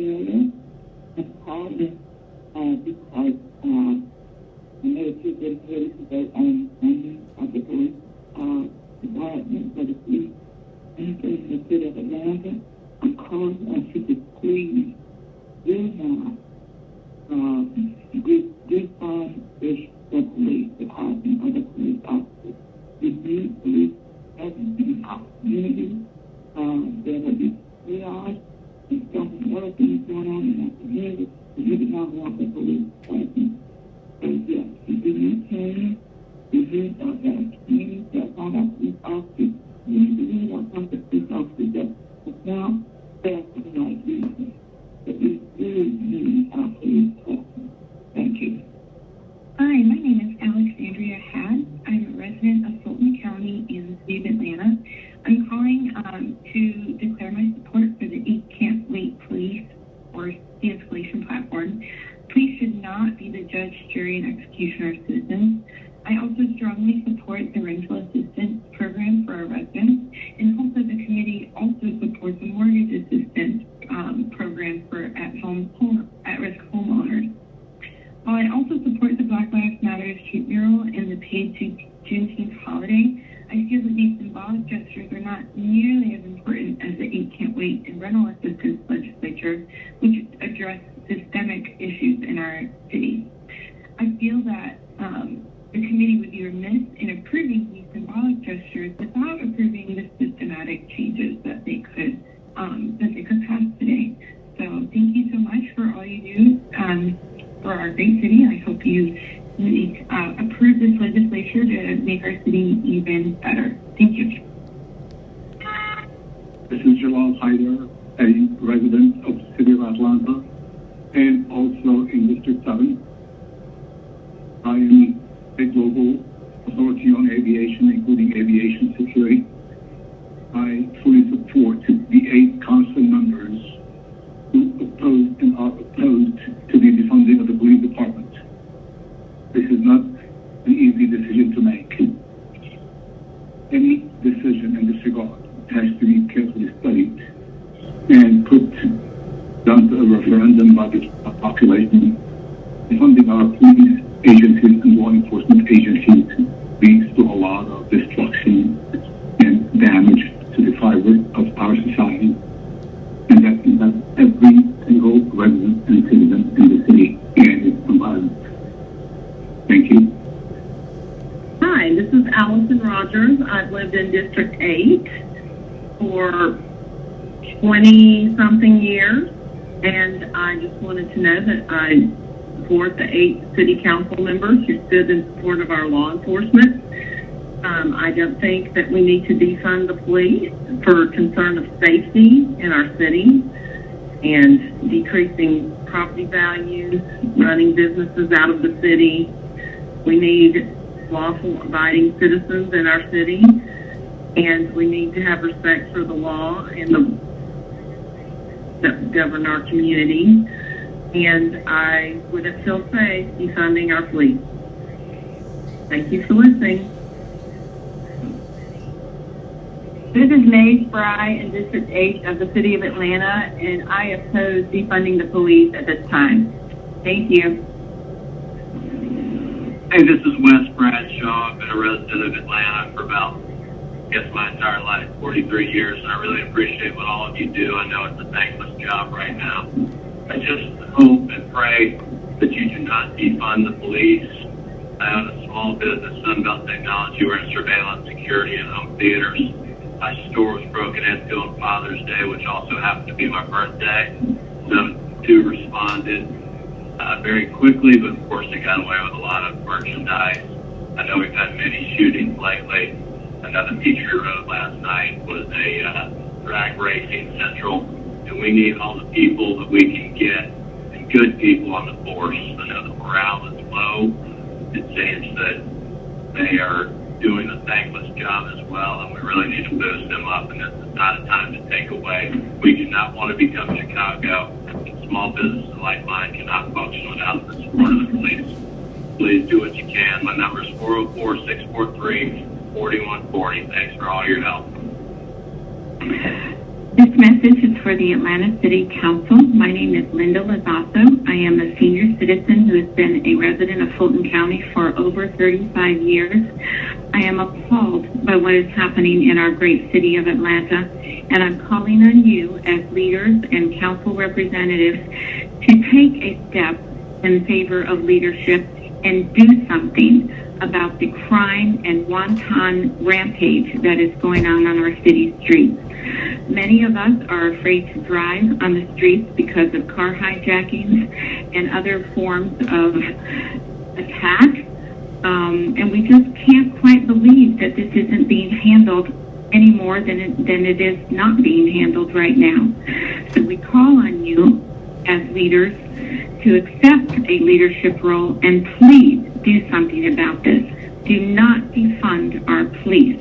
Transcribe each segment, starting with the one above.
area. I'm calling because I know that you've been here today on funding of the police department for the police and in the city of Atlanta. I'm calling on you to please do not defund the police department or the police officers. We need police presence in our community. There will be triage and so many other things going on in our community. We do not want the police presence. So yes, we do need training. We need that training that on our police officers. We need to read on some of the police officers that is now there for the right reason. But we really need our police presence. Thank you. Hi, my name is Alexandria Hadd. I'm a resident of Fulton County in the city of Atlanta. I'm calling to declare my support for the Eight Can't Wait police or de-escalation platform. Police should not be the judge, jury, and executioner of citizens. I also strongly support the rental assistance program for our residents and hope that the committee also supports the mortgage assistance program for at-risk homeowners. While I also support the Black Lives Matter street mural and the paid Juneteenth holiday, I feel that these symbolic gestures are not nearly as important as the Eight Can't Wait and rental assistance legislature, which address systemic issues in our city. I feel that the committee would be remiss in approving these symbolic gestures without approving the systematic changes that they could pass today. So thank you so much for all you do for our great city. I hope you approve this legislature to make our city even better. Thank you. This is Jalal Haider, a resident of the city of Atlanta and also in District 7. I am a global authority on aviation, including aviation security. I fully support the 8 council members who oppose and are opposed to the defunding of the police department. This is not an easy decision to make. Any decision in this regard has to be carefully studied and put down to a referendum by the population. Defunding our police agencies and law enforcement agencies leads to a lot of destruction and damage to the fiber of our society, and that impacts every single resident and citizen in the city and its environment. Thank you. Hi, this is Allison Rogers. I've lived in District 8 for 20-something years, and I just wanted to know that I support the 8 city council members who stood in support of our law enforcement. I don't think that we need to defund the police for concern of safety in our city and decreasing property values, running businesses out of the city. We need lawful abiding citizens in our city, and we need to have respect for the law and that govern our community. And I wouldn't feel safe defunding our police. Thank you for listening. This is Maeve Fry in District 8 of the City of Atlanta, and I oppose defunding the police at this time. Thank you. Hey, this is Wes Bradshaw. I've been a resident of Atlanta for about, my entire life, 43 years, and I really appreciate what all of you do. I know it's a thankless job right now. I just hope and pray that you do not defund the police. I own a small business, Sunbelt Technology. We're in surveillance, security, and home theaters. My store was broken into on Father's Day, which also happened to be my birthday. So, 2 responded very quickly, but of course they got away with a lot of merchandise. I know we've had many shootings lately. Another Peachtree Road last night was a drag racing central, and we need all the people that we can get and good people on the force. I know the morale is low. It seems that they are doing a thankless job as well, and we really need to boost them up, and this is not a time to take away. We do not want to become Chicago. Small businesses like mine cannot function without the support of the police. Please do what you can. My number is 404-643-4140. Thanks for all your help. This message is for the Atlanta City Council. My name is Linda Lazasso. I am a senior citizen who has been a resident of Fulton County for over 35 years. I am appalled by what is happening in our great city of Atlanta, and I'm calling on you as leaders and council representatives to take a step in favor of leadership and do something about the crime and wanton rampage that is going on our city streets. Many of us are afraid to drive on the streets because of car hijackings and other forms of attack. And we just can't quite believe that this isn't being handled any more than it is not being handled right now. So we call on you as leaders to accept a leadership role and please do something about this. Do not defund our police.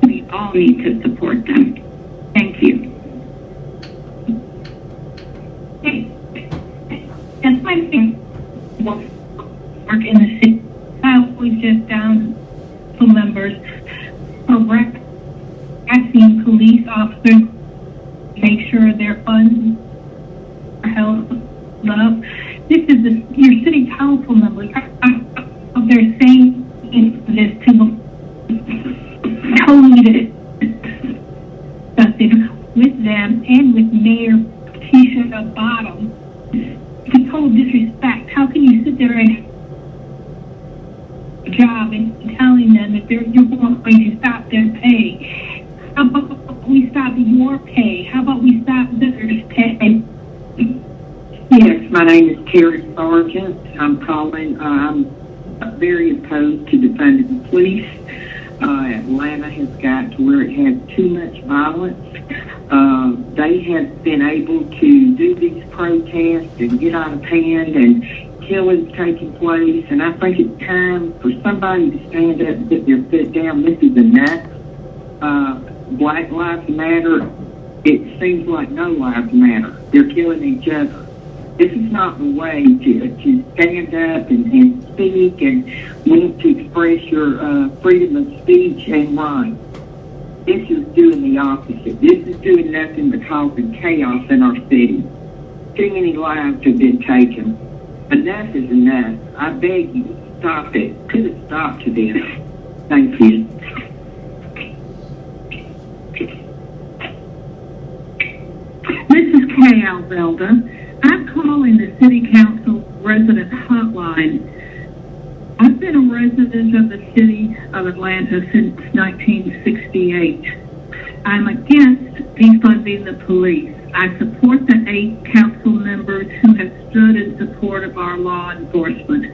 We all need to support them. Thank you. Hey, that's my thing. Work in the city. I always just down to members asking police officers make sure their funds are held up. This is your city council members. They're saying this to them. Totally with them and with Mayor Keisha Bottom. It's a total disrespect. How can you sit there and job and telling them that you're going to stop their pay? How about we stop your pay? How about we stop theirs pay? Yes, my name is Terry Sargent. I'm calling. I'm very opposed to defunding the police. Atlanta has got to where it has too much violence. They have been able to do these protests and get out of hand, and killings taking place. And I think it's time for somebody to stand up and put their foot down. This is enough. Black Lives Matter. It seems like no lives matter. They're killing each other. This is not the way to stand up and speak and want to express your freedom of speech and right. This is doing the opposite. This is doing nothing but causing chaos in our city. Too many lives have been taken. Enough is enough. I beg you, stop it. Put a stop to this. Thank you. This is Kay Alvelda. I'm calling the City Council Resident Hotline. I've been a resident of the City of Atlanta since 1968. I'm against defunding the police. I support the 8 council members who have stood in support of our law enforcement.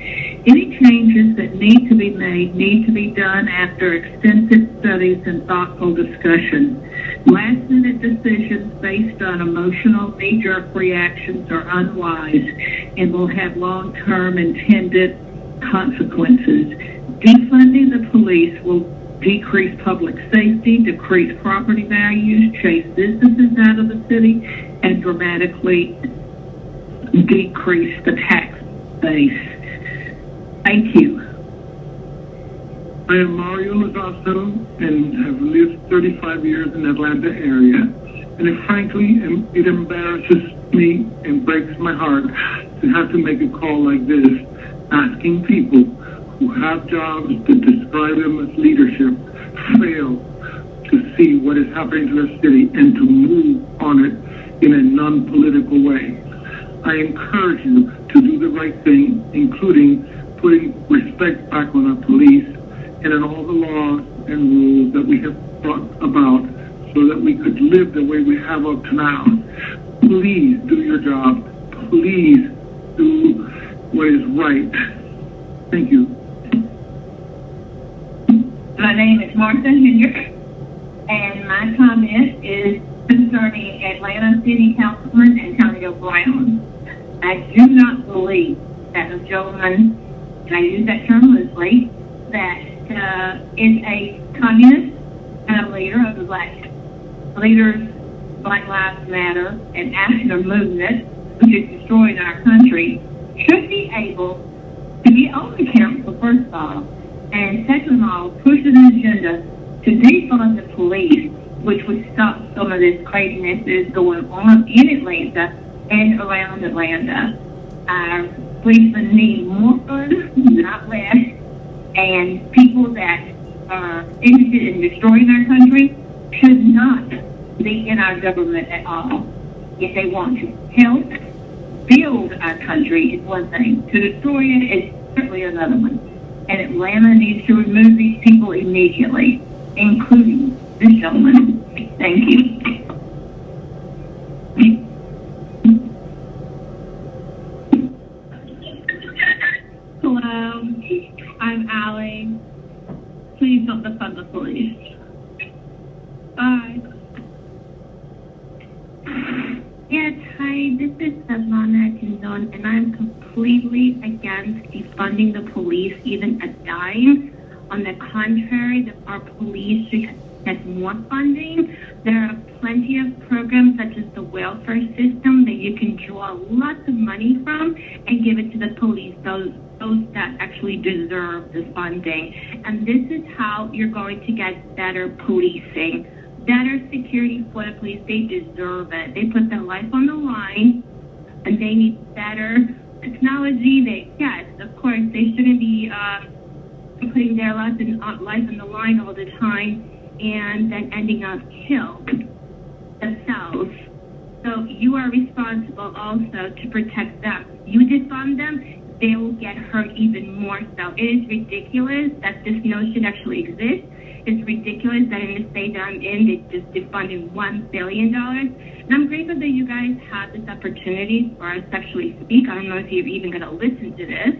Any changes that need to be made need to be done after extensive studies and thoughtful discussion. Last-minute decisions based on emotional knee-jerk reactions are unwise and will have long-term intended consequences. Defunding the police will decrease public safety, decrease property values, chase businesses out of the city, and dramatically decrease the tax base. Thank you. I am Mario Lazasso and have lived 35 years in the Atlanta area. And frankly, it embarrasses me and breaks my heart to have to make a call like this, asking people who have jobs to describe them as leadership fail to see what is happening to their city and to move on it in a non-political way. I encourage you to do the right thing, including putting respect back on our police and in all the laws and rules that we have brought about so that we could live the way we have up to now. Please do your job. Please do what is right. Thank you. My name is Martha Hendricks, and my comment is concerning Atlanta City Councilman Antonio Brown. I do not believe that a gentleman, and I use that term loosely, that is a communist and a leader of the Black Lives Matter, and national movement, which is destroying our country, should be able to be on the council, first of all, and second of all, push an agenda to defund the police which would stop some of this craziness that is going on in Atlanta and around Atlanta. Our policemen need more funds, not less, and people that are interested in destroying our country should not be in our government at all. If they want to help build our country is one thing. To destroy it is certainly another one. And Atlanta needs to remove these people immediately, including this gentleman. Thank you. Hello, I'm Allie. Please don't defund the police. Bye. Yes, hi, this is Savannah Kinzon, and I'm completely against defunding the police even a dime. On the contrary, our police should get more funding. There are plenty of programs such as the welfare system that you can draw lots of money from and give it to the police, those that actually deserve the funding. And this is how you're going to get better policing. Better security for the police. They deserve it. They put their life on the line, and they need better technology. Yes, of course, they shouldn't be putting their life on the line all the time and then ending up killed themselves. So you are responsible also to protect them. You defund them, they will get hurt even more so. It is ridiculous that this notion actually exists. It's ridiculous that in the state that I'm in, they just defunded $1 billion. And I'm grateful that you guys have this opportunity for us to actually speak. I don't know if you're even going to listen to this.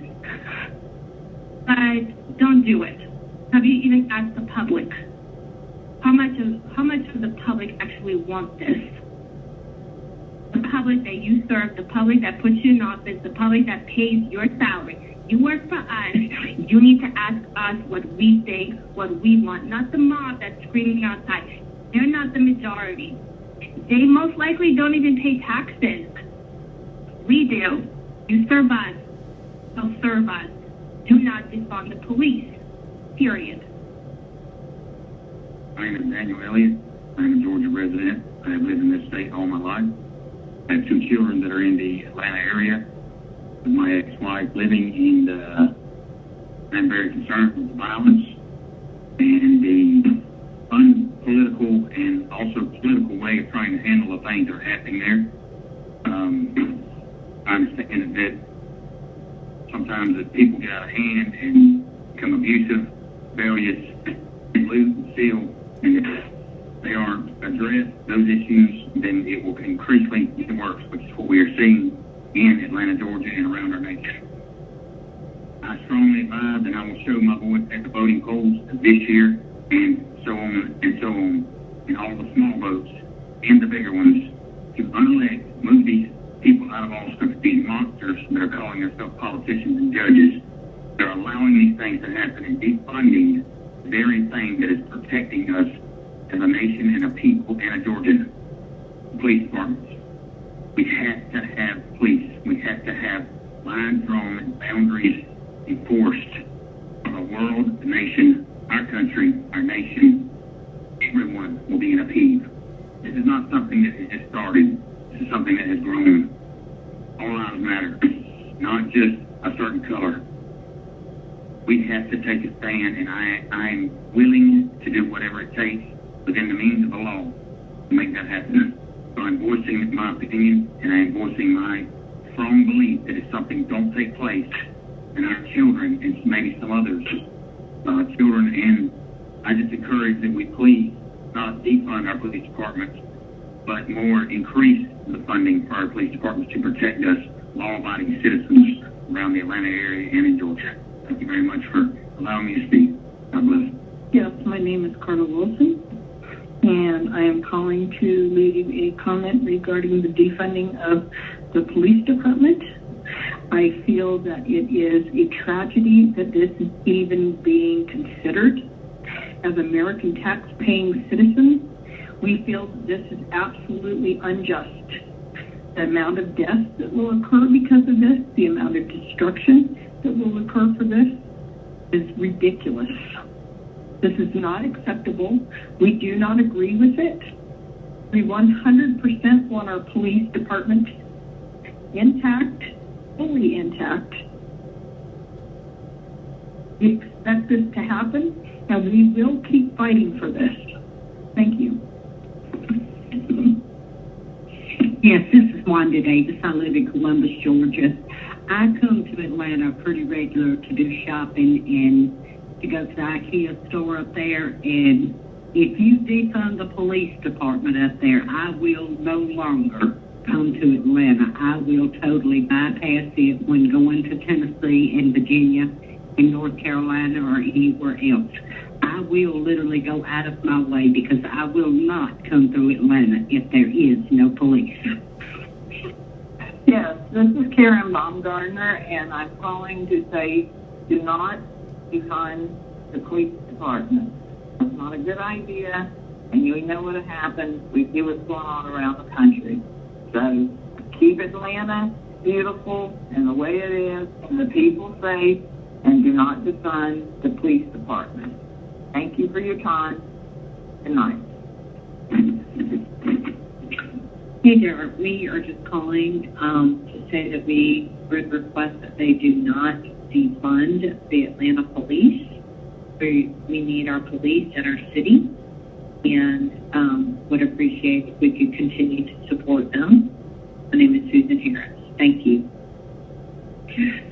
But don't do it. Have you even asked the public? How much of the public actually want this? The public that you serve, the public that puts you in office, the public that pays your salary. You work for us. You need to ask us what we think, what we want, not the mob that's screaming outside. They're not the majority. They most likely don't even pay taxes. We do. You serve us. So serve us. Do not defund the police. Period. My name is Daniel Elliott. I'm a Georgia resident. I have lived in this state all my life. I have 2 children that are in the Atlanta area with my ex-wife living, and I'm very concerned with the violence and the unpolitical and also political way of trying to handle the things that are happening there. I understand that sometimes that people get out of hand and become abusive, rebellious, and loot and steal, and if they aren't addressed, those issues, then it will increasingly get worse, which is what we are seeing in Atlanta, Georgia, and around our nation. I strongly advise, and I will show my voice at the voting polls this year, and so on, in all the small votes and the bigger ones, to unelect, move these people out of office, these monsters that are calling themselves politicians and judges. They're allowing these things to happen and defunding the very thing that is protecting us as a nation and a people and a Georgia police department. We have to have police. We have to have lines drawn and boundaries enforced for the world, the nation, our country, our nation. Everyone will be in a peeve. This is not something that has just started. This is something that has grown. All lives matter, not just a certain color. We have to take a stand, and I'm willing to do whatever it takes within the means of the law to make that happen. So I'm voicing my opinion, and I'm voicing my strong belief that if something don't take place, and our children, and maybe some others, children, and I just encourage that we please not defund our police departments, but more increase the funding for our police departments to protect us, law-abiding citizens around the Atlanta area and in Georgia. Thank you very much for allowing me to speak. God bless. Yes, my name is Carla Wilson, and I am calling to leave a comment regarding the defunding of the police department. I feel that it is a tragedy that this is even being considered. As American tax-paying citizens, we feel that this is absolutely unjust. The amount of deaths that will occur because of this, the amount of destruction that will occur for this is ridiculous. This is not acceptable. We do not agree with it. We 100% want our police department intact, fully intact. We expect this to happen, and we will keep fighting for this. Thank you. Yes, this is Wanda Davis. I live in Columbus, Georgia. I come to Atlanta pretty regular to do shopping and to go to the IKEA store up there. And if you defund the police department up there, I will no longer come to Atlanta. I will totally bypass it when going to Tennessee and Virginia and North Carolina or anywhere else. I will literally go out of my way because I will not come through Atlanta if there is no police. Yes, this is Karen Baumgartner, and I'm calling to say do not defund the police department. It's not a good idea, and you know what happens. We see what's going on around the country. So keep Atlanta beautiful and the way it is, and the people safe, and do not defund the police department. Thank you for your time. Good night. Hey there, we are just calling to say that we would request that they do not defund the Atlanta police. We need our police in our city and would appreciate if we could continue to support them. My name is Susan Harris. Thank you.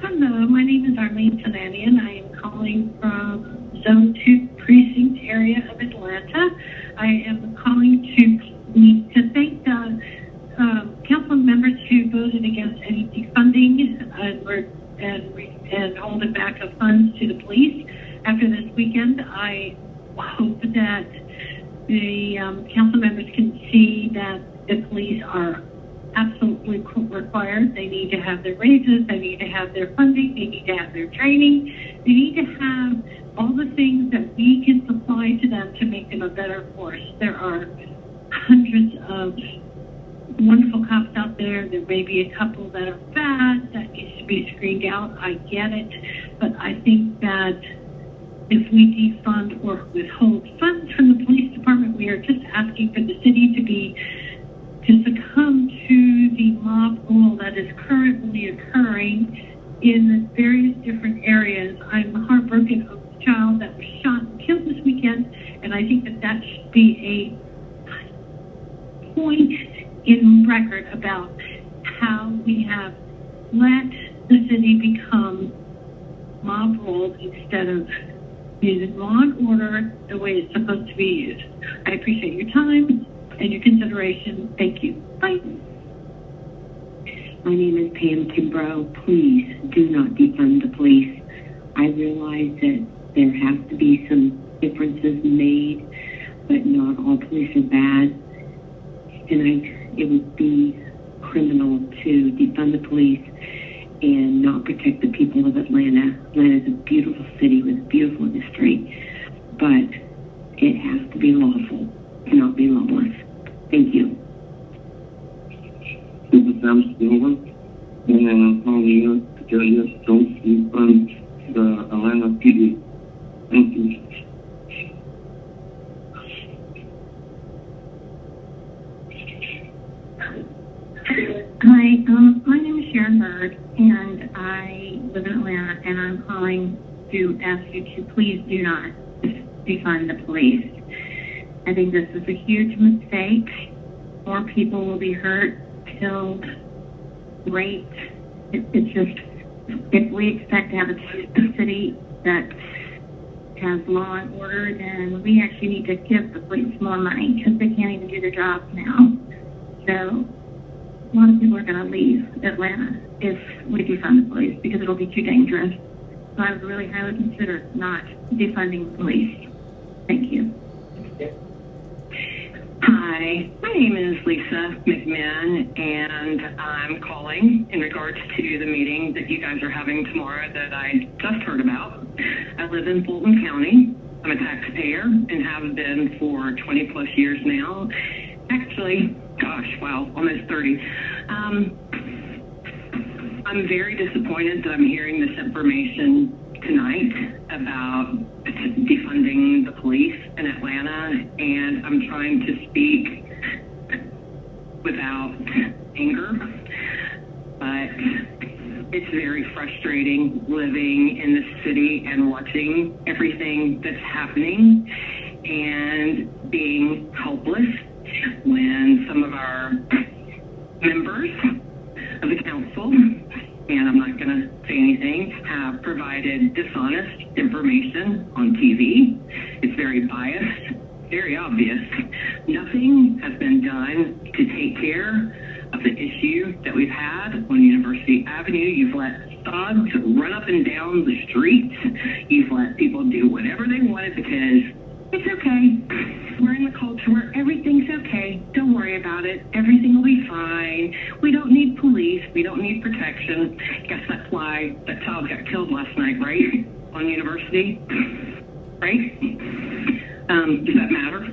Hello, my name is Arlene Tananian. I am calling from Zone 2 Precinct area of Atlanta. I am calling to thank the council members who voted against any defunding and holding back of funds to the police. After this weekend, I hope that the council members can see that the police are absolutely required. They need to have their raises, they need to have their funding, they need to have their training, they need to have all the things that we can supply to them to make them a better force. There are hundreds of wonderful cops out there. There may be a couple that are bad that needs to be screened out. I get it, but I think that if we defund or withhold funds from the police department, we are just asking for the city to succumb to the mob rule that is currently occurring in various different areas. I'm heartbroken of the child that was shot and killed this weekend, and I think that should be a point in record about how we have let the city become mob ruled instead of using law and order the way it's supposed to be used. I appreciate your time and your consideration. Thank you. Bye. My name is Pam Kimbrough. Please do not defund the police. I realize that there have to be some differences made, but not all police are bad. And it would be criminal to defund the police and not protect the people of Atlanta. Atlanta is a beautiful city with a beautiful history, but it has to be lawful, not be lawless. Thank you. This is Sam Silver, and I'm calling you to tell you don't defund the Atlanta PD. Thank you. Hi, my name is Sharon Bird, and I live in Atlanta, and I'm calling to ask you to please do not defund the police. I think this is a huge mistake. More people will be hurt, killed, raped. It's just, if we expect to have a city that has law and order, then we actually need to give the police more money because they can't even do their jobs now. So a lot of people are going to leave Atlanta if we defund the police because it'll be too dangerous. So I would really highly consider not defunding the police. Thank you. Hi, my name is Lisa McMahon, and I'm calling in regards to the meeting that you guys are having tomorrow that I just heard about. I live in Fulton County. I'm a taxpayer and have been for 20 plus years now. Actually, gosh, wow, almost 30. I'm very disappointed that I'm hearing this information tonight about defunding the police in Atlanta, and I'm trying to speak without anger, but it's very frustrating living in this city and watching everything that's happening and being helpless when some of our members of the council, and I'm not going to say anything, have provided dishonest information on TV. It's very biased, very obvious. Nothing has been done to take care of the issue that we've had on University Avenue. You've let thugs run up and down the streets. You've let people do whatever they wanted because it's okay. We're in the culture where everything's okay. Don't worry about it. Everything will be fine. We don't need police. We don't need protection. Guess that's why that child got killed last night, right? On University, right? Does that matter?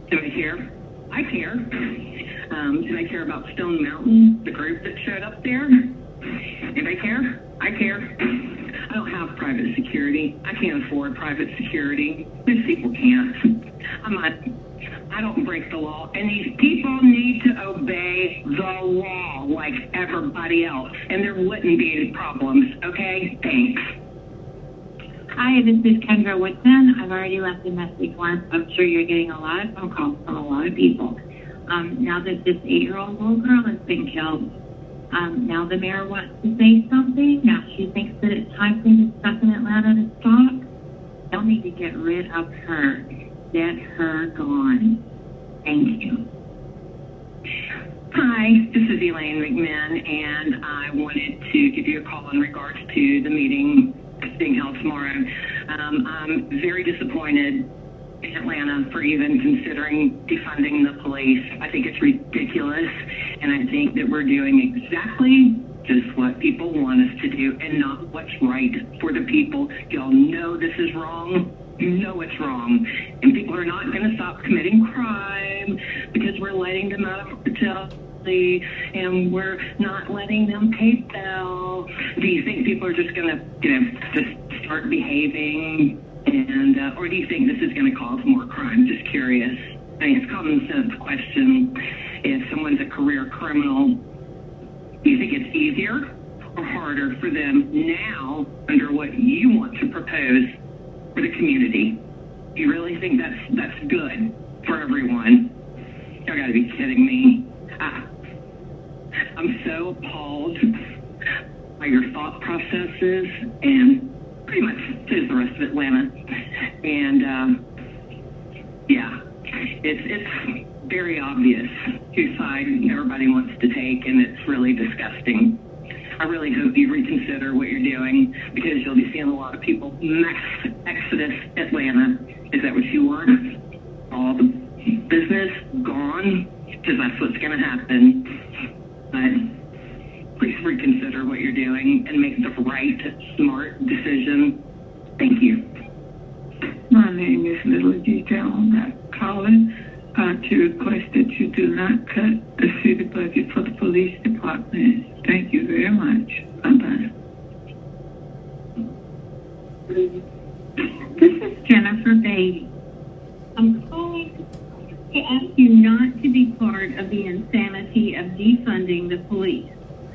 Do I care? I care. Do I care about Stone Mountain, the group that showed up there? Anybody care? I care. I don't have private security. I can't afford private security. Most people can't. I don't break the law. And these people need to obey the law like everybody else. And there wouldn't be any problems, okay? Thanks. Hi, this is Kendra Woodson. I've already left a message once. I'm sure you're getting a lot of phone calls from a lot of people. Now that this 8-year-old little girl has been killed, now the mayor wants to say something. Now she thinks that it's time for the stuff in Atlanta to stop. They'll need to get rid of her. Get her gone. Thank you. Hi, this is Elaine McMahon, and I wanted to give you a call in regards to the meeting that's being held tomorrow. I'm very disappointed in Atlanta for even considering defunding the police. I think it's ridiculous, and I think that we're doing exactly just what people want us to do and not what's right for the people. Y'all know this is wrong. You know it's wrong. And people are not going to stop committing crime because we're letting them out of jail and we're not letting them pay bail. Do you think people are just going to, just start behaving? And or do you think this is going to cause more crime? Just curious. I mean, it's a common sense question. If someone's a career criminal, do you think it's easier or harder for them now under what you want to propose for the community? Do you really think that's good for everyone? Y'all got to be kidding me. I'm so appalled by your thought processes and pretty much is the rest of Atlanta. And yeah, it's very obvious whose side everybody wants to take, and it's really disgusting. I really hope you reconsider what you're doing because you'll be seeing a lot of people mass exodus Atlanta. Is that what you want? All the business gone? Because that's what's going to happen. But please reconsider what you're doing and make the right, smart decision. Thank you. My name is Little Detail. I'm calling to request that you do not cut the city budget for the police department. Thank you very much. Bye-bye. This is Jennifer Beatty. I'm calling to ask you not to be part of the insanity of defunding the police.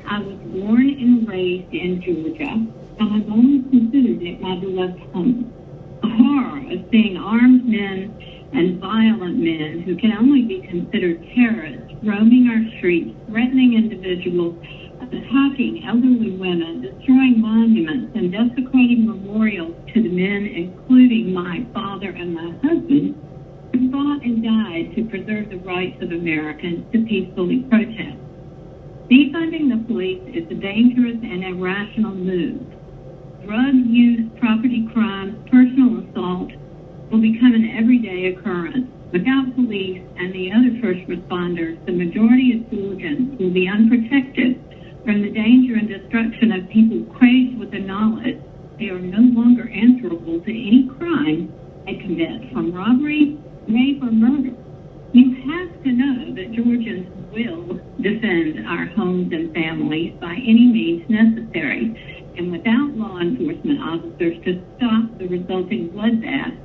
I was born and raised in Georgia, and I've always considered it my beloved home. The horror of seeing armed men and violent men who can only be considered terrorists roaming our streets, threatening individuals, attacking elderly women, destroying monuments, and desecrating memorials to the men, including my father and my husband, who fought and died to preserve the rights of Americans to peacefully protest. Defunding the police is a dangerous and irrational move. Drug use, property crimes, personal assault will become an everyday occurrence. Without police and the other first responders, the majority of Georgians will be unprotected from the danger and destruction of people crazed with the knowledge they are no longer answerable to any crime they commit, from robbery, rape, or murder. You have to know that Georgians will defend our homes and families by any means necessary. And without law enforcement officers to stop the resulting bloodbath,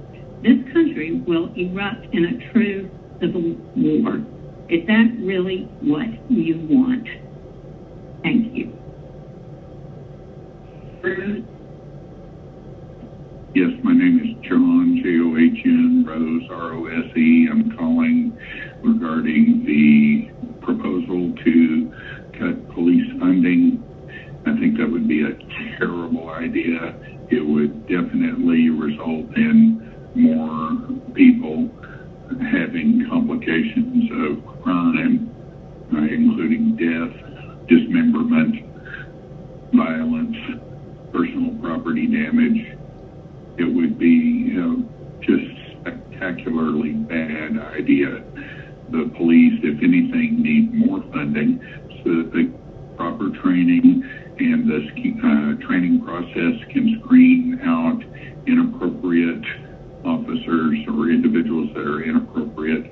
this country will erupt in a true civil war. Is that really what you want? Thank you. Yes, my name is John, John Rose, Rose. I'm calling regarding the proposal to cut police funding. I think that would be a terrible idea. It would definitely result in more people having complications of crime, including death, dismemberment, violence, personal property damage. It would be just spectacularly bad idea. The police, if anything, need more funding so that the proper training and the training process can screen out inappropriate officers or individuals that are inappropriate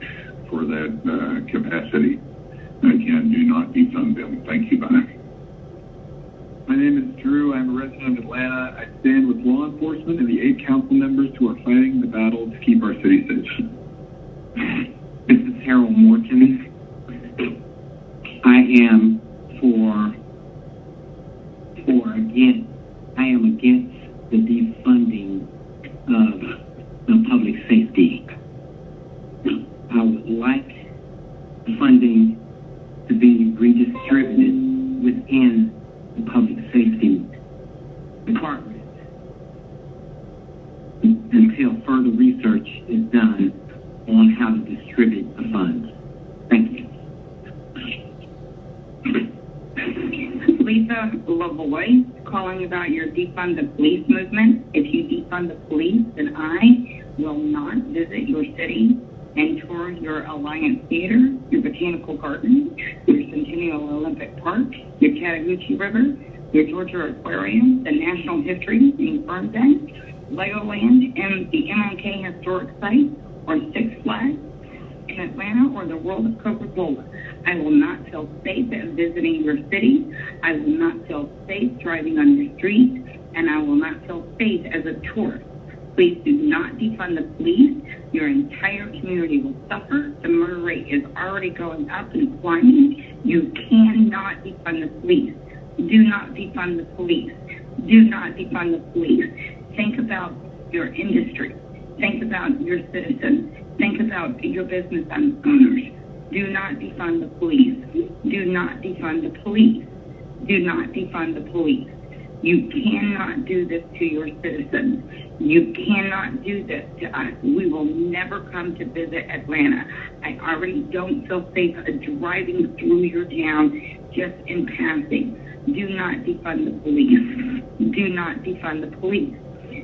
for that capacity. Again, do not defund them. Thank you. Bye. My name is Drew. I'm a resident of Atlanta. I stand with law enforcement and the 8 council members who are fighting the battle to keep our city safe. This is Harold Morton. I am against the defunding of public safety. I would like funding to be redistributed within the public safety department until further research is done on how to distribute the funds. Thank you. Lisa LaVoy, calling about your defund the police movement. If you defund the police, then I will not visit your city and tour your Alliance Theater, your Botanical Gardens, your Centennial Olympic Park, your Chattahoochee River, your Georgia Aquarium, the National History Museum, Legoland, and the MLK Historic Site, or Six Flags in Atlanta, or the World of Coca-Cola. I will not feel safe at visiting your city. I will not feel safe driving on your street, and I will not feel safe as a tourist. Please do not defund the police. Your entire community will suffer. The murder rate is already going up and climbing. You cannot defund the police. Do not defund the police. Do not defund the police. Think about your industry. Think about your citizens. Think about your business owners. Do not defund the police. Do not defund the police. Do not defund the police. You cannot do this to your citizens. You cannot do this to us. We will never come to visit Atlanta. I already don't feel safe driving through your town just in passing. Do not defund the police. Do not defund the police.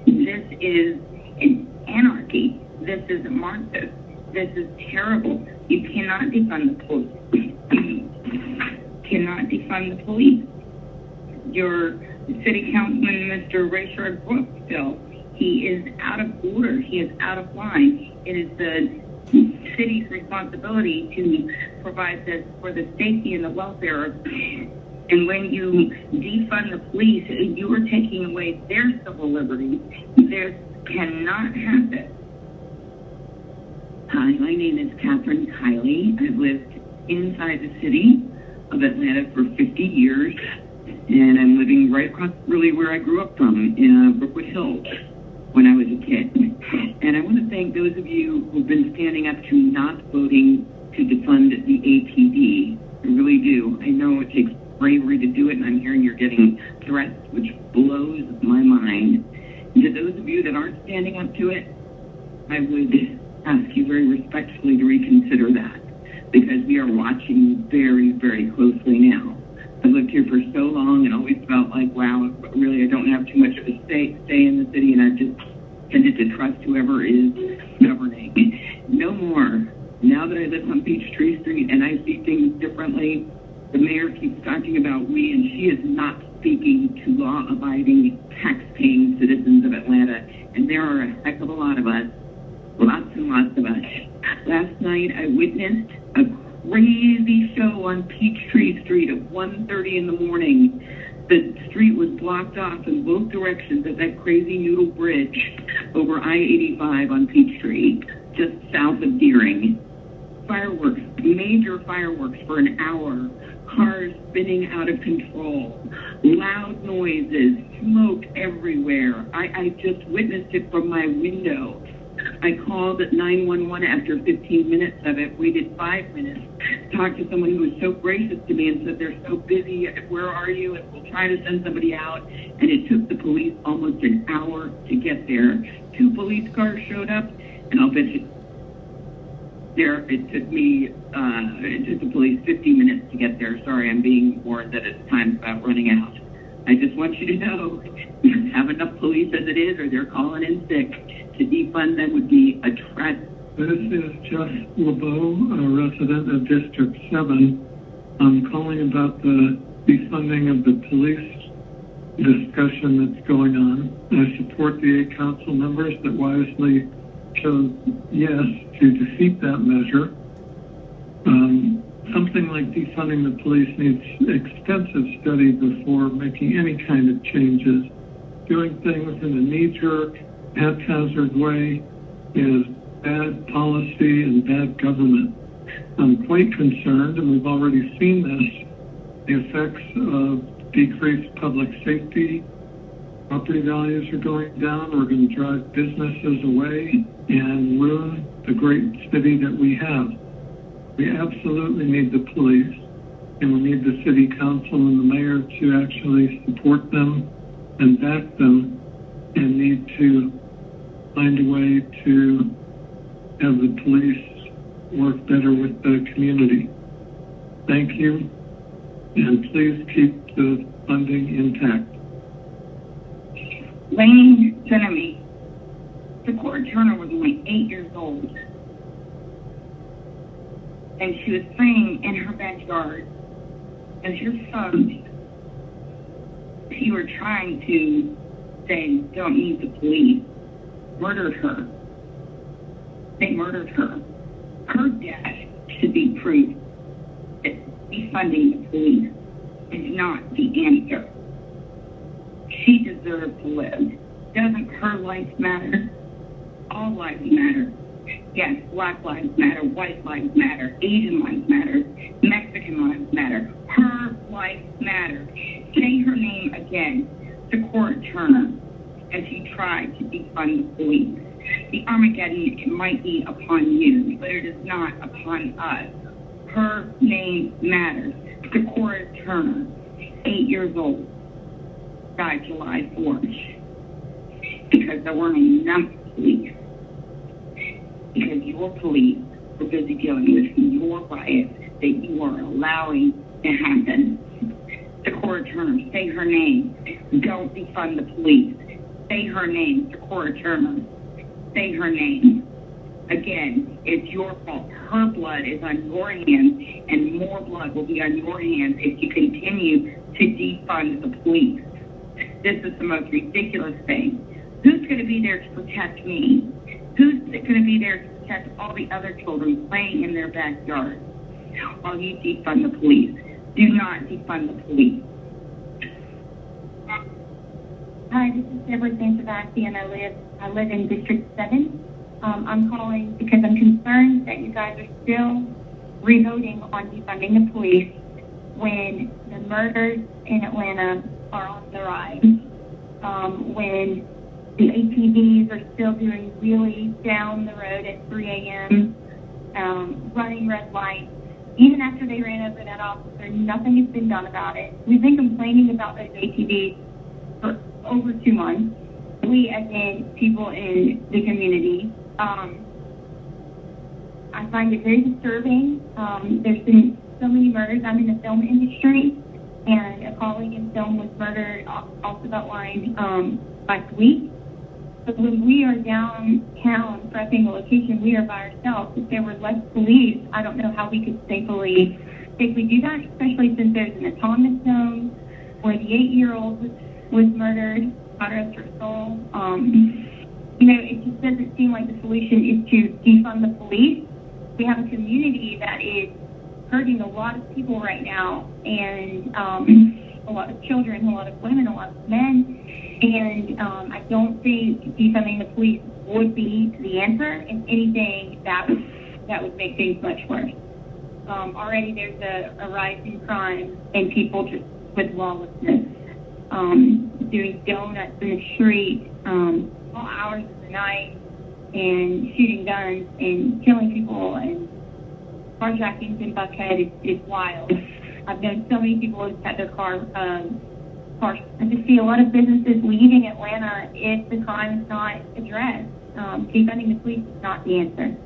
This is an anarchy. This is Marxist. This is terrible. You cannot defund the police. You cannot defund the police. Your city councilman, Mr. Rayshard Brooks, still, he is out of order. He is out of line. It is the city's responsibility to provide this for the safety and the welfare. And when you defund the police, you are taking away their civil liberties. This cannot happen. Hi, my name is Catherine Kiley. I've lived inside the city of Atlanta for 50 years, and I'm living right across really where I grew up from, in Brookwood Hills, when I was a kid. And I want to thank those of you who've been standing up to not voting to defund the APD. I really do. I know it takes bravery to do it, and I'm hearing you're getting threats, which blows my mind. And to those of you that aren't standing up to it, I would ask you very respectfully to reconsider that, because we are watching very, very closely now. I've lived here for so long and always felt like, wow, really I don't have too much of a stay in the city, and I've just tended to trust whoever is governing. No more. Now that I live on Peachtree Street and I see things differently, the mayor keeps talking about we, and she is not speaking to law-abiding, tax-paying citizens of Atlanta, and there are a heck of a lot of us. Lots and lots of us. Last night, I witnessed a crazy show on Peachtree Street at 1:30 in the morning. The street was blocked dropped off in both directions at that crazy noodle bridge over I-85 on Peachtree, just south of Deering. Fireworks, major fireworks for an hour, cars spinning out of control, loud noises, smoke everywhere. I just witnessed it from my window. I called at 911 after 15 minutes of it, waited 5 minutes, talked to someone who was so gracious to me and said, they're so busy, where are you? And we'll try to send somebody out. And it took the police almost an hour to get there. 2 police cars showed up, and I'll bet you it took the police 50 minutes to get there. Sorry, I'm being warned that it's time about running out. I just want you to know, you have enough police as it is, or they're calling in sick. To defund them would be a tragedy. This is Jeff LeBeau, a resident of District 7. I'm calling about the defunding of the police discussion that's going on. I support the 8 council members that wisely chose yes to defeat that measure. Something like defunding the police needs extensive study before making any kind of changes. Doing things in a knee-jerk, haphazard way is bad policy and bad government. I'm quite concerned, and we've already seen this, the effects of decreased public safety. Property values are going down. We're going to drive businesses away and ruin the great city that we have. We absolutely need the police, and we need the city council and the mayor to actually support them and back them, and need to find a way to have the police work better with the community. Thank you, and please keep the funding intact. Lane Cinnamon, Dakota Turner was only 8 years old, and she was playing in her backyard. As your son, if you were trying to say, don't need the police, murdered her. They murdered her. Her death should be proof that defunding the police is not the answer. She deserves to live. Doesn't her life matter? All lives matter. Yes, Black lives matter, white lives matter, Asian lives matter, Mexican lives matter. Her life matters. Say her name again, Dakota Turner, as you try to defund the police. The Armageddon, it might be upon you, but it is not upon us. Her name matters. Dakota Turner, 8 years old, died July 4th because there weren't enough police. Because your police were busy dealing with your bias that you are allowing to happen. Dakota Turner, say her name. Don't defund the police. Say her name, Dakota Turner. Say her name. Again, it's your fault. Her blood is on your hands, and more blood will be on your hands if you continue to defund the police. This is the most ridiculous thing. Who's going to be there to protect me? Who's going to be there to protect all the other children playing in their backyard while you defund the police? Do not defund the police. Hi, this is Deborah Santabassi, and I live in District 7. I'm calling because I'm concerned that you guys are still revoting on defunding the police when the murders in Atlanta are on the rise, when the ATVs are still doing wheelies down the road at 3 a.m., running red lights. Even after they ran over that officer, nothing has been done about it. We've been complaining about those ATVs for over 2 months. We, as in people in the community, I find it very disturbing. There's been so many murders. I'm in the film industry, and a colleague in film was murdered off the belt line last week. But when we are downtown prepping a location, we are by ourselves. If there were less police, I don't know how we could safely do that, especially since there's an autonomous zone where the 8-year-old was murdered, God rest her soul. It just doesn't seem like the solution is to defund the police. We have a community that is hurting a lot of people right now, and a lot of children, a lot of women, a lot of men. And I don't think defunding the police would be the answer. If anything, that would make things much worse. Already there's a rise in crime and people just with lawlessness, doing donuts in the street, all hours of the night, and shooting guns and killing people, and carjackings in Buckhead is wild. I've known so many people who've had their cars. I just see a lot of businesses leaving Atlanta if the crime is not addressed. Defunding the police is not the answer.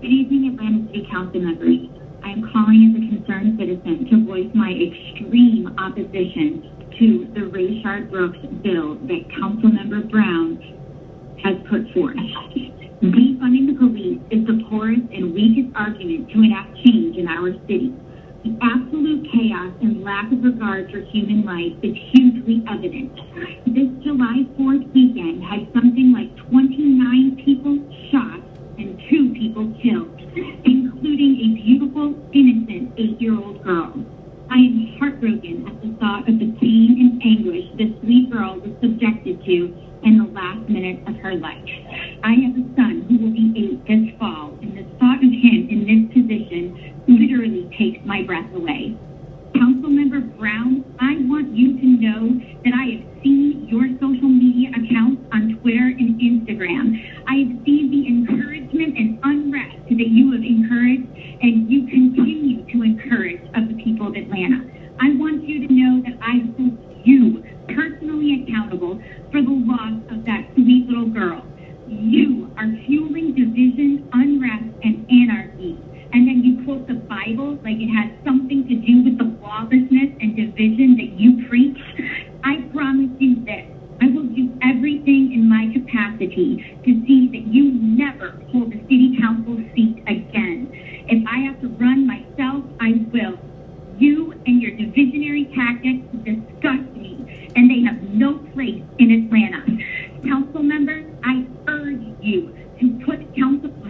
Good evening, Atlanta City Council members. I am calling as a concerned citizen to voice my extreme opposition to the Rayshard Brooks bill that Councilmember Brown has put forth. Defunding the police is the poorest and weakest argument to enact change in our city. The absolute chaos and lack of regard for human life is hugely evident. This July 4th weekend had something like 29 people shot and 2 people killed, including a beautiful, innocent 8-year-old girl. I am heartbroken at the thought of the pain and anguish this sweet girl was subjected to in the last minute of her life. I have a son who will be 8 this fall, and the thought of him in this position literally takes my breath away. Councilmember Brown, I want you to know that I have seen your social media accounts on Twitter and Instagram. I have seen the encouragement and unrest that you have encouraged and you continue to encourage of the people of Atlanta. I want you to know that I hold you personally accountable for the loss of that sweet little girl. You are fueling division, unrest, and anarchy. And then you quote the Bible like it has something to do with the lawlessness and division that you preach. I promise you this. I will do everything in my capacity to see that you never hold a city council seat again. If I have to run myself, I will. You and your divisionary tactics disgust me, and they have no place in Atlanta. Council members, I urge you to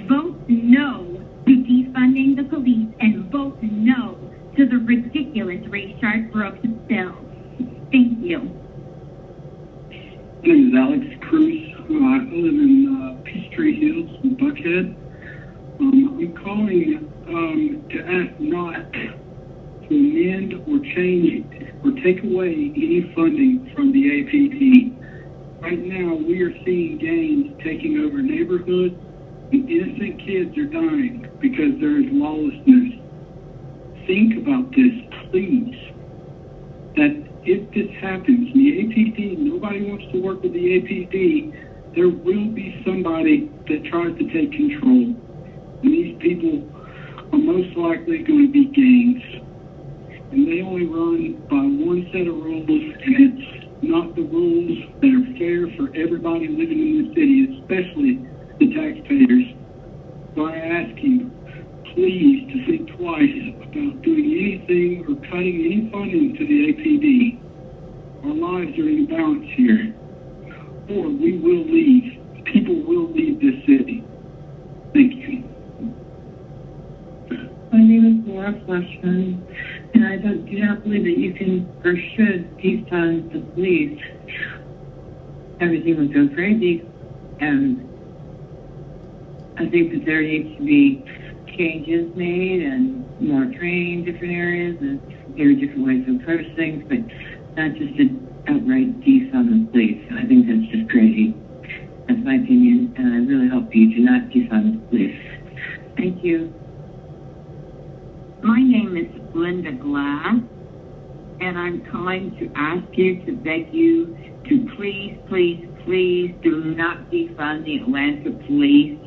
vote no to defunding the police and vote no to the ridiculous Rayshard Brooks bill. Thank you. My name is Alex Cruz. I live in Peachtree Hills in Buckhead. I'm calling to ask not to amend or change or take away any funding from the APD. Right now, we are seeing gangs taking over neighborhoods, and innocent kids are dying because there is lawlessness. Think about this, please. That if this happens, the APD, nobody wants to work with the APD, there will be somebody that tries to take control. And these people are most likely going to be gangs. And they only run by one set of rules, and it's not the rules that are fair for everybody living in the city, especially the taxpayers. So I ask you, please, to think twice about doing anything or cutting any funding to the APD. Our lives are in balance here, or we will leave. People will leave this city. Thank you. My name is Laura Fleshman, and I do not believe that you can or should defund the police. Everything would go crazy, and I think that there needs to be changes made and more training in different areas, and there are different ways to approach things, but not just an outright defund the police. I think that's just crazy. That's my opinion, and I really hope you do not defund the police. Thank you. My name is Linda Glass, and I'm calling to ask you, to beg you, to please, please, please do not defund the Atlanta police.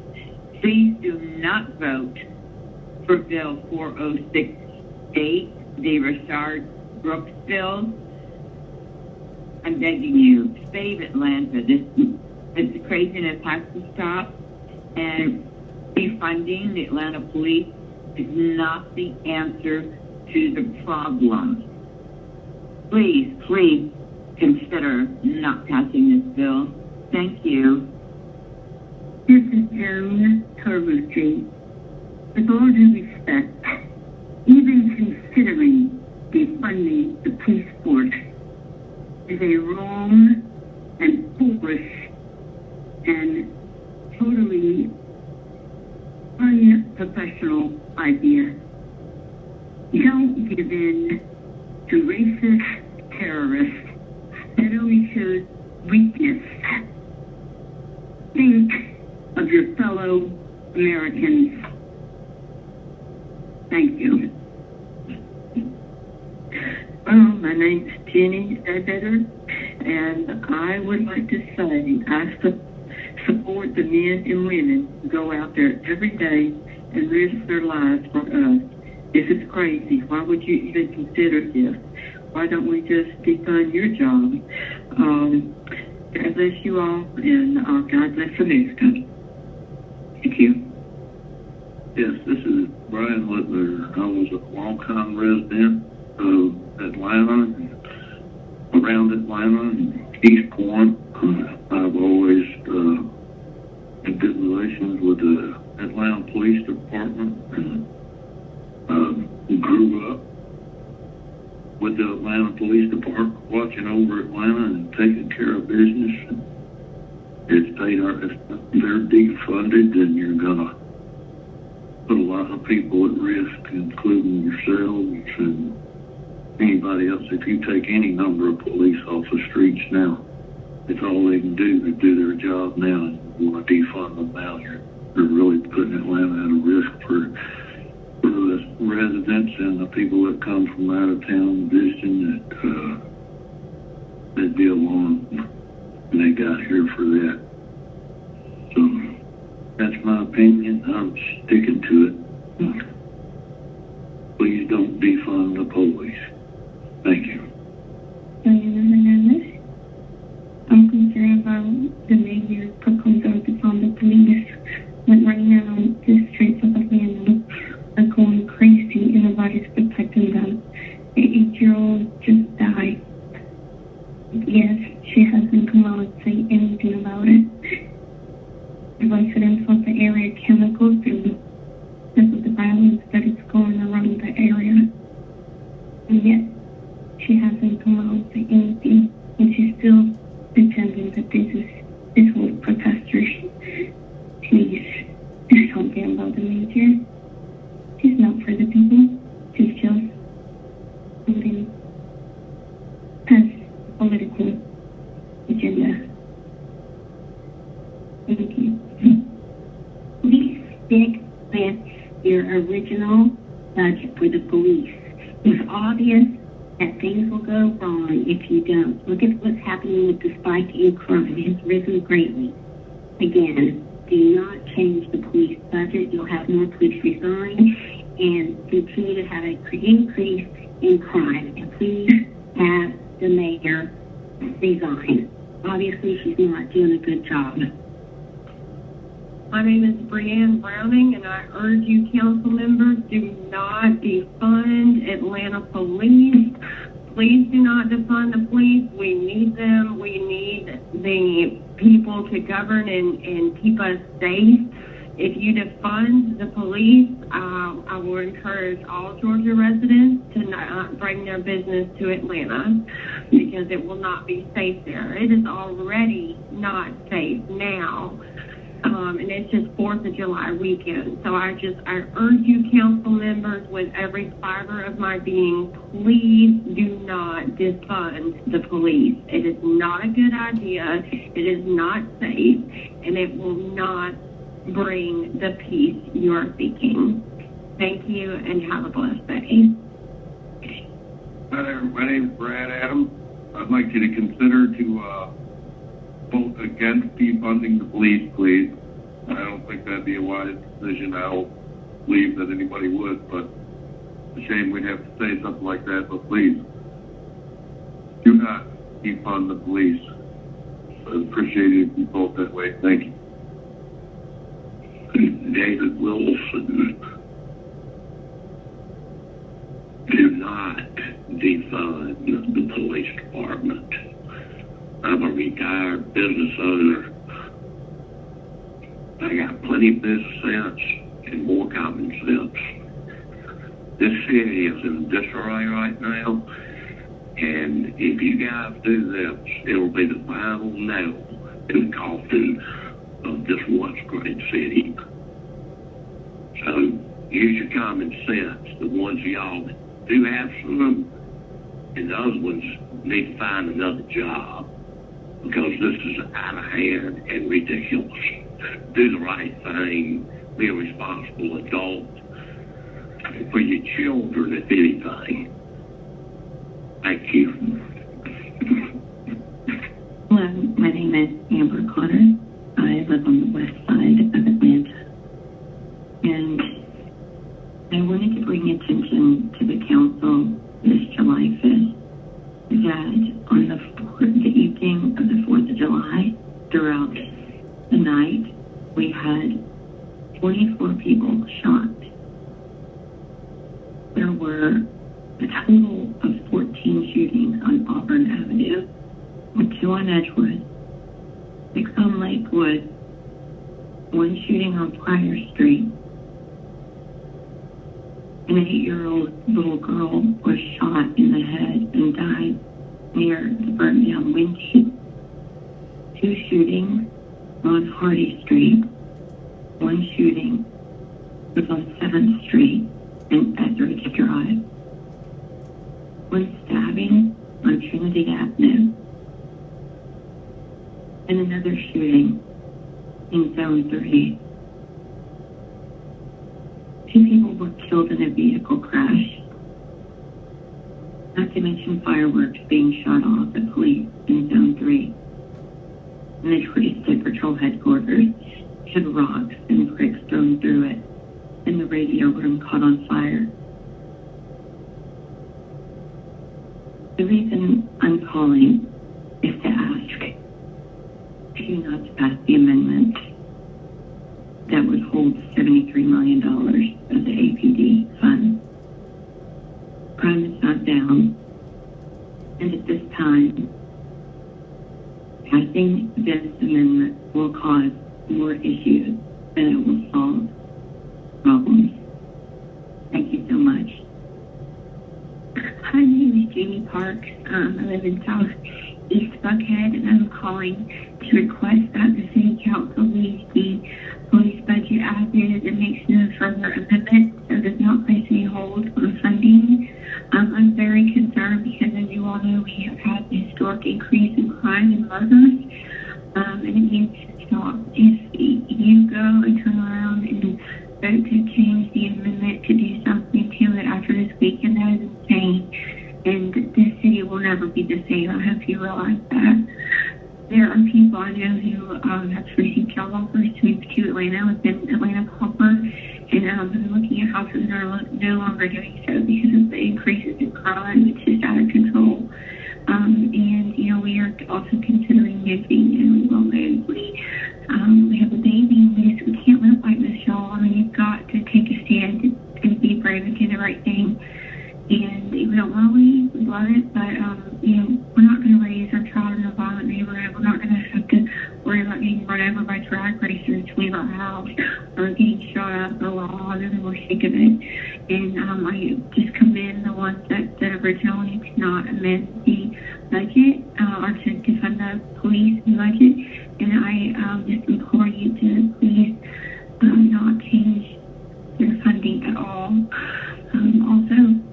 Please do not vote for Bill 4068, the Rayshard Brooks bill. I'm begging you, save Atlanta. This craziness has to stop, and defunding the Atlanta police is not the answer to the problem. Please, please consider not passing this bill. Thank you. This is Joan Carlucci. With all due respect, even considering defunding the police weakness. Think of your fellow Americans. Thank you. My name's Jenny Ledbetter, and I would like to say I support the men and women who go out there every day and risk their lives for us. This is crazy. Why would you even consider this? Why don't we just defund your job? God bless you all, and God bless America. Thank you. Yes, this is Brian Whitler. I was a long-time resident of Atlanta, around Atlanta, and East Point. I've always had good relations with the Atlanta Police Department, and grew up with the Atlanta Police Department, watching over Atlanta and taking care of business. If they're defunded, then you're gonna put a lot of people at risk, including yourselves and anybody else. If you take any number of police off the streets now, it's all they can do their job now, and you want to defund them now, you're really putting Atlanta at a risk for the residents and the people that come from out of town visiting that'd be alarmed when they got here for that. So that's my opinion. I'm sticking to it. Please don't defund the police. Thank you. Diana Hernandez. I'm concerned about the mayor's proposal to defund the police. But right now, the streets of Atlanta are going crazy and nobody's protecting them. An 8-year-old just died. Yes, she hasn't come out and say anything about it. The residents of the area cannot go through because of the violence that is going around the area. And yet, she hasn't come out and say anything, and she's still pretending that this was protesters. Please, do something about the mayor. She's not for the people. She's just voting as a political agenda. Thank you. Please stick with your original budget for the police. It's obvious that things will go wrong if you don't. Look at what's happening with the spike in crime. It has risen greatly. Again, do not change the police budget. You'll have more police resign and continue to have an increase in crime. And please have the mayor resign. Obviously, she's not doing a good job. My name is Breanne Browning, and I urge you, council members, do not defund Atlanta Police. Please do not defund the police. We need them. We need the people to govern and keep us safe. If you defund the police, I will encourage all Georgia residents to not bring their business to Atlanta because it will not be safe there. It is already not safe now. And it's just 4th of July weekend. So I urge you, council members, with every fiber of my being, please do not defund the police. It is not a good idea. It is not safe, and it will not bring the peace you are seeking. Thank you, and have a blessed day. My name is Brad Adams. I'd like you to consider to vote against defunding the police, please. I don't think that'd be a wise decision. I don't believe that anybody would, but it's a shame we'd have to say something like that. But please, do not defund the police. I'd appreciate it if you vote that way. Thank you. David Wilson. Do not defund the police department. I'm a retired business owner. I got plenty of business sense and more common sense. This city is in disarray right now, and if you guys do this, it'll be the final nail in the coffin of this once great city. So use your common sense. The ones y'all do have some, and the other ones need to find another job, because this is out of hand and ridiculous. Do the right thing. Be a responsible adult for your children, if anything. Thank you. Hello, my name is Amber Connor. I live on the west side of Atlanta. And I wanted to bring attention to the council this July 5th that on the evening of the 4th of July, throughout the night, we had 24 people shot. There were a total of 14 shootings on Auburn Avenue, 2 on Edgewood, 6 on Lakewood, 1 shooting on Pryor Street. An 8-year-old little girl was shot in the head and died near the burnt down Wendy. 2 shootings on Hardy Street. 1 shooting was on 7th Street and Etheridge Drive. 1 stabbing on Trinity Avenue. And another shooting in Zone 3. 2 people were killed in a vehicle crash. Not to mention fireworks being shot off at police in Zone 3. And the Detroit State Patrol headquarters had rocks and bricks thrown through it, and the radio room caught on fire. The reason I'm calling is to ask you not to pass the amendment that would hold $73 million of the APD fund. Crime is not down, and at this time, passing this amendment will cause more issues than it will solve problems. Thank you so much. Hi, my name is Jamie Parks. I live in Southeast Buckhead, and I'm calling to request that the City Council leave the police budget as is and makes no further amendment so does not place any hold on funding. I'm very concerned because, as you all know, we have had a historic increase in crime and murders, and it needs to stop. If you go and turn around and vote to change the amendment to do something to it after this weekend, that is insane, and this city will never be the same. I hope you realize that. There are people I know who have received job offers to move to Atlanta within Atlanta proper, and been looking at houses that are no longer doing so because of the increases in crime. It's just out of control. And, you know, we are also considering moving, and we will move. We have a baby, and we can't live like this, y'all. I mean, you've got to take a stand and be brave and do the right thing. And we don't want to leave, we love it, but, you know, we're not going to raise our child in a violent neighborhood. We're not going to have to worry about getting run over by drag racers to leave our house or getting shot up or robbed, and we're sick of it. And I just commend the ones that originally did not amend the budget or to fund the police budget. And I just implore you to please not change their funding at all. Also,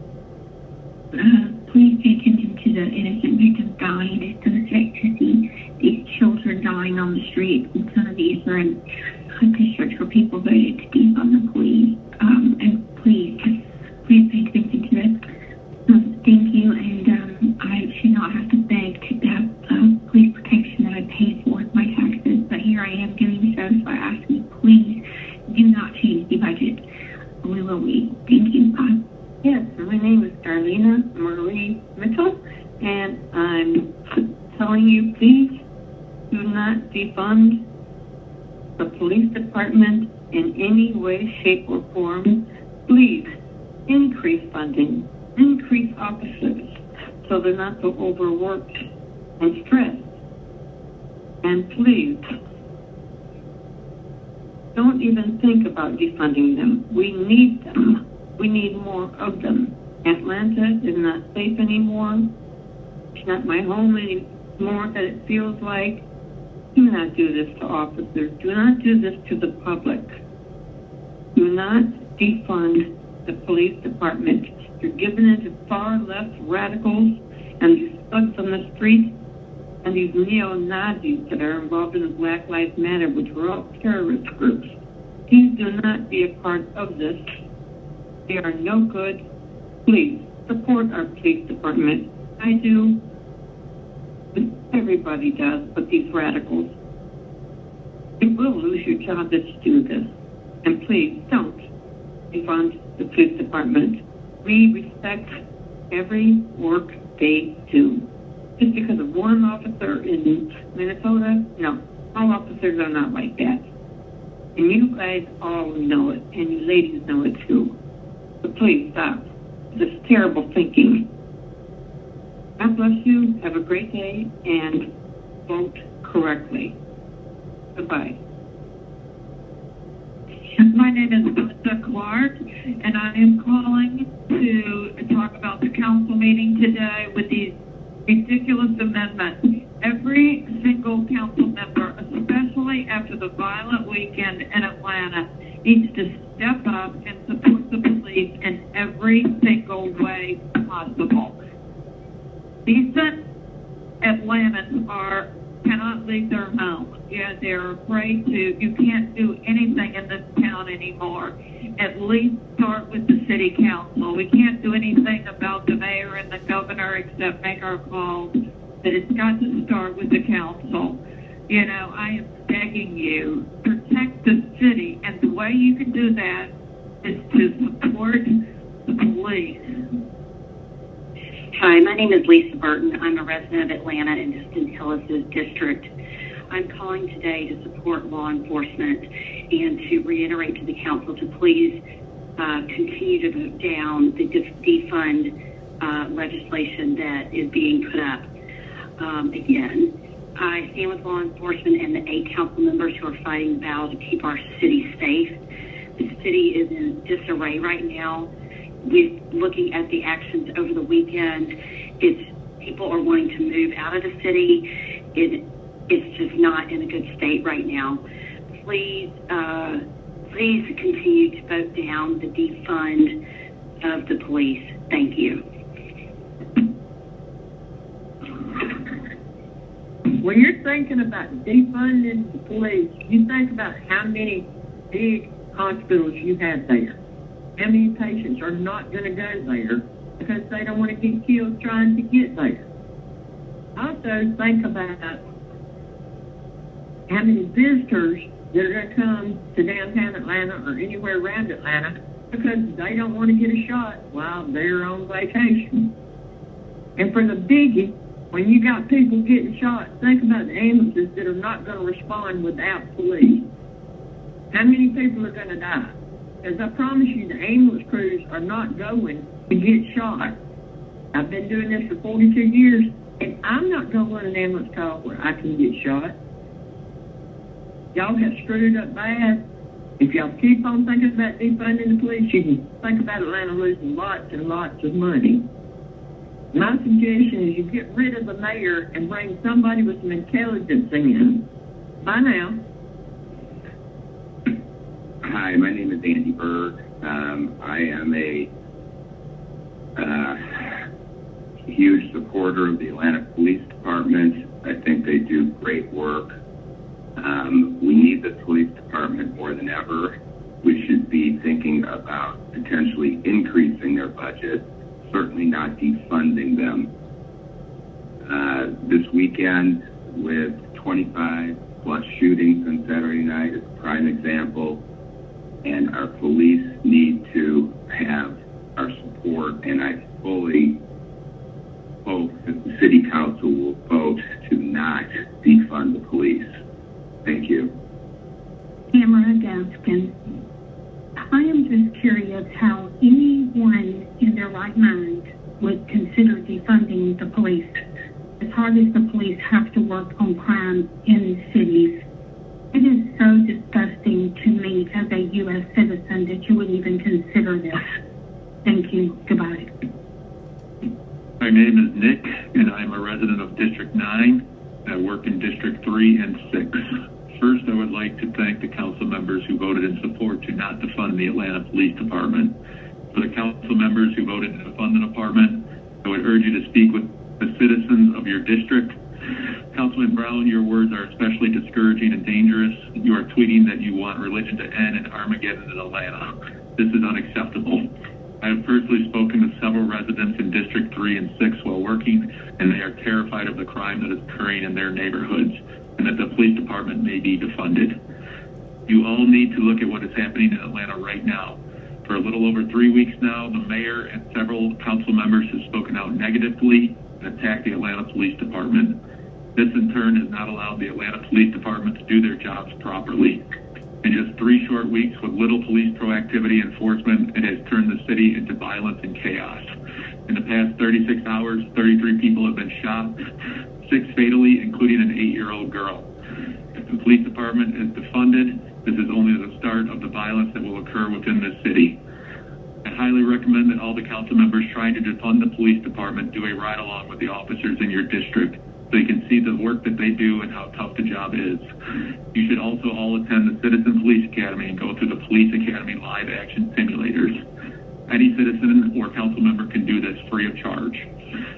please pay attention to the innocent victims dying. It's so sick to see these children dying on the street. And some of these are in districts where people voted to defund the police. And please pay attention to this. Thank you. And I should not have to beg to have police protection that I pay for with my taxes. But here I am giving so I ask you, please do not change the budget. We will wait. Thank you. Bye. Yes, my name is Darlena Marie Mitchell, and I'm telling you, please do not defund the police department in any way, shape, or form. Please increase funding, increase officers so they're not so overworked and stressed. And please, don't even think about defunding them. We need them. We need more of them. Atlanta is not safe anymore. It's not my home anymore that it feels like. Do not do this to officers. Do not do this to the public. Do not defund the police department. You're giving it to far left radicals and these thugs on the street. and these neo-Nazis that are involved in the Black Lives Matter, which were all terrorist groups. Please do not be a part of this. They are no good. Please support our police department. I do. Everybody does, but these radicals. You will lose your job if you do this. And please don't defund the police department. We respect every work they do. Just because of one officer in Minnesota, no, all officers are not like that. And you guys all know it, and you ladies know it too. So please stop this terrible thinking. God bless you, have a great day, and vote correctly. Goodbye. My name is Melissa Clark, and I am calling to talk about the council meeting today with these ridiculous amendments. Every single council member, especially after the violent weekend in Atlanta, needs to step up and support the police in every single way possible. Decent Atlantans cannot leave their homes. Yeah, they're afraid to. You can't do anything in this town anymore. At least start with the city council. We can't do anything about the mayor and the governor except make our calls. But it's got to start with the council. You know, I am begging you, protect the city. And the way you can do that is to support the police. Hi, my name is Lisa Burton. I'm a resident of Atlanta in Distant Hills' district. I'm calling today to support law enforcement and to reiterate to the council to please continue to vote down the defund legislation that is being put up. Again, I stand with law enforcement and the 8 council members who are fighting the battle to keep our city safe. The city is in disarray right now. With looking at the actions over the weekend, people are wanting to move out of the city. It's just not in a good state right now. Please continue to vote down the defund of the police. Thank you. When you're thinking about defunding the police, you think about how many big hospitals you have there. How many patients are not going to go there because they don't want to get killed trying to get there? Also, think about how many visitors that are going to come to downtown Atlanta or anywhere around Atlanta because they don't want to get a shot while they're on vacation. And for the biggie, when you got people getting shot, think about the ambulances that are not going to respond without police. How many people are going to die? Because I promise you, the ambulance crews are not going to get shot. I've been doing this for 42 years, and I'm not going to run an ambulance call where I can get shot. Y'all have screwed up bad. If y'all keep on thinking about defunding the police, you can think about Atlanta losing lots and lots of money. My suggestion is you get rid of the mayor and bring somebody with some intelligence in. Bye now. Hi, my name is Andy Berg. I am a huge supporter of the Atlanta Police Department. I think they do great work. We need the police department more than ever. We should be thinking about potentially increasing their budget, certainly not defunding them. This weekend, with 25 plus shootings on Saturday night, is a prime example. And our police need to have our support, and I fully hope that the City Council will vote to not defund the police. Thank you. Tamara Gaskin. I am just curious how anyone in their right mind would consider defunding the police. As hard as the police have to work on crime in cities, it is so disgusting to me as a U.S. citizen that you would even consider this. Thank you. Goodbye. My name is Nick, and I'm a resident of District 9. I work in District 3 and 6. First, I would like to thank the council members who voted in support to not defund the Atlanta Police Department. For the council members who voted to defund the department, I would urge you to speak with the citizens of your district Councilman Brown, your words are especially discouraging and dangerous. You are tweeting that you want religion to end and Armageddon in Atlanta. This is unacceptable. I have personally spoken to several residents in District 3 and 6 while working, and they are terrified of the crime that is occurring in their neighborhoods and that the police department may be defunded. You all need to look at what is happening in Atlanta right now. For a little over 3 weeks now, the mayor and several council members have spoken out negatively and attacked the Atlanta Police Department. This, in turn, has not allowed the Atlanta Police Department to do their jobs properly. In just 3 short weeks, with little police proactivity enforcement, it has turned the city into violence and chaos. In the past 36 hours, 33 people have been shot, 6 fatally, including an 8-year-old girl. If the police department is defunded, this is only the start of the violence that will occur within this city. I highly recommend that all the council members trying to defund the police department do a ride-along with the officers in your district so you can see the work that they do and how tough the job is. You should also all attend the Citizen Police Academy and go through the Police Academy live action simulators. Any citizen or council member can do this free of charge.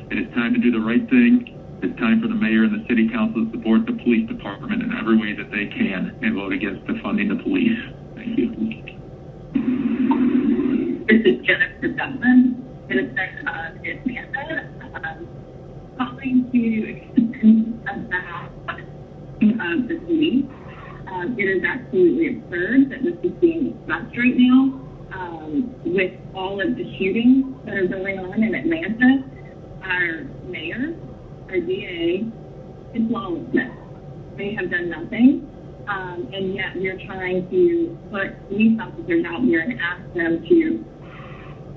It is time to do the right thing. It's time for the mayor and the city council to support the police department in every way that they can and vote against defunding the police. Thank you. This is Jennifer Dublin, citizen of Atlanta, calling to explain about of the police. It is absolutely absurd that this is being discussed right now with all of the shootings that are going on in Atlanta. Our mayor, our DA, is lawlessness. They have done nothing, and yet we're trying to put police officers out there and ask them to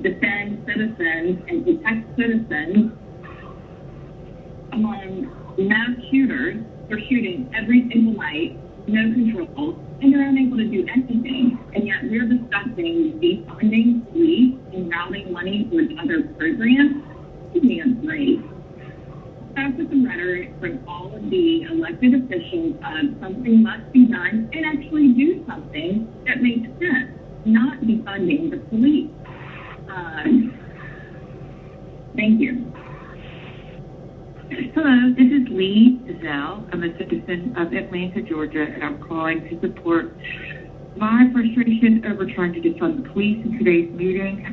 defend citizens and protect citizens among mass shooters. They're shooting every single night, no control, and they're unable to do anything. And yet we're discussing defunding police and routing money towards other programs. Give me a break. Start with the rhetoric from all of the elected officials of something must be done and actually do something that makes sense, not defunding the police. Thank you. Hello, this is Lee Zell. I'm a citizen of Atlanta, Georgia, and I'm calling to support my frustration over trying to defund the police in today's meeting.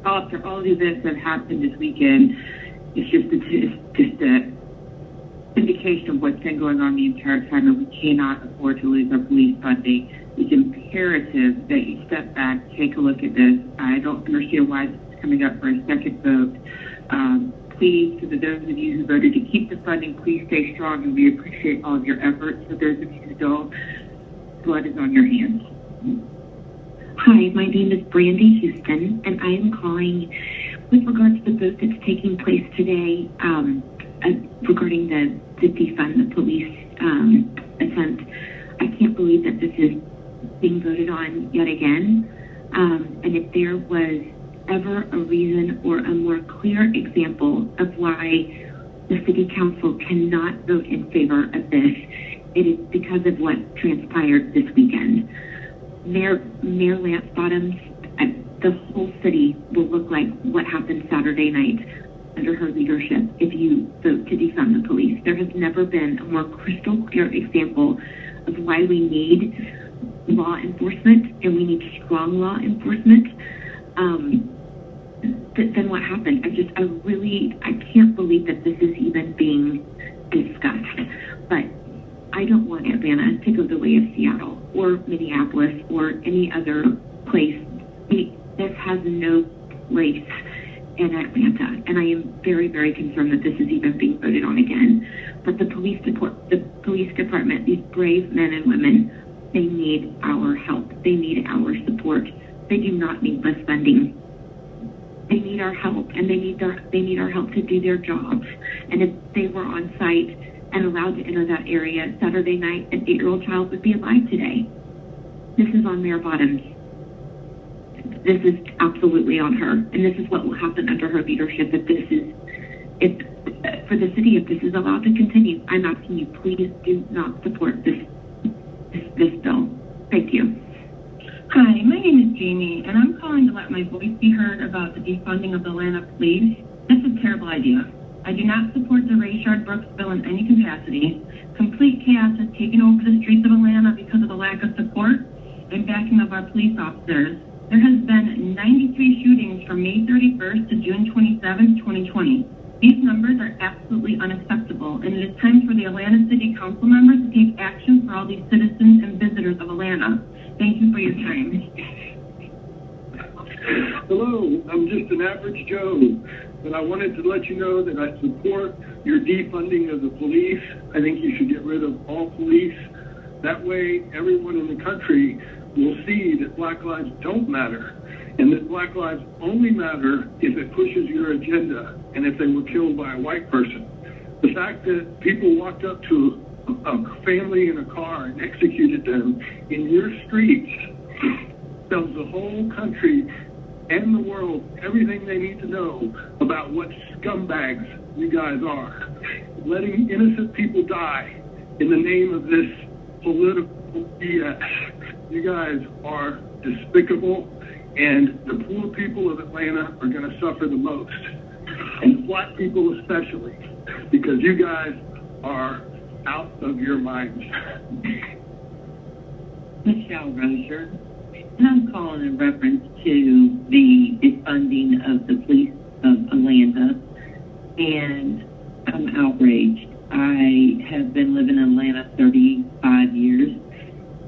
After all the events that happened this weekend, it's just an indication of what's been going on the entire time, and we cannot afford to lose our police funding. It's imperative that you step back, take a look at this. I don't understand why this is coming up for a second vote. Please, to those of you who voted to keep the funding, please stay strong, and we appreciate all of your efforts. For those of you who don't, blood is on your hands. Hi, my name is Brandy Houston, and I am calling with regard to the vote that's taking place today regarding the defund the police attempt. I can't believe that this is being voted on yet again. And if there was ever a reason or a more clear example of why the city council cannot vote in favor of this, it is because of what transpired this weekend. Mayor Lance Bottoms, the whole city will look like what happened Saturday night under her leadership if you vote to defund the police. There has never been a more crystal clear example of why we need law enforcement, and we need strong law enforcement, than what happened. I can't believe that this is even being discussed. But I don't want Atlanta to go the way of Seattle or Minneapolis or any other place. This has no place in Atlanta, and I am very, very concerned that this is even being voted on again. But the police department, these brave men and women, they need our help. They need our support. They do not need less funding. They need our help, and they need our help to do their jobs. And if they were on site and allowed to enter that area Saturday night, an 8-year-old child would be alive today. This is on Mayor Bottoms. This is absolutely on her, and this is what will happen under her leadership for the city if this is allowed to continue. I'm asking you, please do not support this bill. Thank you. Hi, my name is Jamie, and I'm calling to let my voice be heard about the defunding of the Atlanta police. That's a terrible idea. I do not support the Rayshard Brooks bill in any capacity. Complete chaos has taken over the streets of Atlanta because of the lack of support and backing of our police officers. There has been 93 shootings from May 31st to June 27, 2020. These numbers are absolutely unacceptable, and it is time for the Atlanta City Council members to take action for all these citizens and visitors of Atlanta. Thank you for your time. Hello, I'm just an average Joe, but I wanted to let you know that I support your defunding of the police. I think you should get rid of all police. That way, everyone in the country will see that Black lives don't matter, and that Black lives only matter if it pushes your agenda and if they were killed by a white person. The fact that people walked up to a family in a car and executed them in your streets tells the whole country and the world everything they need to know about what scumbags you guys are. Letting innocent people die in the name of this political BS. You guys are despicable, and the poor people of Atlanta are going to suffer the most, and Black people especially, because you guys are out of your minds. Michelle Rozier, and I'm calling in reference to the defunding of the police of Atlanta, and I'm outraged. I have been living in Atlanta 35 years,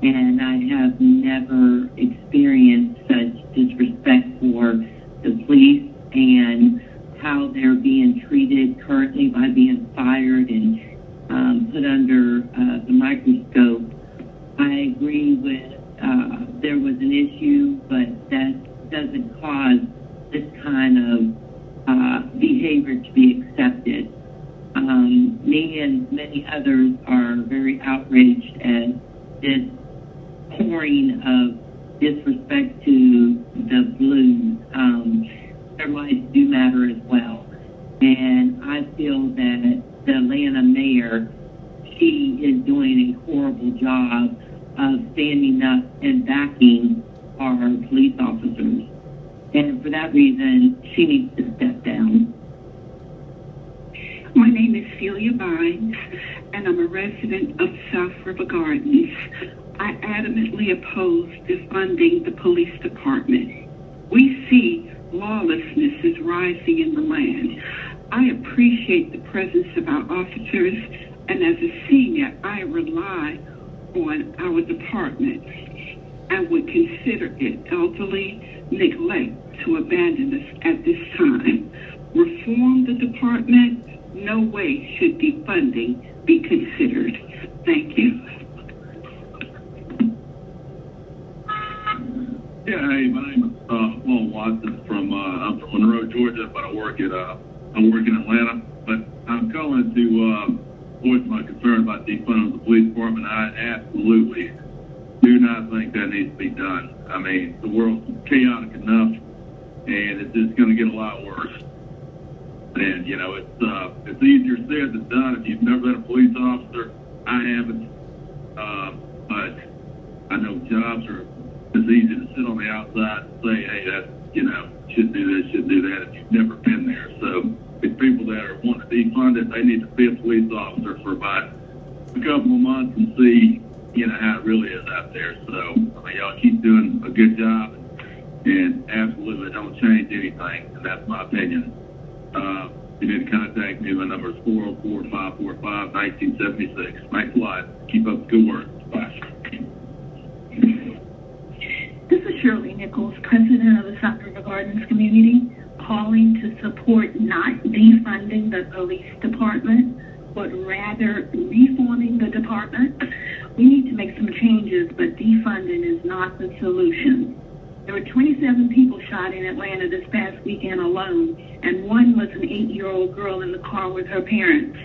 and I have never experienced such disrespect for the police and how they're being treated currently by being fired and put under the microscope. I agree with there was an issue, but that doesn't cause this kind of behavior to be accepted. Me and many others are very outraged at this pouring of disrespect to the Blues. Their lives do matter as well. And I feel that the Atlanta mayor, she is doing a horrible job of standing up and backing our police officers. And for that reason, she needs to step down. My name is Celia Vines, and I'm a resident of South River Gardens. I adamantly oppose defunding the police department. We see lawlessness is rising in the land. I appreciate the presence of our officers, and as a senior, I rely on our department. I would consider it elderly neglect to abandon us at this time. Reform the department. No way should defunding be considered. Thank you. Yeah, hey, my name is Paul Watson I'm from Monroe, Georgia, but I work in Atlanta. But I'm calling to voice my concern about defunding the police department. I absolutely do not think that needs to be done. I mean, the world's chaotic enough, and it's just going to get a lot worse. And, you know, it's easier said than done. If you've never been a police officer, I haven't. But I know jobs are as easy to sit on the outside and say, hey, that's, you know, should do this, should do that, if you've never been there. So if people that are wanting to defund it, they need to be a police officer for about a couple of months and see, you know, how it really is out there. So, I mean, y'all keep doing a good job and absolutely don't change anything, and that's my opinion. You need to contact me. My number is 404-545-1976. Thanks a lot. Keep up the good work. Bye. This is Shirley Nichols, president of the South River Gardens community, calling to support not defunding the police department, but rather reforming the department. We need to make some changes, but defunding is not the solution. There were 27 people shot in Atlanta this past weekend alone, and one was an 8-year-old girl in the car with her parents.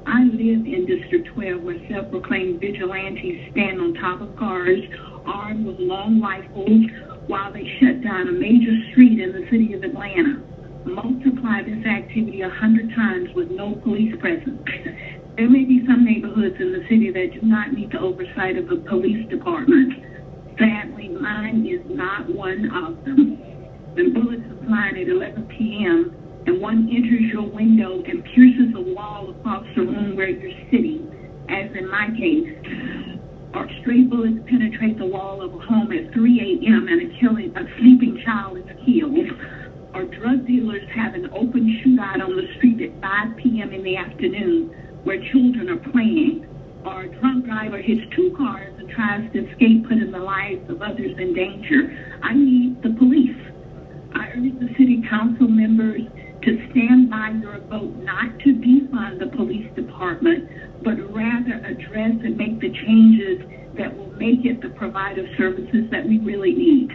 I live in District 12, where self-proclaimed vigilantes stand on top of cars, armed with long rifles, while they shut down a major street in the city of Atlanta. Multiply this activity 100 times with no police presence. There may be some neighborhoods in the city that do not need the oversight of the police department. Sadly, mine is not one of them. When bullets are flying at 11 p.m. and one enters your window and pierces a wall across the room where you're sitting, as in my case, or stray bullets penetrate the wall of a home at 3 a.m. and a sleeping child is killed, or drug dealers have an open shootout on the street at 5 p.m. in the afternoon where children are playing, or a drunk driver hits 2 cars and tries to escape, putting the lives of others in danger. I need the police. I urge the city council members to stand by your vote not to defund the police department, but rather address and make the changes that will make it the provider of services that we really need.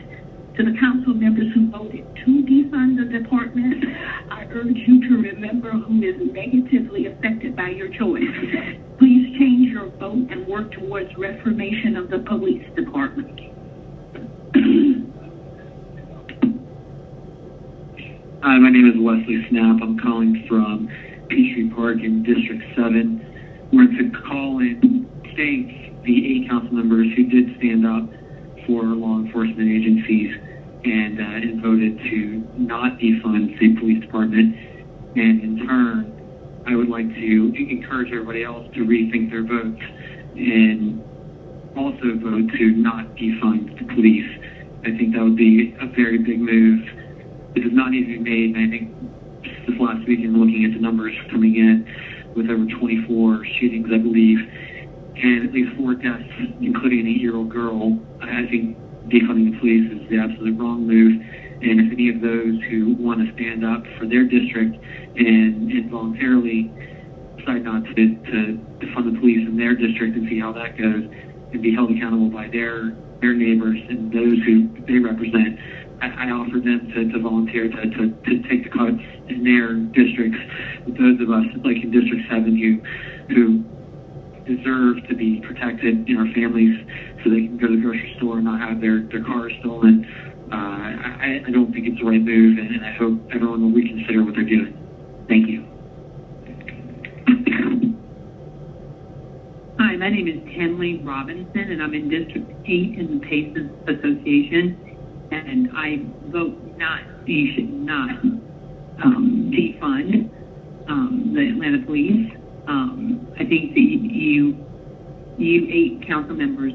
To the council members who voted to defund the department, I urge you to remember who is negatively affected by your choice. Please change your vote and work towards reformation of the police department. Hi, my name is Wesley Snap. I'm calling from Peachtree Park in District 7. We're to call and thank the 8 council members who did stand up for law enforcement agencies and voted to not defund the police department. And in turn, I would like to encourage everybody else to rethink their votes and also vote to not defund the police. I think that would be a very big move. It does not need to be made, and I think just this last weekend, looking at the numbers coming in with over 24 shootings, I believe, and at least 4 deaths, including an 8-year-old girl, I think defunding the police is the absolute wrong move. And if any of those who want to stand up for their district and voluntarily decide not to defund the police in their district and see how that goes and be held accountable by their neighbors and those who they represent, I offer them to volunteer to take the cut in their districts. With those of us, like in District 7, who deserve to be protected in our families so they can go to the grocery store and not have their cars stolen. I don't think it's the right move, and I hope everyone will reconsider what they're doing. Thank you. Hi, my name is Tenley Robinson, and I'm in District 8 in the PACES Association, and I vote you should not defund the Atlanta Police. I think that you 8 council members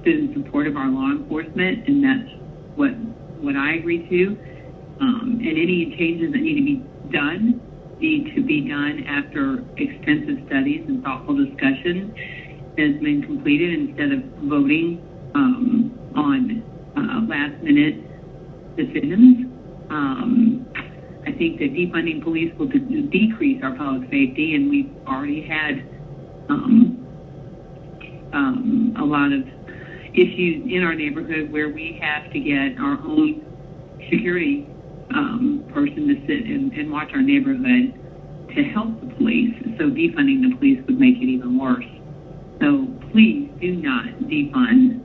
stood in support of our law enforcement, and that's what I agree to. And any changes that need to be done after extensive studies and thoughtful discussion has been completed instead of voting on last-minute decisions. I think that defunding police will decrease our public safety, and we've already had a lot of issues in our neighborhood where we have to get our own security person to sit and watch our neighborhood to help the police. So defunding the police would make it even worse. So please do not defund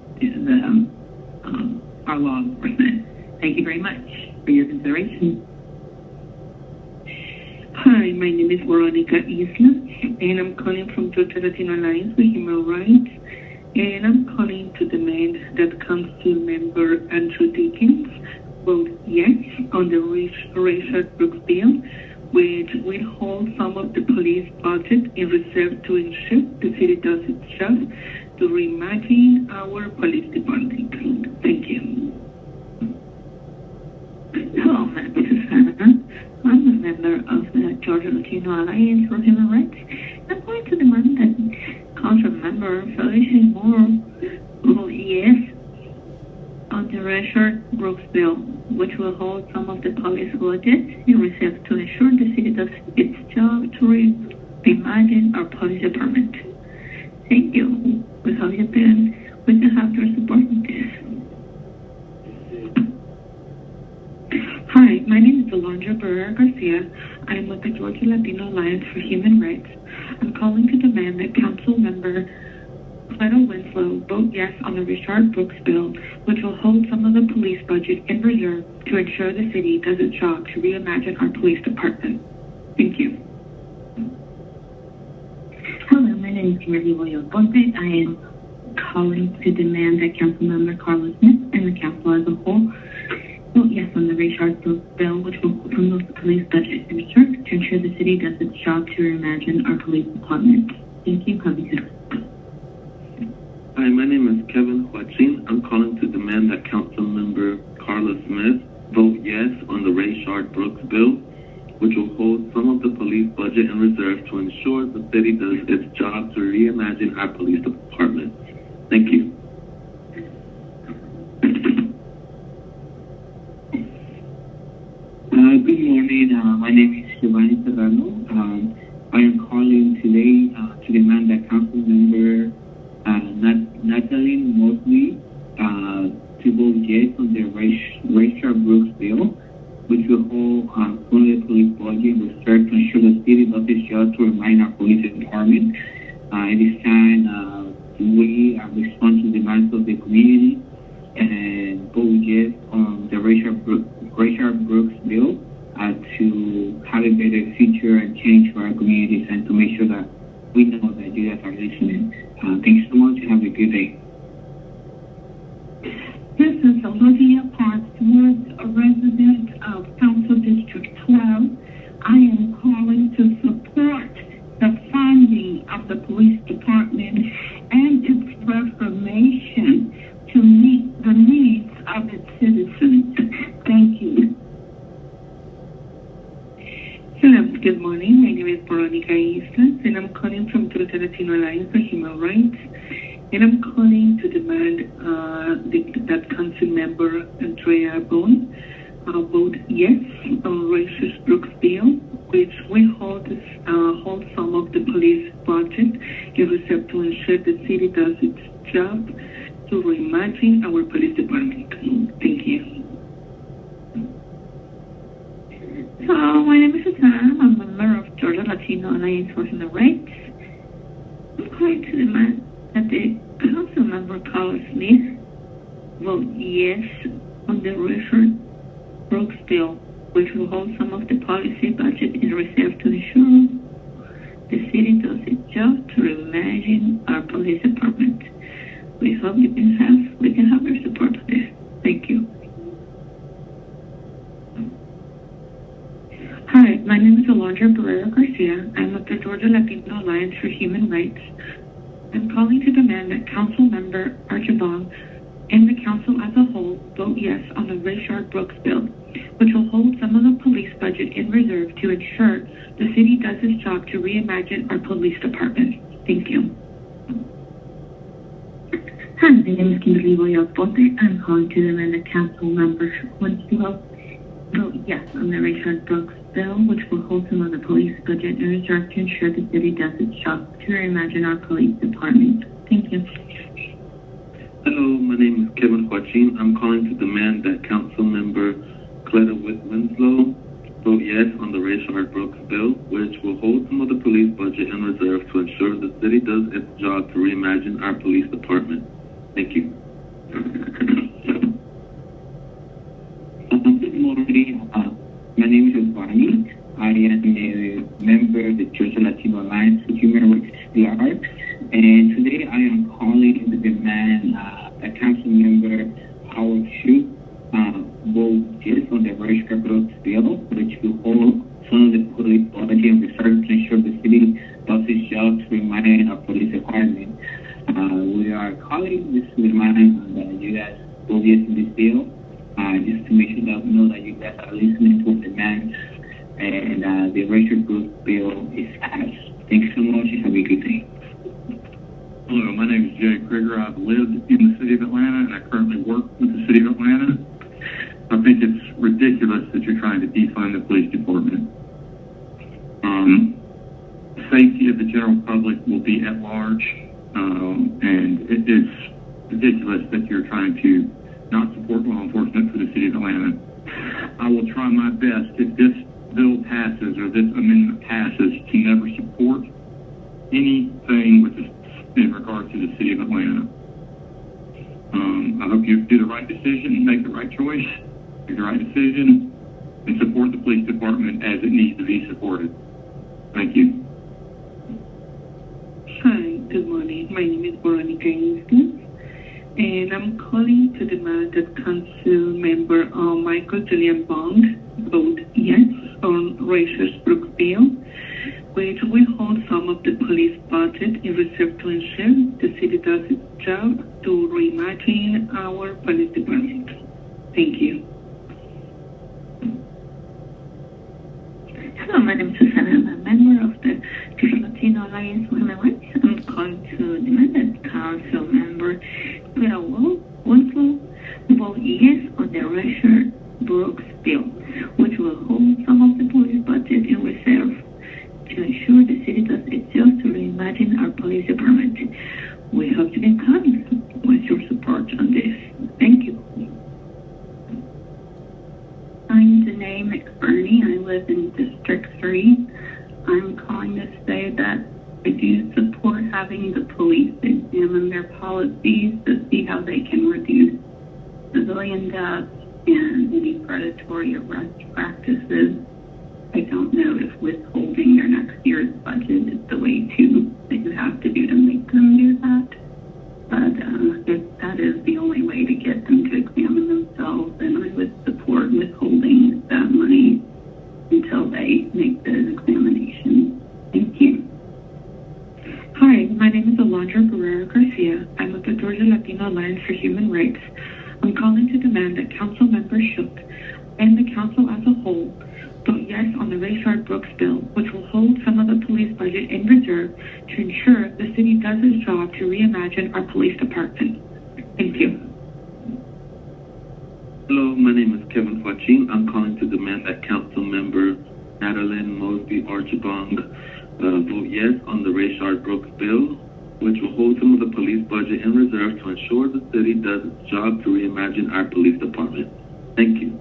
our law enforcement. Thank you very much for your consideration. Hi, my name is Veronica Isla, and I'm calling from Georgia Latino Alliance for Human Rights, and I'm calling to demand that Council Member Andrew Dickens vote yes on the Rayshard Brooks bill, which will hold some of the police budget in reserve to ensure the city does its job to reimagine our police department. Thank you. Hello, Madam Susanna. I'm a member of the Georgia Latino Alliance for Human Rights. I'm going to demand that Council Member Felicia Moore vote yes on the Rayshard Brooks bill, which will hold some of the police budget in reserve to ensure the city does its job to reimagine our police department. Thank you. Without your parents, we can have your support in this. Hi, my name is Alondra Barrera Garcia. I am with the Georgia Latino Alliance for Human Rights. I'm calling to demand that Council Member Cleto Winslow vote yes on the Rayshard Brooks bill, which will hold some of the police budget in reserve to ensure the city does its job to reimagine our police department. Thank you. Hello, my name is Kimberly Williams Ponte. I am calling to demand that Councilmember Carlos Smith and the council as a whole Vote yes on the Ray Sharp Brooks bill, which will promote the police budget and research to ensure the city does its job to reimagine our police department. Thank you. Have a good day. Hi, my name is Kevin Huachin. I'm calling to demand that Councilmember Carla Smith vote yes on the Ray Sharp Brooks bill, which will hold some of the police budget in reserve to ensure the city does its job to reimagine our police department. Thank you. Good morning. My name is Giovanni Serrano. I am calling today to demand that Councilmember Natalie Mosley to vote yes on the Ray Sharp Brooks bill, which will hold some of the police budget in reserve to ensure the city does its job to remind our police department. At this time, we respond to the demands of the community and vote yes on the Ray Sharp Brooks bill to have a better future and change for our communities and to make sure that we know that you guys are listening. Thanks so much. Have a good day. This is Olivia Parksworth, a resident of Council District 12. I am calling to support the funding of the police department and its reformation to meet the needs of its citizens. Thank you. Hello, good morning. My name is Veronica Easton, and I'm calling from the Latino Alliance for Human Rights. And I'm calling to demand that Councilmember Andrea Boone vote yes on Ray Sharp Brooks bill, which will hold some of the police budget in reserve to ensure the city does its job to reimagine our police department. Thank you. Hello, my name is Susana. I'm a member of Georgia Latino Alliance for Human Rights. I'm calling to demand that the Councilmember Carla Smith vote yes on the Ray Sharp Brooks bill, which will hold some of the policy budget in reserve to ensure the city does its job to reimagine our police department. We hope we can have your support on this. Thank you. Hi, my name is Alondra Barrera Garcia. I'm with the Georgia Latino Alliance for Human Rights. I'm calling to demand that Councilmember Archibald and the Council as a whole vote yes on the Ray Sharp Brooks bill, which will hold some of the police budget in reserve to ensure the city does its job to reimagine our police department. Thank you. Hi, my name is Kimberly Royal Ponte. I'm calling to demand that Councilmember Winslow vote yes on the Ray Sharp Brooks bill, which will hold some of the police budget in reserve to ensure the city does its job to reimagine our police department. Thank you. Hello, my name is Kevin Huachin. I'm calling to demand that Councilmember Cleta Winslow vote yes on the Ray Sharp Brooks bill, which will hold some of the police budget in reserve to ensure the city does its job to reimagine our police department. Thank you. Good morning. My name is Giovanni. I am a member of the Georgia Latino Alliance for Human Rights SDR. And today I am calling to demand that Councilmember Howard Shue vote yes on the Ray Sharp Brooks bill, which will hold some of the police budget in reserve to ensure the city does its job to remind our police department. We are calling this to remind that you guys vote yes on this bill, just to make sure that we know that you guys are listening to our demands and the Ray Sharp Brooks bill is passed. Thanks so much and have a good day. Hello, my name is Jay Krieger. I've lived in the city of Atlanta and I currently work with the city of Atlanta. I think it's ridiculous that you're trying to defund the police department. Safety of the general public will be at large, and it is ridiculous that you're trying to not support law enforcement for the city of Atlanta. I will try my best, if this bill passes or this amendment passes, to never support anything with this in regard to the city of Atlanta. I hope you do the right decision, make the right choice, make the right decision, and support the police department as it needs to be supported. Thank you. Hi, good morning. My name is Veronica Easton. and I'm calling to demand that Council Member Michael Julian Bond vote yes on Rachel's Brooks bill, which will hold some of the police budget in reserve to ensure the city does its job to reimagine our police department. Thank you. Hello, my name is Susana. I'm a member of the Latino Alliance for Human Rights. I'm calling to demand that Council Member Clara Winslow vote yes on the Rachel Brooks bill, which will hold some of the police budget in reserve to ensure the city does its job to reimagine our police department. We hope you can come with your support on this. Thank you. I'm Danae McBurney. I live in District 3. I'm calling to say that I do support having the police examine their policies to see how they can reduce civilian deaths and any predatory arrest practices. I don't know if withholding their next year's budget is the way that you have to do to make them do that. But if that is the only way to get them to examine themselves, then I would support withholding that money until they make those examinations. Thank you. Hi, my name is Alondra Guerrero Garcia. I'm with the Georgia Latino Alliance for Human Rights. I'm calling to demand that Council Member Shook and the Council as a whole vote yes on the Rayshard Brooks bill, which will hold some of the police budget in reserve to ensure the city does its job to reimagine our police department. Thank you. Hello, my name is Kevin Joaquin. I'm calling to demand that Council Member Madeline Mosby Archibong vote yes on the Rayshard Brooks bill, which will hold some of the police budget in reserve to ensure the city does its job to reimagine our police department. Thank you.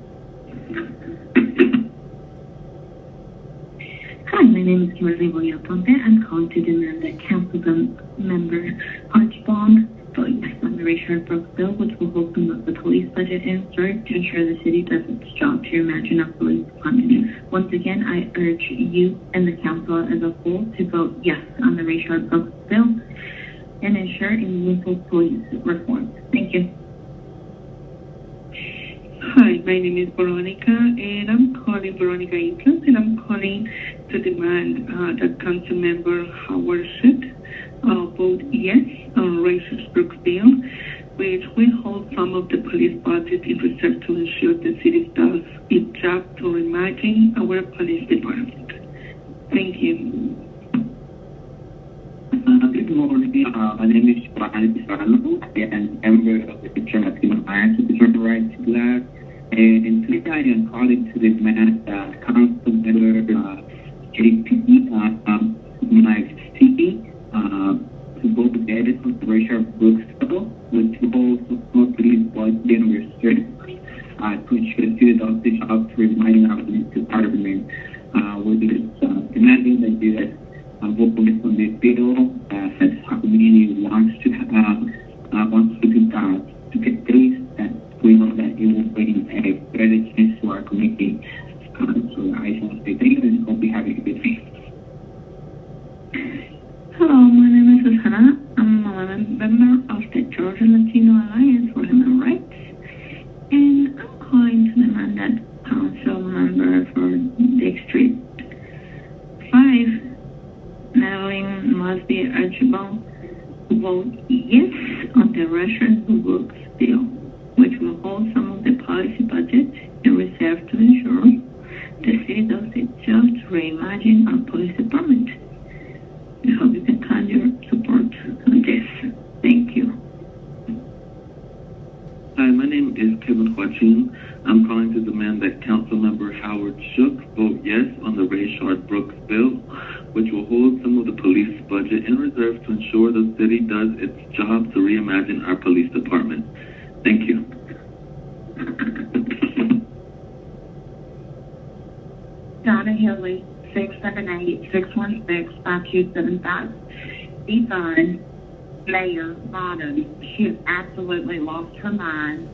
Hi, my name is Kimberly Villaponte. I'm calling to demand that Council Member Archibong vote yes on the Rayshard Brooks bill, which will hold some of the police budget in reserve to ensure the city does its job to reimagine our police department. Once again, I urge you and the Council as a whole to vote yes on the Rayshard Brooks bill and ensure a meaningful police reform. Thank you. Hi, my name is Veronica, and I'm calling Veronica Inclus, and I'm calling to demand that Council Member Howard Schitt vote yes on Rachel's Brooks bill, which will hold some of the police budget in reserve to ensure the city does its job to reimagine our police department. Thank you. Good morning. My name is Giovanni Serrano. I am a member of the Georgia Latino Alliance for Human Rights Lab. And today I am calling to demand that Council Member JP Mike Sticky to vote yes on the Rayshard Brooks bill, which holds some police budget in reserve to ensure the city does the job to remind our police department. With this demanding that you guys vote yes on this bill, as our community wants to get paid, that we know that it will bring a better chance to our community. So I just want to say thank you and hope you have a good day. Hello, my name is Susana. I'm a member of the Georgia Latino Alliance for Human Rights, and I'm calling to demand that Council Member for District 5, Madeline Mosby Archibong, vote yes on the Rayshard Brooks bill, which will hold some of the policy budget in reserve to ensure the city does its job to reimagine our police department. I hope you can find your support on this. Thank you. Hi, my name is Kevin Joaquin. I'm calling to demand that Council Member Howard Shook vote yes on the Rayshard Brooks bill, which will hold some of the police budget in reserve to ensure the city does its job to reimagine our police department. Thank you. Donna Hilly, 678-616-5275. Yvonne Mayor Bottom, she has absolutely lost her mind.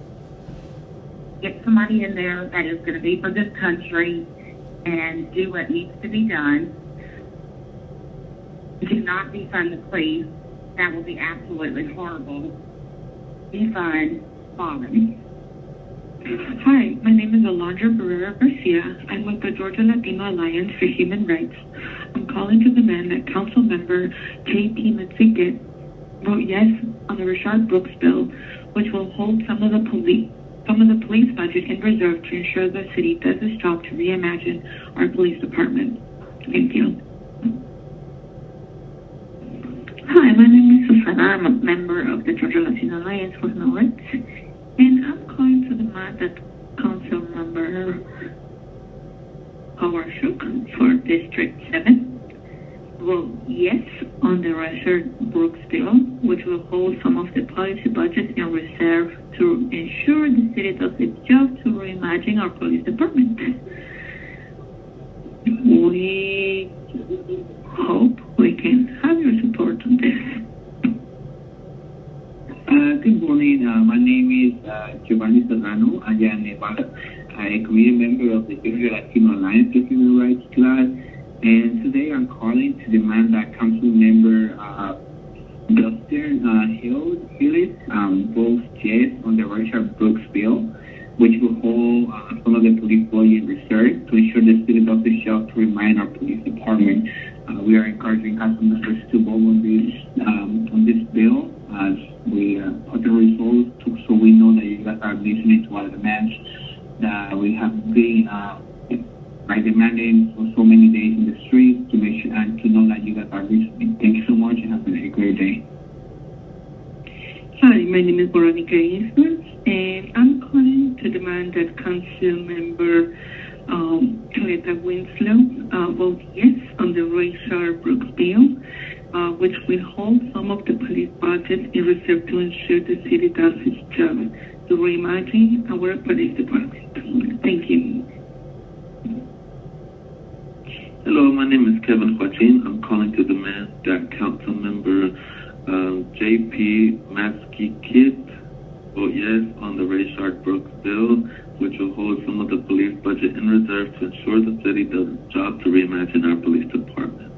Get somebody in there that is going to be for this country and do what needs to be done. Do not defund the police. That will be absolutely horrible. defund fallen. Hi, my name is Alondra Barrera Garcia. I'm with the Georgia Latino Alliance for Human Rights. I'm calling to demand that Council Member J.P. Metziget vote yes on the Richard Brooks bill, which will hold some of the police budget in reserve to ensure the city does its job to reimagine our police department. Thank you. Hi, my name is Susana. I'm a member of the Georgia Latino Alliance for Human Rights, and I'm calling to demand that Council Member Howard Shook for District 7 vote yes on the Richard Brooks bill, which will hold some of the policy budget in reserve to ensure the city does its job to reimagine our police department. We hope we can have your support on this. Good morning. My name is Giovanni Serrano. I am a committee member of the Georgia Latino Alliance for Human Rights class, and today I'm calling to demand that Council Member Dustin Hillis votes yes on the Richard Brooks bill, which will hold some of the police budget in reserve to ensure the city does its job to remind our police department. We are encouraging council members to vote on this bill as we put the results so we know that you guys are listening to our demands that we have been demanding for so many days in the streets to make sure and to know that you guys are listening. Thank you so much and have a great day. Hi, my name is Veronica Eastman, and I'm calling to demand that Council Member Cleta Winslow vote yes on the Richard Brooks bill, which will hold some of the police budget in reserve to ensure the city does its job to reimagine our police department. Thank you. Hello, my name is Kevin Joaquin. I'm calling to demand that Council Member J.P. Metziget vote yes on the Richard Brooks bill, which will hold some of the police budget in reserve to ensure the city does its job to reimagine our police department.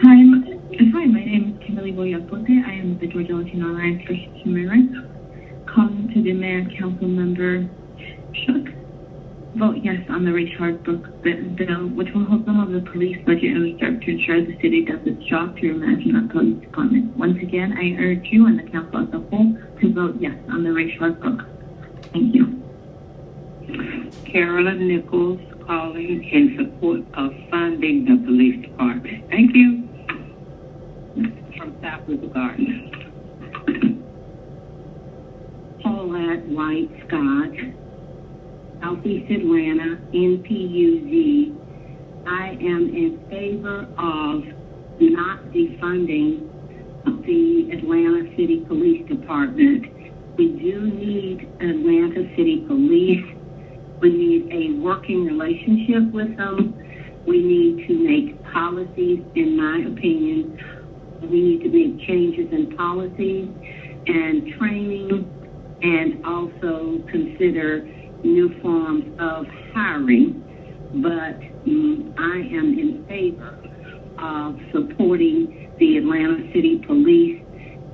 Hi, my name is Kimberly Boyapote. I am with the Georgia Latino Alliance for Human Rights, calling to demand Council Member Shook vote yes on the Richard Brooks bill, which will hold some of the police budget in reserve to ensure the city does its job to reimagine our police department. Once again, I urge you and the council as a whole to vote yes on the Richard Brooks. Thank you. Carolyn Nichols calling in support of funding the police department. Thank you. From South River Gardens. Paulette White Scott, Southeast Atlanta, NPUZ. I am in favor of not defunding the Atlanta City Police Department. We do need Atlanta City Police. We need a working relationship with them. We need to make policies, in my opinion. We need to make changes in policies and training, and also consider new forms of hiring. But I am in favor of supporting the Atlanta City Police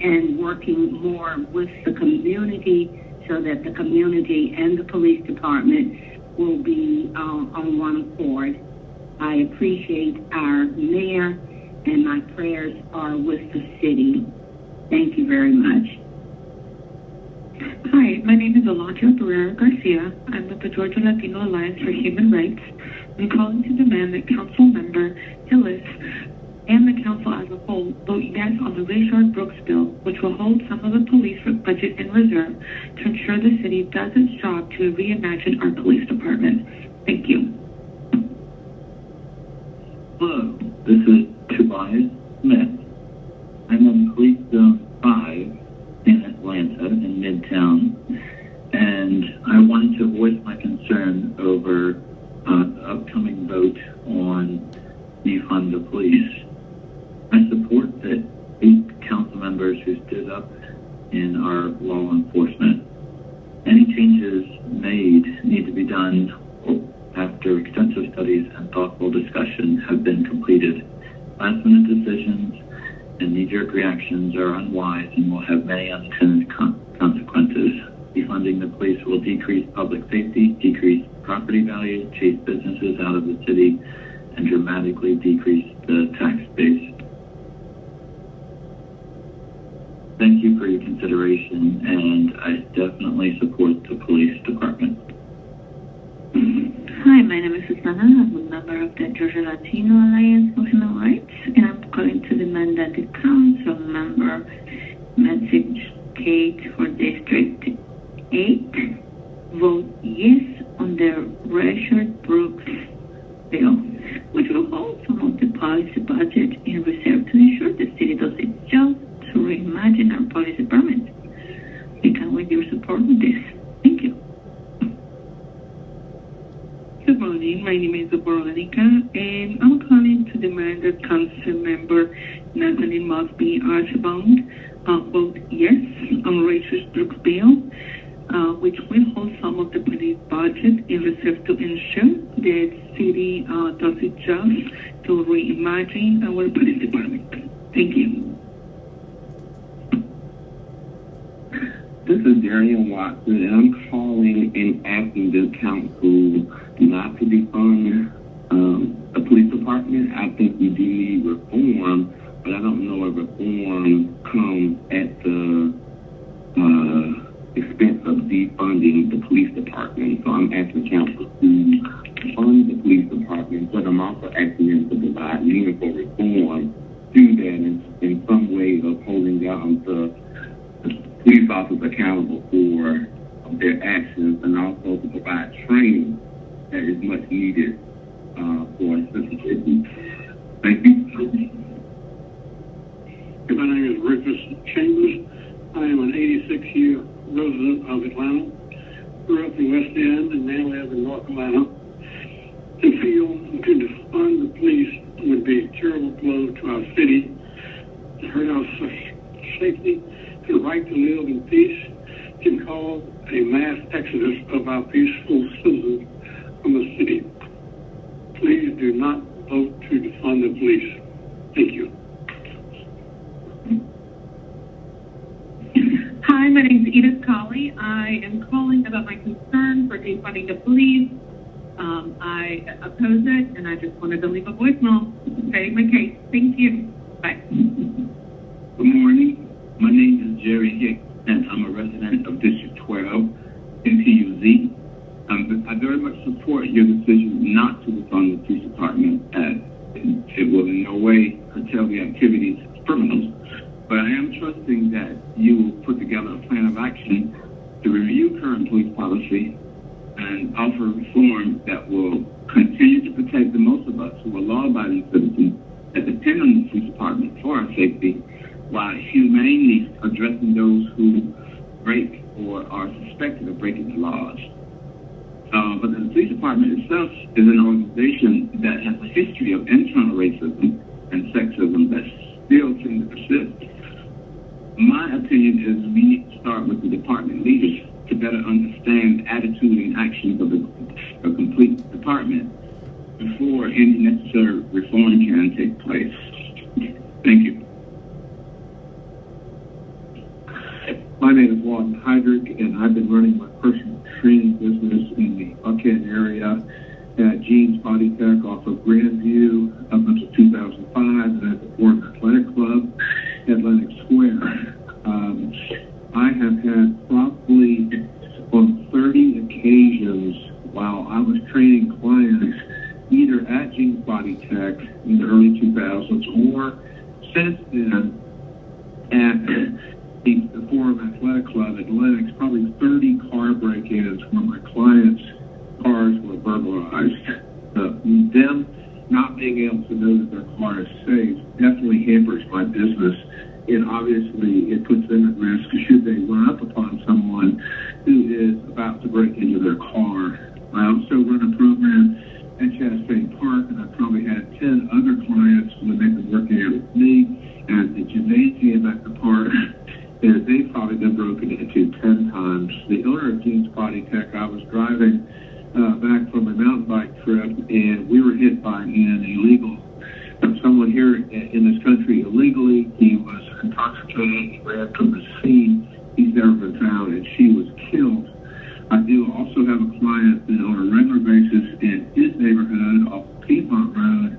and working more with the community so that the community and the police department will be on one accord. I appreciate our mayor, and my prayers are with the city. Thank you very much. Hi, my name is Alondra Barrera Garcia. I'm with the Georgia Latino Alliance for Human Rights. I'm calling to demand that Council Member Hillis and the council as a whole vote yes on the Richard Brooks bill, which will hold some of the police budget in reserve to ensure the city does its job to reimagine our police department. Thank you. Hello, this is Tobias Smith. I'm on Police Zone 5 in Atlanta, in Midtown, and I wanted to voice my concern over the upcoming vote on defund the police. I support that 8 council members who stood up in our law enforcement. Any changes made need to be done after extensive studies and thoughtful discussion have been completed. Last-minute decisions and knee-jerk reactions are unwise and will have many unintended consequences. Defunding the police will decrease public safety, decrease property values, chase businesses out of the city, and dramatically decrease the tax base. Thank you for your consideration, and I definitely support the police department. Hi, my name is Susana. I'm a member of the Georgia Latino Alliance for Human Rights, and I'm calling to demand that the council member message Kate for District 8 vote yes on the Richard Brooks bill, which will hold some of the policy budget in reserve to ensure the city does its job to reimagine our police department. We can with your support on this. Thank you. Good morning. My name is Veronica, and I'm calling to demand that Council Member Natalie Mosby Archibald vote yes on Richard Brooks bill, which will hold some of the police budget in reserve to ensure the city does its job to reimagine our police department. Thank you. This is Darian Watson, and I'm calling and asking the council not to defund the police department. I think we do need reform, but I don't know if reform comes at the expense of defunding the police department. So I'm asking council to fund the police department, but I'm also asking them to provide meaningful reform through that in some way of holding down the police officers accountable for their actions, and also to provide training that is much needed for sensitivity. Thank you. My name is Rufus Chambers. I am an 86-year resident of Atlanta. Grew up in West End and now live in North Atlanta. To feel to defund the police would be a terrible blow to our city, to hurt our safety. The right to live in peace can cause a mass exodus of our peaceful citizens from the city. Please do not vote to defund the police. Thank you. Hi, my name is Edith Colley. I am calling about my concern for defunding the police. I oppose it, and I just wanted to leave a voicemail stating my case. Thank you. Bye. Good morning. My name is Jerry Hicks, and I'm a resident of District 12 in PUZ. I very much support your decision not to defund the police department, as it will in no way curtail the activities of criminals. But I am trusting that you will put together a plan of action to review current police policy and offer reform that will continue to protect the most of us who are law-abiding citizens that depend on the police department for our safety, while humanely addressing those who break or are suspected of breaking the laws. But the police department itself is an organization that has a history of internal racism and sexism that still tend to persist. My opinion is we need to start with the department leaders to better understand the attitude and actions of the complete department before any necessary reform can take place. Thank you. My name is Walton Heydrich, and I've been running my personal training business in the Buckhead area at Jeans Body Tech off of Grandview up until 2005, and at the Ford Athletic Club, Atlantic Square. I have had probably on 30 occasions while I was training clients either at Jeans Body Tech in the early 2000s or since then at the Forum Athletic Club at Lennox, probably 30 car break-ins where my clients' cars were burglarized. Them not being able to know that their car is safe definitely hampers my business, and obviously it puts them at risk should they run up upon someone who is about to break into their car. I also run a program at Chastain Park, and I probably had 10 other clients when they've been working here with me at the gymnasium at the park. And they've probably been broken into 10 times. The owner of Jeans Body Tech, I was driving back from a mountain bike trip, and we were hit by an illegal someone here in this country illegally. He was intoxicated. He ran from the scene. He's never been found, and she was killed. I do also have a client that on a regular basis in his neighborhood off Piedmont Road,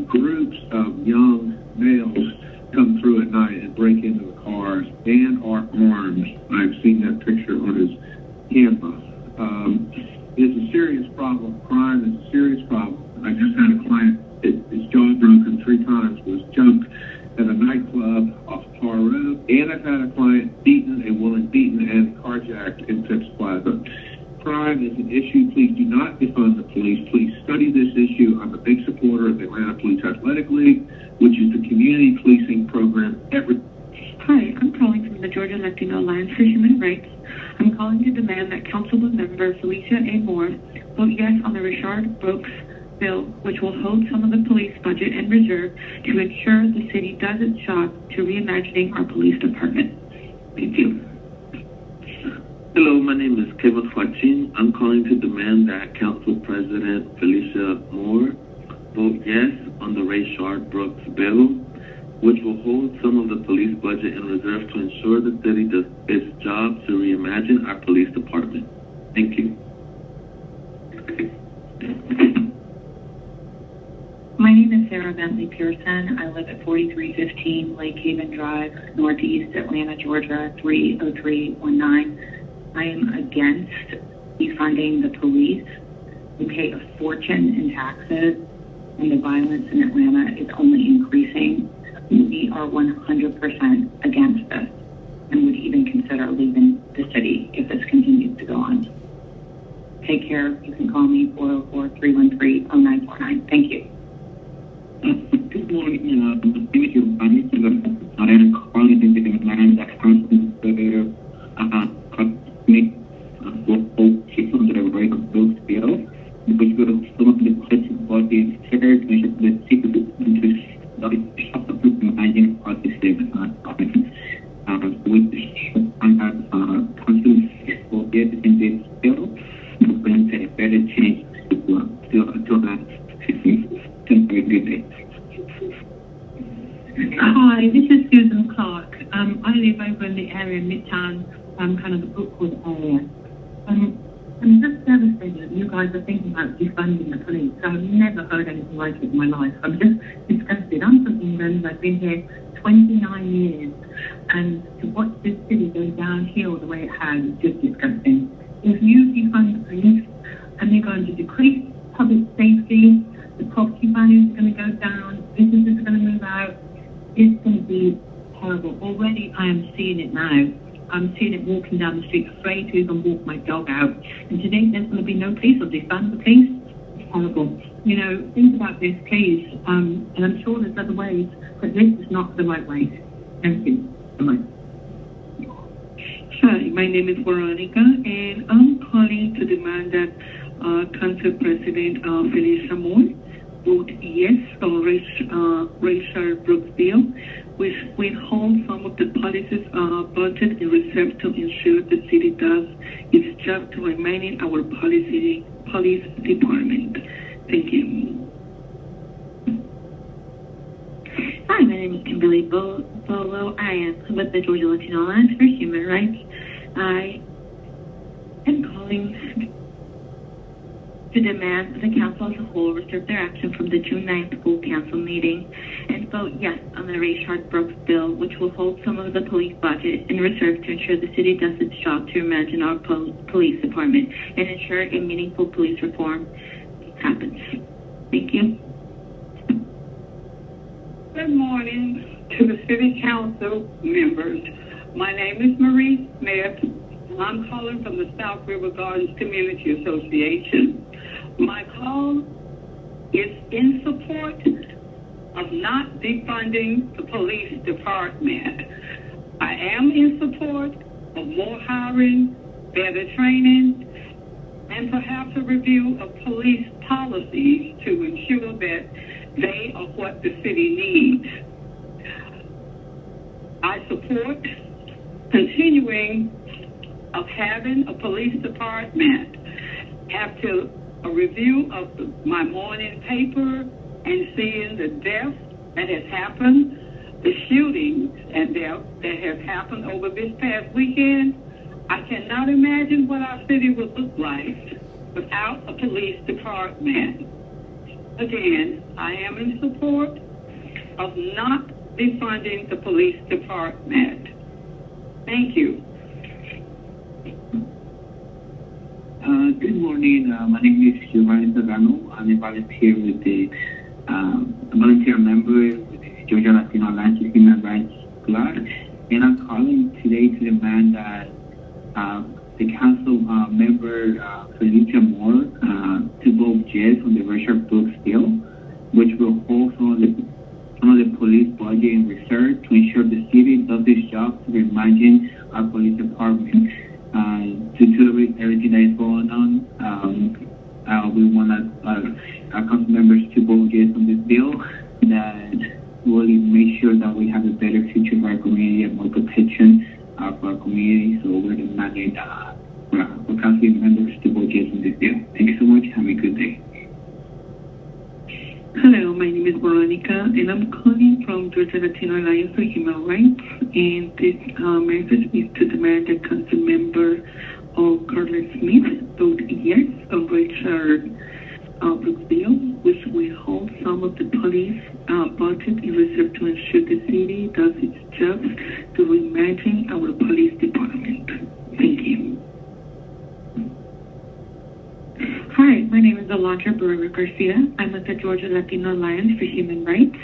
groups of young males come through at night and break into the cars and are armed. I've seen that picture on his camera. It's a serious problem. Crime is a serious problem. I just had a client, his jaw broken 3 times, was jumped at a nightclub off Parr Road, and I've had a client beaten, a woman beaten and carjacked in Phipps Plaza. Crime is an issue. Please do not defund the police. Please study this issue. I'm a big supporter of the Atlanta Police Athletic League, which is the community policing program. Hi, I'm calling from the Georgia Latino Alliance for Human Rights. I'm calling to demand that Councilwoman Member Felicia A. Moore vote yes on the Rayshard Brooks bill, which will hold some of the police budget in reserve to ensure the city does its job to reimagining our police department. Thank you. Hello, my name is Kevin Joaquin. I'm calling to demand that Council President Felicia Moore vote yes on the Rayshard Brooks bill, which will hold some of the police budget in reserve to ensure the city does its job to reimagine our police department. Thank you. My name is Sarah Bentley Pearson. I live at 4315 Lake Haven Drive, Northeast Atlanta, Georgia, 30319. I am against defunding the police. We pay a fortune in taxes, and the violence in Atlanta is only increasing. We are 100% against this and would even consider leaving the city if this continues to go on. Take care. You can call me 404-313-0949. Thank you. Good morning. My name is Giovanni. I am calling to demand that Councilman on the Rayshard Brooks bill, which will some of the police bodies considered to ensure the city to stop the managing of the state department. I have Councilman for in this bill to bring a better change to that city. Thank you. Good day. Hi, this is Susan Clark. I live over in the area Midtown, kind of the Brookwood area. I'm just devastated that you guys are thinking about defunding the police. I've never heard anything like it in my life. I'm just disgusted. I'm from England. I've been here 29 years. And to watch this city go downhill the way it has is just disgusting. If you defund the police and they're going to decrease public safety, the property values are going to go down, businesses are going to move out, it's going to be horrible. Already I am seeing it now. I'm seeing it walking down the street, afraid to even walk my dog out. And today there's going to be no police or defund the police. It's horrible. You know, think about this, please. And I'm sure there's other ways, but this is not the right way. Thank you. Bye-bye. Hi, my name is Veronica, and I'm calling to demand that Council President Felicia Moore vote yes on Rayshard Brooks bill, which will hold some of the policies budget in reserve to ensure the city does its job to remaining our police department. Thank you. Hi, my name is Kimberly Bolo. I am with the Georgia Latino Alliance for Human Rights. I am calling to demand that the council as a whole reserve their action from the June 9th full council meeting and vote yes on the Rayshard Brooks bill, which will hold some of the police budget in reserve to ensure the city does its job to imagine our police department and ensure a meaningful police reform happens. Thank you. Good morning to the City Council members. My name is Marie Smith, and I'm calling from the South River Gardens Community Association. My call is in support of not defunding the police department. I am in support of more hiring, better training, and perhaps a review of police policies to ensure that they are what the city needs. I support continuing of having a police department. After a review of my morning paper and seeing the death that has happened, the shootings and death that have happened over this past weekend, I cannot imagine what our city would look like without a police department. Again, I am in support of not defunding the police department. Thank you. Good morning. My name is Giovanni Serrano. I'm a volunteer with the volunteer member with the Georgia Latino Alliance for Human Rights Club, and I'm calling today to demand that the council member Felicia Moore to vote yes on the Rayshard Brooks bill, which will hold some of the police budget in reserve to ensure the city does its job to reimagine our police department. To everything that is going on, we want our council members to vote yes on this bill that will make sure that we have a better future for our community and more protection for our community. So we're demanding for council members to vote yes on this bill. Thank you so much. Have a good day. Hello, my name is Veronica, and I'm calling from Georgia Latino Alliance for Human Rights. And this message is to demand that Council Member Carla Smith vote yes on Rayshard Brooks bill, which will hold some of the police budget in reserve to ensure the city does its job to reimagine our police department. Thank you. Hi, my name is Alondra Barrera Garcia. I'm with the Georgia Latino Alliance for Human Rights.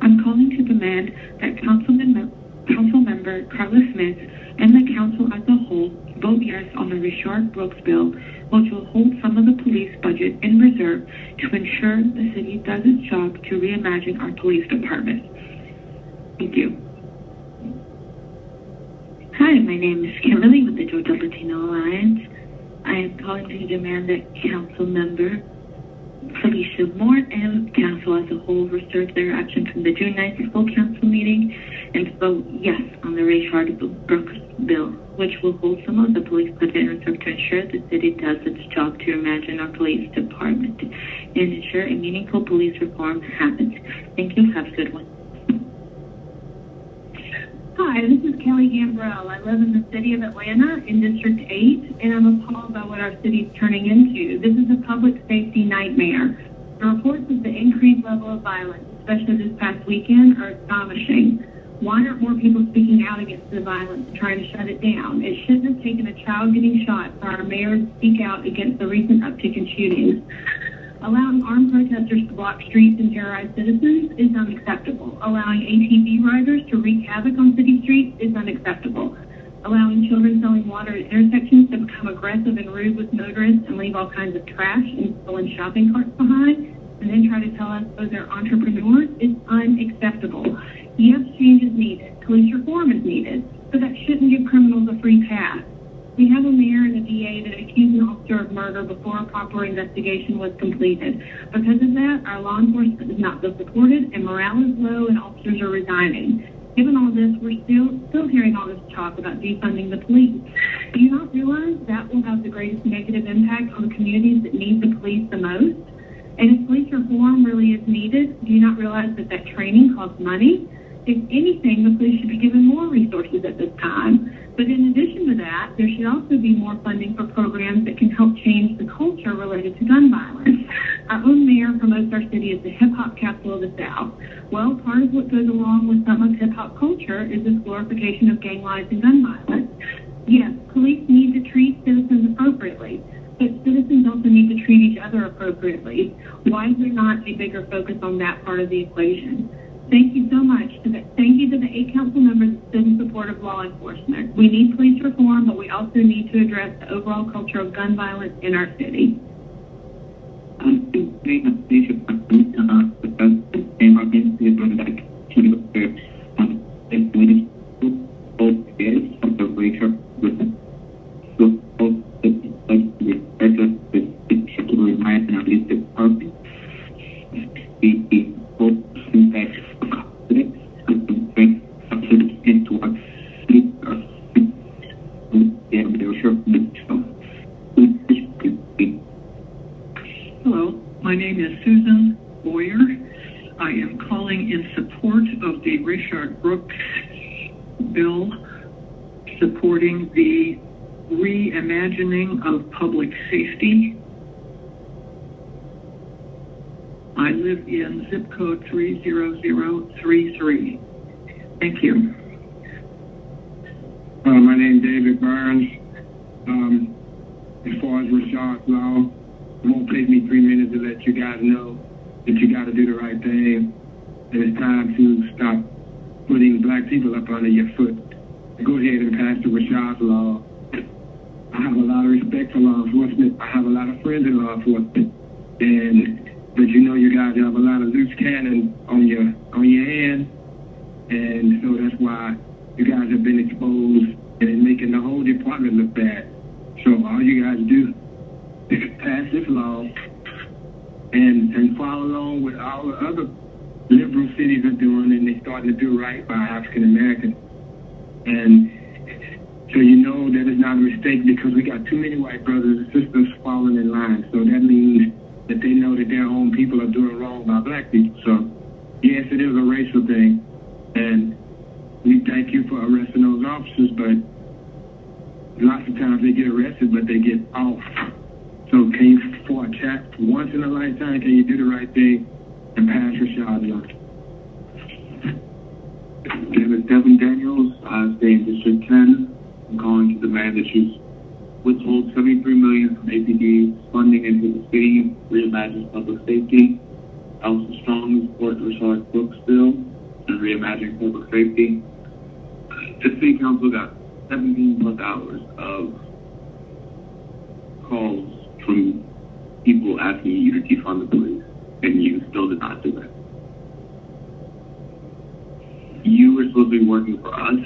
I'm calling to demand that Council Member Carla Smith and the Council as a whole vote yes on the Rayshard Brooks bill, which will hold some of the police budget in reserve to ensure the city does its job to reimagine our police department. Thank you. Hi, my name is Kimberly with the Georgia Latino Alliance. I am calling to demand that Council Member Felicia Moore and Council as a whole reserve their action from the June 9th full Council meeting and vote yes on the Rayshard Brooks bill, which will hold some of the police budget in reserve to ensure the city does its job to imagine our police department and ensure a meaningful police reform happens. Thank you. Have a good one. Hi, this is Kelly Gambrell. I live in the city of Atlanta in District 8, and I'm appalled by what our city is turning into. This is a public safety nightmare. The reports of the increased level of violence, especially this past weekend, are astonishing. Why aren't more people speaking out against the violence and trying to shut it down? It shouldn't have taken a child getting shot for our mayor to speak out against the recent uptick in shootings. Allowing armed protesters to block streets and terrorize citizens is unacceptable. Allowing ATV riders to wreak havoc on city streets is unacceptable. Allowing children selling water at intersections to become aggressive and rude with motorists and leave all kinds of trash and stolen shopping carts behind, and then try to tell us those are entrepreneurs is unacceptable. Yes, change is needed. Police reform is needed, but that shouldn't give criminals a free pass. We have a mayor and a DA that accused an officer of murder before a proper investigation was completed. Because of that, our law enforcement is not so supported, and morale is low, and officers are resigning. Given all this, we're still hearing all this talk about defunding the police. Do you not realize that will have the greatest negative impact on the communities that need the police the most? And if police reform really is needed, do you not realize that that training costs money? If anything, the police should be given more resources at this time. But in addition to that, there should also be more funding for programs that can help change the culture related to gun violence. Our own mayor promotes our city as the hip-hop capital of the South. Well, part of what goes along with some of hip-hop culture is this glorification of gang lives and gun violence. Yes, police need to treat citizens appropriately, but citizens also need to treat each other appropriately. Why is there not a bigger focus on that part of the equation? Thank you so much. Thank you to the 8 council members that stood in support of law enforcement. We need police reform, but we also need to address the overall culture of gun violence in our city. Hello, my name is Susan support of the Rayshard Brooks bill supporting the reimagining of public safety. I live in zip code 30033. Thank you. My name is David Burns. As far as Rashad's law, it won't take me 3 minutes to let you guys know that you got to do the right thing. And it's time to stop putting black people up under your foot. Go ahead and pass the Rashad's law. I have a lot of respect for law enforcement. I have a lot of friends in law enforcement. But you know you guys have a lot of loose cannon on your hand. And so that's why you guys have been exposed and it's making the whole department look bad. So all you guys do is pass this law and follow along with all the other liberal cities are doing, and they're starting to do right by African Americans. And so you know that it's not a mistake because we got too many white brothers and sisters falling in line. So that means that they know that their own people are doing wrong by black people. So yes, it is a racial thing. And we thank you for arresting those officers, but lots of times they get arrested, but they get off. So can you, for a chat once in a lifetime, can you do the right thing and pass Rashad's law? My name is Devin Daniels. I stay in District 10. I'm calling to demand that you withhold $73 million from APD funding into the city, reimagine public safety. I also strongly support the Rayshard Brooks bill and reimagining public safety. The city council got 17 plus hours of calls from people asking you to defund the police, and you still did not do that. You were supposed to be working for us,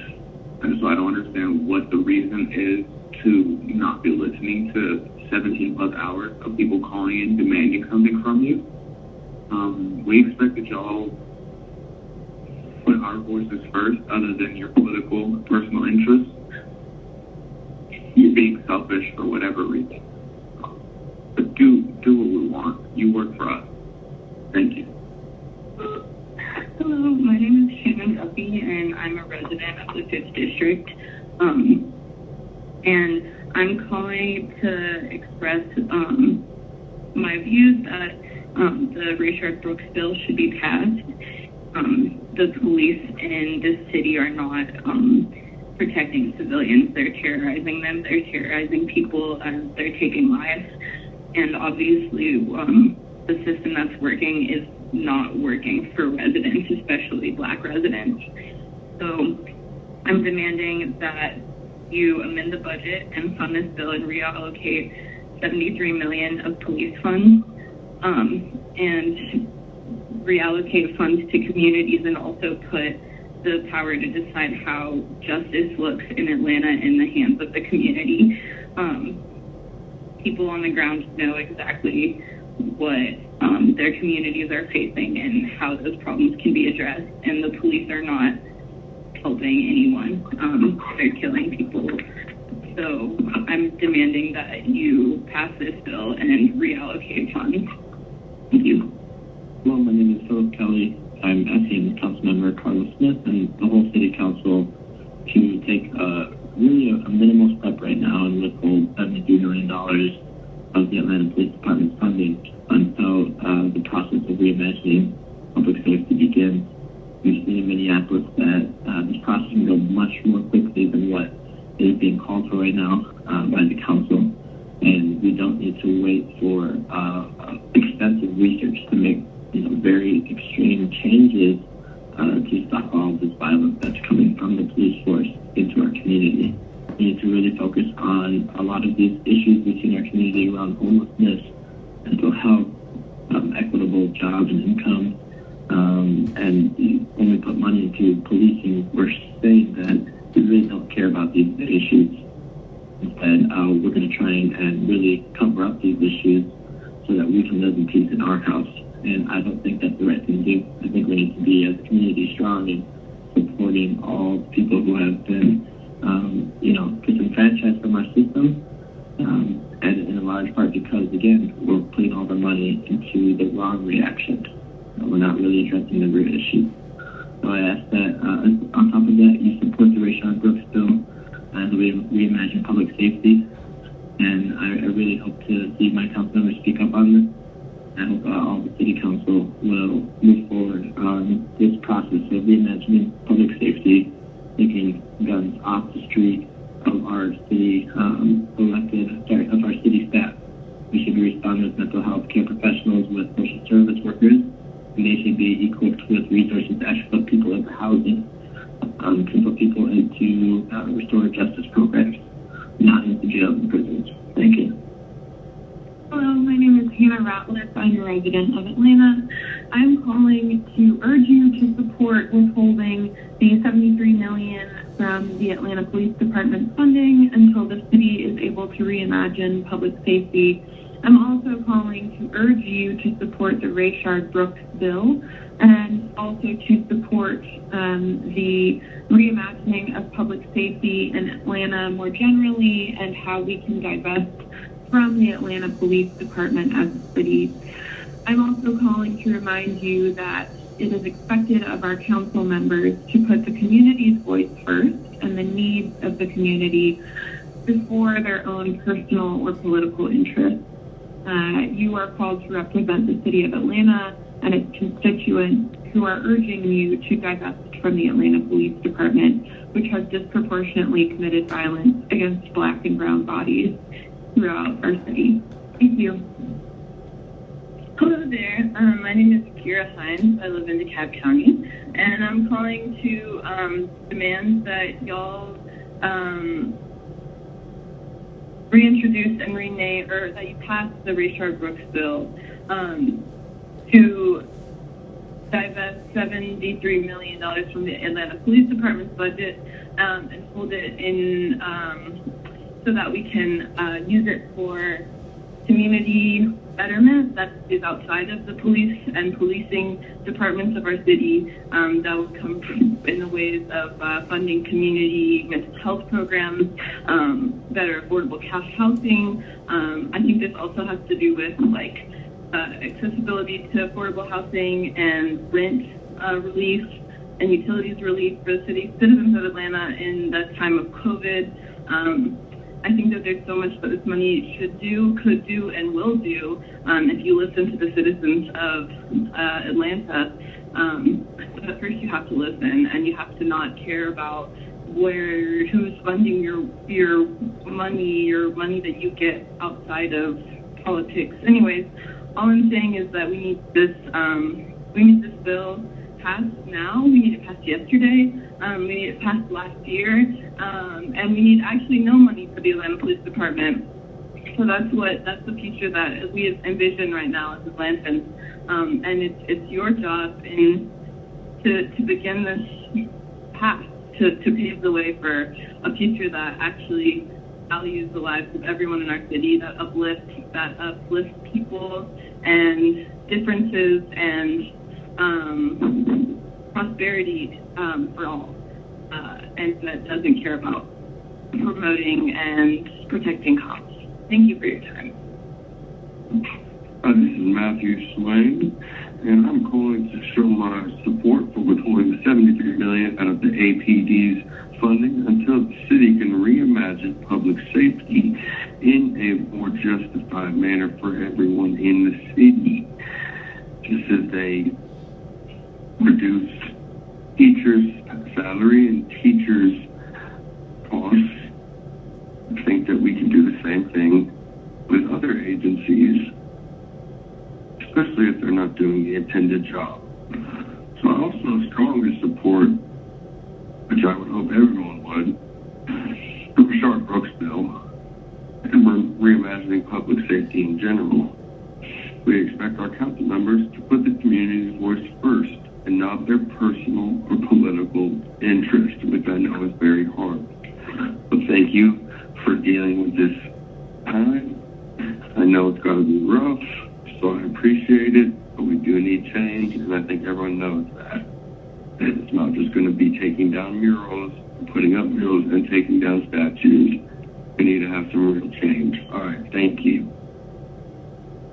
and so I don't understand what the reason is to not be listening to 17 plus hours of people calling in demanding something from you. We expect that y'all put our voices first other than your political personal interests. You're being selfish for whatever reason. But do what we want. You work for us. Thank you. Hello, my name is Shannon Duffy, and I'm a resident of the 5th District. And I'm calling to express my views that the Rayshard Brooks bill should be passed. The police in this city are not protecting civilians. They're terrorizing them. They're terrorizing people. They're taking lives. And obviously, the system that's working is not working for residents, especially Black residents. So I'm demanding that you amend the budget and fund this bill and reallocate $73 million of police funds and reallocate funds to communities and also put the power to decide how justice looks in Atlanta in the hands of the community. People on the ground know exactly what their communities are facing and how those problems can be addressed, and the police are not helping anyone. They're killing people. So I'm demanding that you pass this bill and reallocate funds. Thank you. Hello, my name is Philip Kelly. I'm asking Councilmember Carlos Smith and the whole City Council to take really a minimal step right now and withhold $73 million of the Atlanta Police Department's funding until the process of reimagining public safety begins. We've seen in Minneapolis that this process can go much more quickly than what is being called for right now by the council, and we don't need to wait for extensive research to make very extreme changes to stop all of this violence that's coming from the police force into our community. We need to really focus on a lot of these issues within our community around homelessness, mental health, equitable jobs and income. And when we put money into policing, we're saying that we really don't care about these issues. Instead, we're going to try and really cover up these issues so that we can live in peace in our house. And I don't think that's the right thing to do. I think we need to be as a community strong and supporting all people who have been, disenfranchised from our system. And in a large part because, again, we're putting all the money into the wrong reaction. We're not really addressing the root issue. I ask that, on top of that, you support the Rayshard Brooks bill and the Reimagine Public Safety. And I really hope to see my council members speak up on this. I hope all the city council will move forward on this process of reimagining public safety, taking guns off the street of our city of our city staff. We should be responding with mental health care professionals, with social service workers, and they should be equipped with resources to actually put people into housing, to put people into restorative justice programs, not into jails and prisons. Thank you. Hello, my name is Hannah Ratliff. I'm a resident of Atlanta. I'm calling to urge you to support withholding the $73 million from the Atlanta Police Department funding until the city is able to reimagine public safety. I'm also calling to urge you to support the Rayshard Brooks bill and also to support the reimagining of public safety in Atlanta more generally and how we can divest from the Atlanta Police Department as a city. I'm also calling to remind you that it is expected of our council members to put the community's voice first and the needs of the community before their own personal or political interests. You are called to represent the city of Atlanta and its constituents who are urging you to divest from the Atlanta Police Department, which has disproportionately committed violence against Black and brown bodies throughout our city. Thank you. Hello there. My name is Kira Hines. I live in DeKalb County, and I'm calling to demand that y'all reintroduce and rename, or that you pass the Rayshard Brooks bill to divest $73 million from the Atlanta Police Department's budget and hold it in so that we can use it for community betterment that is outside of the police and policing departments of our city, that would come in the ways of funding community mental health programs, better affordable cash housing. I think this also has to do with accessibility to affordable housing and rent relief and utilities relief for the citizens of Atlanta in the time of COVID. I think that there's so much that this money should do, could do, and will do if you listen to the citizens of Atlanta. But first you have to listen, and you have to not care about who's funding your money that you get outside of politics. Anyways, all I'm saying is that we need this bill passed now. We need it passed yesterday. We need it passed last year, and we need actually no money for the Atlanta Police Department. So that's the future that we envision right now as Atlantans, and it's your job to begin this path to pave the way for a future that actually values the lives of everyone in our city, that uplifts people and differences and prosperity for all, and that doesn't care about promoting and protecting cops. Thank you for your time. This is Matthew Swain, and I'm calling to show my support for withholding the $73 million out of the APD's funding until the city can reimagine public safety in a more justified manner for everyone in the city. Just as they reduce teachers' salary and teachers' costs, I think that we can do the same thing with other agencies, especially if they're not doing the intended job. So I also strongly support, which I would hope everyone would, the Rayshard Brooks bill, and we're reimagining public safety in general. We expect our council members to put the community's voice first and not their personal or political interest, which I know is very hard. But thank you for dealing with this time. I know it's got to be rough, so I appreciate it, but we do need change, and I think everyone knows that. It's not just going to be taking down murals, putting up murals, and taking down statues. We need to have some real change. All right, thank you.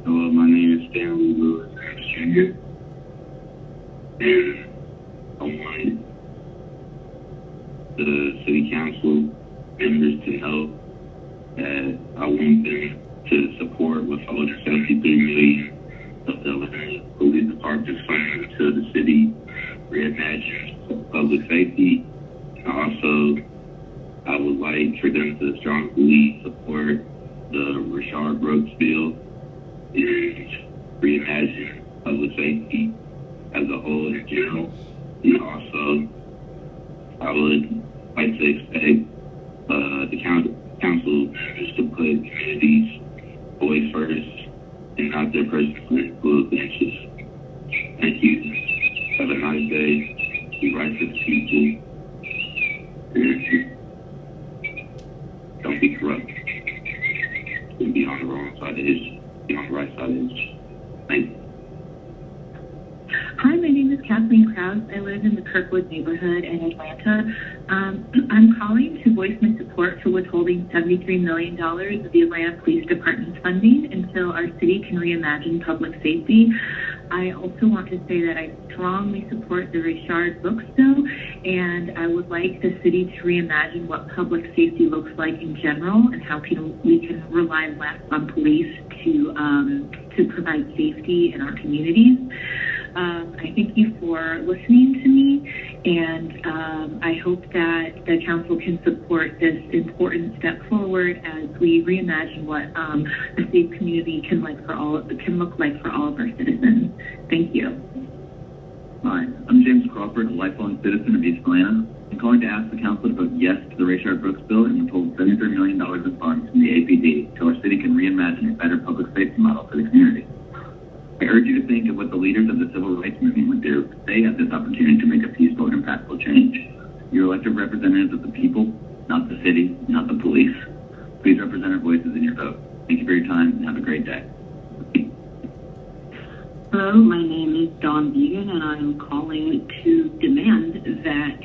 Hello, my name is Stanley Lewis Jr. And I wanted the city council members to know that I want them to support withholding $73 million of the Atlanta Police Department funding until the city reimagines public safety. And also, I would like for them to strongly support the Rayshard Brooks bill and reimagine public safety as a whole in general. And also, I would like to expect the council members to put communities' voice first and not their personal political interests. Thank you. Have a nice day. Be right for the people. And don't be corrupt. And be on the wrong side of history. Be on the right side of history. Thank you. Hi, my name is Kathleen Krause. I live in the Kirkwood neighborhood in Atlanta. I'm calling to voice my support for withholding $73 million of the Atlanta Police Department's funding until our city can reimagine public safety. I also want to say that I strongly support the Rayshard Brooks bill, and I would like the city to reimagine what public safety looks like in general and how we can rely less on police to provide safety in our communities. I thank you for listening to me, and I hope that the council can support this important step forward as we reimagine what a safe community can look like for all of our citizens. Thank you. Hi, I'm James Crawford, a lifelong citizen of East Atlanta. I'm calling to ask the council to vote yes to the Rayshard Brooks bill and withhold $73 million in funds from the APD until our city can reimagine a better public safety model for the community. I urge you to think of what the leaders of the civil rights movement would do if they had this opportunity to make a peaceful and impactful change. You're elected representatives of the people, not the city, not the police. Please represent our voices in your vote. Thank you for your time and have a great day. Hello, my name is Dawn Vegan, and I'm calling to demand that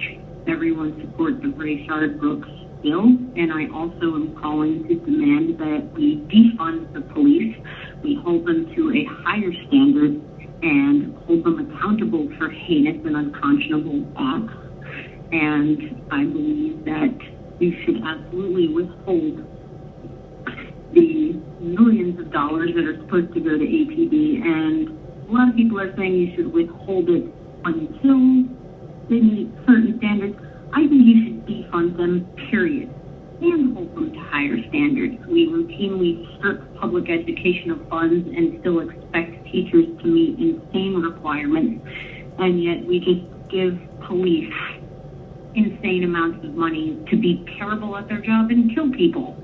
everyone support the Rayshard Brooks bill, and I also am calling to demand that we defund the police, we hold them to a higher standard, and hold them accountable for heinous and unconscionable acts. And I believe that we should absolutely withhold the millions of dollars that are supposed to go to APD, and a lot of people are saying you should withhold it until they meet certain standards. I think you should defund them, period, and hold them to higher standards. We routinely strip public education of funds and still expect teachers to meet insane requirements, and yet we just give police insane amounts of money to be terrible at their job and kill people.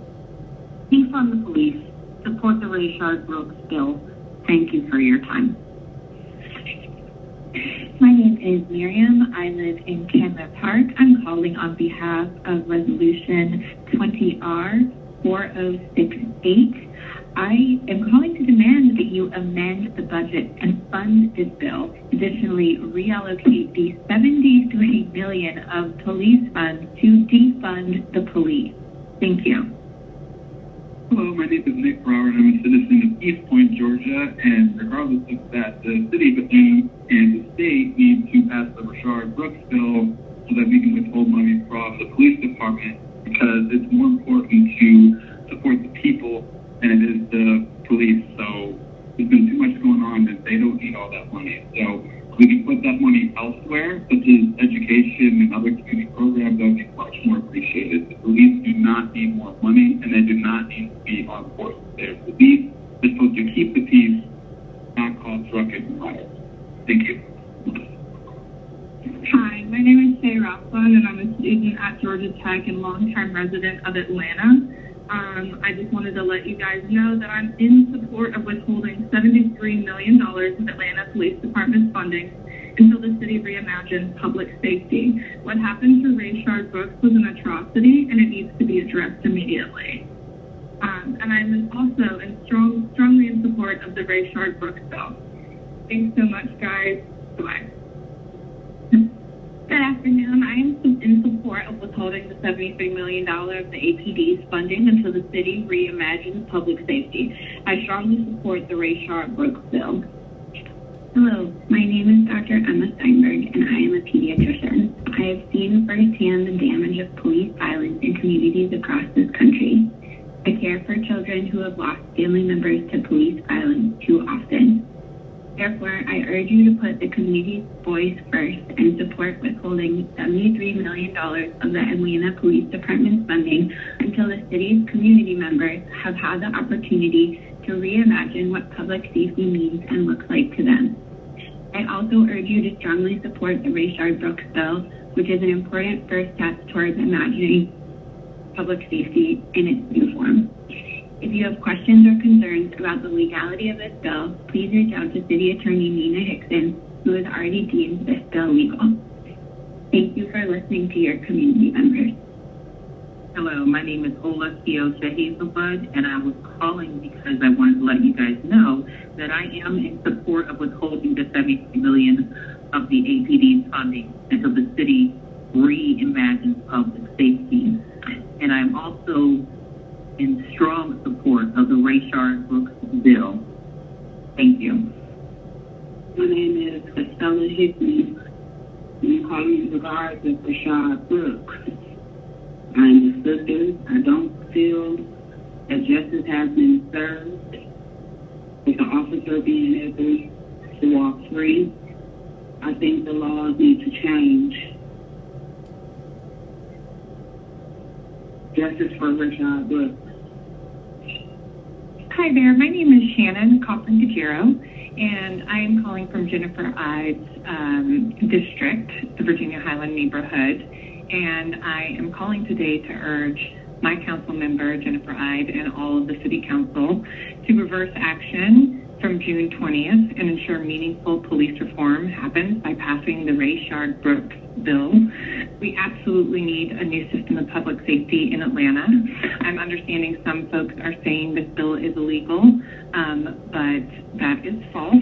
Defund the police, support the Rayshard Brooks bill. Thank you for your time. My name is Miriam. I live in Canada Park. I'm calling on behalf of Resolution 20R4068. I am calling to demand that you amend the budget and fund this bill. Additionally, reallocate the $73 million of police funds to defund the police. Thank you. Hello, my name is Nick Brower, and I'm a citizen of East Point, Georgia, and regardless of that, the city of Atlanta and the state need to pass the Rayshard Brooks bill so that we can withhold money from the police department, because it's more important to support the people than it is the police. So there's been too much going on that they don't need all that money. So we can put that money elsewhere, such as education and other community programs. That would be much more appreciated. The police do not need more money, and they do not need to be on force there. The police are supposed to keep the peace, not cause ruckus and riots. Thank you. Hi, my name is Shay Rothbund, and I'm a student at Georgia Tech and longtime resident of Atlanta. I just wanted to let you guys know that I'm in support of withholding $73 million of Atlanta Police Department's funding until the city reimagines public safety. What happened to Rayshard Brooks was an atrocity, and it needs to be addressed immediately. And I'm also strongly in support of the Rayshard Brooks bill. Thanks so much, guys. Bye-bye. Good afternoon. I am in support of withholding the $73 million of the APD's funding until the city reimagines public safety. I strongly support the Rayshard Brooks bill. Hello, my name is Dr. Emma Steinberg, and I am a pediatrician. I have seen firsthand the damage of police violence in communities across this country. I care for children who have lost family members to police violence too often. Therefore, I urge you to put the community's voice first and support withholding $73 million of the Atlanta Police Department's funding until the city's community members have had the opportunity to reimagine what public safety means and looks like to them. I also urge you to strongly support the Rayshard Brooks bill, which is an important first step towards imagining public safety in its new form. If you have questions or concerns about the legality of this bill, please reach out to City Attorney Nina Hickson, who has already deemed this bill legal. Thank you for listening to your community members. Hello, my name is Ola Kiocha Hazelbud, and I was calling because I wanted to let you guys know that I am in support of withholding the $73 million of the APD's funding until the city reimagines public safety. And I'm also in strong support of the Rayshard Brooks bill. Thank you. My name is Estella Hickman. I'm calling in regards to Rayshard Brooks. I'm a sister. I don't feel that justice has been served with the officer being able to walk free. I think the laws need to change. Justice for Rayshard Brooks. Hi there, my name is Shannon Cochran-Gajero, and I am calling from Jennifer Ide's district, the Virginia Highland neighborhood, and I am calling today to urge my council member, Jennifer Ide, and all of the city council to reverse action from June 20th and ensure meaningful police reform happens by passing the Rayshard Brooks bill. We absolutely need a new system of public safety in Atlanta. I'm understanding some folks are saying this bill is illegal, but that is false.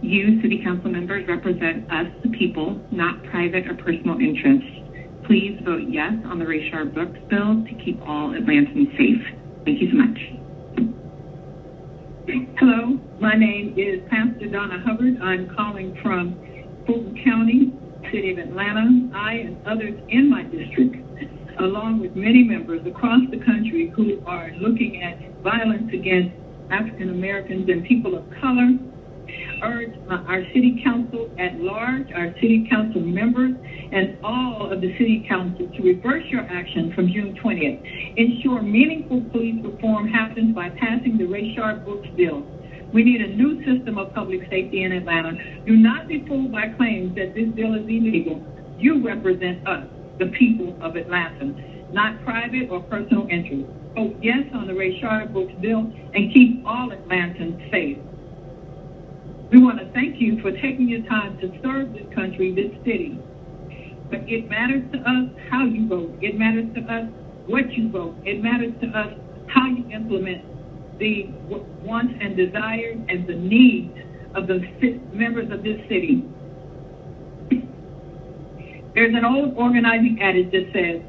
You, city council members, represent us, the people, not private or personal interests. Please vote yes on the Rayshard Brooks bill to keep all Atlantans safe. Thank you so much. Hello, my name is Pastor Donna Hubbard. I'm calling from Fulton County, City of Atlanta. I and others in my district, along with many members across the country who are looking at violence against African Americans and people of color, urge our city council at large, our city council members, and all of the city council to reverse your action from June 20th. Ensure meaningful police reform happens by passing the Rayshard Brooks bill. We need a new system of public safety in Atlanta. Do not be fooled by claims that this bill is illegal. You represent us, the people of Atlanta, not private or personal interests. Vote yes on the Rayshard Brooks bill and keep all Atlantans safe. We want to thank you for taking your time to serve this country, this city. But it matters to us how you vote. It matters to us what you vote. It matters to us how you implement the wants and desires and the needs of the members of this city. There's an old organizing adage that says,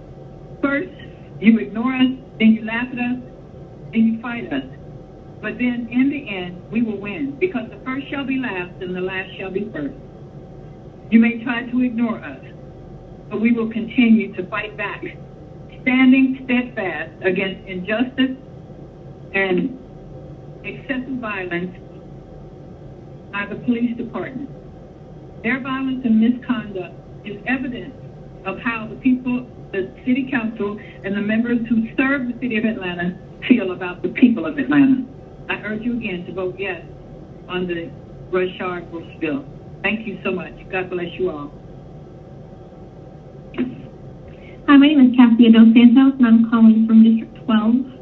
first you ignore us, then you laugh at us, then you fight us. But then in the end, we will win, because the first shall be last and the last shall be first. You may try to ignore us, but we will continue to fight back, standing steadfast against injustice and excessive violence by the police department. Their violence and misconduct is evidence of how the people, the city council, and the members who serve the city of Atlanta feel about the people of Atlanta. I urge you again to vote yes on the Rayshard Brooks bill. Thank you so much. God bless you all. Hi, my name is Cassia Dos Santos, and I'm calling from District 12.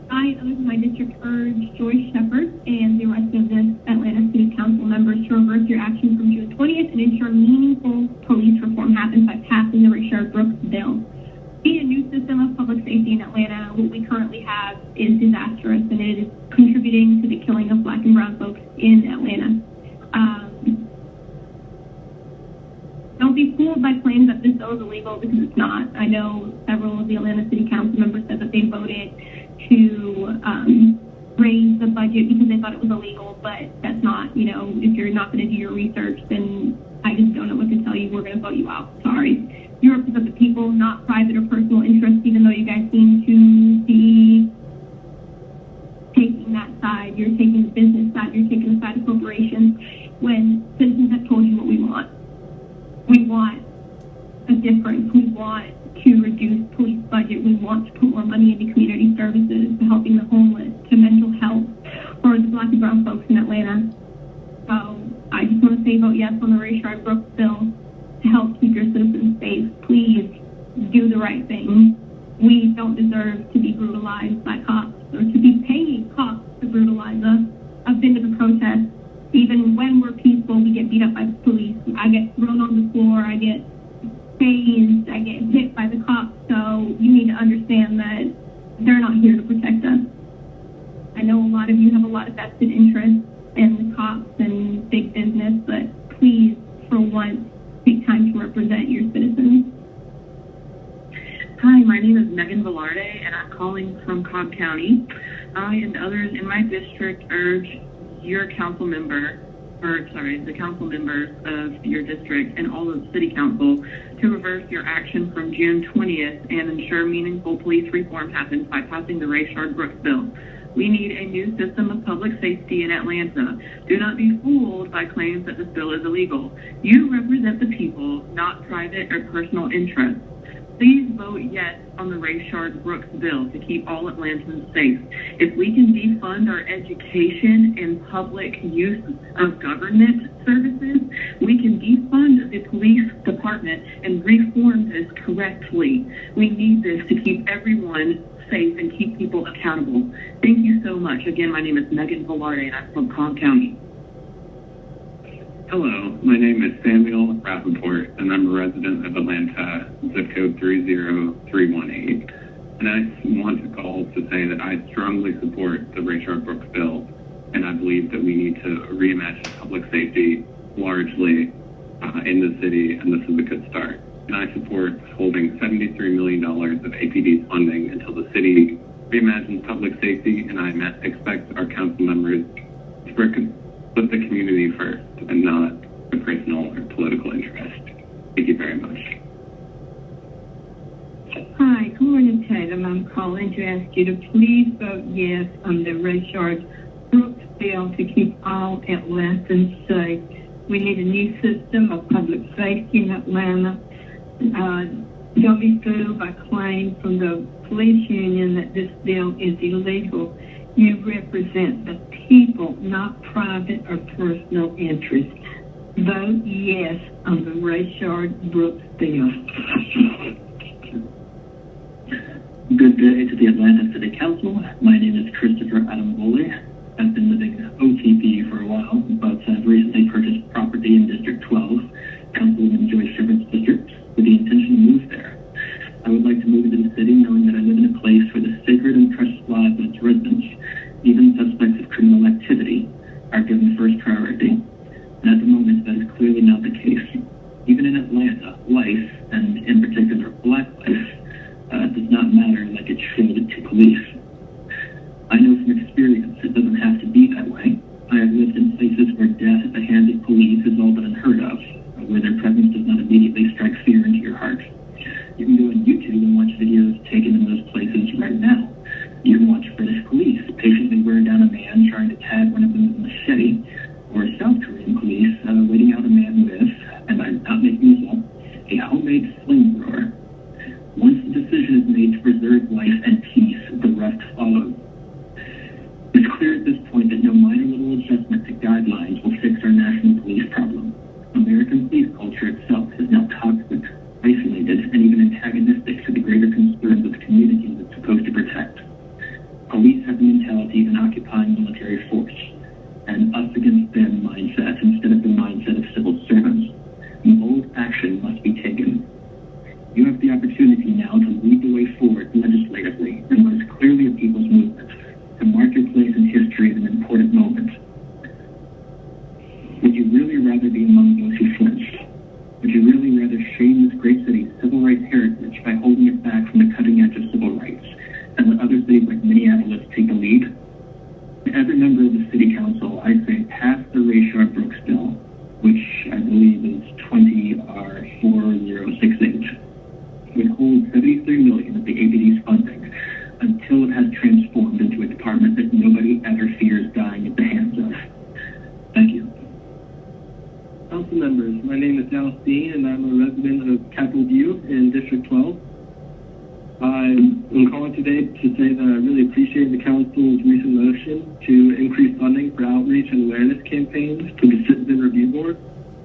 I and others in my district urge Joyce Shepard and the rest of the Atlanta City Council members to reverse your action from June 20th and ensure meaningful police reform happens by passing the Rayshard Brooks bill. We need a new system of public safety in Atlanta. What we currently have is disastrous, and it is contributing to the killing of Black and brown folks in Atlanta. Don't be fooled by claims that this bill is illegal, because it's not. I know several of the Atlanta City Council members said that they voted to raise the budget because they thought it was illegal, but that's not. You know, if you're not going to do your research, then I just don't know what to tell you. We're going to vote you out. Sorry. interests of the people, not private or personal interests, even though you guys seem to be taking that side. You're taking the business side, you're taking the side of corporations, when citizens have told you what we want. We want a difference. We want to reduce police budget. We want to put more money into community services, to helping the homeless, to mental health, for the Black and brown folks in Atlanta. So I just want to say vote yes on the Rayshard Brooks bill to help keep your citizens safe. Please do the right thing. We don't deserve to be brutalized by cops or to be paying cops to brutalize us. I've been to the protests. Even when we're peaceful, we get beat up by the police. I get thrown on the floor. I get tased. I get hit by the cops. So you need to understand that they're not here to protect us. I know a lot of you have a lot of vested interest in the cops and big business, but please, for once, take time to represent your citizens. Hi, my name is Megan Velarde, and I'm calling from Cobb County. I and others in my district urge your the council members of your district and all of the city council to reverse your action from June 20th and ensure meaningful police reform happens by passing the Rayshard Brooks bill. We need a new system of public safety in Atlanta. Do not be fooled by claims that this bill is illegal. You represent the people, not private or personal interests. Please vote yes on the Rayshard Brooks bill to keep all Atlantans safe. If we can defund our education and public use of government services, we can defund the police department and reform this correctly. We need this to keep everyone safe and keep people accountable. Thank you so much. Again, my name is Megan Velarde, and I'm from Cobb County. Hello, my name is Samuel Rappaport, and I'm a resident of Atlanta, zip code 30318. And I want to call to say that I strongly support the Rayshard Brooks bill, and I believe that we need to reimagine public safety largely in the city, and this is a good start. And I support holding $73 million of APD's funding until the city reimagines public safety, and I expect our council members to put the community first and not a personal or political interest. Thank you very much. Hi, good morning, Tatum. I'm calling to ask you to please vote yes on the Rayshard Brooks bill to keep all Atlantans safe. We need a new system of public safety in Atlanta. Don't be fooled by claims from the police union that this bill is illegal. You represent the people, not private or personal interests. Vote yes on the Rayshard Brooks bill. Good day to the Atlanta City Council. My name is Christopher Adam Boley. I've been living OTP for a while, but I've recently purchased property in District 12, Councilwoman Joyce Shepherd's district, with the intention to move there. I would like to move into the city knowing that I live in a place where the sacred and precious lives of its residents, even suspects of criminal activity, are given first priority. And at the moment, that is clearly not the case. Even in Atlanta, life, and in particular black life, does not matter like it should to police. I know from experience it doesn't have to be that way. I have lived in places where death at the hands of police is all but unheard of, where their presence does not immediately strike fear into your heart. You can go on YouTube and watch videos taken in those places right now. You can watch British police patiently wear down a man trying to tag one of them with a machete, or South Korean police waiting out a man with, and I'm not making this up, a homemade flamethrower. Once the decision is made to preserve life and peace, the rest follows. It's clear at this point that no minor little adjustment to guidelines will fix our national police problem. American police culture itself is now toxic, isolated, and even antagonistic to the greater concerns of the communities it's supposed to protect. Police have the mentality of an occupying military force, and us against them mindset instead of the mindset of civil servants. Bold action must be taken. You have the opportunity now to lead the way forward legislatively in what is clearly a people's movement, to mark your place in history at an important moment. Would you really rather be among those who flinch? Would you really rather shame this great city's civil rights heritage by holding it back from the cutting edge of civil rights and let other cities like Minneapolis take the lead? To every member of the city council, I say pass the Rayshard Brooks bill, which I believe is 20R4068. $73 million of the APD's funding until it has transformed into a department that nobody ever fears dying at the hands of. Thank you. Council members, my name is Al Steen, and I'm a resident of Capitol View in District 12. I'm calling today to say that I really appreciate the council's recent motion to increase funding for outreach and awareness campaigns to the Citizen Review Board.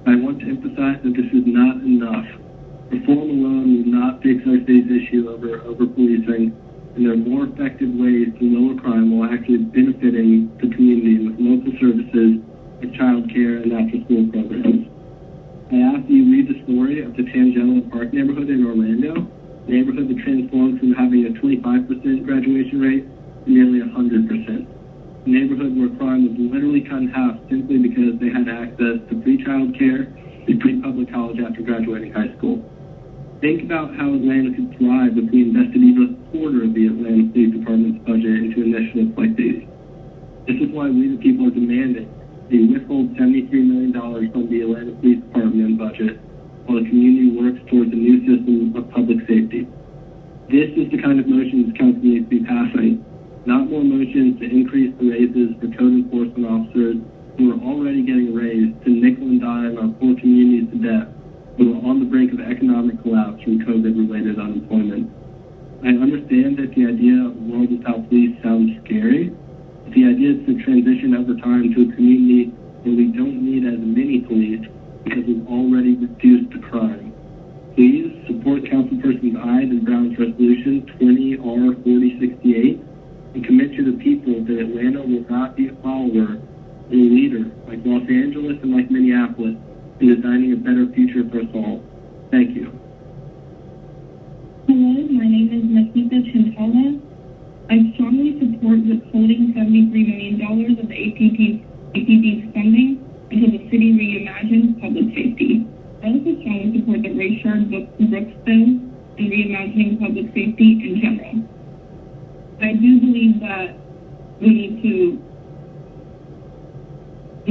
I want to emphasize that this is not enough. Reform alone will not fix our city's issue over policing, and there are more effective ways to lower crime while actually benefiting the community with local services like child care and after-school programs. I ask that you read the story of the Tangelo Park neighborhood in Orlando, a neighborhood that transformed from having a 25% graduation rate to nearly 100%. A neighborhood where crime was literally cut in half simply because they had access to free child care and free public college after graduating high school. Think about how Atlanta could thrive if we invested even a quarter of the Atlanta Police Department's budget into initiatives like these. This is why we the people are demanding they withhold $73 million from the Atlanta Police Department budget while the community works towards a new system of public safety. This is the kind of motion this council needs to be passing, not more motions to increase the raises for code enforcement officers who are already getting raised to nickel and dime our poor communities to death, who are on the brink of economic collapse from COVID-related unemployment. I understand that the idea of a world without police sounds scary, but the idea is to transition over time to a community where we don't need as many police because we've already reduced the crime. Please support Councilpersons Ide and Brown's resolution 20R4068 and commit to the people that Atlanta will not be a follower or a leader like Los Angeles and like Minneapolis in designing a better future for us all. Thank you. Hello, my name is Nikita Chintala. I strongly support withholding $73 million of the APD's funding until the city reimagines public safety. I also strongly support the Rayshard Brooks bill and reimagining public safety in general. I do believe that we need to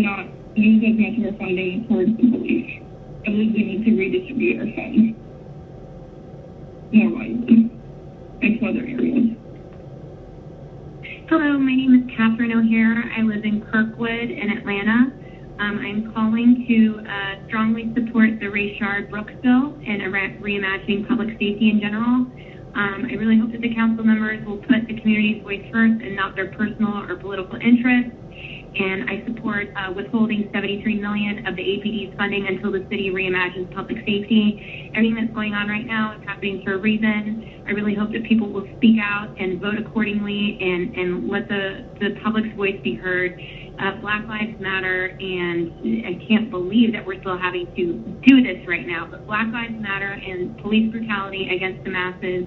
not use as much of our funding towards the police. I believe we need to redistribute our funds more wisely and to other areas. Hello, my name is Catherine O'Hare. I live in Kirkwood in Atlanta. I'm calling to strongly support the Rayshard Brooks bill and reimagining public safety in general. I really hope that the council members will put the community's voice first and not their personal or political interests. And I support withholding $73 million of the APD's funding until the city reimagines public safety. Everything that's going on right now is happening for a reason. I really hope that people will speak out and vote accordingly and let the public's voice be heard. Black Lives Matter, and I can't believe that we're still having to do this right now, but Black Lives Matter and police brutality against the masses,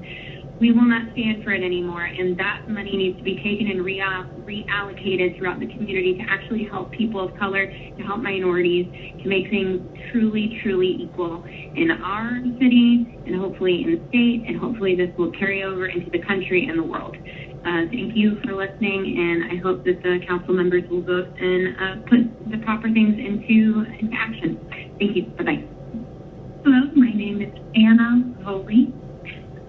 we will not stand for it anymore, and that money needs to be taken and reallocated throughout the community to actually help people of color, to help minorities, to make things truly, truly equal in our city, and hopefully in the state, and hopefully this will carry over into the country and the world. Thank you for listening, and I hope that the council members will vote and put the proper things into action. Thank you. Bye-bye. Hello, my name is Anna Voley.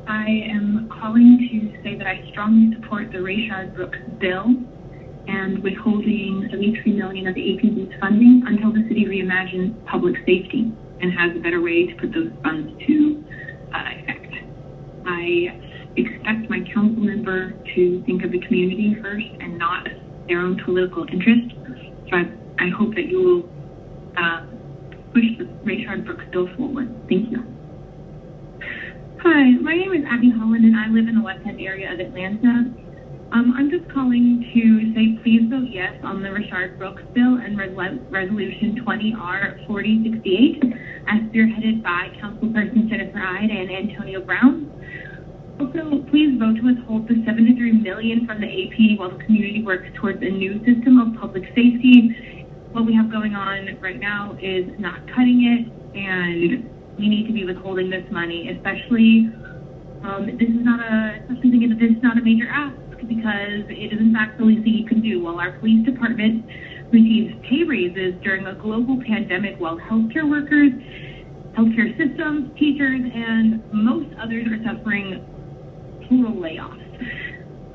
I am calling to say that I strongly support the Rayshard Brooks bill and withholding $73 million of the APD's funding until the city reimagines public safety and has a better way to put those funds to effect. I expect my council member to think of the community first and not their own political interest. So I hope that you will push the Rayshard Brooks bill forward. Thank you. Hi, my name is Abby Holland, and I live in the West End area of Atlanta. I'm just calling to say please vote yes on the Rayshard Brooks bill and Resolution 20R4068, as spearheaded by Councilpersons Jennifer Ide and Antonio Brown. Also, please vote to withhold the $73 million from the AP while the community works towards a new system of public safety. What we have going on right now is not cutting it, and we need to be withholding this money, especially this is not a major ask, because it is in fact the least thing you can do. While our police department receives pay raises during a global pandemic, while healthcare workers healthcare systems, teachers, and most others are suffering total layoffs.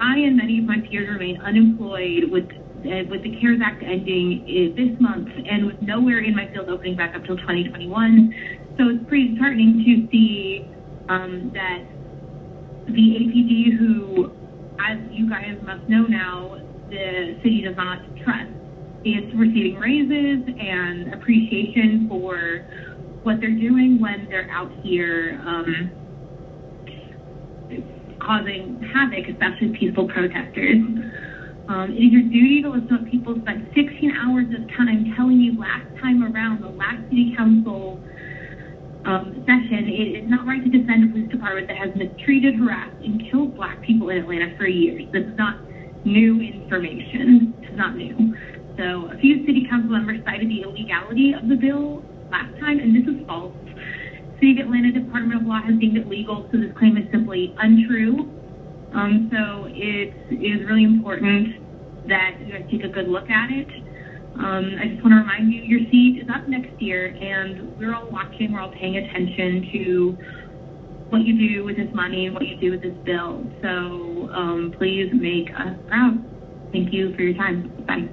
I and many of my peers remain unemployed with the CARES Act ending this month and with nowhere in my field opening back up till 2021. So it's pretty disheartening to see that the APD, who, as you guys must know now, the city does not trust, is receiving raises and appreciation for what they're doing when they're out here causing havoc, especially peaceful protesters. It is your duty to listen to what people spent 16 hours of time telling you last time around, the last city council session. It is not right to defend a police department that has mistreated, harassed, and killed Black people in Atlanta for years. This is not new information. It's not new. So a few city council members cited the illegality of the bill last time, and this is false. City of Atlanta Department of Law has deemed it legal, so this claim is simply untrue. So it is really important that you guys take a good look at it. I just want to remind you, your seat is up next year, and we're all watching, we're all paying attention to what you do with this money and what you do with this bill. So please make us proud. Thank you for your time. Bye.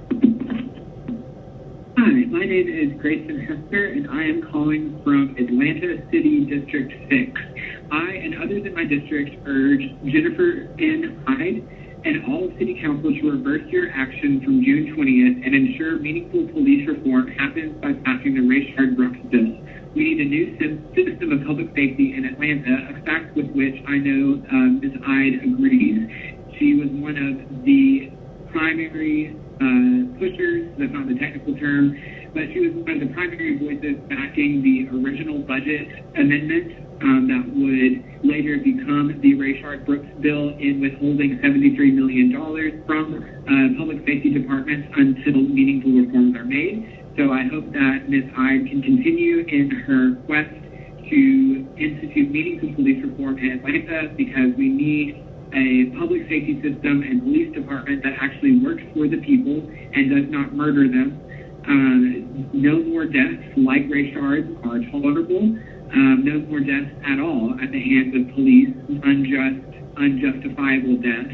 Hi, my name is Grayson Hester, and I am calling from Atlanta City District 6. I and others in my district urge Jennifer N. Hyde and all city council to reverse your action from June 20th and ensure meaningful police reform happens by passing the Rayshard Brooks bill. We need a new system of public safety in Atlanta, a fact with which I know Ms. Hyde agrees. She was one of the primary pushers, that's not the technical term, but she was one of the primary voices backing the original budget amendment that would later become the Rayshard Brooks bill in withholding $73 million from public safety departments until meaningful reforms are made. So I hope that Ms. Hyde can continue in her quest to institute meaningful police reform in Atlanta, because we need a public safety system and police department that actually works for the people and does not murder them. No more deaths like Rayshard's are tolerable. No more deaths at all at the hands of police. Unjustifiable death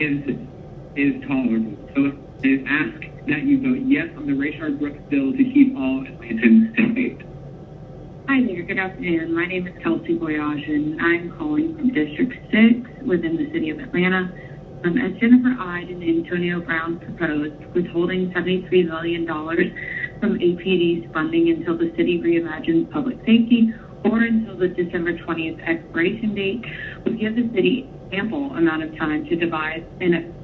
is tolerable. So I ask that you vote yes on the Rayshard Brooks bill to keep all Atlantans safe. Hi there, good afternoon. My name is Kelsey Voyage, and I'm calling from District 6 within the city of Atlanta. As Jennifer Ide and Antonio Brown proposed, withholding $73 million from APD's funding until the city reimagines public safety or until the December 20th expiration date would give the city ample amount of time to devise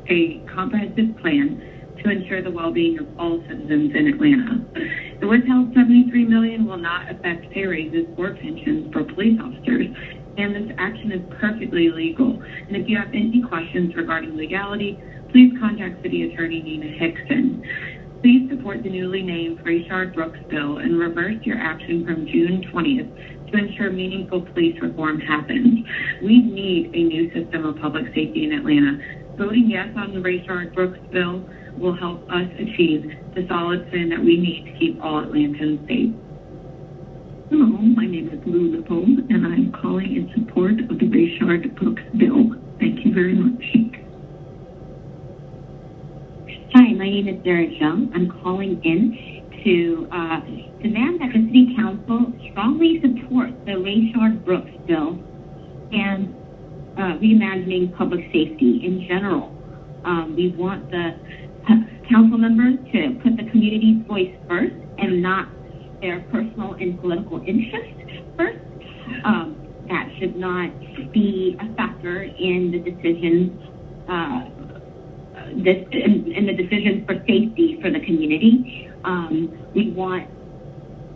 a comprehensive plan to ensure the well-being of all citizens in Atlanta. The withheld $73 million will not affect pay raises or pensions for police officers, and this action is perfectly legal. And if you have any questions regarding legality, please contact City Attorney Nina Hickson. Please support the newly named Rayshard Brooks bill and reverse your action from June 20th to ensure meaningful police reform happens. We need a new system of public safety in Atlanta. Voting yes on the Rayshard Brooks bill will help us achieve the solid plan that we need to keep all Atlantans safe. Hello, my name is Lou Lepone, and I'm calling in support of the Rayshard Brooks bill. Thank you very much. Hi, my name is Sarah Jung. I'm calling in to demand that the City Council strongly support the Rayshard Brooks bill and reimagining public safety in general. We want the council members to put the community's voice first and not their personal and political interests first. That should not be a factor in the decisions in the decisions for safety for the community. We want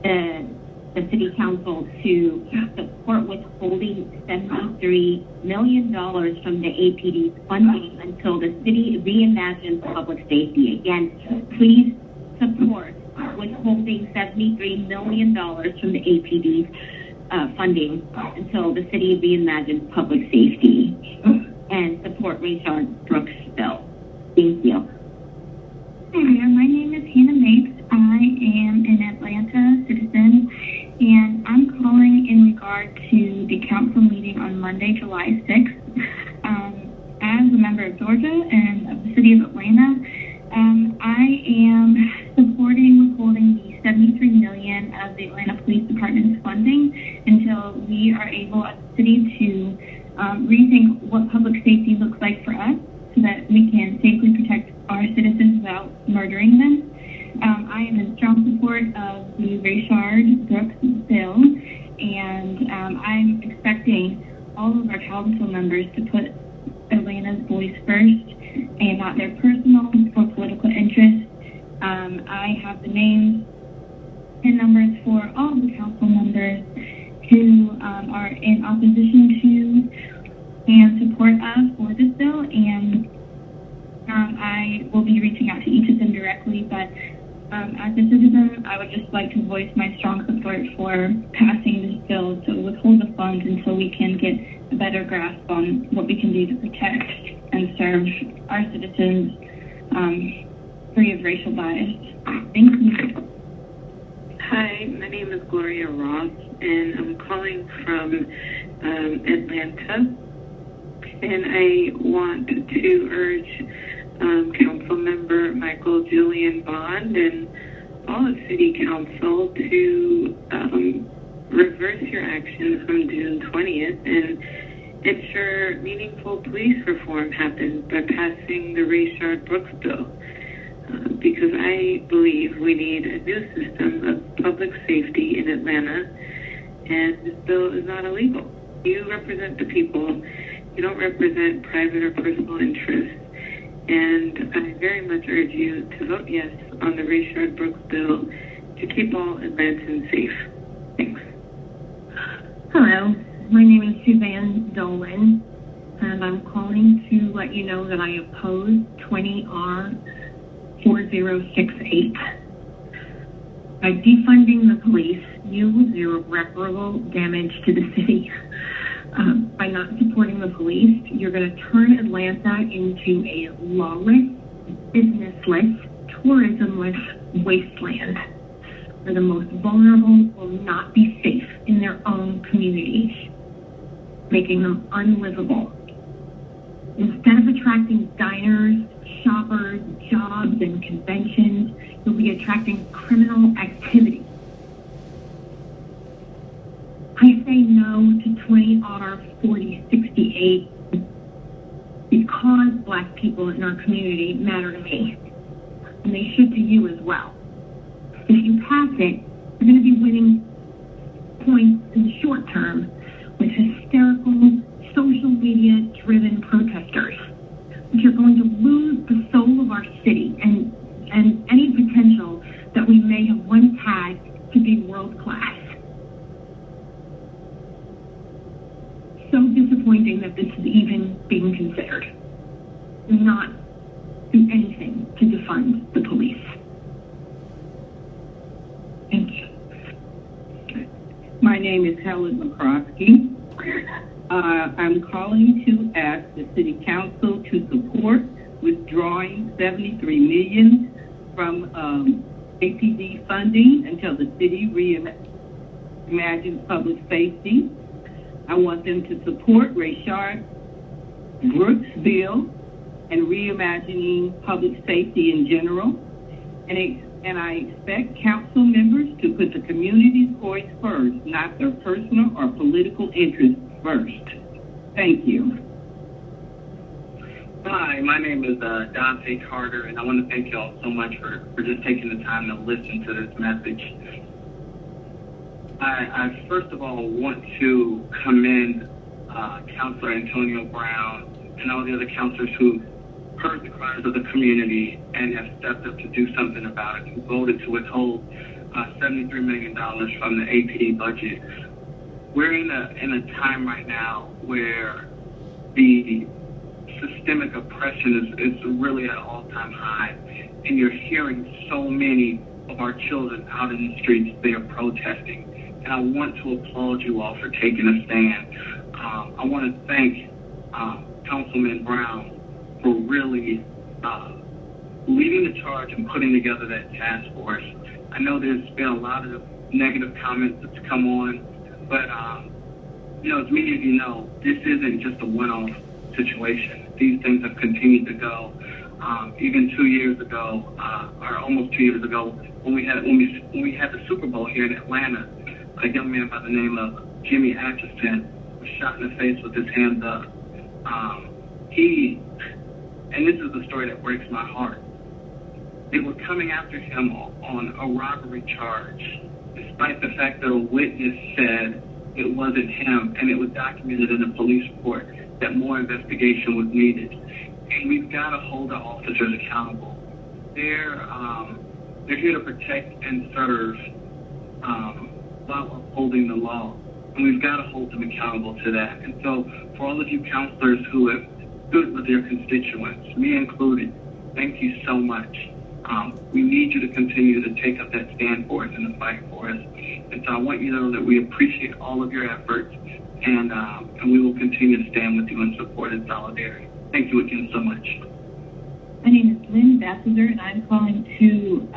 the City Council to support withholding $73 million from the APD's funding until the city reimagines public safety. Again, please support withholding $73 million from the APD's funding until the city reimagines public safety, and support Rayshard Brooks' bill. Thank you. Hi there, my name is Hannah Mapes. I am an Atlanta citizen, and I'm calling in regard to the council meeting on Monday, July 6th. As a member of Georgia and of the city of Atlanta, I am supporting withholding the $73 million of the Atlanta Police Department's funding until we are able as a city to rethink what public safety looks like for us so that we can safely protect our citizens without murdering them. I am in strong support of the Rayshard Brooks bill, and I'm expecting all of our council members to put Atlanta's voice first and not their personal or political interests. I have the names and numbers for all of the council members who are in opposition to and support us for this bill, and I will be reaching out to each of them directly, but as a citizen, I would just like to voice my strong support for passing this bill to withhold the funds until we can get a better grasp on what we can do to protect and serve our citizens free of racial bias. Thank you. Hi, my name is Gloria Ross, and I'm calling from Atlanta, and I want to urge Council Member Michael Julian Bond and all of City Council to reverse your actions from June 20th and ensure meaningful police reform happens by passing the Rayshard Brooks bill. Because I believe we need a new system of public safety in Atlanta, and this bill is not illegal. You represent the people. You don't represent private or personal interests. And I very much urge you to vote yes on the Rayshard Brooks bill to keep all Atlantans safe. Thanks. Hello, my name is Suzanne Dolan, and I'm calling to let you know that I oppose 20R 4068. By defunding the police, you will do irreparable damage to the city. By not supporting the police, you're going to turn Atlanta into a lawless, businessless, tourismless wasteland where the most vulnerable will not be safe in their own communities, making them unlivable. Instead of attracting diners, shoppers, jobs, and conventions, you'll be attracting criminal activity. I say no to 20R 4068 because Black people in our community matter to me, and they should to you as well. If you pass it, you're going to be winning points in the short term with hysterical, social media-driven protesters. But you're going to lose the soul of our city and any potential that we may have once had to be world-class. So disappointing that this is even being considered. Do not do anything to defund the police. Thank you. My name is Helen McCroskey. I'm calling to ask the City Council to support withdrawing $73 million from APD funding until the city reimagines public safety. I want them to support Rayshard Brooks' bill and reimagining public safety in general. And I expect council members to put the community's voice first, not their personal or political interests first. Thank you. Hi, my name is Dante Carter, and I want to thank you all so much for just taking the time to listen to this message. I first of all want to commend Councilor Antonio Brown and all the other councilors who heard the cries of the community and have stepped up to do something about it, who voted to withhold $73 million from the APD budget. We're in a time right now where the systemic oppression is really at an all-time high, and you're hearing so many of our children out in the streets. They are protesting. And I want to applaud you all for taking a stand. I want to thank Councilman Brown for really leading the charge and putting together that task force. I know there's been a lot of negative comments that's come on. But, as many of you know, this isn't just a one-off situation. These things have continued to go. Even 2 years ago, or almost 2 years ago, when we had the Super Bowl here in Atlanta, a young man by the name of Jimmy Atchison was shot in the face with his hands up. And this is the story that breaks my heart. They were coming after him on a robbery charge, despite the fact that a witness said it wasn't him, and it was documented in a police report that more investigation was needed. And we've got to hold the officers accountable. They're here to protect and serve while upholding the law. And we've got to hold them accountable to that. And so for all of you counselors who have stood with their constituents, me included, thank you so much. We need you to continue to take up that stand for us and to fight for us. And so I want you to know that we appreciate all of your efforts, and we will continue to stand with you in support and solidarity. Thank you again so much. My name is Lynn Bassler, and I'm calling to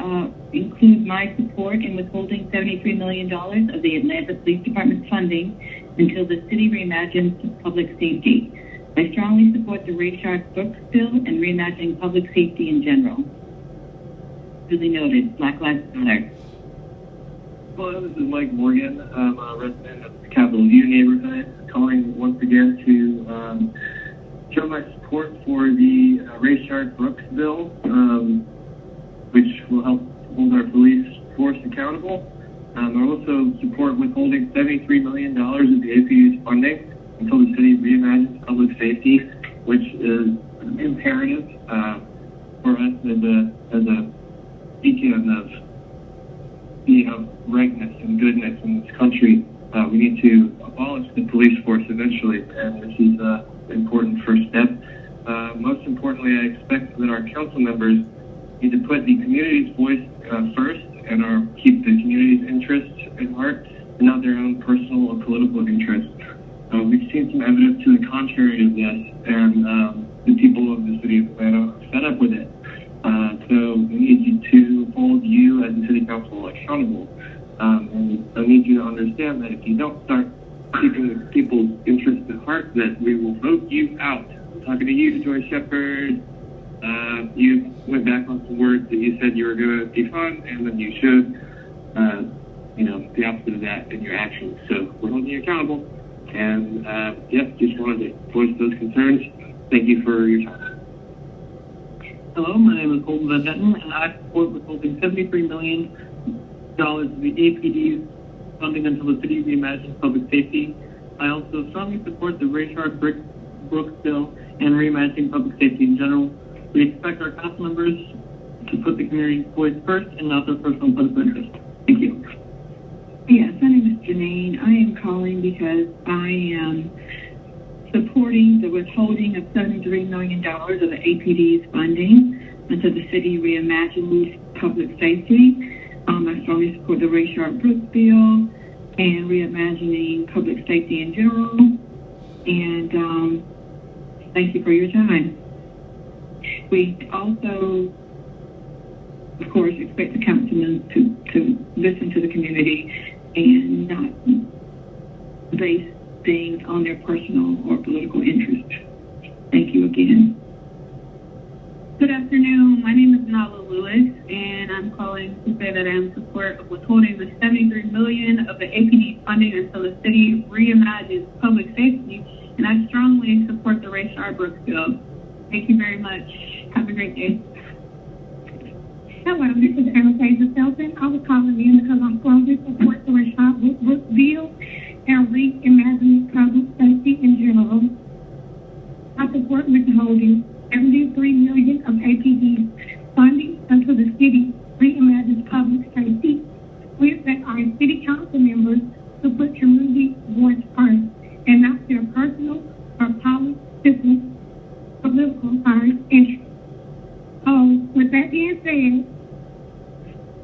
include my support in withholding $73 million of the Atlanta Police Department's funding until the city reimagines public safety. I strongly support the Rayshard Brooks bill and reimagining public safety in general. Duly noted, Black Lives Matter. Hello, this is Mike Morgan. I'm a resident of the Capitol View neighborhood, calling once again to show my support for the Rayshard Brooks bill, which will help hold our police force accountable. I also support withholding $73 million of the APD's funding until the city reimagines public safety, which is imperative for us as a beacon of rightness and goodness in this country. We need to abolish the police force eventually, and this is an important first step. Most importantly, I expect that our council members need to put the community's voice first and keep the community's interests at heart and not their own personal or political interests. We've seen some evidence to the contrary of this, and the people of the city of Atlanta are fed up with it. So we need to hold you as the city council accountable. And I need you to understand that if you don't start keeping the people's interests at heart, that we will vote you out. I'm talking to you, Joy Shepard. You went back on some words that you said you were going to defund, and then you showed, the opposite of that in your actions. So we're holding you accountable. And, just wanted to voice those concerns. Thank you for your time. Hello, my name is Colton Van Denton, and I support withholding $73 million of the APD's funding until the city reimagines public safety. I also strongly support the Rayshard Brooks bill and reimagining public safety in general. We expect our council members to put the community's voice first and not their personal political interest. Thank you. Yes, my name is Janine. I am calling because I am supporting the withholding of $73 million of the APD's funding until the city reimagines public safety. I strongly support the Rayshard Brooks bill and reimagining public safety in general. And thank you for your time. We also, of course, expect the councilmen to listen to the community and not base things on their personal or political interest. Thank you again. Good afternoon. My name is Nala Lewis, and I'm calling to say that I am in support of withholding the $73 million of the APD funding until the city reimagines public safety, and I strongly support the Rayshard Brooks bill. Thank you very much. Have a great day. Hello, this is Anastasia Selton. I was calling in because I strongly support the Rayshard Brooks bill and reimagining public safety in general. I support withholding $73 million of APD funding until the city reimagines public safety. We expect our city council members to put community voice first and not their personal or political interest. With that being said,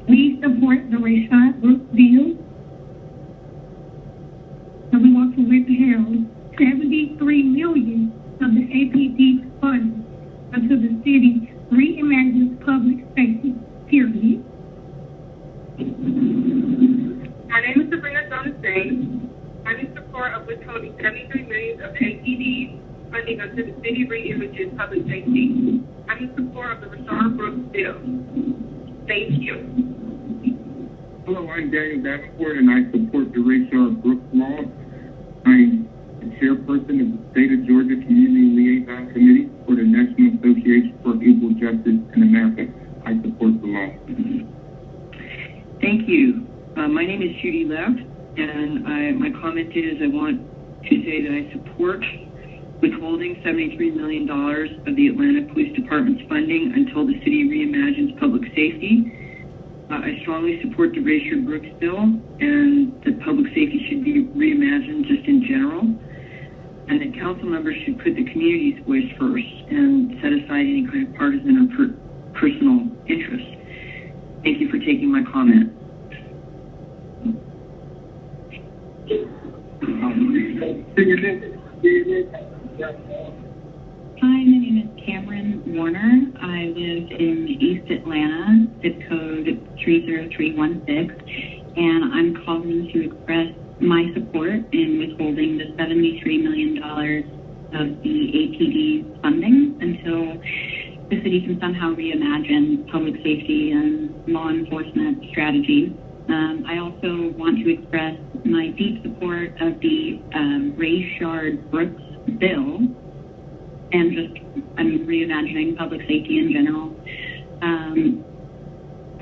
we support the Rayshard Brooks bill, and we want to withhold $73 million of the APD funding until the city reimagines public safety, period. withholding $73 million of APD funding until the city re-images public safety. I'm in support of the Rashard Brooks bill. Thank you. Hello, I'm Daniel Davenport, and I support the Rashard Brooks law. I'm the chairperson of the State of Georgia Community Liaison Committee for the National Association for Equal Justice in America. I support the law. Thank you. My name is Judy Leff, and my comment is I want to say that I support withholding $73 million of the Atlanta Police Department's funding until the city reimagines public safety. I strongly support the Rashard Brooks bill, and that public safety should be reimagined just in general, and that council members should put the community's voice first and set aside any kind of partisan or personal interest. Thank you for taking my comment. Hi, my name is Cameron Warner. I live in East Atlanta, zip code 30316, and I'm calling to express my support in withholding the $73 million of the APD funding until the city can somehow reimagine public safety and law enforcement strategies. I also want to express my deep support of the Rashard Brooks bill and just reimagining public safety in general.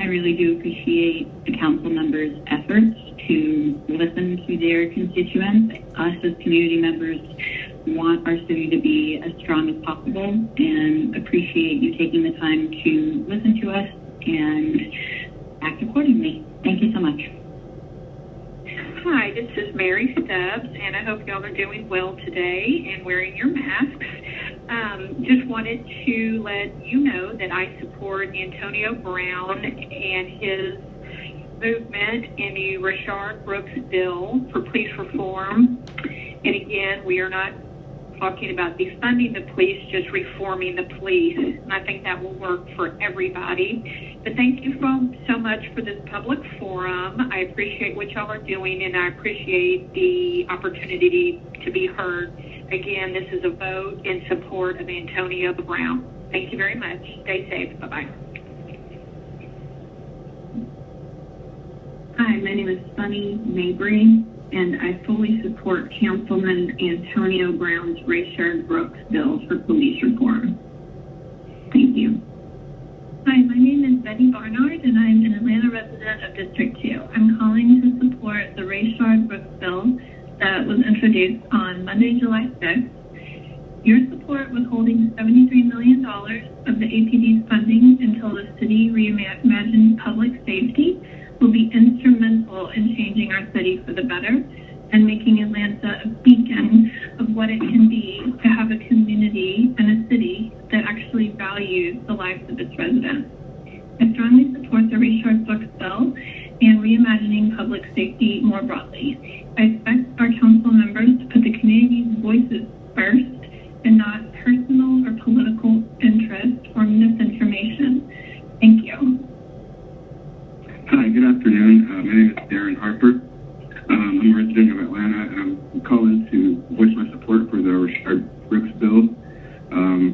I really do appreciate the council members' efforts to listen to their constituents. Us as community members want our city to be as strong as possible and appreciate you taking the time to listen to us and act accordingly. Thank you so much. Hi, this is Mary Stubbs, and I hope y'all are doing well today and wearing your masks. Just wanted to let you know that I support Antonio Brown and his movement in the Rashard Brooks bill for police reform. And again, we are not talking about defunding the police, just reforming the police. And I think that will work for everybody. But thank you so much for this public forum. I appreciate what y'all are doing, and I appreciate the opportunity to be heard. Again, this is a vote in support of Antonio Brown. Thank you very much. Stay safe. Bye-bye. Hi, my name is Sunny Mabry, and I fully support Councilman Antonio Brown's Rashard Brooks bill for police reform. Thank you. Hi, my name is Betty Barnard, and I'm an Atlanta resident of District 2. I'm calling to support the Rashard Brooks bill that was introduced on Monday, July 6th. Your support withholding $73 million of the APD's funding until the city reimagines public safety will be instrumental in changing our city for the better and making Atlanta a beacon of what it can be to have a community and a city that actually values the lives of its residents. I strongly support the Rashard Brooks bill and reimagining public safety more broadly. I expect our council members to put the community's voices first and not personal or political interest or misinformation. Thank you. Hi, good afternoon. My name is Darren Harper. I'm a resident of Atlanta, and I'm calling to voice my support for the Rashard Brooks bill,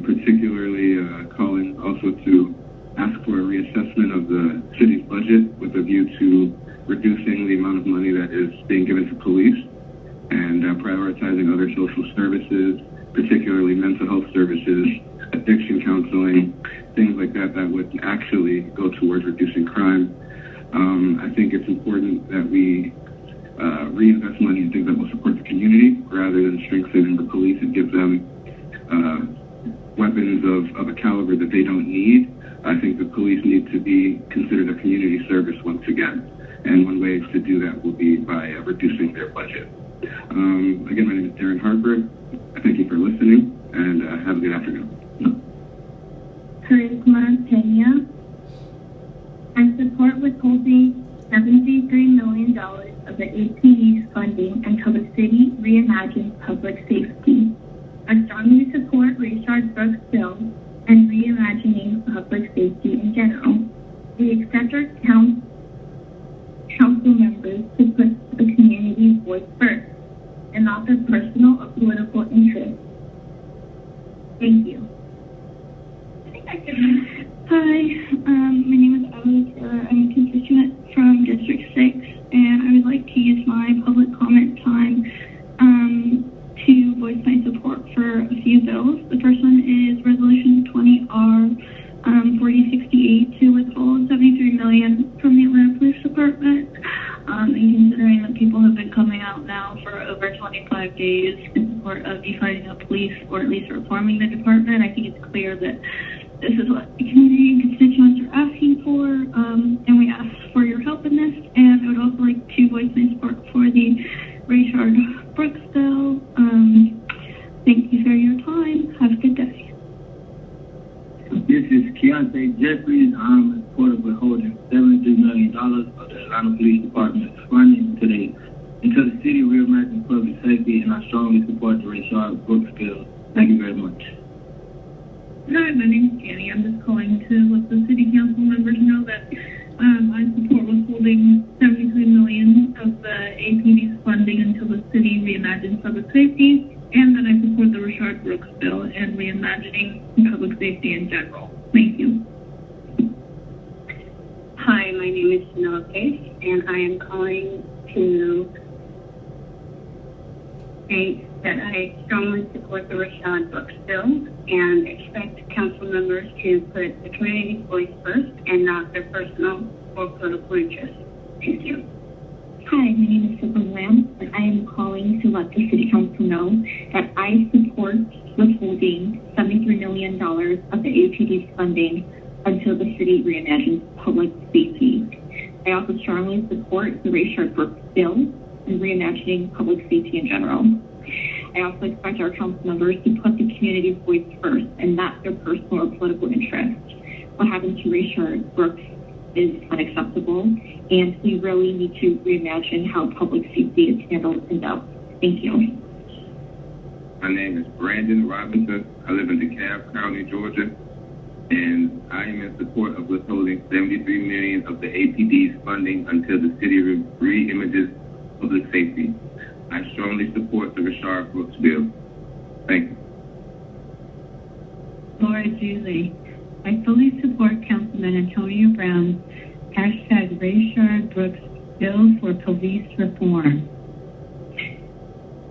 particularly calling also to ask for a reassessment of the city's budget with a view to reducing the amount of money that is being given to police and prioritizing other social services, particularly mental health services, addiction counseling, things like that that would actually go towards reducing crime. I think it's important that we reinvest money in things that will support the community rather than strengthening the police and give them weapons of a caliber that they don't need. I think the police need to be considered a community service once again. And one way to do that will be by reducing their budget. Again, my name is Darren Harper. I thank you for listening, and have a good afternoon. Charisma Pena. I support withholding $73 million of the APD's funding until the city reimagines public safety. I strongly support Rashard Brooks' bill and reimagining public safety in general. We expect our council members to put the community's voice first and and not their personal or political interests. Thank you. Hi, my name is Emily Taylor. I'm a constituent from District 6, and I would like to use my public comment time to voice my support for a few bills. The first one is Resolution 20R 4068 to withhold $73 million from the Atlanta Police Department. And considering that people have been coming out now for over 25 days in support of defunding the police, or at least reforming the department, I think it's clear that this is what the community and constituents are asking for, and we ask for your help in this. And I would also like to voice my support for the Rayshard Brooks bill. Thank you for your time. Have a good day. This is Keontae Jeffries. I'm in support of withholding $73 million of the Atlanta Police Department's funding today until the city reimagines public safety, and I strongly support the Rayshard Brooks bill. Thank you very much. Hi, my name is Annie. I'm just calling to let the city council members know that I support withholding $73 million of the APD's funding until the city reimagines public safety, and that I support the Rayshard Brooks bill and reimagining public safety in general. Thank you. Hi, my name is Janelle Pace, and I am calling to state that I strongly support the Rayshard Brooks bill and expect council members to put the community's voice first and not their personal or political interests. Thank you. Hi, my name is Susan Lamb, and I am calling to let the City Council know that I support withholding $73 million of the APD's funding until the city reimagines public safety. I also strongly support the Rayshard Brooks bill and reimagining public safety in general. I also expect our council members to put the community's voice first and not their personal or political interests. What happened to Rayshard Brooks is unacceptable, and we really need to reimagine how public safety is handled and dealt. Thank you. My name is Brandon Robinson. I live in DeKalb County, Georgia, and I am in support of withholding $73 million of the APD's funding until the city re-images public safety. I strongly support the Rayshard Brooks bill. Thank you. Laura Julie. I fully support Councilman Antonio Brown's hashtag Rayshard Brooks bill for police reform.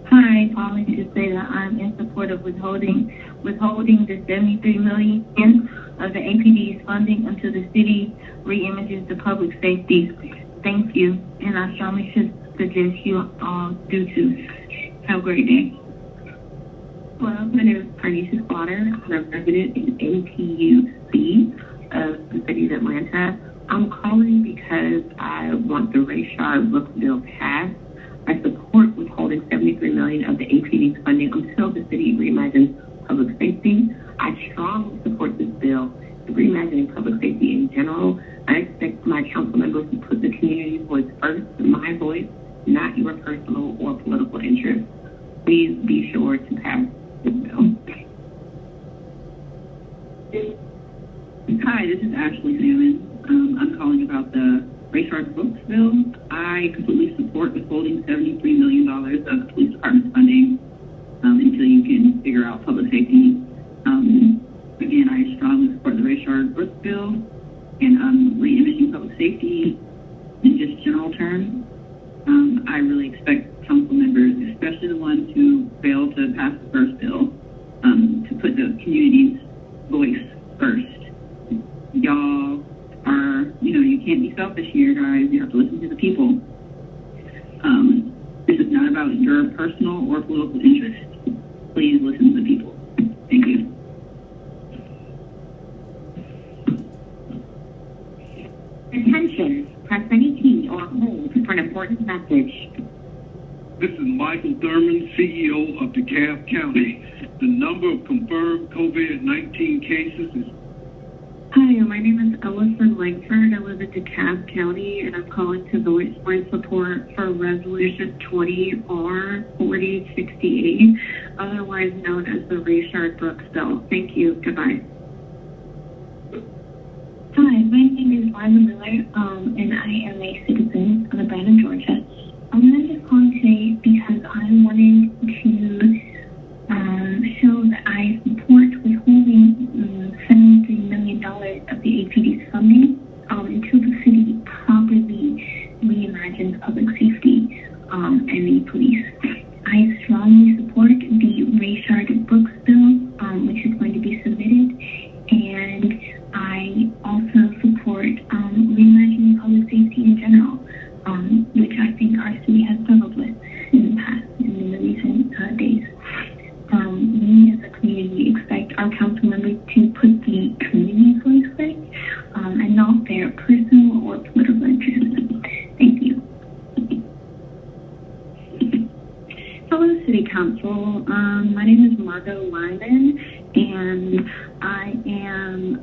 Hi, calling to say that I'm in support of withholding the $73 million of the APD's funding until the city reimages the public safety. Thank you, and I strongly suggest you all do too. Have a great day. Hello, my name is Carnesia Slaughter. I'm a resident in APUC of the city of Atlanta. I'm calling because I want the Rayshard Brooks bill passed. I support withholding $73 million of the APD's funding until the city reimagines public safety. I strongly support this bill, reimagining public safety in general. I expect my council members to put the community's voice first, my voice, not your personal or political interests. Please be sure to pass this bill. Hi, this is Ashley Salmon. I'm calling about the Rayshard Brooks bill. I completely support withholding $73 million of the police department's funding until you can figure out public safety. Again, I strongly support the Rayshard Brooks bill and re-imaging public safety in just general terms. I really expect council members, especially the ones who failed to pass the first bill, to put the community's voice first. Y'all are, you can't be selfish here, guys. You have to listen to the people. This is not about your personal or political interests. Please listen to the people. Thank you. Attention, press any key or hold for an important message. This is Michael Thurman, CEO of DeKalb County. The number of confirmed COVID-19 cases is... Hi, my name is Ellison Langford. I live in DeKalb County, and I'm calling to voice my support for Resolution 20R 4068, otherwise known as the Rayshard Brooks bill. Thank you. Goodbye. Hi, my name is Liza Miller, and I am a citizen of Atlanta, Georgia. I'm just calling today because I wanted to show that I support withholding $73 million of the APD's funding until the city properly reimagines public safety and the police. I strongly support the Rayshard-Brooks bill, which is going to be submitted, and I also support reimagining public safety in general, which I think our city has struggled with in the past and in the recent days. We as a community expect our council members to put the community's voice first and not their personal or political interests. Thank you. Hello, City Council. My name is Margot Lyman, and I am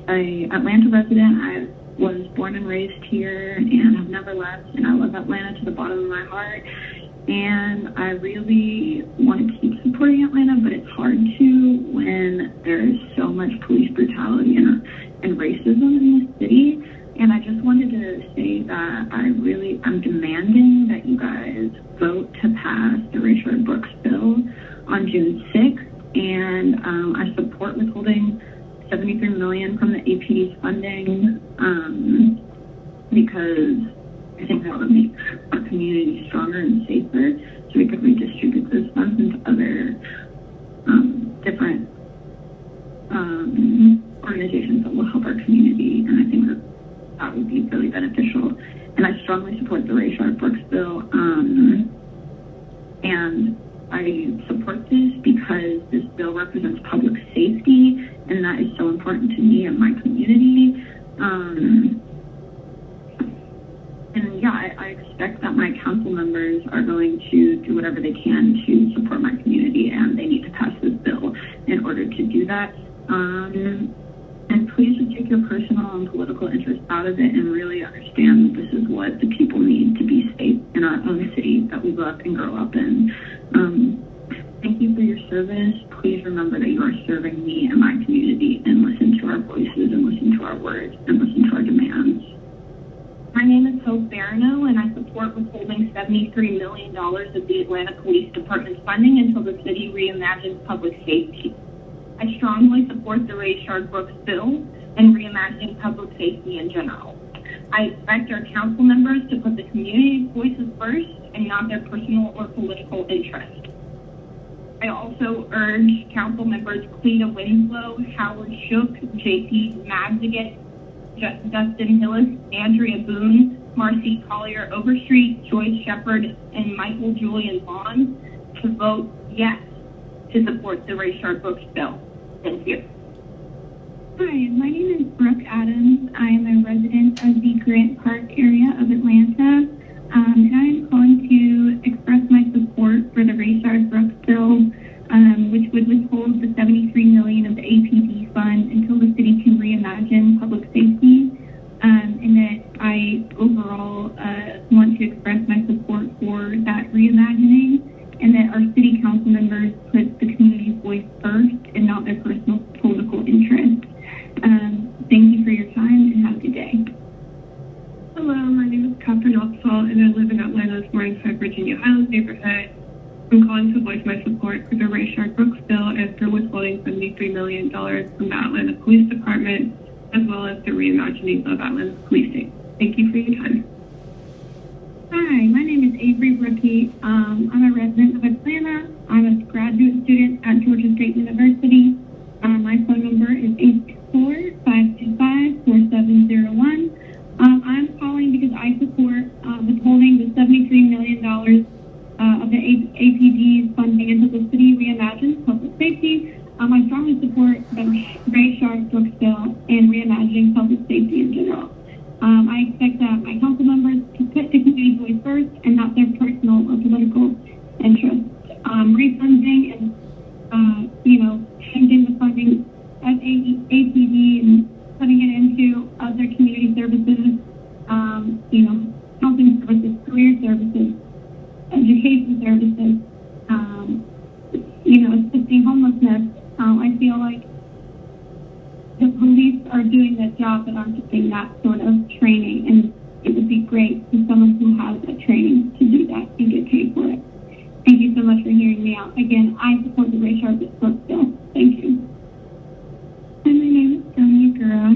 an Atlanta resident. I was born and raised here and have never left, and I love Atlanta to the bottom of my heart. And I really want to keep supporting Atlanta, but it's hard to when there's so much police brutality and racism in the city. And I just wanted to say that I'm demanding that you guys vote to pass the Rayshard-Brooks bill on June 6th. And I support withholding $73 million from the APD's funding because I think that would make our community stronger and safer, so we could redistribute those funds into other different organizations that will help our community, and I think that would be really beneficial. And I strongly support the Rayshard-Brooks bill, and I support this because this bill represents public safety, and that is so important to me and my community. And yeah, I expect that my council members are going to do whatever they can to support my community, and they need to pass this bill in order to do that. And please just take your personal and political interests out of it and really understand that this is what the people need to be safe in our own city that we love and grow up in. Thank you for your service. Please remember that you are serving me and my community, and listen to our voices and listen to our words and listen to our demands. My name is Hope Barano, and I support withholding $73 million of the Atlanta Police Department's funding until the city reimagines public safety. I strongly support the Rayshard-Brooks bill and reimagining public safety in general. I expect our council members to put the community's voices first and not their personal or political interest. I also urge council members Cleta Winslow, Howard Shook, J.P. Magdigan, Dustin Hillis, Andrea Boone, Marcy Collier Overstreet, Joyce Shepard, and Michael Julian Vaughn to vote yes to support the Rayshard-Brooks bill. Thank you. Hi, my name is Brooke Adams. I am a resident of the Grant Park area of Atlanta, and I am calling to express my support for the Rayshard-Brooks bill, which would withhold the $73 million of the APD fund until the city can reimagine public safety, and that I overall want to express my support for that reimagining, and that our city council members put the community's voice first and not their personal political interests. Thank you for your time, and have a good day. Hello, my name is Catherine Opsahl, and I live in Atlanta's Morningside, Virginia Highlands neighborhood. I'm calling to voice my support for the Rayshard-Brooks bill and for withholding $73 million from the Atlanta Police Department, as well as the reimagining of Atlanta's policing. Thank you for your time. Hi, my name is Avery Brookie. I'm a resident of Atlanta. I'm a graduate student at Georgia State University. My phone number is 864-525-4701. I'm calling because I support withholding the $73 million of the APD's funding until the city reimagines public safety. I strongly support the Rayshard-Brooks bill and reimagining public safety in general. I expect that my council members to put the community's voice first and not their personal or political interests. Refunding and, changing the funding of APD and putting it into other community services, housing services, career services, education services, assisting homelessness. I feel like the police are doing their job but aren't getting that sort of training, and it would be great for someone who has so much for hearing me out. Again, I support the Rayshard Brooks bill. Thank you. Hi, my name is Sonia Gura,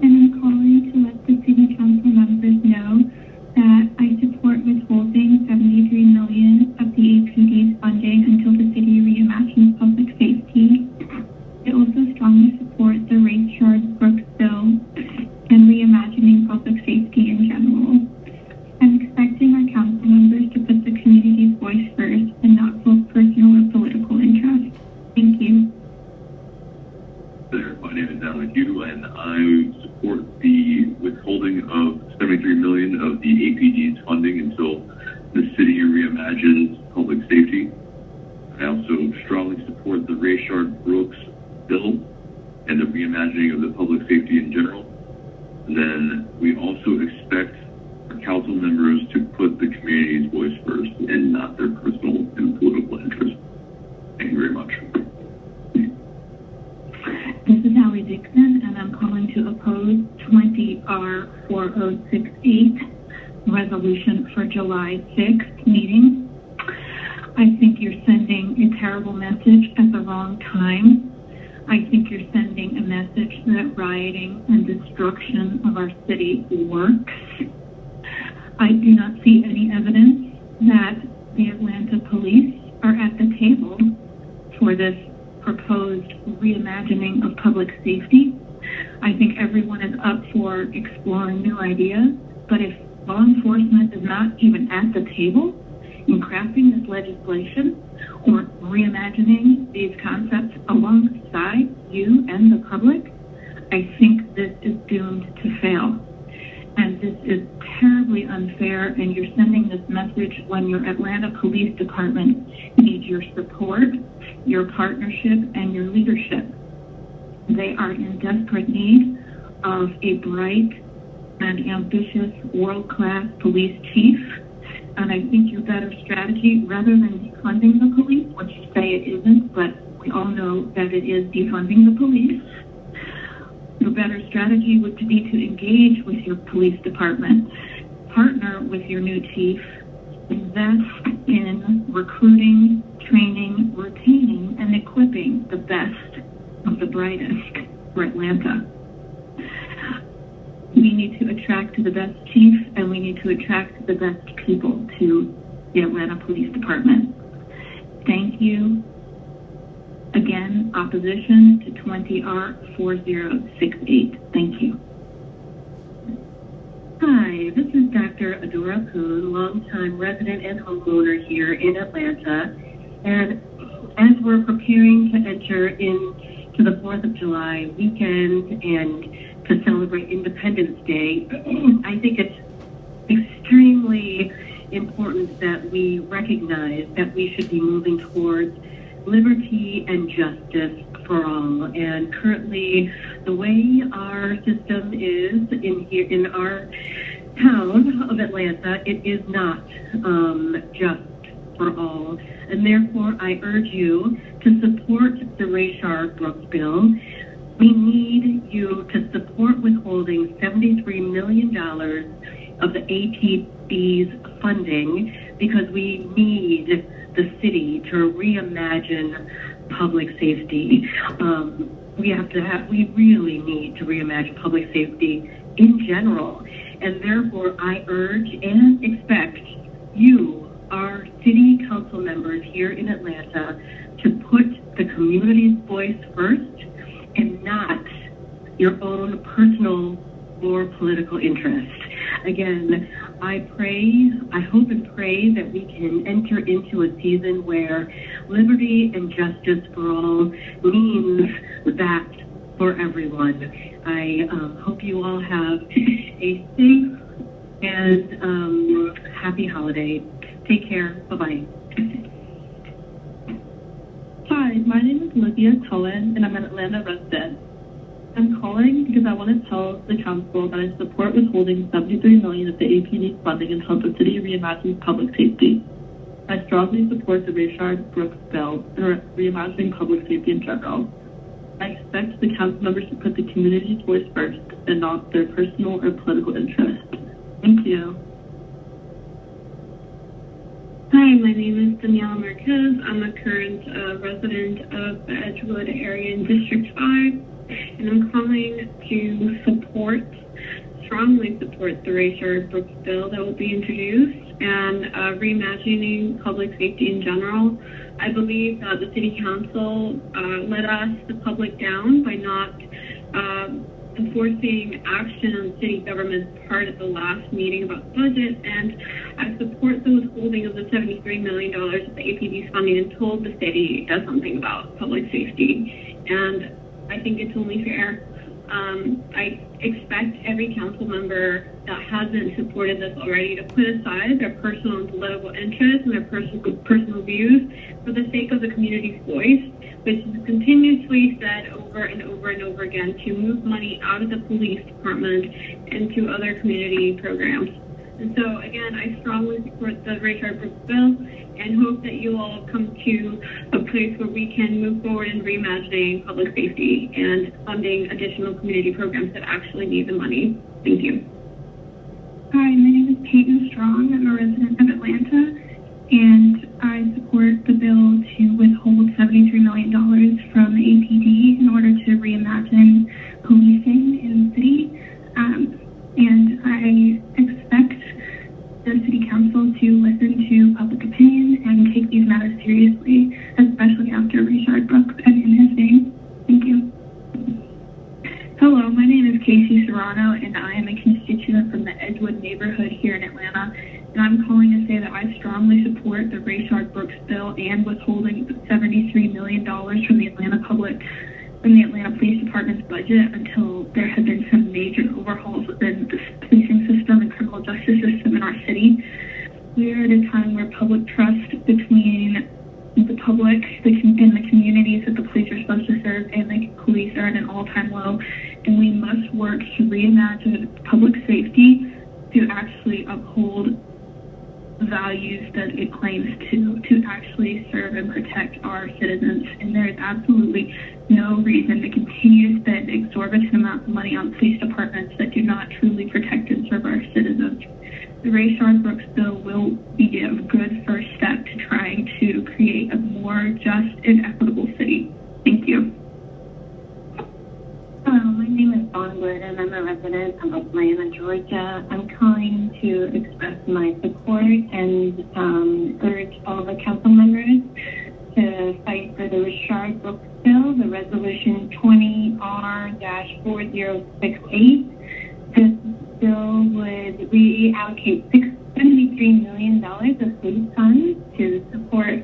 and I'm calling to let the City Council members know that I support withholding $73 million of the APD's funding until the city reimagines public safety. I also strongly support the Rayshard Brooks bill and reimagining public safety in general. I'm expecting our council members to put the community's voice first and not hold personal or political interest. Thank you. There, my name is Alan Hugh, and I support the withholding of $73 million of the APD's funding until the city reimagines public safety. I also strongly support the Rayshard Brooks bill and the reimagining of the public safety in general. And then we also expect our council members to put the community's voice first and not their personal and political interests. Thank you very much. This is Hallie Dixon, and I'm calling to oppose 20R4068, resolution for July 6th meeting. I think you're sending a terrible message at the wrong time. I think you're sending a message that rioting and destruction of our city works. I do not see any evidence that the Atlanta police are at the table for this proposed reimagining of public safety. I think everyone is up for exploring new ideas, but if law enforcement is not even at the table in crafting this legislation or reimagining these concepts alongside you and the public, I think this is doomed to fail. And this is terribly unfair, and you're sending this message when your Atlanta Police Department needs your support, your partnership, and your leadership. They are in desperate need of a bright and ambitious world-class police chief. And I think your better strategy, rather than defunding the police, which you say it isn't, but we all know that it is defunding the police, your better strategy would be to engage with your police department, partner with your new chief, invest in recruiting, training, retaining, and equipping the best of the brightest for Atlanta. We need to attract the best chief, and we need to attract the best people to the Atlanta Police Department. Thank you. Again, opposition to 20R4068. Thank you. Hi, this is Dr. Adora Poon, longtime resident and homeowner here in Atlanta. And as we're preparing to enter into the 4th of July weekend and to celebrate Independence Day, I think it's extremely important that we recognize that we should be moving towards liberty and justice for all. And currently, the way our system is in our town of Atlanta, it is not just for all. And therefore, I urge you to support the Rayshard Brooks bill. We need you to support withholding $73 million of the APD's funding because we need the city to reimagine public safety. We really need to reimagine public safety in general. And therefore, I urge and expect you, our city council members here in Atlanta, to put the community's voice first and not your own personal or political interest. Again, I hope and pray that we can enter into a season where liberty and justice for all means that for everyone. I hope you all have a safe and happy holiday. Take care. Bye-bye. Hi, my name is Olivia Cohen, and I'm an Atlanta resident. I'm calling because I want to tell the council that I support withholding $73 million of the APD funding until the city reimagines public safety. I strongly support the Rayshard Brooks bill and reimagining public safety in general. I expect the council members to put the community's voice first and not their personal or political interest. Thank you. Hi, my name is Daniela Marquez. I'm a current resident of the Edgewood area in District 5, and I'm calling to strongly support the Rayshard Brooks bill that will be introduced and reimagining public safety in general. I believe that the City Council let us, the public, down by not enforcing action on city government's part at the last meeting about the budget, and I support the withholding of the $73 million of the APD's funding and told the city it does something about public safety, and I think it's only fair. I expect every council member that hasn't supported this already to put aside their personal and political interests and their personal views for the sake of the community's voice, which is continuously said over and over and over again to move money out of the police department and to other community programs. And so, again, I strongly support the Rayshard Brooks bill and hope that you all come to a place where we can move forward in reimagining public safety and funding additional community programs that actually need the money. Thank you. Hi, my name is Peyton Strong. I'm a resident of Atlanta, and I support the bill to withhold $73 million from the APD in order to reimagine policing in the city. And I expect the City Council to listen to public opinion and take these matters seriously, especially after Rayshard Brooks and in his name. Thank you. Hello, my name is Casey Serrano, and I am a constituent from the Edgewood neighborhood here in Atlanta. And I'm calling to say that I strongly support the Rayshard Brooks bill and withholding $73 million from the Atlanta Police Department's budget until there have been some major overhauls within the policing system and criminal justice system in our city. We are at a time where public trust between the public and the communities that the police are supposed to serve and the police are at an all-time low, and we must work to reimagine public safety to actually uphold values that it claims to actually serve and protect our citizens. And there is absolutely no reason to continue to spend exorbitant amounts of money on police departments that do not truly protect and serve our citizens. The Rayshard Brooks bill will be a good first step to trying to create a more just and equitable city. Thank you. Hello, my name is Dawn Wood, and I'm a resident of Atlanta, Georgia. I'm calling to express my support and urge all the council members to fight for the Rayshard Brooks bill, the resolution 20R-4068. This bill would reallocate $73 million of police funds to support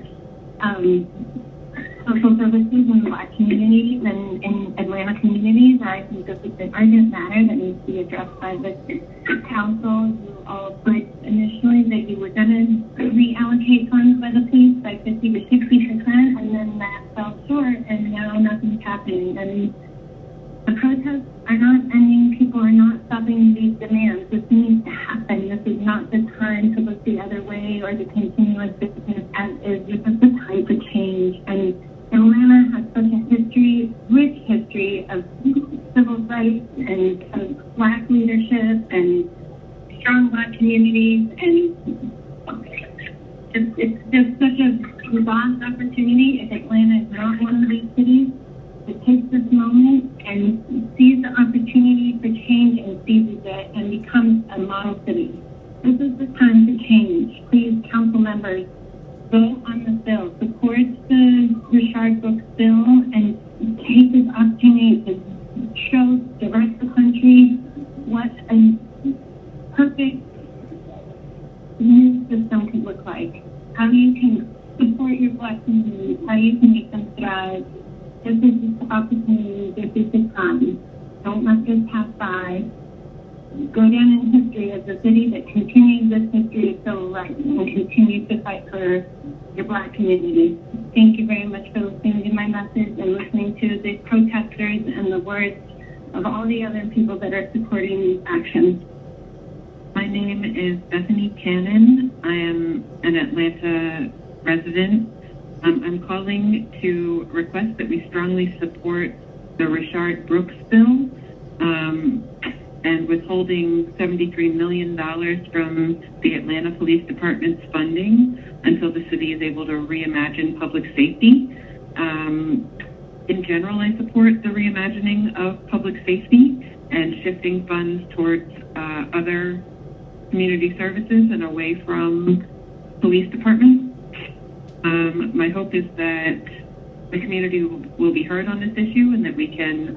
social services in Black communities and in Atlanta communities. I think this is an urgent matter that needs to be addressed by the council. You all put initially that you were going to reallocate funds by the police by 50 to 60%, and then that fell short, and now nothing's happening. And the protests are not ending. People are not stopping these demands. This needs to happen. This is not the time to look the other way or to continue as business as is. This is the time to change. And Atlanta has such a rich history of civil rights and of Black leadership and strong Black communities, and it's just such a lost opportunity if Atlanta is not one of these cities that takes this moment and sees the opportunity for change and seizes it and becomes a model city. This is the time to change. Please, council members, vote on this bill. Support the Rayshard Brooks bill and take this opportunity to show the rest of the country what a perfect new system could look like. How you can support your Black communities, how you can make them thrive. This is the opportunity, this is the time. Don't let this pass by. Go down in history as a city that continues this history of civil rights and continues to fight for your Black community. Thank you very much for listening to my message and listening to the protesters and the words of all the other people that are supporting these actions. My name is Bethany Cannon. I am an Atlanta resident. I'm calling to request that we strongly support the Rayshard Brooks bill. and withholding $73 million from the Atlanta Police Department's funding until the city is able to reimagine public safety. In general, I support the reimagining of public safety and shifting funds towards other community services and away from police departments. My hope is that the community will be heard on this issue and that we can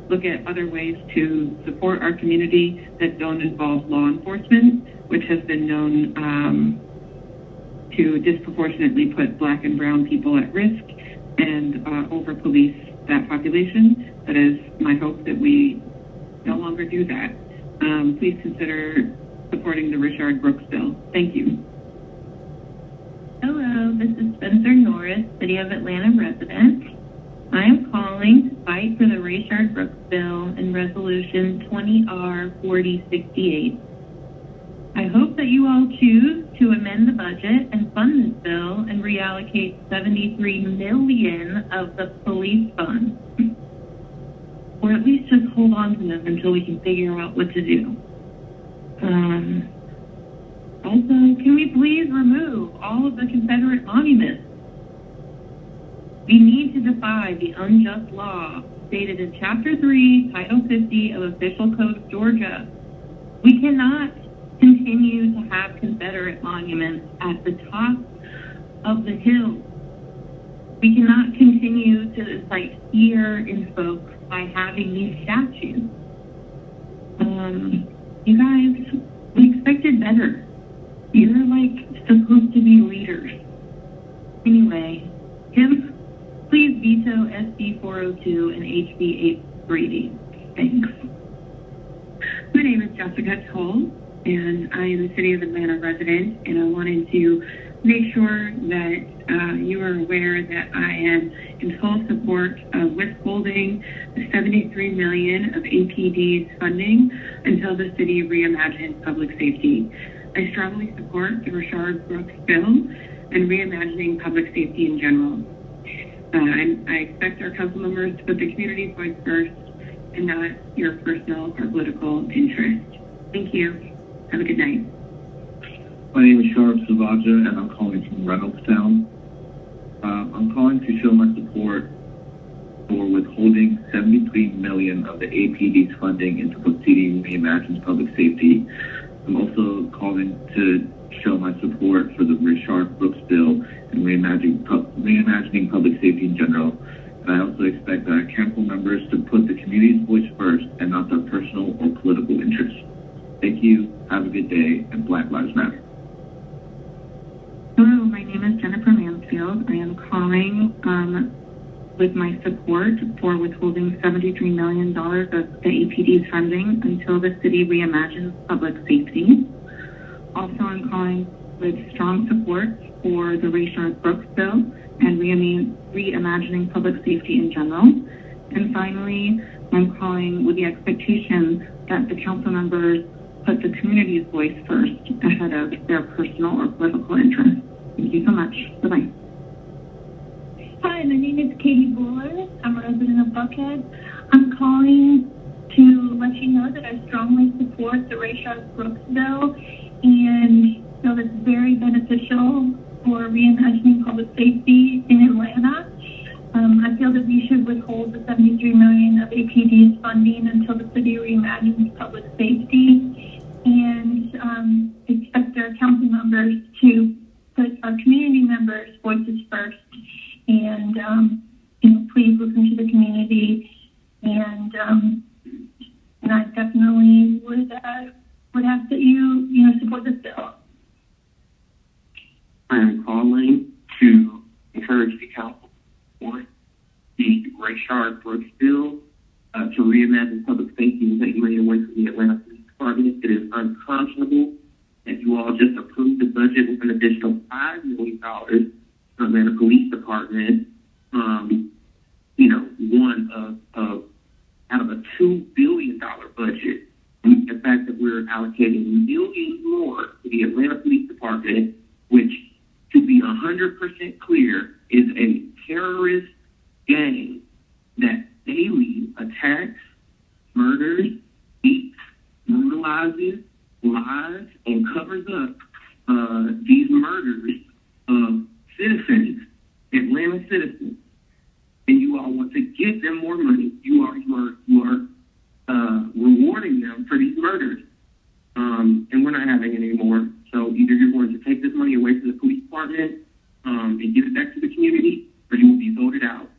look at other ways to support our community that don't involve law enforcement, which has been known to disproportionately put Black and brown people at risk and over-police that population. That is my hope that we no longer do that. Please consider supporting the Rayshard Brooks bill. Thank you. Hello, this is Spencer Norris, City of Atlanta resident. I am calling to fight for the Rayshard Brooks bill in Resolution 20R4068. I hope that you all choose to amend the budget and fund this bill and reallocate $73 million of the police fund. Or at least just hold on to them until we can figure out what to do. Also, can we please remove all of the Confederate monuments? We need to defy the unjust law stated in Chapter 3, Title 50 of Official Code of Georgia. We cannot continue to have Confederate monuments at the top of the hill. We cannot continue to incite fear in folks by having these statues. You guys, we expected better. You're like supposed to be leaders. Anyway, Kim, please veto SB 402 and HB 830. Thanks. My name is Jessica Toll, and I am a City of Atlanta resident, and I wanted to make sure that you are aware that I am in full support of withholding the $73 million of APD's funding until the city reimagines public safety. I strongly support the Rayshard Brooks bill and reimagining public safety in general. I expect our council members to put the community's voice first and not your personal or political interest. Thank you. Have a good night. My name is Sharp Savaja, and I'm calling from Reynoldstown. I'm calling to show my support for withholding $73 million of the APD's funding until the city reimagines public safety. I'm also calling to show my support for the Rayshard Brooks bill and reimagining public safety in general. And I also expect our council members to put the community's voice first and not their personal or political interests. Thank you, have a good day, and Black Lives Matter. Hello, my name is Jennifer Mansfield. I am calling with my support for withholding $73 million of the APD's funding until the city reimagines public safety. Also, I'm calling with strong support for the Rayshard Brooks bill and reimagining public safety in general. And finally, I'm calling with the expectation that the council members put the community's voice first ahead of their personal or political interests. Thank you so much. Bye-bye. Hi, my name is Katie Buller. I'm a resident of Buckhead. I'm calling to let you know that I strongly support the Rayshard Brooks bill and feel it's very beneficial for reimagining public safety in Atlanta. I feel that we should withhold the $73 million of APD's funding until the city reimagines public safety, and expect our council members to put our community members' voices first, and please listen to the community. And I definitely would ask that you support this bill. I am calling to encourage the council for the Rayshard Brooks bill to reimagine public safety and take money away from the Atlanta Police Department. It is unconscionable that you all just approved the budget with an additional $5 million for the Atlanta Police Department. One of out of a $2 billion budget. And the fact that we're allocating millions more to the Atlanta Police Department, which, to be 100% clear, is a terrorist gang that daily attacks, murders, beats, a citizen, and you all want to give them more money. You are rewarding them for these murders, and we're not having any more. So either you're going to take this money away from the police department and give it back to the community, or you will be voted out.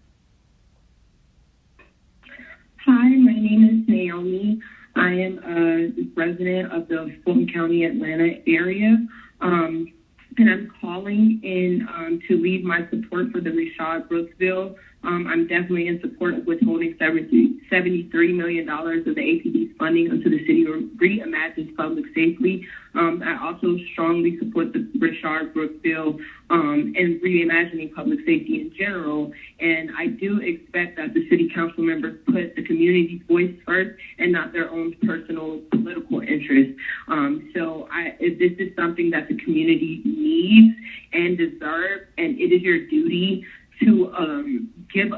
Hi, my name is Naomi. I am a resident of the Fulton County, Atlanta area, and I'm calling in to leave my support for the Rayshard Brooks bill. I'm definitely in support of withholding $73 million of the APD's funding until the city reimagines public safety. I also strongly support the Rayshard Brooks bill and reimagining public safety in general. And I do expect that the city council members put the community's voice first and not their own personal political interests. So this is something that the community needs and deserves, and it is your duty to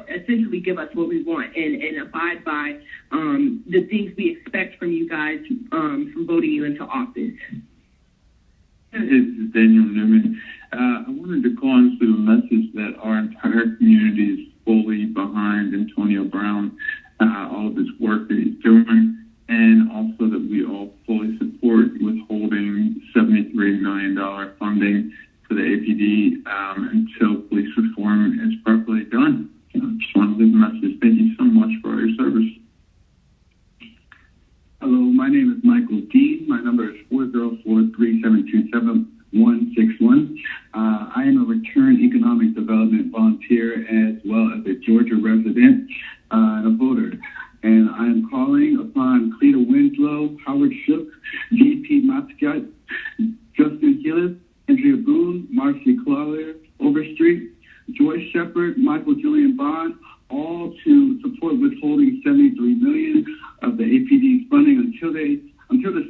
essentially give us what we want and abide by the things we expect from you guys from voting you into office. This is Daniel Newman. I wanted to call and send a message that our entire community is fully behind Antonio Brown, all of his work that he's doing, and also that we all fully support withholding $73 million funding for the APD until police reform is properly done. I just want to leave a message. Thank you so much for all your service. Hello, my name is Michael Dean. My number is 404-372-7161. I am a returned economic development volunteer as well as a Georgia resident and a voter. And I am calling upon Cleta Winslow, Howard Shook, J.P. Mascott, Justin Gillis, Andrea Boone, Marcy Claudia Overstreet, Joyce Shepard, Michael Julian Bond, all to support withholding $73 million of the APD's funding until the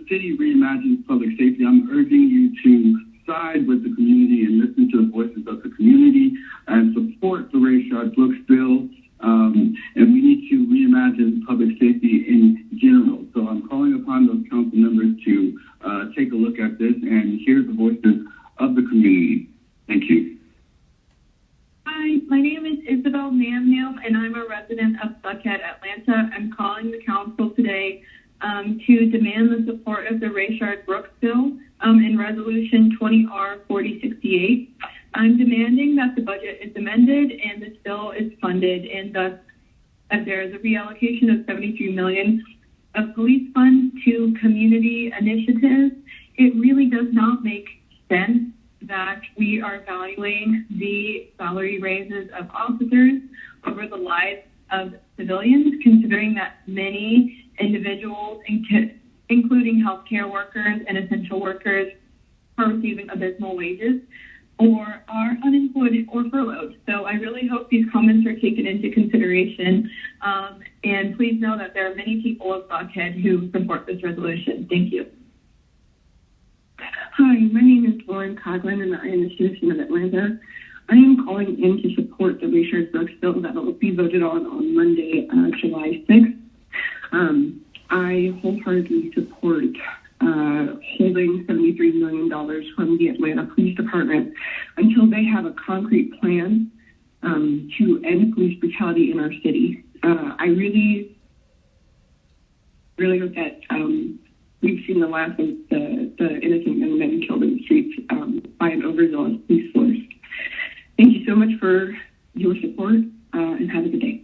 city reimagines public safety. I'm urging you to side with the community and listen to the voices of the community and support the Rayshard Brooks bill. And we need to reimagine public safety in general. So I'm calling upon those council members to take a look at this and hear the voices of the community. Thank you. Hi, my name is Isabel Namnam, and I'm a resident of Buckhead, Atlanta. I'm calling the council today to demand the support of the Rayshard Brooks bill in Resolution 20R4068. I'm demanding that the budget is amended and this bill is funded, and thus that there is a reallocation of $73 million of police funds to community initiatives. It really does not make sense that we are valuing the salary raises of officers over the lives of civilians, considering that many individuals, including healthcare workers and essential workers, are receiving abysmal wages or are unemployed or furloughed. So I really hope these comments are taken into consideration. And please know that there are many people of Buckhead who support this resolution. Thank you. Hi, my name is Lauren Coughlin, and I am a citizen of Atlanta. I am calling in to support the Rayshard Brooks bill that will be voted on Monday, July 6th. I wholeheartedly support holding $73 million from the Atlanta Police Department until they have a concrete plan to end police brutality in our city. I really hope that we've seen the last of the innocent young men killed in the streets by an overzealous police force. Thank you so much for your support, and have a good day.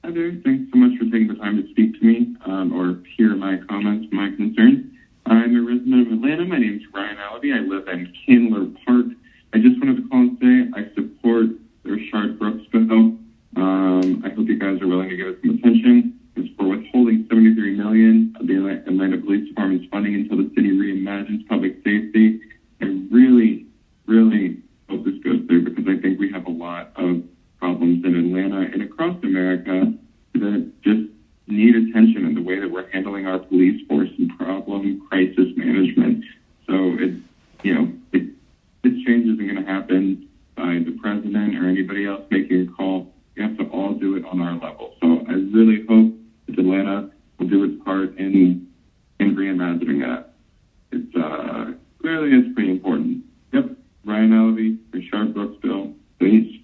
Hi there. Thanks so much for taking the time to speak to me or hear my comments, my concerns. I'm a resident of Atlanta. My name is Ryan Allaby. I live in Kindler Park. I just wanted to call and say I support the Rayshard Brooks bill. I hope you guys are willing to give us some attention. It's for withholding $73 million of the Atlanta Police Department's funding until the city reimagines public safety. I really, really hope this goes through because I think we have a lot of problems in Atlanta and across America that just need attention in the way that we're handling our police force and problem crisis management. So this change isn't going to happen by the president or anybody else making a call. We have to all do it on our level. So I really hope that Atlanta will do its part in reimagining that. It's clearly it's pretty important. Yep, Ryan Allaby, Rayshard Brooks bill, please.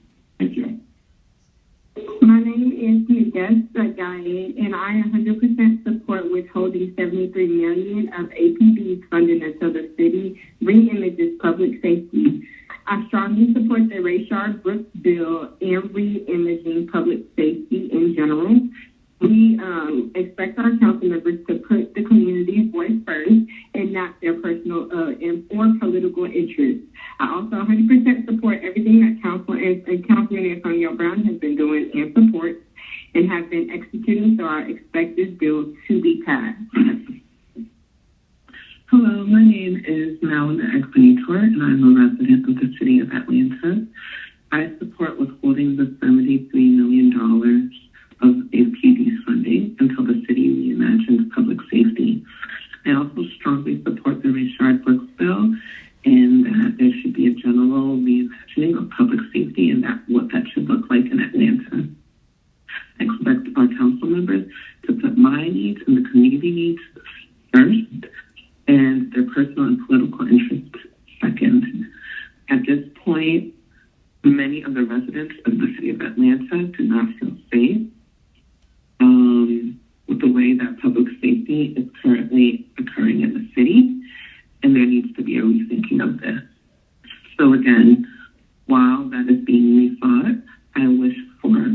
Hi, and I 100% support withholding $73 million of APD's funding until the city reimages public safety. I strongly support the Rayshard Brooks bill and reimaging public safety in general. We expect our council members to put the community's voice first and not their personal or political interests. I also 100% support everything that Councilman Antonio Brown has been doing and supports and have been executing, so I expect this bill to be passed. Hello, my name is Malina Exponitor, and I'm a resident of the city of Atlanta. I support withholding the $73 million of APD's funding until the city reimagines public safety. I also strongly support the Rayshard Brooks bill, and that there should be a general reimagining of public safety and what that should look like in Atlanta. I expect our council members to put my needs and the community needs first and their personal and political interests second. At this point, many of the residents of the city of Atlanta do not feel safe with the way that public safety is currently occurring in the city, and there needs to be a rethinking of this. So again, while that is being rethought, I wish for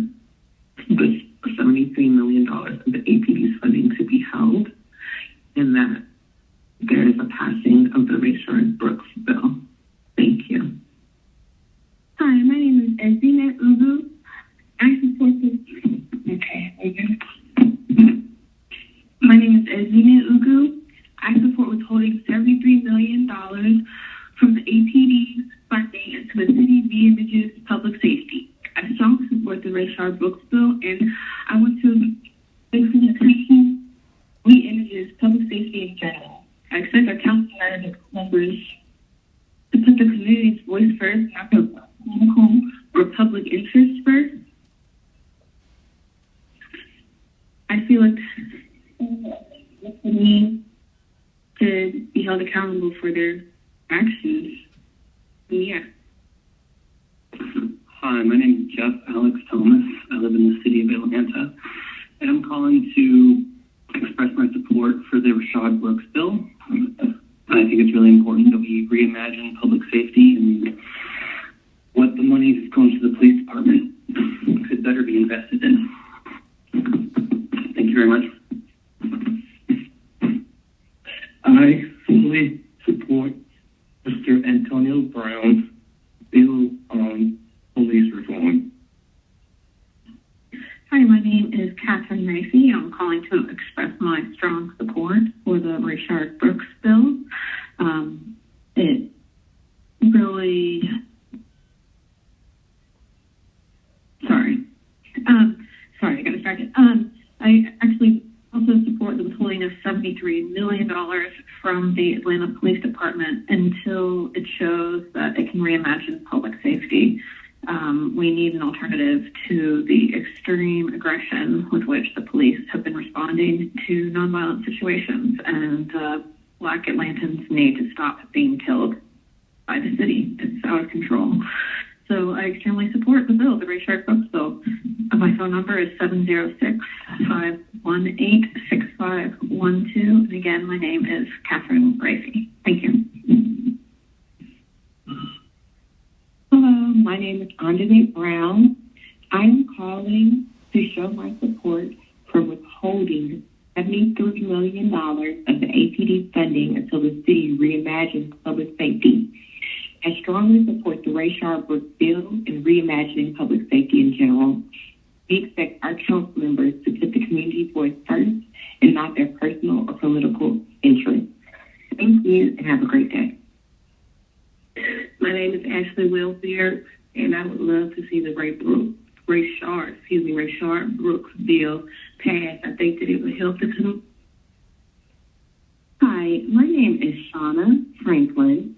the $73 million of the APD's funding to be held, and that there is a passing of the Rayshard Brooks bill. Thank you. Hi, my name is Ezina Ugu. I support this. Okay. My name is Ezina Ugu. I support withholding $73 million from the APD's funding until the city reimages public safety. I strongly support the Rayshard Brooks bill, and I want to make sure that the city reimages public safety in general. I expect our council members to put the community's voice first, not the political or public interest first. I feel like they need to be held accountable for their actions. Yeah. Hi, my name is Jeff Alex Thomas. I live in the city of Atlanta, and I'm calling to express my support for the Rayshard Brooks bill. I think it's really important that we reimagine public safety, and what the money that's going to the police department could better be invested in. Thank you very much. I fully support Mr. Antonio Brown's bill on police reform. Hi, my name is Catherine Racy. I'm calling to express my strong support for the Rayshard Brooks bill. It really... Sorry, I got distracted. I actually also support the withholding of $73 million from the Atlanta Police Department until it shows that it can reimagine public safety. We need an alternative to the extreme aggression with which the police have been responding to nonviolent situations, and Black Atlantans need to stop being killed by the city. It's out of control. So I extremely support the bill, the Rayshard Brooks bill. My phone number is 706-518-6512. And again, my name is Catherine Racy. Thank you. Hello, my name is Anjanette Brown. I'm calling to show my support for withholding $73 million of the APD funding until the city reimagines public safety. I strongly support the Rayshard Brooks bill and reimagining public safety in general. We expect our council members to put the community's voice first and not their personal or political interests. Thank you and have a great day. My name is Ashley Welfare, and I would love to see the Rayshard Brooks bill passed. I think that it would help the community. Hi, my name is Shauna Franklin,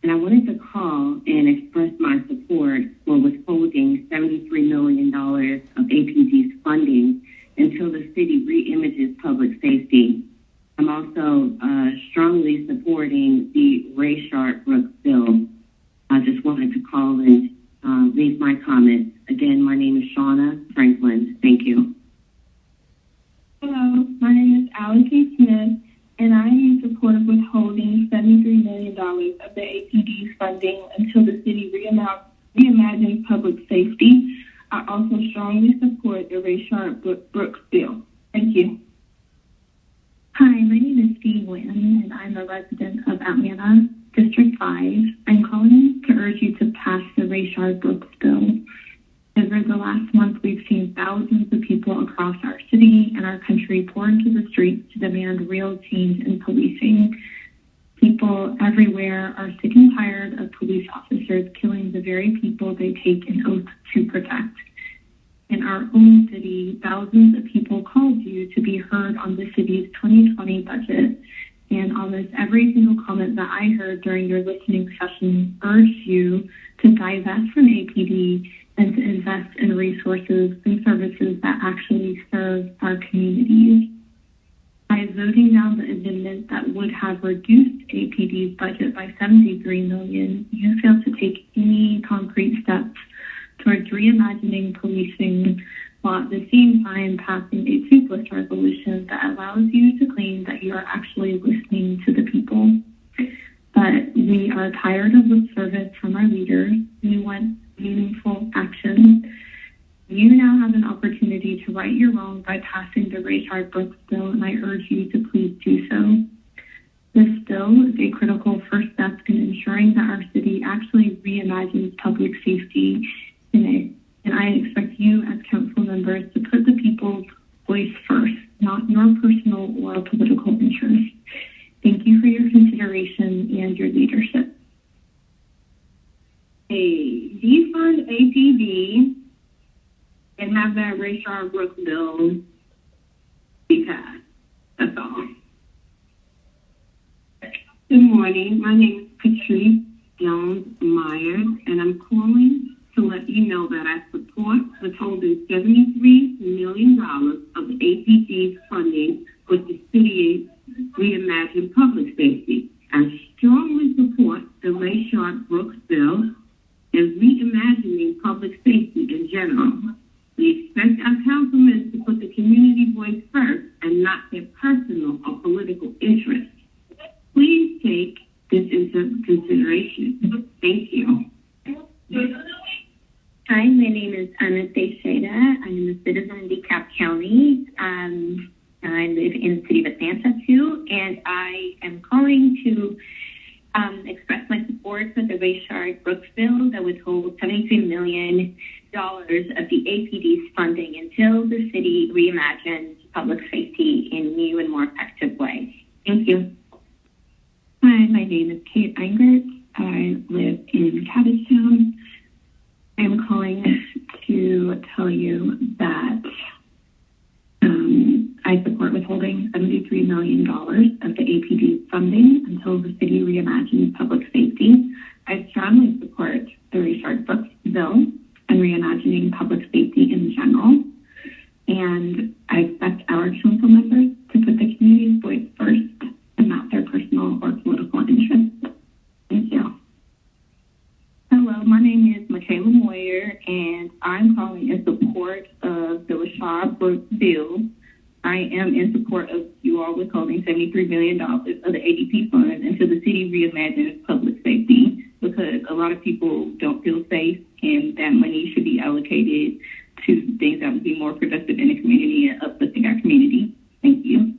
and I wanted to call and express my support for withholding $73 million of APD's funding until the city reimages public safety. I'm also strongly supporting the Rayshard Brooks bill. I just wanted to call and leave my comments. Again, my name is Shauna Franklin. Thank you. Hello, my name is Allison Smith, and I am in support of withholding $73 million of the APD's funding until the city reimagines public safety. I also strongly support the Rayshard Brooks bill. Thank you. Hi, my name is Dee Wynn, and I'm a resident of Atlanta, District 5. I'm calling to urge you to pass the Rayshard Brooks bill. Over the last month, we've seen thousands of people across our city and our country pour into the streets to demand real change in policing. People everywhere are sick and tired of police officers killing the very people they take an oath to protect. In our own city, thousands of people called you to be heard on the city's 2020 budget, and almost every single comment that I heard during your listening session urged you to divest from APD and to invest in resources and services that actually serve our communities. By voting down the amendment that would have reduced APD's budget by $73 million, you failed to take any concrete steps towards reimagining policing, while at the same time passing a toothless resolution that allows you to claim that you are actually listening to the people. But we are tired of lip service from our leaders. We want meaningful action. You now have an opportunity to right your wrong by passing the Rayshard Brooks bill, and I urge you to please do so. This bill is a critical first step in ensuring that our city actually reimagines public safety in it. And I expect you as council members to put the people's voice first, not your personal or political interests. Thank you for your consideration and your leadership. Hey, defund APD and have that Rayshard Brooks bill be passed. That's all. Good morning. My name is Patrice Jones-Myers, and I'm calling to let you know that I support withholding $73 million of the APD's funding with the city reimagine public safety. I strongly support the Rayshard Brooks bill and reimagining public safety in general. We expect our councilmen to put the community voice first and not their personal or political interests. Please take this into consideration. Thank you. Hi, my name is Anna Teixeira. I'm a citizen in DeKalb County. I live in the city of Atlanta too, and I am calling to express my support for the Rayshard Brooks bill that withholds $73 million of the APD's funding until the city reimagines public safety in new and more effective ways. Thank you. Hi, my name is Kate Eingert. I live in Cabbagetown. I'm calling to tell you that I support withholding $73 million of the APD funding until the city reimagines public safety. I strongly support the Rayshard Brooks bill and reimagining public safety in general. And I expect our council members to put the community's voice first and not their personal or political interests. Thank you. Hello, my name is Michaela Moyer, and I'm calling in support of the Rayshard Brooks bill. I am in support of you all withholding $73 million of the ADP funds until the city reimagines public safety, because a lot of people don't feel safe, and that money should be allocated to things that would be more productive in the community and uplifting our community. Thank you.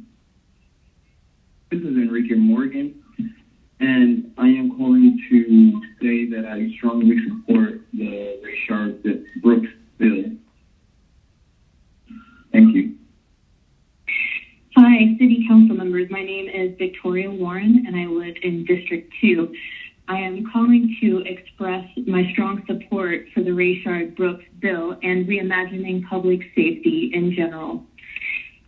This is Enrique Morgan, and I am calling to say that I strongly support the Rayshard Brooks bill. Thank you. Hi, City Council members. My name is Victoria Warren, and I live in District 2. I am calling to express my strong support for the Rayshard Brooks bill and reimagining public safety in general.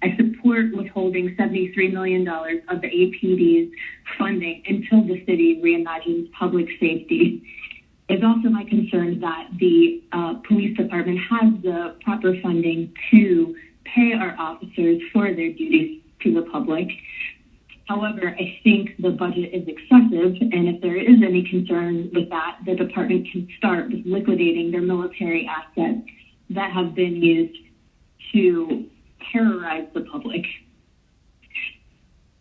I support withholding $73 million of the APD's funding until the city reimagines public safety. It's also my concern that the police department has the proper funding to pay our officers for their duties to the public. However, I think the budget is excessive, and if there is any concern with that, the department can start with liquidating their military assets that have been used to terrorize the public.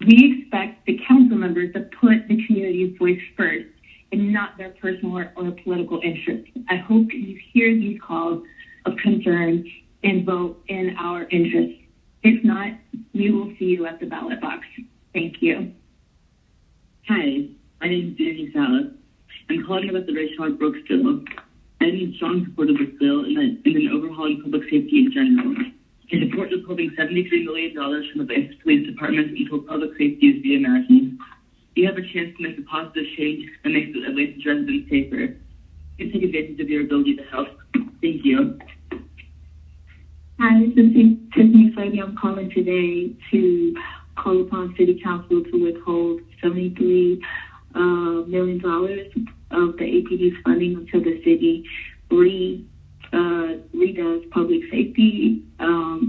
We expect the council members to put the community's voice first and not their personal or political interests. I hope you hear these calls of concern and vote in our interests. If not, we will see you at the ballot box. Thank you. Hi, my name is Danny Salas. I'm calling about the Rayshard Brooks bill. I need strong support of this bill and then overhauling public safety in general. I support withholding $73 million from the Atlanta Police Department until public safety is reimagined. You have a chance to make a positive change that makes Atlanta's residents safer. You take advantage of your ability to help. Thank you. Hi, this is Tiffany Flavey. I'm calling today to call upon City Council to withhold $73 million of the APD's funding until the city redoes public safety.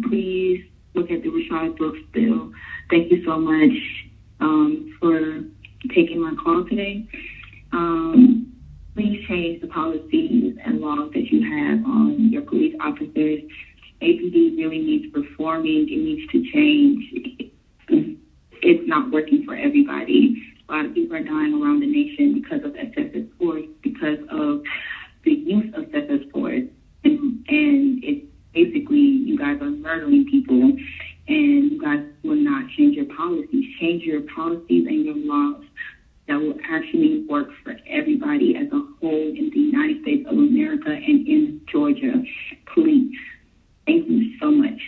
Please look at the Rayshard Brooks bill. Thank you so much for taking my call today. Please change the policies and laws that you have on your police officers. APD really needs reforming. It needs to change. It's not working for everybody. A lot of people are dying around the nation because of excessive force, because of the use of excessive force. And it's basically, you guys are murdering people, and you guys will not change your policies. Change your policies and your laws that will actually work for everybody as a whole in the United States of America and in Georgia. Please. Thank you so much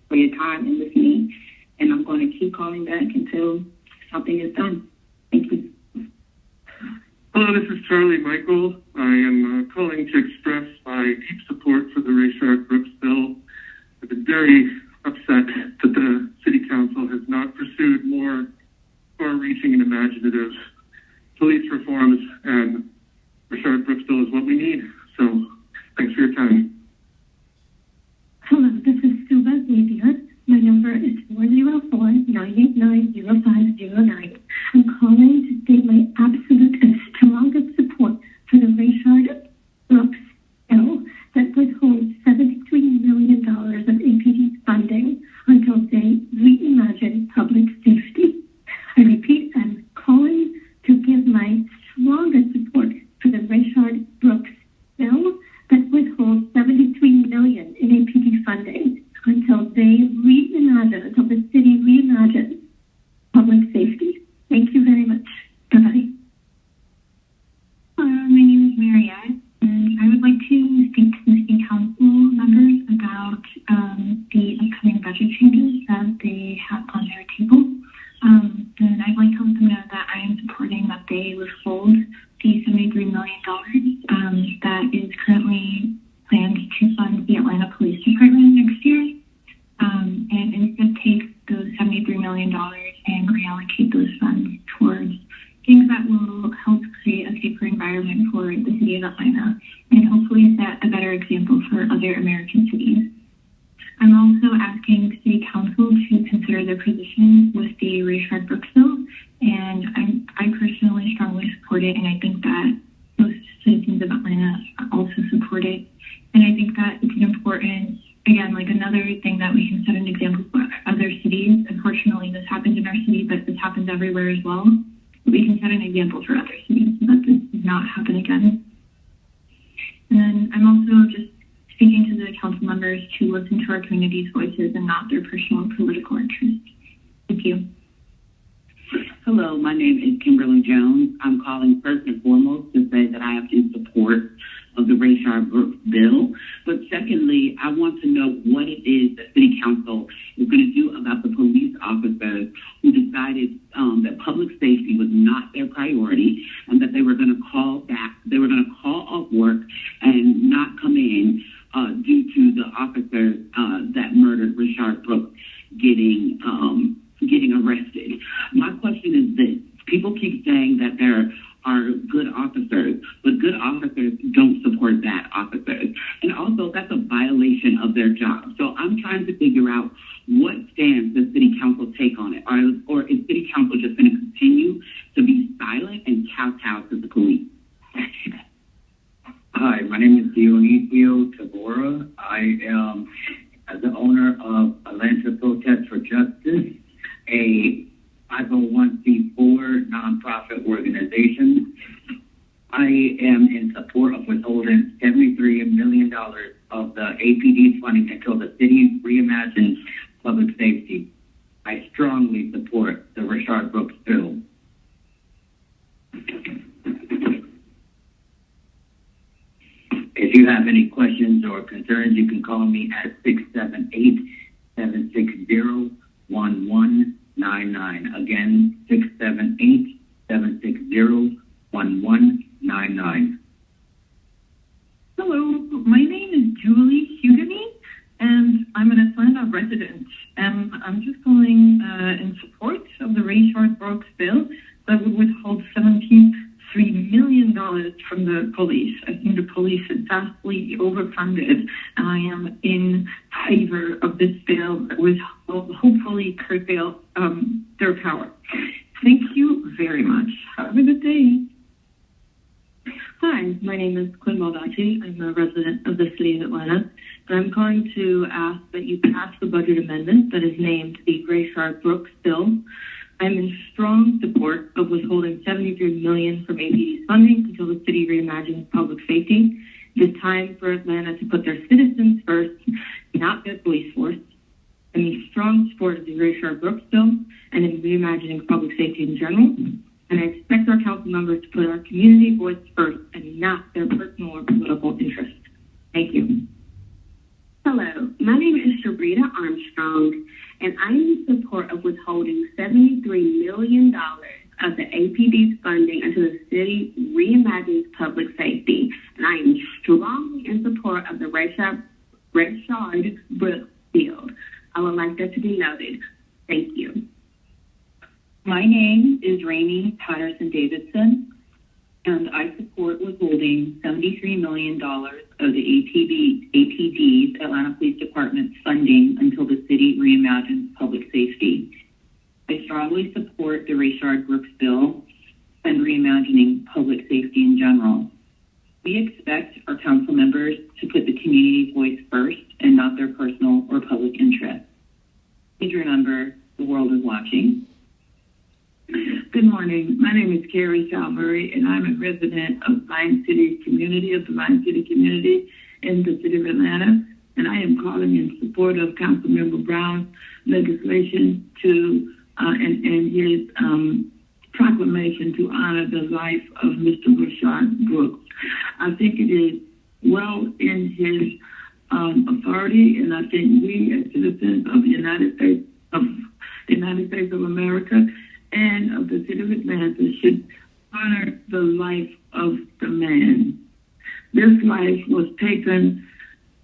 for your time and listening. And I'm going to keep calling back until something is done. Thank you. Hello, this is Charlie Michael. I am calling to express my deep support for the Rayshard Brooks bill. I've been very upset that the City Council has not pursued more far-reaching and imaginative police reforms, and Rayshard Brooks bill is what we need. So, thanks for your time. Hello, this is Suba Xavier. My number is 404-989-0509. I'm calling to state my absolute and strongest support for the Rayshard Brooks bill that withholds $73 million of APD funding until they reimagine public safety. I repeat, I'm calling to give my strongest support for the Rayshard Brooks bill that withholds $73 million in APD funding until they reimagine, until the city reimagines public safety. Thank you very much. Bye-bye. Hello, my name is Mariette, and I would like to speak to the City Council members about the upcoming budget changes that they have on their table. And I'd like to let them know that I am supporting that they withhold the $73 million that is currently planned to fund the Atlanta Police Department next year, and instead take those $73 million and reallocate those funds towards things that will help create a safer environment for the city of Atlanta and hopefully set a better example for other American cities. I'm also asking City Council to consider their position with the Rayshard Brooks bill, and I personally strongly support it, and I think that most citizens of Atlanta also support it. And I think that it's an important, again, like another thing that we can set an example for other cities. Unfortunately, this happens in our city, but this happens everywhere as well. We can set an example for other cities so that this does not happen again. And then I'm also just speaking to the council members to listen to our community's voices and not their personal political interests. Thank you. Hello, my name is Kimberly Jones. I'm calling first and foremost to say that I am in support of the Rayshard Brooks bill. But secondly, I want to know what it is that City Council is going to do about the police officers who decided that public safety was not their priority and that they were going to call off work and not come in due to the officers that murdered Rayshard Brooks getting arrested. My question is this. People keep saying that there are good officers, but good officers don't support bad officers. And also, that's a violation of their job. So I'm trying to figure out what stance does City Council take on it? Or is City Council just going to continue to be silent and kowtow to the police? Hi, my name is Dionisio Tabora. I am the owner of Atlanta of the APD funding until the city reimagines public safety. I strongly support the Rayshard Brooks bill. If you have any questions or concerns, you can call me at 678-760-1199. Again, 678-760-1199. Hello, my name is Julie Hugany, and I'm an Atlanta resident. And I'm just calling in support of the Rayshard Brooks bill that would withhold $73 million from the police. I think the police is vastly overfunded, and I am in favor of this bill that would hopefully curtail their power. Thank you very much. Have a good day. Hi, my name is Quinn Baldacci. I'm a resident of the city of Atlanta, and I'm calling to ask that you pass the budget amendment that is named the Rayshard Brooks bill. I'm in strong support of withholding $73 million from APD's funding until the city reimagines public safety. It is time for Atlanta to put their citizens first, not their police force. I'm in strong support of the Rayshard Brooks bill and in reimagining public safety in general. And I expect our council members to put our community voice first and not their personal or political interest. Thank you. Hello, my name is Shabrita Armstrong, and I am in support of withholding $73 million of the APD's funding until the city reimagines public safety. And I am strongly in support of the Rayshard Brooks bill. I would like that to be noted. Thank you. My name is Rainey Patterson Davidson, and I support withholding $73 million of the APD's Atlanta Police Department funding until the city reimagines public safety. I strongly support the Rayshard Brooks bill and reimagining public safety in general. We expect our council members to put the community voice first and not their personal or public interest. Please remember, the world is watching. Good morning. My name is Carrie Salmurray, and I'm a resident of Lion City community, of the Lion City community in the city of Atlanta. And I am calling in support of Councilmember Brown's legislation to and his proclamation to honor the life of Mr. Rayshard Brooks. I think it is well in his authority, and I think we as citizens of the United States of America and of the city of Atlanta should honor the life of the man. This life was taken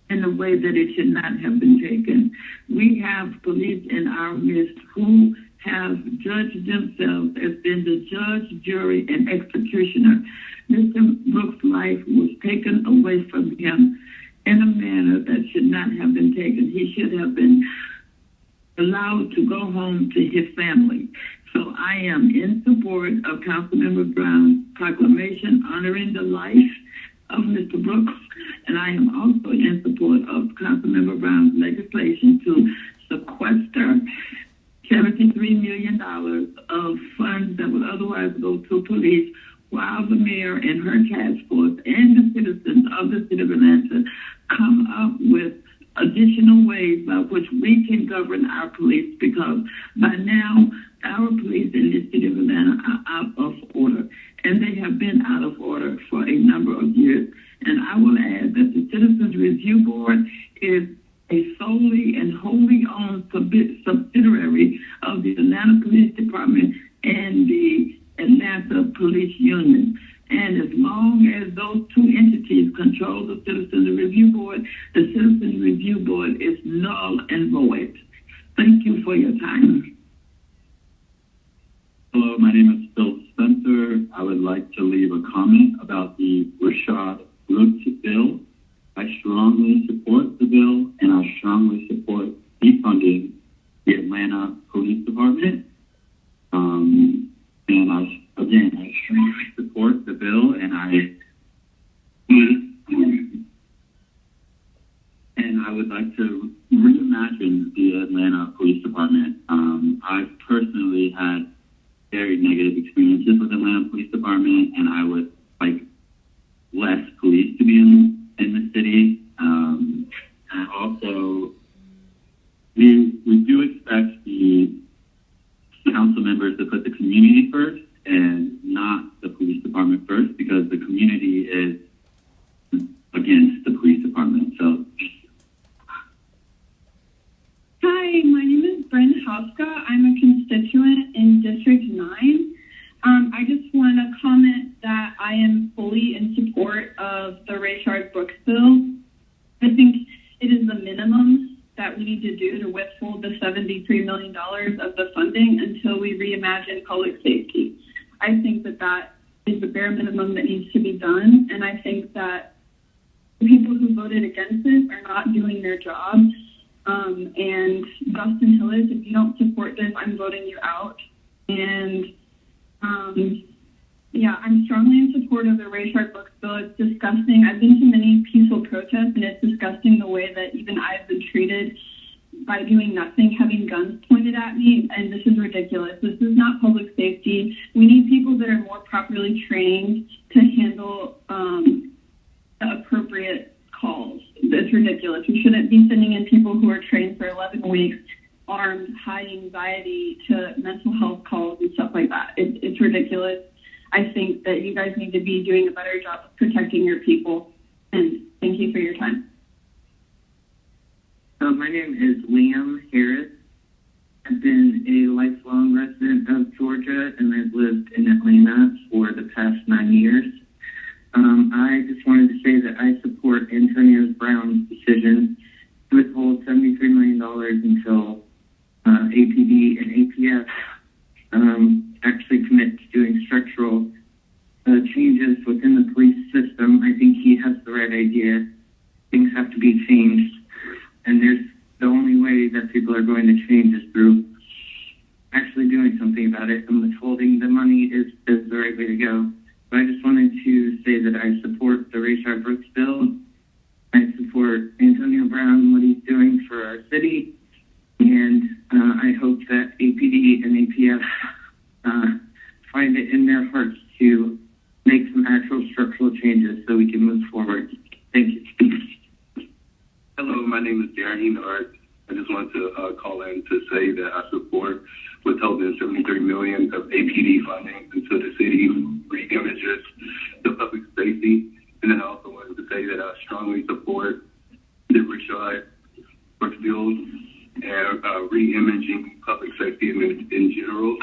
in a way that it should not have been taken. We have police in our midst who have judged themselves as being the judge, jury, and executioner. Mr. Brooks' life was taken away from him in a manner that should not have been taken. He should have been allowed to go home to his family. So I am in support of Councilmember Brown's proclamation honoring the life of Mr. Brooks, and I am also in support of Councilmember Brown's legislation to sequester $73 million of funds that would otherwise go to police, while the mayor and her task force and the citizens of the city of Atlanta come up with additional ways by which we can govern our police, because by now our police in the city of Atlanta are out of order, and they have been out of order for a number of years. And I will add that the Citizens Review Board is a solely and wholly owned subsidiary of the Atlanta Police Department and the Atlanta Police Union. And as long as those two entities control the Citizens Review Board, the Citizens Review Board is null and void. Thank you for your time. Hello, my name is Phil Spencer. I would like to leave a comment about the Rayshard Brooks bill. I strongly support the bill, and I strongly support defunding the Atlanta Police Department. And I strongly support the bill, and I would like to reimagine the Atlanta Police Department. I've personally had very negative experiences with the Atlanta Police Department, and I would like less police to be in the city. that we need to do to withhold the $73 million of the funding until we reimagine public safety. I think that that is the bare minimum that needs to be done, and I think that the people who voted against it are not doing their job. And Dustin Hillis, if you don't support this, I'm voting you out. And yeah, I'm strongly in support of the Ray Sharp Brooks bill. It's disgusting. I've been to many peaceful protests, and it's disgusting the way that even I've been treated by doing nothing, having guns pointed at me, and this is ridiculous. This is not public safety. We need people that are more properly trained to handle the appropriate calls. It's ridiculous. We shouldn't be sending in people who are trained for 11 weeks, armed, high anxiety to mental health calls and stuff like that. It's ridiculous. I think that you guys need to be doing a better job of protecting your people. And thank you for your time. My name is Liam Harris. I've been a lifelong resident of Georgia, and I've lived in Atlanta for the past 9 years. I just wanted to say that I support Antonio Brown's decision to withhold $73 million until APD and APS actually commit to doing structural changes within the police system. I think he has the right idea. Things have to be changed, and the only way that people are going to change is through actually doing something about it, and withholding the money is the right way to go. But I just wanted to say that I support the Ray Sharp Brooks bill. I support Antonio Brown and what he's doing for our city, and I hope that APD and APS find it in their hearts to make some actual structural changes so we can move forward. Thank you. Hello, my name is Darren Art. I just wanted to call in to say that I support withholding $73 million of APD funding until the city re-images the public safety. And then I also wanted to say that I strongly support the Rashad Brooks bill and re-imaging public safety in general.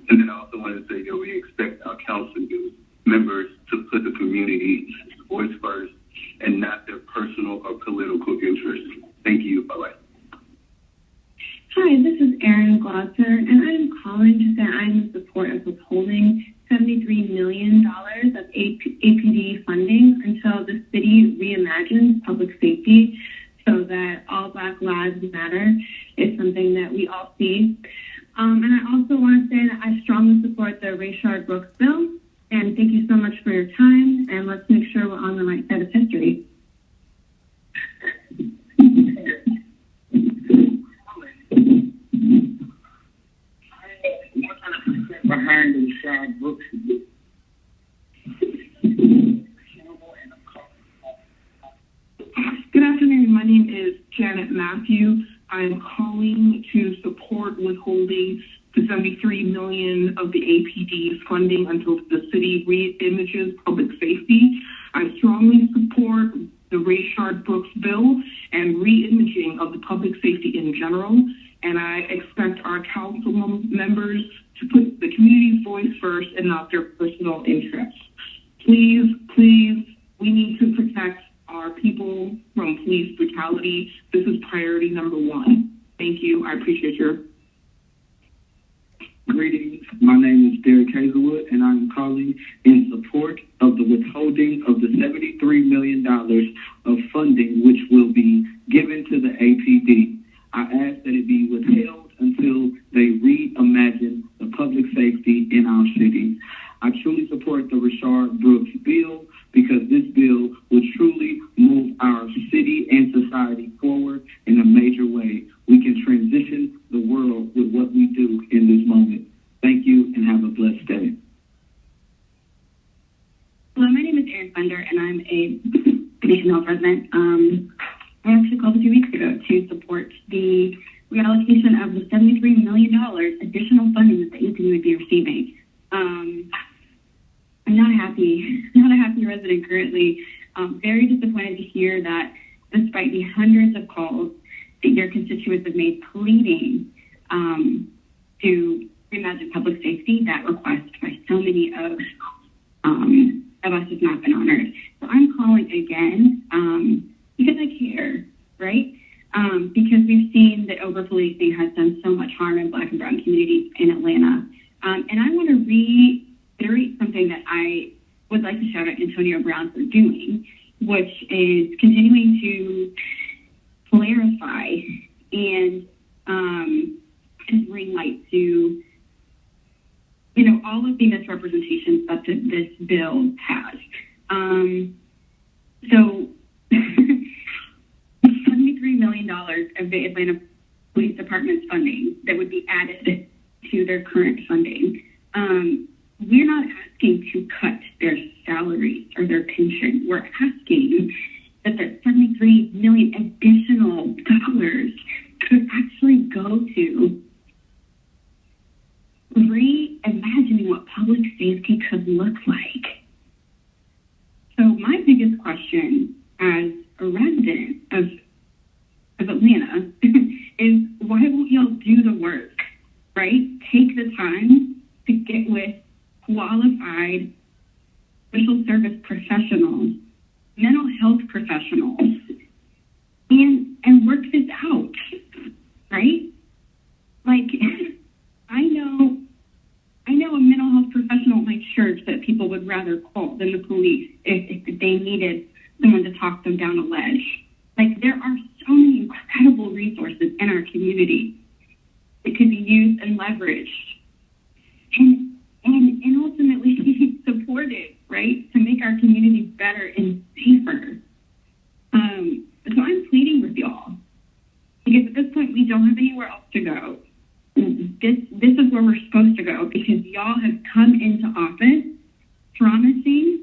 And then I also wanted to say that we expect our council members to put the community's voice first and not their personal or political interests. Thank you. Bye-bye. Hi, this is Erin Glosser, and I am calling to say I am in support of withholding $73 million of APD funding until the city reimagines public safety so that all Black lives matter is something that we all see. And I also want to say that I strongly support the Ray Sharp Brooks bill, and thank you so much for your time, and let's make sure we're on the right side of history. Behind the Rashad Brooks. Good afternoon. My name is Janet Matthew. I'm calling to support withholding the $73 million of the APD funding until the city re-images public safety. I strongly support the Ray Sharp Brooks bill and re-imaging of the public safety in general. And I expect our council members to put the community's voice first and not their personal interests. Please, we need to protect our people from police brutality. This is priority number one. Thank you. I appreciate your... Greetings. My name is Derek Hazelwood, and I'm calling in support of the withholding of the $73 million of funding which will be given to the APD. I ask that it be withheld until they reimagine the public safety in our city. I truly support the Rashad Brooks bill because this bill will truly move our city and society forward in a major way. We can transition the world with what we do in this moment. Thank you and have a blessed day. Hello, my name is Erin Fender, and I'm a Nation Health resident. I actually called a few weeks ago to support the reallocation of the $73 million additional funding that the APD would be receiving. I'm not a happy resident currently. Very disappointed to hear that despite the hundreds of calls that your constituents have made pleading to reimagine public safety, that request by so many of us has not been honored. So I'm calling again because I care, right? because we've seen that over-policing has done so much harm in Black and brown communities in Atlanta. And I want to reiterate something that I would like to shout out Antonio Brown for doing, which is continuing to clarify and bring light to, all of the misrepresentations that this bill has. So $73 million of the Atlanta Police Department's funding that would be added to their current funding. We're not asking to cut their salaries or their pension. We're asking that the $73 million additional dollars could actually go to reimagining what public safety could look like. So my biggest question as a resident of Atlanta is, why won't y'all do the work, right? Take the time to get with qualified social service professionals, mental health professionals, and work this out, right? Like, I know a mental health professional at my church that people would rather call than the police if they needed someone to talk them down a ledge. Like, there are so many incredible resources in our community that could be used and leveraged and ultimately supported, right, to make our community better and safer. So I'm pleading with y'all, because at this point we don't have anywhere else to go. This is where we're supposed to go, because y'all have come into office promising,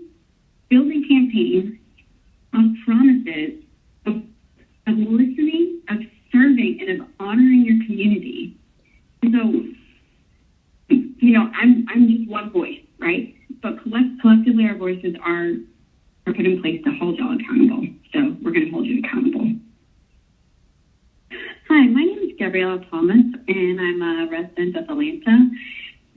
building campaigns on promises of listening, of serving, and of honoring your community. So, I'm just one voice, right? But collectively our voices are put in place to hold y'all accountable. So we're going to hold you accountable. Hi, my name is Gabriella Thomas, and I'm a resident of Atlanta.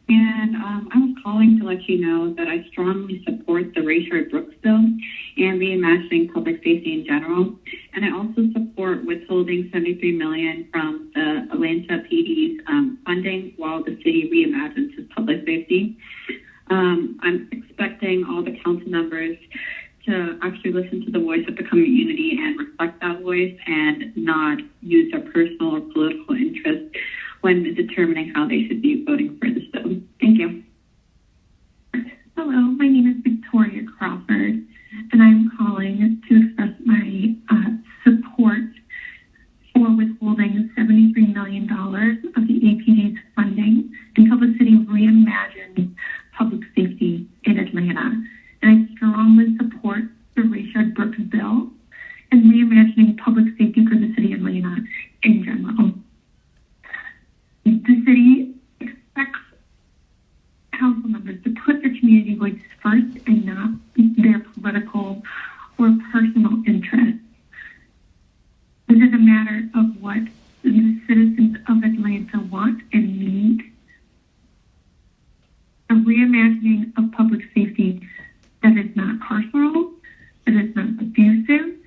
And I was calling to let you know that I strongly support the Rayshard Brooks bill and reimagining public safety in general. And I also support withholding $73 million from the Atlanta PD's funding while the city reimagines its public safety. I'm expecting all the council members to actually listen to the voice of the community and reflect that voice, and not use their personal or political interest when determining how they should be voting for this bill. Thank you. Hello, my name is Victoria Crawford, and I'm calling to express my support for withholding $73 million of the APD's funding until the city reimagines public safety in Atlanta. And I strongly support the Rayshard Brooks bill and reimagining public safety for the city of Atlanta in general. The city expects council members to put their community voice first and not their political or personal interests. This is a matter of what the citizens of Atlanta want and need. A reimagining of public safety that is not carceral, that is not abusive,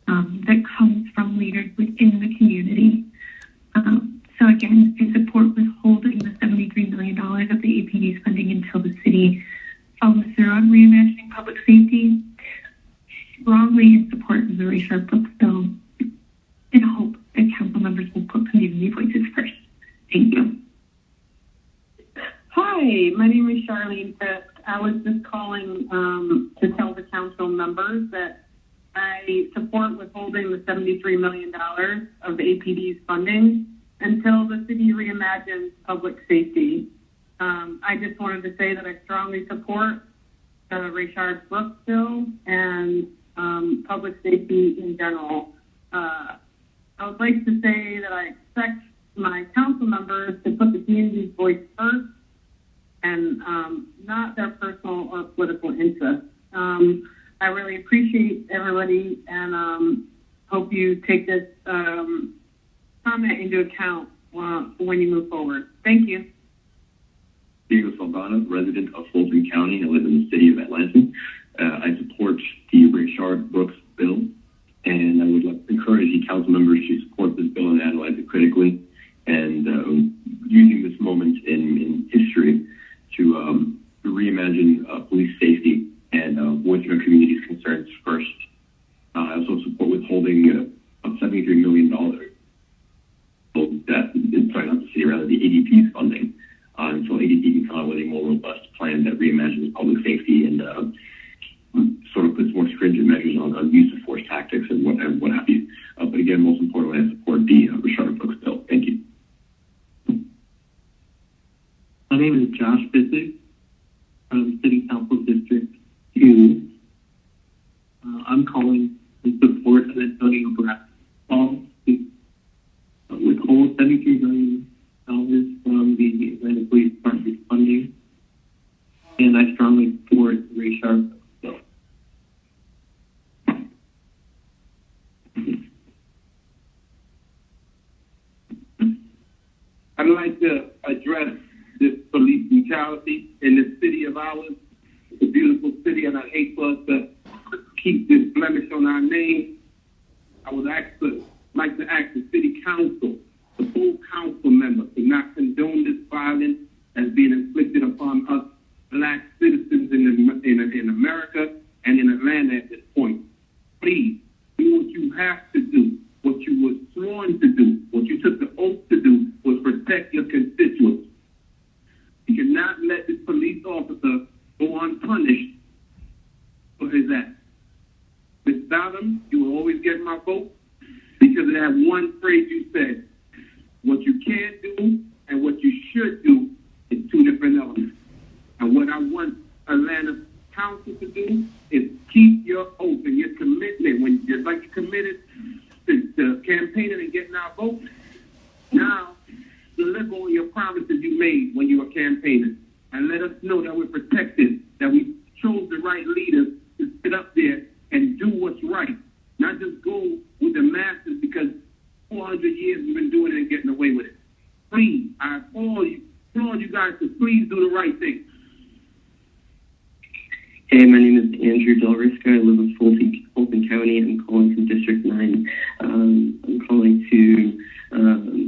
that comes from leaders within the community. So again, I support withholding the $73 million of the APD's funding until the city follows through on reimagining public safety. Strongly in support of the Rayshard Brooks bill, and hope that council members will put community voices first. Thank you. Hi, my name is Charlene Fisk. I was just calling to tell the council members that I support withholding the $73 million of the APD's funding until the city reimagines public safety. I just wanted to say that I strongly support the Rayshard Brooks bill and public safety in general. I would like to say that I expect my council members to put the community's voice first and not their personal or political interests. I really appreciate everybody, and hope you take this comment into account when you move forward. Thank you. Diego Saldana, resident of Fulton County. I live in the city of Atlanta. I support the Rayshard Brooks bill, and I would like to encourage you council members to support $73 million. So that is, sorry, not the city, rather the ADP's funding. So ADP can come out with a more robust plan that reimagines public safety and sort of puts more stringent measures on use of force tactics and what have you. But again, most importantly, I support the Rashard Brooks bill. Thank you. My name is Josh Bissett from City Council District 2. I'm calling in support of Antonio Brown's call to withhold $73 million from the Atlanta Police Department's funding, and I strongly support the Ray Sharp bill. I'd like to address this police brutality in this city of ours. It's a beautiful city, and I hate for us to keep this blemish on our name. I would like to ask the city council, the full council members, to not condone this violence as being inflicted upon us black citizens in America and in Atlanta at this point. Please do what you have to do, what you were sworn to do, what you took the oath to do was protect your constituents. You cannot let this police officer go unpunished for his act. Ms. Bottom, you will always get my vote because of that one phrase you said. What you can do and what you should do is two different elements. And what I want Atlanta Council to do is keep your oath and your commitment. When just like you committed to campaigning and getting our vote, now deliver on your promises you made when you were campaigning. And let us know that we're protected, that we chose the right leaders to sit up there and do what's right. Not just go with the masses because 400 years we've been doing it and getting away with it. Please, I implore you guys to please do the right thing. Hey, my name is Andrew Del Risco. I live in Fulton County. I'm calling from District 9. I'm calling to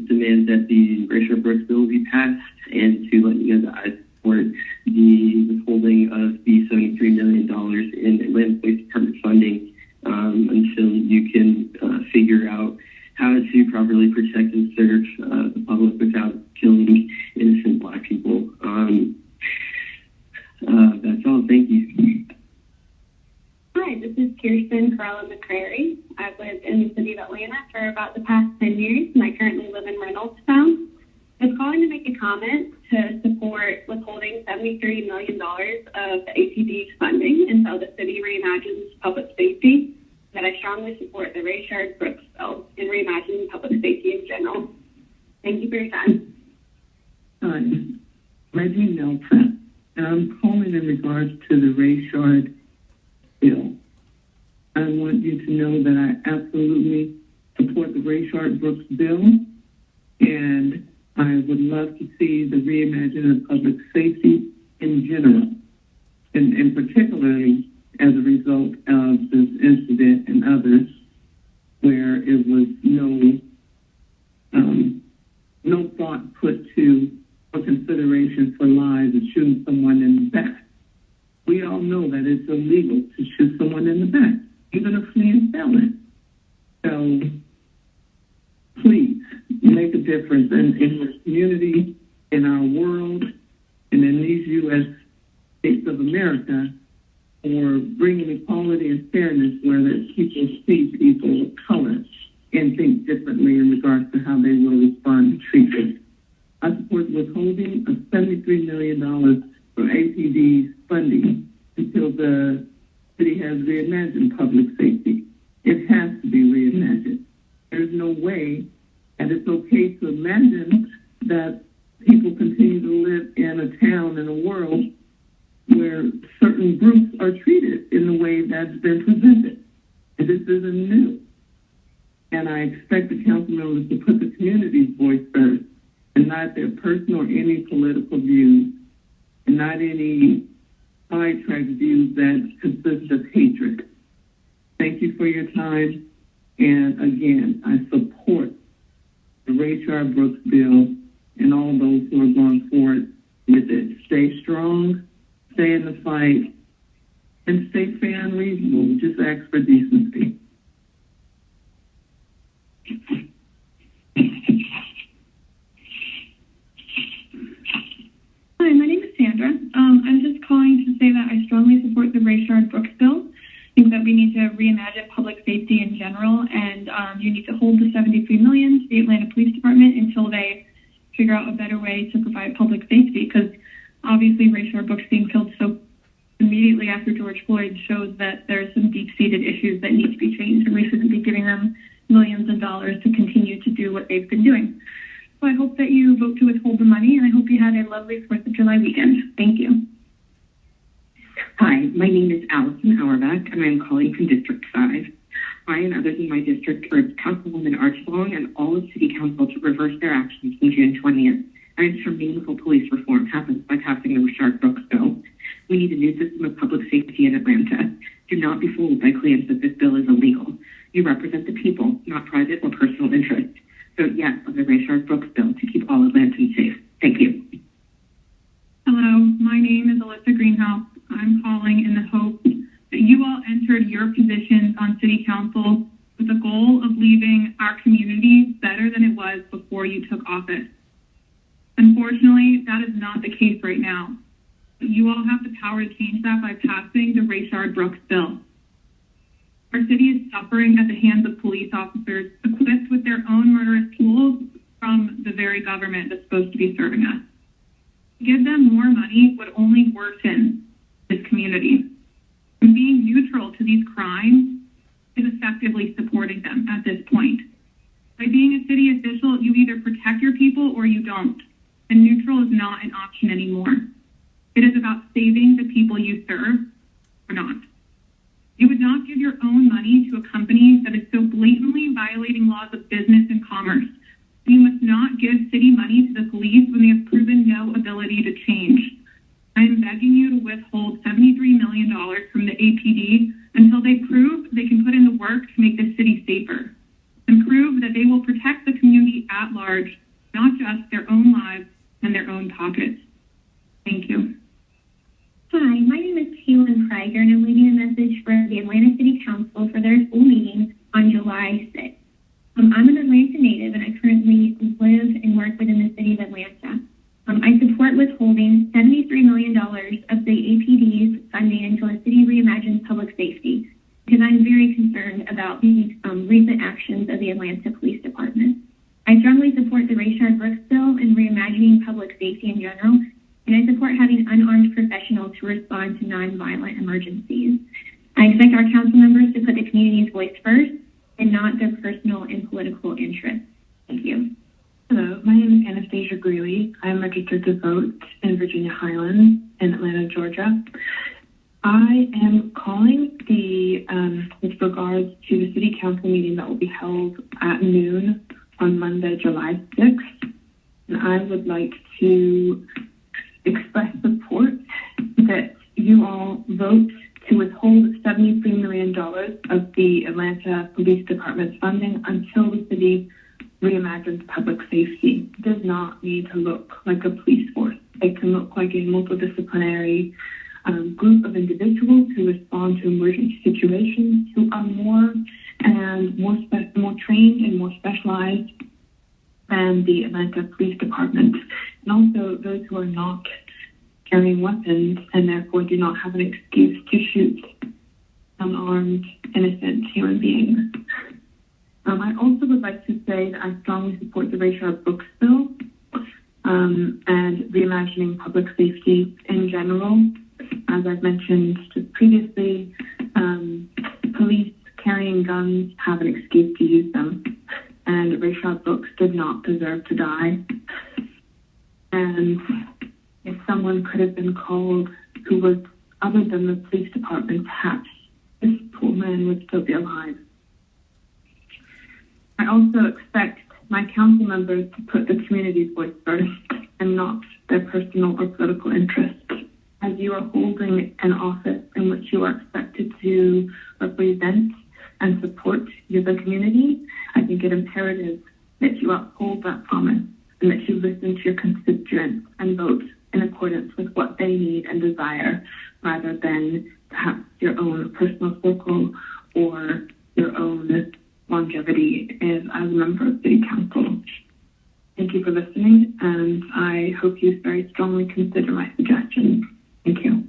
demand that the Ray Sharp Brooks bill be passed and to let you know that I support the withholding of the $73 million in Atlanta Police Department funding until you can figure out how to properly protect and serve the public without killing innocent black people. That's all. Thank you. Hi, this is Kirsten Carla McCrary. I've lived in the city of Atlanta for about the past 10 years, and I currently live in Reynoldstown. I was calling to make a comment to support withholding $73 million of the ATD's funding until the city reimagines public safety, that I strongly support the Ray Sharp Brooks bill and reimagining public safety in general. Thank you for your time. Hi, Reggie Nelson, and I'm calling in regards to the Ray Sharp bill. I want you to know that I absolutely support the Ray Sharp Brooks bill, and I would love to see the reimagining of public safety in general, and particularly as a result of this incident and others where it was no thought put to or consideration for lives of shooting someone in the back. We all know that it's illegal to shoot someone in the back, even a fleeing felon. So please make a difference in your community, in our world, and in these U.S. states of America for bringing equality and fairness where people see people of color and think differently in regards to how they will respond to treatment. I support withholding of $73 million from APD's funding until the city has reimagined public safety. It has to be reimagined. There's no way that it's okay to imagine that people continue to live in a town, in a world where certain groups are treated in the way that's been presented. And this isn't new. And I expect the council members to put the community's voice first and not their personal or any political views and not any sidetracked views that consist of hatred. Thank you for your time. And again, I support the Ray Sharp Brooks bill and all those who are going forward with it. Stay strong, stay in the fight, and stay fair and reasonable. Just ask for decency. you need to hold the $73 million to the Atlanta Police Department until they figure out a better way to provide public safety, because obviously Rayshard Brooks being killed so immediately after George Floyd shows that there's some deep-seated issues that need to be changed, and we shouldn't be giving them millions of dollars to continue to do what they've been doing. So I hope that you vote to withhold the money, and I hope you had a lovely 4th of July weekend. Thank you. Hi, my name is Allison Auerbach, and I'm calling from District 5. I and others in my district urge Councilwoman Archibong and all of City Council to reverse their actions from June 20th and ensure meaningful police reform happens by passing the Rayshard Brooks bill. We need a new system of public safety in Atlanta. Do not be fooled by claims that this bill is illegal. You represent the people, not private or personal interest. Vote yes on the Rayshard Brooks bill to keep all Atlantans safe. Thank you. Hello, my name is Alyssa Greenhouse. I'm calling in the hope that you all entered your positions on City Council with the goal of leaving our community better than it was before you took office. Unfortunately, that is not the case right now. You all have the power to change that by passing the Rayshard Brooks bill. Our city is suffering at the hands of police officers equipped with their own murderous tools from the very government that's supposed to be serving us. To give them more money would only worsen this community. And being neutral to these crimes is effectively supporting them at this point. By being a city official, you either protect your people or you don't. And neutral is not an option anymore. It is about saving the people you serve or not. You would not give your own money to a company that is so blatantly violating laws of business and commerce. You must not give city money to the police when they have proven no ability to change. I am begging you to withhold $73 million from the APD until they prove they can put in the work to make this city safer and prove that they will protect the community at large, not just their own lives and their own pockets. Thank you. Hi, my name is Kaylin Prager, and I'm leaving a message for the Atlanta City Council for their full meeting on July 6th. I'm an Atlanta native, and I currently live and work within the city of Atlanta. I support withholding $73 million of the APD's funding until the city reimagines public safety, because I'm very concerned about the recent actions of the Atlanta Police Department. I strongly support the Rayshard Brooks bill and reimagining public safety in general, and I support having unarmed professionals to respond to nonviolent emergencies. I expect our council members to put the community's voice first and not their personal and political interests. Thank you. Hello, my name is Anastasia Greeley. I'm registered to vote in Virginia Highlands in Atlanta, Georgia. I am calling with regards to the City Council meeting that will be held at noon on Monday, July 6th. And I would like to express support that you all vote to withhold $73 million of the Atlanta Police Department's funding until the city reimagines public safety. It does not need to look like a police force. It can look like a multidisciplinary group of individuals who respond to emergency situations, who are more trained and more specialized than the Atlanta Police Department, and also those who are not carrying weapons and therefore do not have an excuse to shoot unarmed, innocent human beings. I also would like to say that I strongly support the Rayshard Brooks bill and reimagining public safety in general. As I've mentioned just previously, police carrying guns have an excuse to use them, and Rayshard Brooks did not deserve to die. And if someone could have been called who was other than the police department, perhaps this poor man would still be alive. I also expect my council members to put the community's voice first and not their personal or political interests. As you are holding an office in which you are expected to represent and support the community, I think it imperative that you uphold that promise and that you listen to your constituents and vote in accordance with what they need and desire, rather than perhaps your own personal circle or your own longevity as a member of City Council. Thank you for listening, and I hope you very strongly consider my suggestions. Thank you.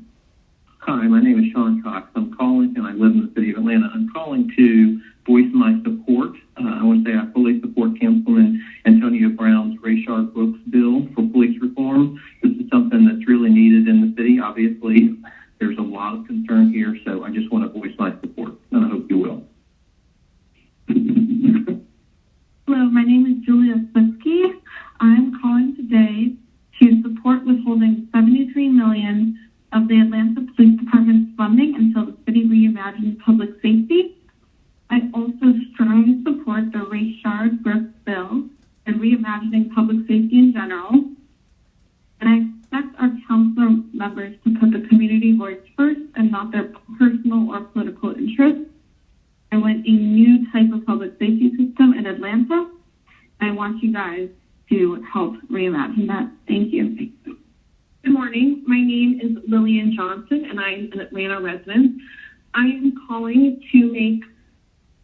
Hi, my name is Sean Cox. I'm calling, and I live in the city of Atlanta. I'm calling to voice my support Atlanta. I want you guys to help reimagine that. Thank you. Good morning. My name is Lillian Johnson, and I'm an Atlanta resident. I am calling to make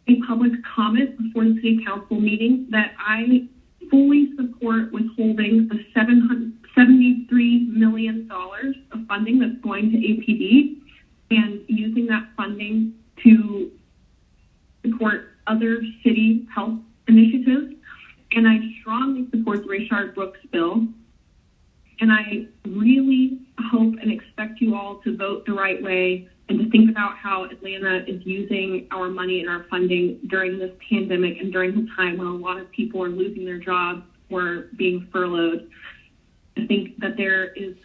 a public comment before the City Council meeting that I fully support withholding the $73 million of funding that's going to APD and using that funding to support other city health initiatives. And I strongly support the Rayshard Brooks bill. And I really hope and expect you all to vote the right way and to think about how Atlanta is using our money and our funding during this pandemic and during the time when a lot of people are losing their jobs or being furloughed. I think that there is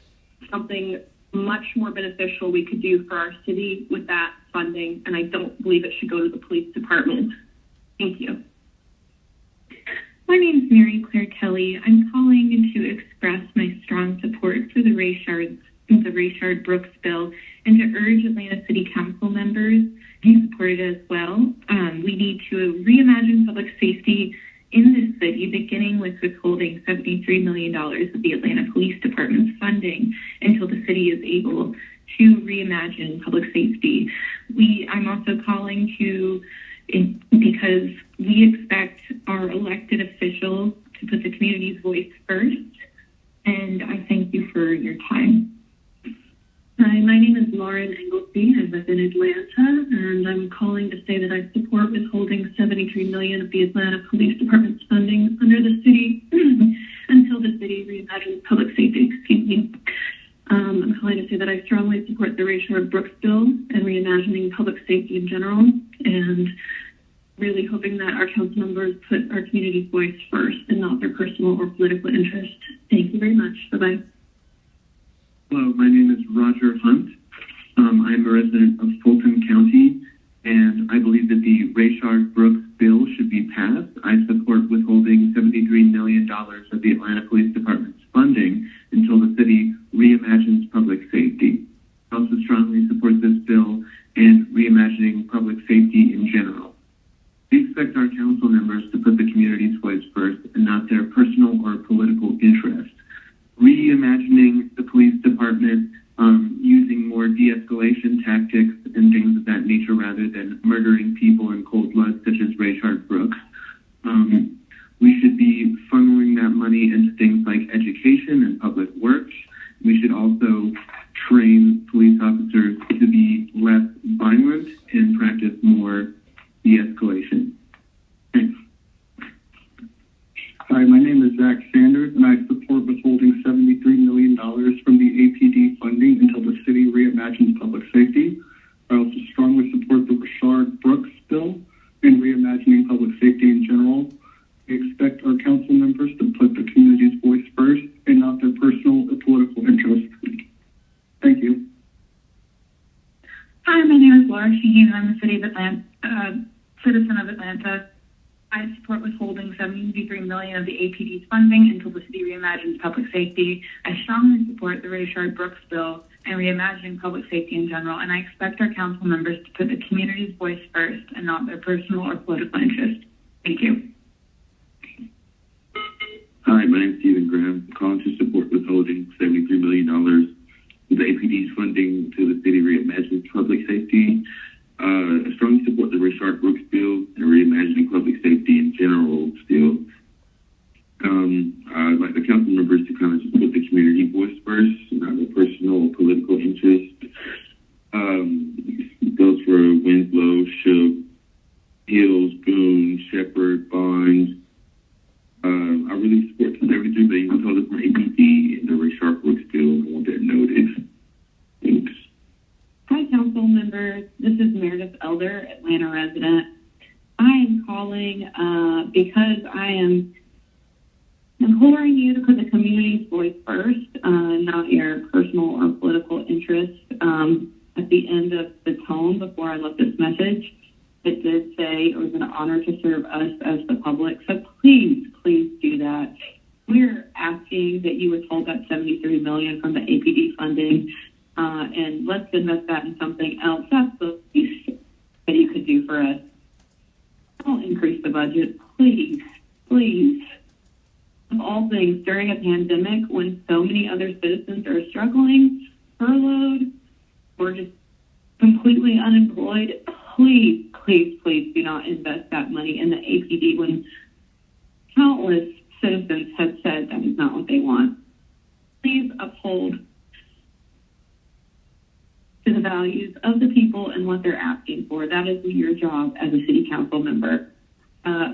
something much more beneficial we could do for our city with that funding, and I don't believe it should go to the police department. Thank you. My name is Mary Claire Kelly. I'm calling to express my strong support for the Rayshard Brooks bill and to urge Atlanta City Council members to support it as well. We need to reimagine public safety in this city, beginning with withholding $73 million of the Atlanta Police Department's funding until the city is able to reimagine public safety. I'm also calling because we expect our elected officials to put the community's voice first, and I thank you for your time. Hi, my name is Lauren Engelstein. I live in Atlanta, and I'm calling to say that I support withholding $73 million of the Atlanta Police Department's funding under the city until the city reimagines public safety. I'm calling to say that I strongly support the Rayshard Brooks bill and reimagining public safety in general, and really hoping that our council members put our community's voice first and not their personal or political interest. Thank you very much. Bye-bye. Hello, my name is Roger Hunt. I'm a resident of Fulton County, and I believe that the Rayshard Brooks bill should be passed. I support withholding $73 million of the Atlanta Police Department's funding until the city reimagines public safety. I also strongly support this bill and reimagining public safety in general. We expect our council members to put the community's voice first and not their personal or political interest. Reimagining the police department, using more de-escalation tactics and things of that nature rather than murdering people in cold blood such as Rayshard Brooks. We should be funneling that money into things like education and public works. We should also train police officers to be less violent and practice more de-escalation. Thanks. Hi, my name is Zach Sanders, and I support withholding $73 million from the APD funding until the city reimagines public safety. I also strongly support the Rayshard Brooks bill and reimagining public safety in general. We expect our council members to put the community's voice first and not their personal or political interests. Thank you. Hi, my name is Laura Sheen. I'm a citizen of Atlanta. I support withholding $73 million of the APD's funding until the city reimagines public safety. I strongly support the Rayshard Brooks bill and reimagining public safety in general, and I expect our council members to put the community's voice first and not their personal or political interest. Thank you. Hi, my name is Stephen Graham. I'm calling to support withholding $73 million of the APD's funding until the city reimagines public safety. I strongly support the Rayshard Brooks bill and reimagining public safety in general still. I'd like the council members to kind of just put the community voice first, not their personal or political interest. Those for Winslow, Shook, Hills, Boone, Shepherd, Bond. I really support the $73 million withholding from APD and the Rayshard Brooks bill. I want that noted. Thanks. Hi, council members. This is Meredith Elder, Atlanta resident. I am calling because I am imploring you to put the community's voice first, not your personal or political interest. At the end of the tone before I left this message, it did say it was an honor to serve us as the public. So please do that. We're asking that you withhold that $73 million from the APD funding. And let's invest that in something else. That's the least that you could do for us. Don't increase the budget, please. please, of all things, during a pandemic when so many other citizens are struggling, furloughed, or just completely unemployed, please, please, please do not invest that money in the APD when countless citizens have said that is not what they want. Please uphold to the values of the people and what they're asking for. That is your job as a city council member.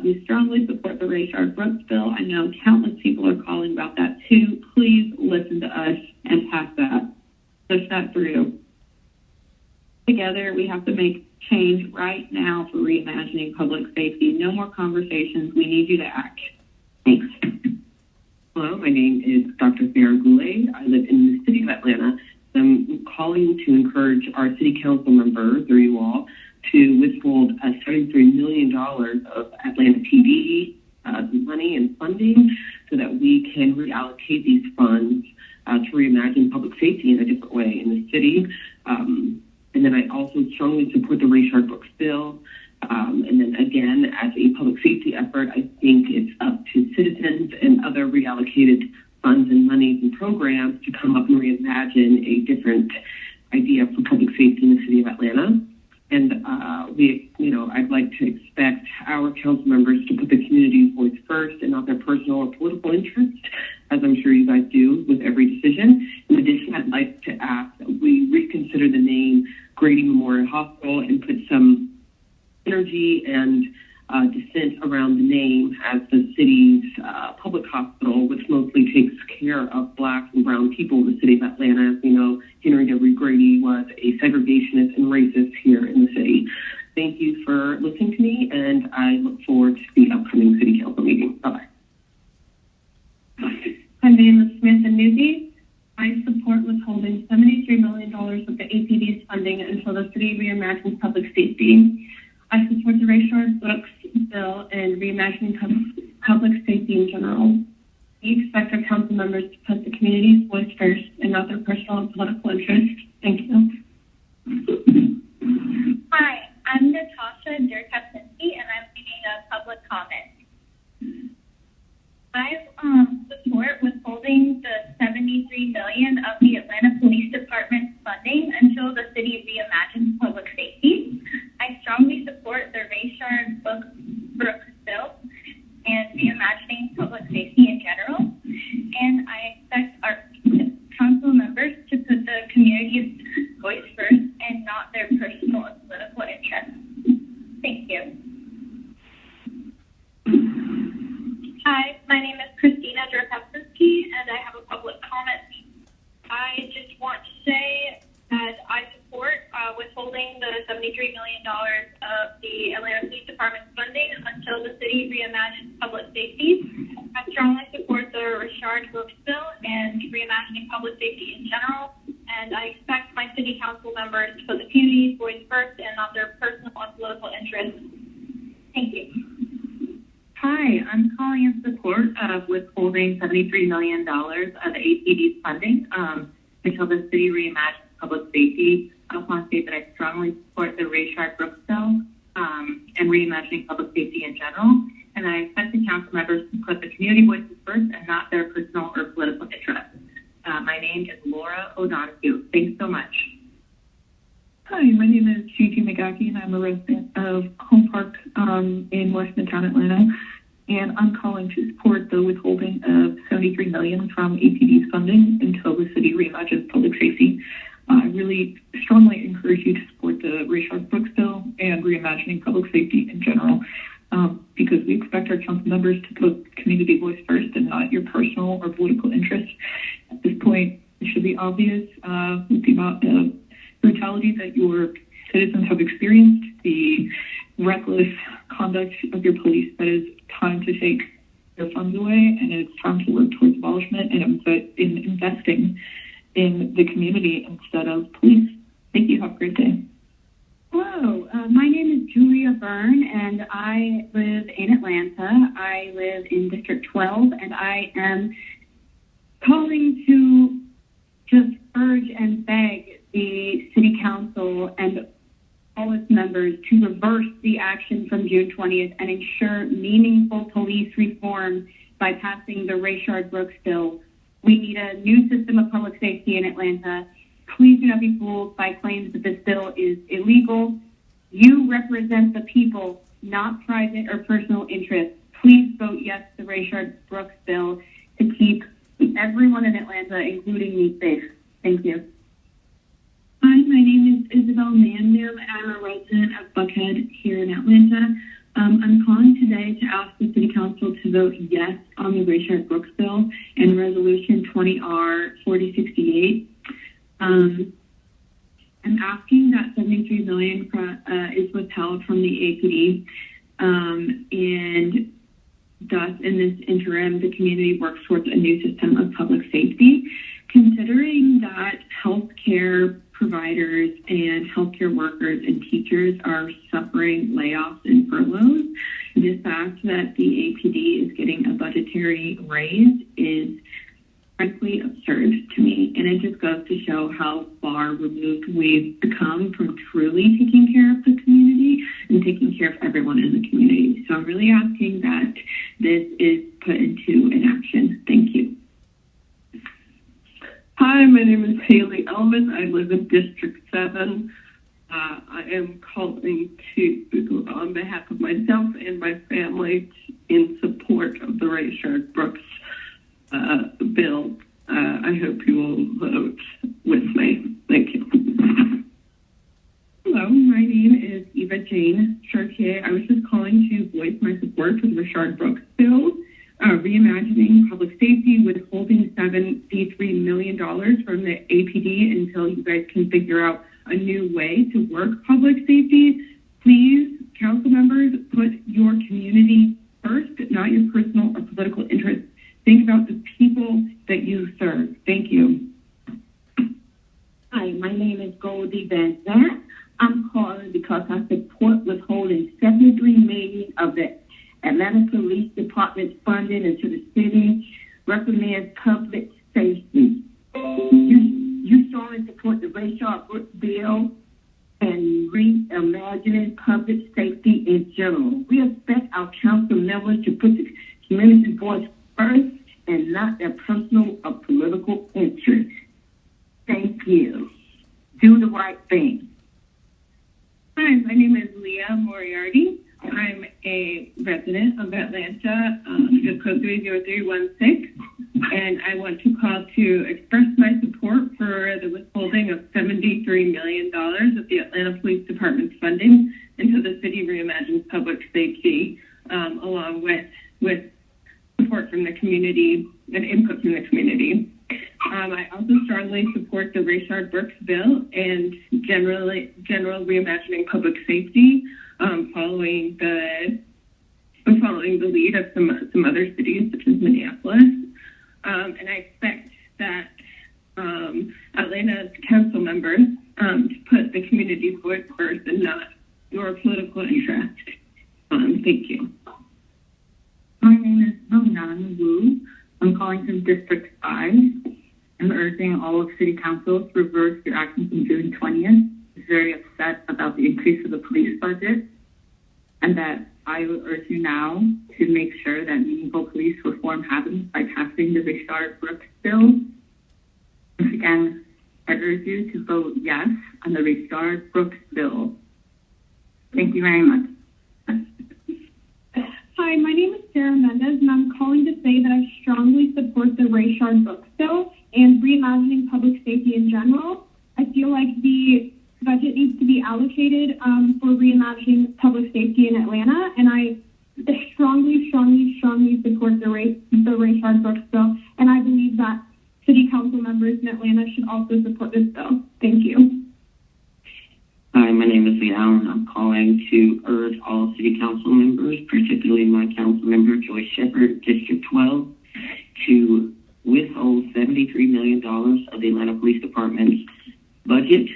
We strongly support the Rayshard Brooks bill. I know countless people are calling about that too. Please listen to us and pass that. Push that through. Together, we have to make change right now for reimagining public safety. No more conversations. We need you to act. Thanks. Hello, my name is Dr. Sarah Goulet. I live in the city of Atlanta. I'm calling to encourage our city council members, or you all, to withhold $73 million of Atlanta PD money and funding so that we can reallocate these funds to reimagine public safety in a different way in the city. And then I also strongly support the Rayshard Brooks bill. And then again, as a public safety effort, I think it's up to citizens and other reallocated funds and monies and programs to come up and reimagine a different idea for public safety in the city of Atlanta. And I'd like to expect our council members to put the community's voice first and not their personal or political interest, as I'm sure you guys do with every decision. In addition, I'd like to ask that we reconsider the name Grady Memorial Hospital and put some energy and dissent around the name as the city's public hospital, which mostly takes care of Black and brown people in the city of Atlanta. As we know, Henry W. Grady was a segregationist and racist here in the city. Thank you for listening to me, and I look forward to the upcoming city council meeting. Bye-bye. My name is Samantha Newby. I support withholding $73 million of the APD's funding until the city reimagines public safety. I support the Rayshard Brooks bill and reimagining public safety in general. We expect our council members to put the community's voice first and not their personal and political interests. Thank you. Hi, I'm Natasha Durkowski, and I'm leading a public comment. I support withholding the $73 million of the Atlanta Police Department's funding until the city reimagines public safety. I strongly support the Rayshard Brooks bill and reimagining public safety in general. And I expect our council members to put the community's voice first and not their personal and political interests. Thank you. Hi, my name is Christina Durkowski, and I have a public comment. I just want to say that I support withholding the $73 million of the Atlanta Police Department's funding until the city reimagines public safety. I strongly support the Rayshard Brooks bill and reimagining public safety in general, and I expect my city council members to put the community's voice first and not their personal and political interests. Thank you. Hi, I'm calling in support of withholding $73 million of the APD's funding until the city reimagines public safety. I also want to say that I strongly support the Rayshard Brooks bill and reimagining public safety in general. And I expect the council members to put the community voices first and not their personal or political interests. My name is Laura O'Donoghue. Thanks so much. Hi, my name is Gigi McGackie, and I'm a resident of Home Park in West Midtown Atlanta. And I'm calling to support the withholding of $73 million from APD's funding until the city reimagines public safety. I really strongly encourage you to support the Rayshard Brooks bill and reimagining public safety in general, because we expect our council members to put community voice first and not your personal or political interests. At this point, it should be obvious with the amount of brutality that your citizens have experienced, the reckless conduct of your police, that it's time to take their funds away, and it's time to work towards abolishment and in investing in the community instead of police. Thank you. Have a great day. Hello, my name is Julia Byrne, and I live in Atlanta. I live in District 12, and I am calling to just urge and beg the City Council and all its members to reverse the action from June 20th and ensure meaningful police reform term by passing the Rayshard-Brooks bill. We need a new system of public safety in Atlanta. Please do not be fooled by claims that this bill is illegal. You represent the people, not private or personal interests. Please vote yes to the Rayshard-Brooks bill to keep everyone in Atlanta, including me, safe. Thank you. Hi, my name is Isabel Mandam, and I'm a resident of Buckhead here in Atlanta. I'm calling today to ask the City Council to vote yes on the Rayshard-Brooks bill and Resolution 20R 4068. I'm asking that $73 million is withheld from the APD, and thus, in this interim, the community works towards a new system of public safety. Considering that healthcare providers and healthcare workers and teachers are suffering layoffs and furloughs, the fact that the APD is getting a budgetary raise is frankly absurd to me. And it just goes to show how far removed we've become from truly taking care of the community and taking care of everyone in the community. So I'm really asking that this is put into an action. Thank you. Hi, my name is Haley Ellman. I live in District 7. I am calling on behalf of myself and my family in support of the Rayshard-Brooks bill. I hope you will vote with me. Thank you. Hello, my name is Eva Jane Chartier. I was just calling to voice my support for the Rayshard-Brooks bill, reimagining public safety, withholding $73 million from the APD until you guys can figure out a new way to work public safety. Please, council members, put your community first, not your personal or political interests. Think about the people that you serve. Thank you. Hi, my name is Goldie Van Zandt. I'm calling because I support withholding $73 million of the Atlanta Police Department's funding into the city, recommends public safety. You strongly support the Rayshard-Brooks bill and reimagining public safety in general. We expect our council members to put the community voice first and not their personal or political interests. Thank you. Do the right thing. Hi, my name is Leah Moriarty. I'm a resident of Atlanta, zip code 30316, and I want to call to express my support for the withholding of $73 million of the Atlanta Police Department's funding until the city reimagines public safety, along with support from the community and input from the community. I also strongly support the Rayshard-Brooks bill and general reimagining public safety, following the lead of some other cities such as Minneapolis. And I expect that Atlanta's council members to put the community's voice first and not your political interest. Thank you. My name is Mona Wu. I'm calling from District 5. I'm urging all of City Council to reverse your action from June 20th. I'm very upset about the increase of the police budget, and that I will urge you now to make sure that meaningful police reform happens by passing the Rayshard-Brooks bill. Once again, I urge you to vote yes on the Rayshard-Brooks bill. Thank you very much. Hi, my name is Sarah Mendez, and I'm calling to say that I strongly support the Rayshard-Brooks bill and reimagining public safety in general. I feel like the budget needs to be allocated for reimagining public safety in Atlanta, and I strongly support the Rayshard-Brooks bill, and I believe that City Council members in Atlanta should also support this bill. Thank you. Hi, my name is Lee Allen. I'm calling to urge all City Council members, particularly my Council Member Joyce Shepard, District 12, to withhold $73 million of the Atlanta Police Department's budget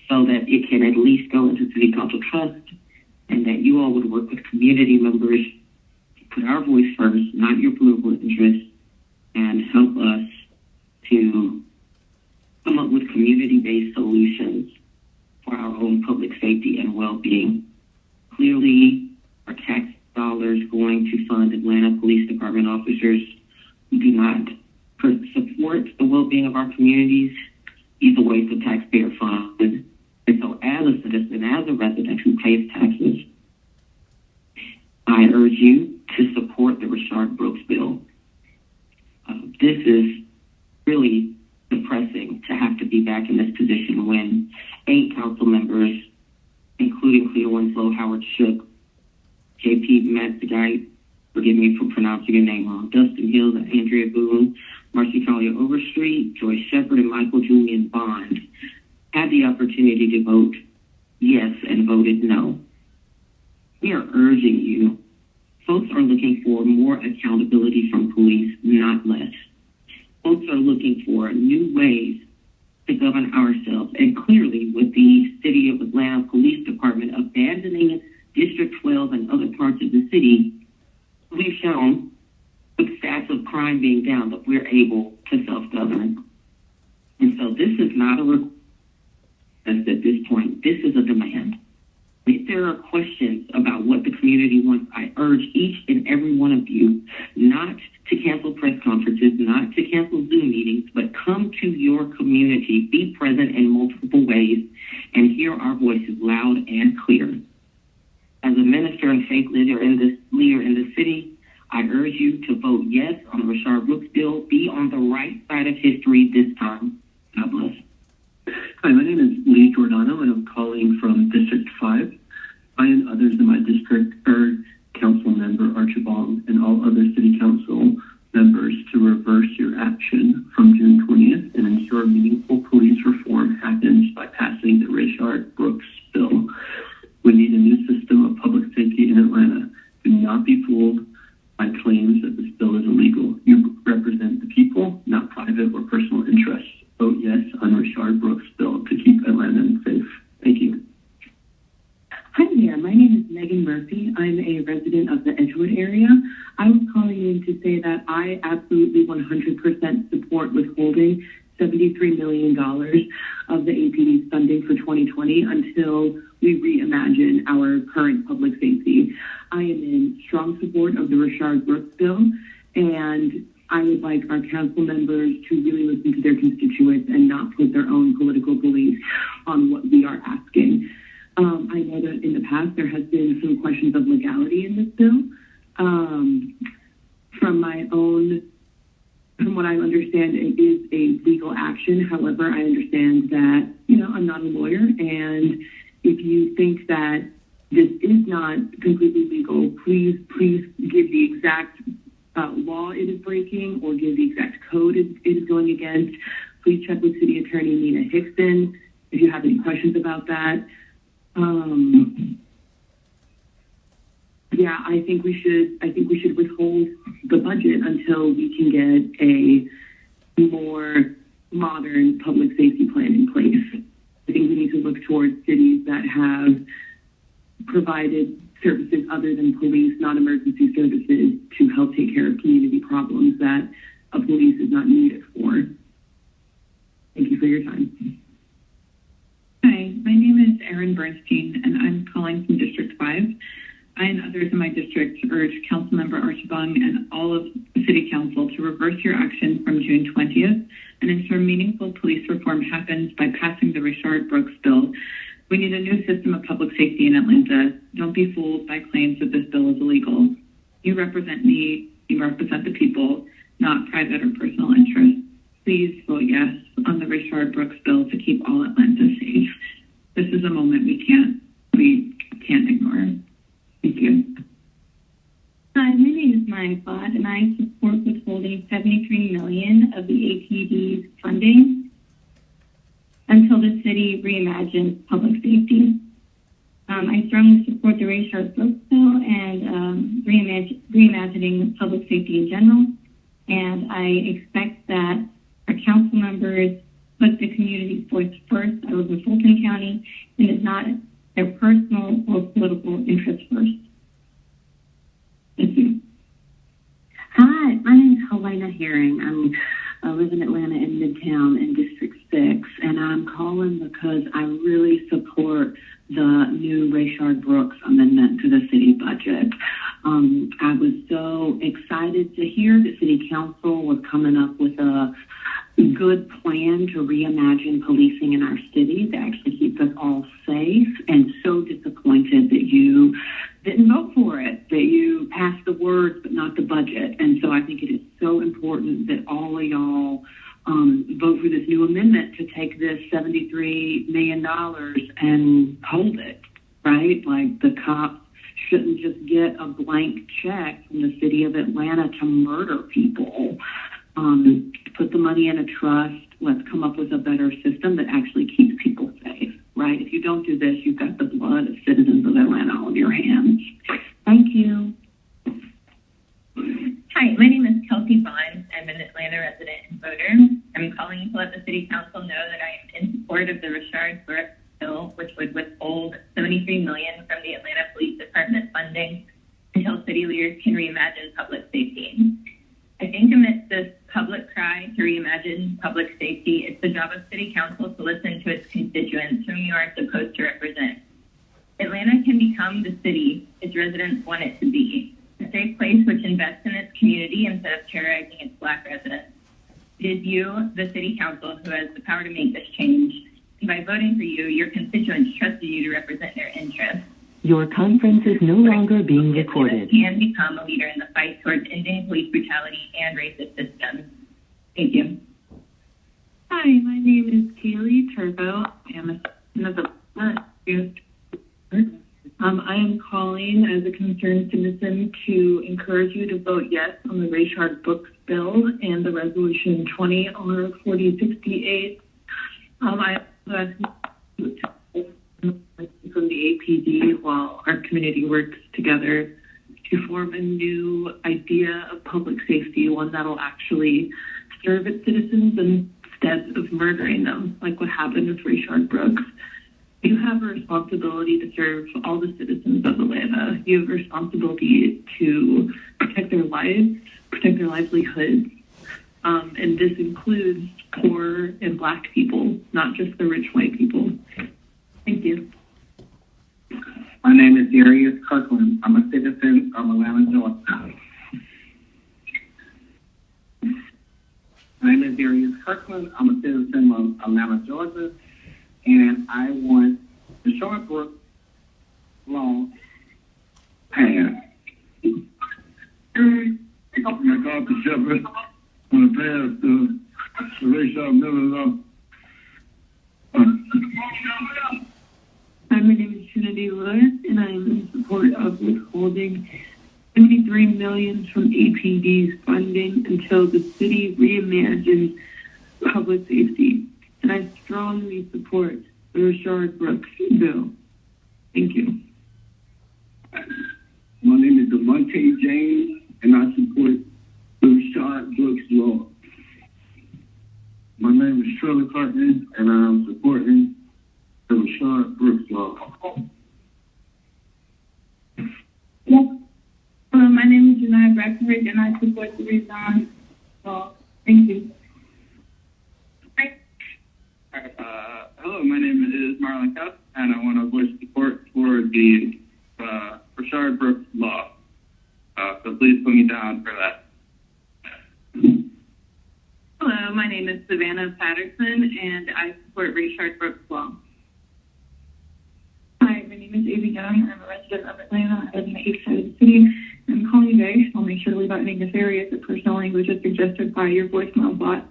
so that it can at least go into City Council trust, and that you all would work with community members to put our voice first, not your political interests, and help us to come up with community-based solutions for our own public safety and well-being. Clearly, our tax dollars going to fund Atlanta Police Department officers who do not support the well-being of our communities. He's a waste of taxpayer funds. And so as a citizen, as a resident who pays taxes, I urge you to support the Rayshard Brooks bill. This is really depressing to have to be back in this position when 8 council members, including Cleo Winslow, Howard Shook, JP Matzagite, forgive me for pronouncing your name wrong, Dustin Hills, Andrea Boone, Marcy Talia Overstreet, Joyce Shepard, and Michael Julian Bond had the opportunity to vote yes and voted no. We are urging you. Folks are looking for more accountability from police, not less. Folks are looking for new ways to govern ourselves. And clearly, with the City of Atlanta Police Department abandoning District 12 and other parts of the city, we've shown, with stats of crime being down, that we're able to self-govern. And so this is not a request at this point. This is a demand. If there are questions about what the community wants, I urge each and every one of you not to cancel press conferences, not to cancel Zoom meetings, but come to your community, be present in multiple ways, and hear our voices loud and clear. As a minister and faith leader in the city, I urge you to vote yes on the Rayshard Brooks bill. Be on the right side of history this time. God bless. Hi, my name is Lee Giordano, and I'm calling from District 5. I and others in my district urge Council Member Archibong and all other City Council members to reverse your action from June 20th and ensure meaningful police reform happens by passing the Rayshard Brooks bill. We need a new system of public safety in Atlanta. Do not be fooled by claims that this bill is illegal. You represent the people, not private or personal interests. Vote yes on Rayshard Brooks' bill to keep Atlanta safe. Thank you. Hi there, my name is Megan Murphy. I'm a resident of the Edgewood area. I was calling in to say that I absolutely 100% support withholding $73 million of the APD's funding for 2020 until we reimagine our current public safety. I am in strong support of the Rayshard Brooks bill, and I would like our council members to really listen to their constituents and not put their own political beliefs on what we are asking. I know that in the past there has been some questions of legality in this bill. From what I understand, it is a legal action. However, I understand that, I'm not a lawyer, and if you think that this is not completely legal, please give the exact law it is breaking or give the exact code it is going against. Please check with City Attorney Nina Hickson if you have any questions about that. I think we should withhold the budget until we can get a more modern public safety plan in place. I think we need to look towards cities that have provided services other than police, non-emergency services, to help take care of community problems that a police is not needed for. Thank you for your time. Hi, my name is Erin Bernstein, and I'm calling from District 5. I and others in my district urge Councilmember Archibong and all of the City Council to reverse your action from June 20th and ensure meaningful police reform happens by passing the Rayshard Brooks bill. We need a new system of public safety in Atlanta. Don't be fooled by claims that this bill is illegal. You represent me, you represent the people, not private or personal interests. Please vote yes on the Rayshard Brooks bill to keep all Atlanta safe. This is a moment we can't ignore. Thank you. Hi, my name is Maya Fod, and I support withholding $73 million of the APD's funding until the city reimagines public safety. I strongly support the Rayshard Brooks bill and reimagining public safety in general. And I expect that our council members put the community's voice first. I live in Fulton County, and it's not their personal or political interests first. Thank you. Hi, my name is Helena Herring. I live in Atlanta in Midtown in District 6, and I'm calling because I really support the new Rayshard Brooks amendment to the city budget. I was so excited to hear that City Council was coming up with a good plan to reimagine policing in our city that actually keeps us all safe, and so disappointed that you didn't vote for it, that you passed the words but not the budget. And so I think it is so important that all of y'all vote for this new amendment to take this $73 million and hold it, right? Like, the cops shouldn't just get a blank check from the city of Atlanta to murder people. Put the money in a trust. Let's come up with a better system that actually keeps people safe, right? If you don't do this, you've got the blood of citizens of Atlanta on your hands. Thank you. Hi, my name is Kelsey Bonds. I'm an Atlanta resident and voter. I'm calling to let the City Council know that I am in support of the Richard Brooks bill, which would withhold $73 million from the Atlanta Police Department funding until city leaders can reimagine public safety. I think amidst this public cry to reimagine public safety, it's the job of City Council to listen to its constituents whom you are supposed to represent. Atlanta can become the city its residents want it to be, a safe place which invests in its community instead of terrorizing its Black residents. It is you, the City Council, who has the power to make this change. And by voting for you, your constituents trusted you to represent their interests. Your conference is no longer being recorded. Can become a leader in the fight towards ending police brutality and racist systems. Thank you. Hi, my name is Kaylee Turbo. I am a citizen of the I am calling as a concerned citizen to encourage you to vote yes on the Richard Brooks bill and the resolution 20R4068. I also ask you to from the APD while our community works together to form a new idea of public safety, one that'll actually serve its citizens instead of murdering them, like what happened with Richard Brooks. You have a responsibility to serve all the citizens of Atlanta. You have a responsibility to protect their lives, protect their livelihoods, and this includes poor and Black people, not just the rich white people. Thank you. My name is Darius Kirkland. I'm a citizen of Atlanta, Georgia. My name is Darius Kirkland. I'm a citizen of Atlanta, Georgia, and I want the Richard Brooks law passed. I called the Shepherd on the pass the Richard Miller law. Hi, my name is Trinity Lewis, and I am in support of withholding $73 million from APD's funding until the city reimagines public safety. And I strongly support the Richard Brooks bill. Thank you. My name is Devontae James, and I support the Richard Brooks law. My name is Shirley Carton, and I am supporting the Richard Brooks law. Yes. Hello, my name is Janai Breckenridge, and I support the Rezon law. Thank you. Hello, my name is Marlon Cuff, and I want to voice support for the Richard Brooks law. So please put me down for that. Hello, my name is Savannah Patterson, and I support Richard Brooks law. Hi, my name is Amy Young. I'm a resident of Atlanta. I live in the east side of the city. I'm calling today. I'll make sure to leave out any nefarious or personal language as suggested by your voicemail bot.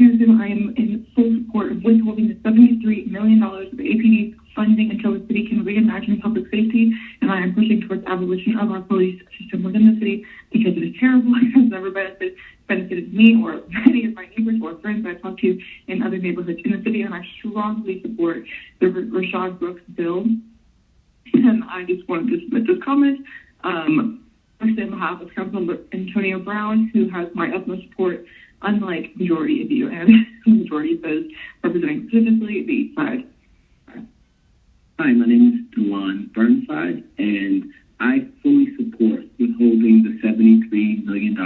I am in full support of withholding the $73 million of APD funding until the city can reimagine public safety, and I am pushing towards abolition of our police system within the city because it is terrible. It has never benefited me or any of my neighbors or friends I talk to in other neighborhoods in the city, and I strongly support the Richard Brooks bill. And I just wanted to submit this comment. First, on behalf of Councilmember Antonio Brown, who has my utmost support, unlike the majority of you, and the majority of those representing specifically the East Side. Hi, my name is DeLon Burnside, and I fully support withholding the $73 million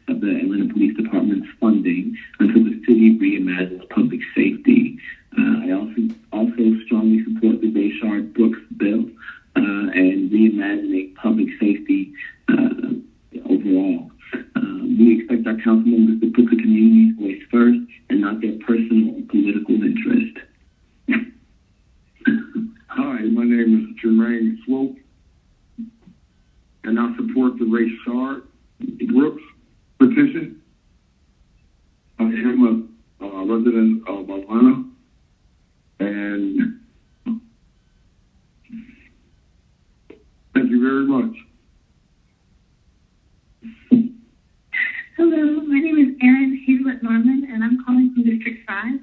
of the Atlanta Police Department's funding until the city reimagines public safety. I also strongly support the Richard Brooks bill and reimagining public safety council members to put the community's voice first and not their personal or political interest. Hi, my name is Jermaine Swope, and I support the Rayshard Brooks petition. I am a resident of Atlanta, and thank you very much. Hello, my name is Erin Hazlett Norman, and I'm calling from District 5.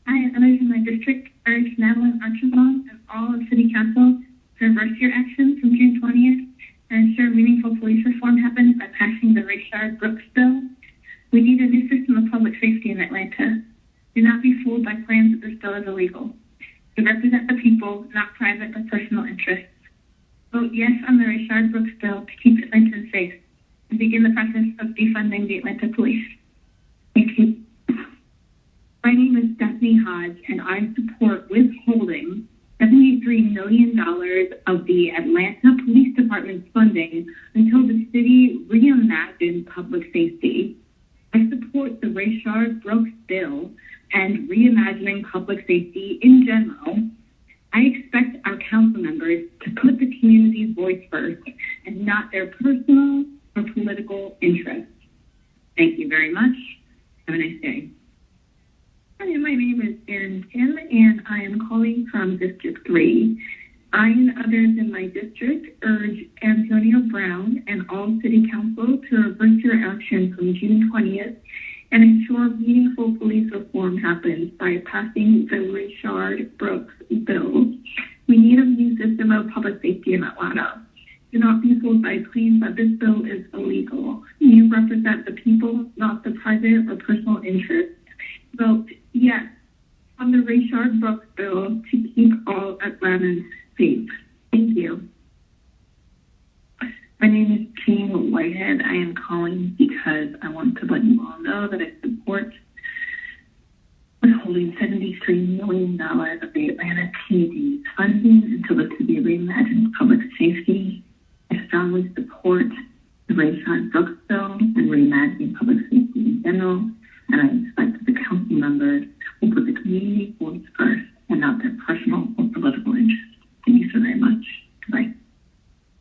I and others in my district urge Madeline Archibald and all of City Council to reverse your actions from June 20th and ensure meaningful police reform happens by passing the Rayshard Brooks bill. We need a new system of public safety in Atlanta. Do not be fooled by claims that this bill is illegal. We represent the people, not private or personal interests. Vote yes on the Rayshard Brooks bill to keep Atlantans safe and begin the process of defunding the Atlanta police. Thank you. My name is Stephanie Hodge, and I support withholding $73 million of the Atlanta Police Department's funding until the city reimagines public safety. I support the Rayshard Brooks bill and reimagining public safety in general. I expect our council members to put the community's voice first and not their personal or political interests. Thank you very much. Have a nice day. Hi, my name is Erin Kim, and I am calling from District 3. I and others in my district urge Antonio Brown and all City Council to reverse your action from June 20th and ensure meaningful police reform happens by passing the Rayshard Brooks bill. We need a new system of public safety in Atlanta. Do not be fooled by claims that this bill is illegal. You represent the people, not the private or personal interests. Vote yes on the Rayshard Brooks bill to keep all Atlantans safe. Thank you. My name is Jean Whitehead. I am calling because I want to let you all know that I support withholding $73 million of the Atlanta PD's funding until the city reimagines public safety. I strongly support the Rayshard Brooks bill and reimagining public safety in general, and I expect that the council members will put the community voice first and not their personal or political interests. Thank you so very much. Goodbye.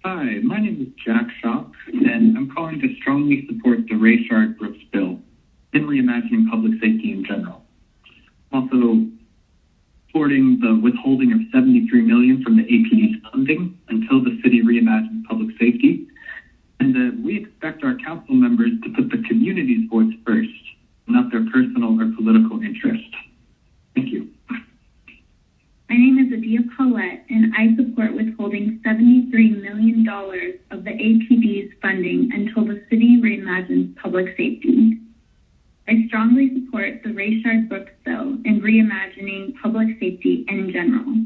Hi, my name is Jack Schopp, and I'm calling to strongly support the Rayshard Brooks bill and reimagining public safety in general. Also, supporting the withholding of $73 million from the APD's funding until the city reimagines public safety, and we expect our council members to put the community's voice first, not their personal or political interest. Thank you. My name is Adia Paulette, and I support withholding $73 million of the APD's funding until the city reimagines public safety. I strongly support the Rayshard Brooks bill and reimagining public safety in general.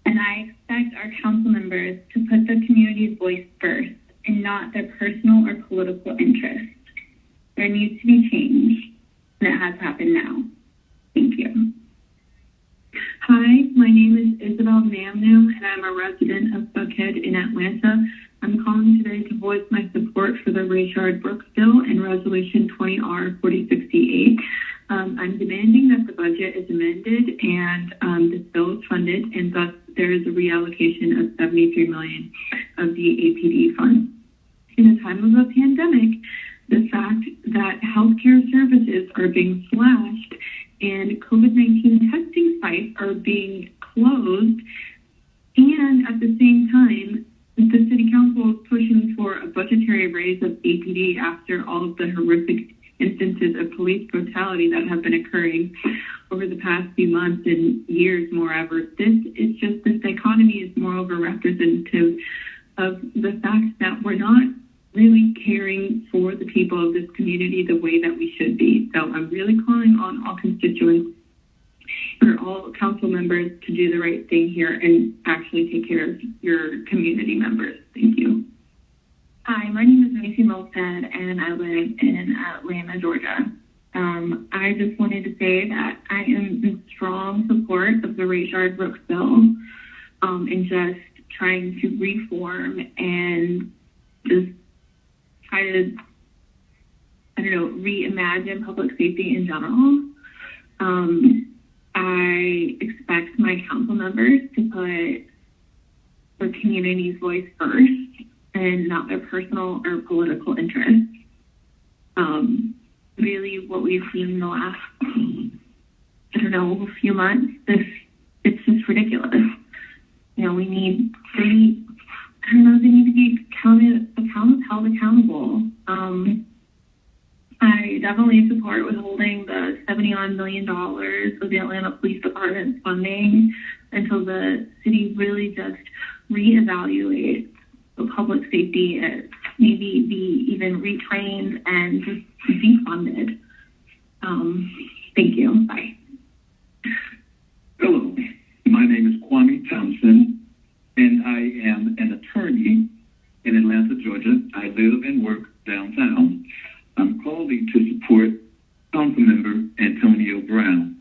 And I expect our council members to put the community's voice first and not their personal or political interests. There needs to be change, and it has happened now. Thank you. Hi, my name is Isabel Namnum, and I'm a resident of Buckhead in Atlanta. I'm calling today to voice my support for the Rayshard Brooks bill and Resolution 20R4068. I'm demanding that the budget is amended and this bill is funded, and thus there is a reallocation of $73 million of the APD funds. In a time of a pandemic, the fact that healthcare services are being slashed and COVID-19 testing sites are being closed, and at the same time, the City Council is pushing for a budgetary raise of APD after all of the horrific instances of police brutality that have been occurring over the past few months and years, moreover. This dichotomy is moreover representative of the fact that we're not really caring for the people of this community the way that we should be. So I'm really calling on all constituents or all council members to do the right thing here and actually take care of your community members. Thank you. Hi, my name is Macy Molstad, and I live in Atlanta, Georgia. I just wanted to say that I am in strong support of the Rayshard Brooks bill and just trying to reform and just try to reimagine public safety in general. I expect my council members to put their community's voice first and not their personal or political interests. Really, what we've seen in the last, few months, it's just ridiculous. We need they need to be held accountable. I definitely support withholding the $71 million of the Atlanta Police Department's funding until the city really just reevaluates the public safety, maybe be even retrained and just defunded. Thank you. Bye. Hello, my name is Kwame Thompson, and I am an attorney in Atlanta, Georgia. I live and work downtown. I'm calling to support Councilmember Antonio Brown.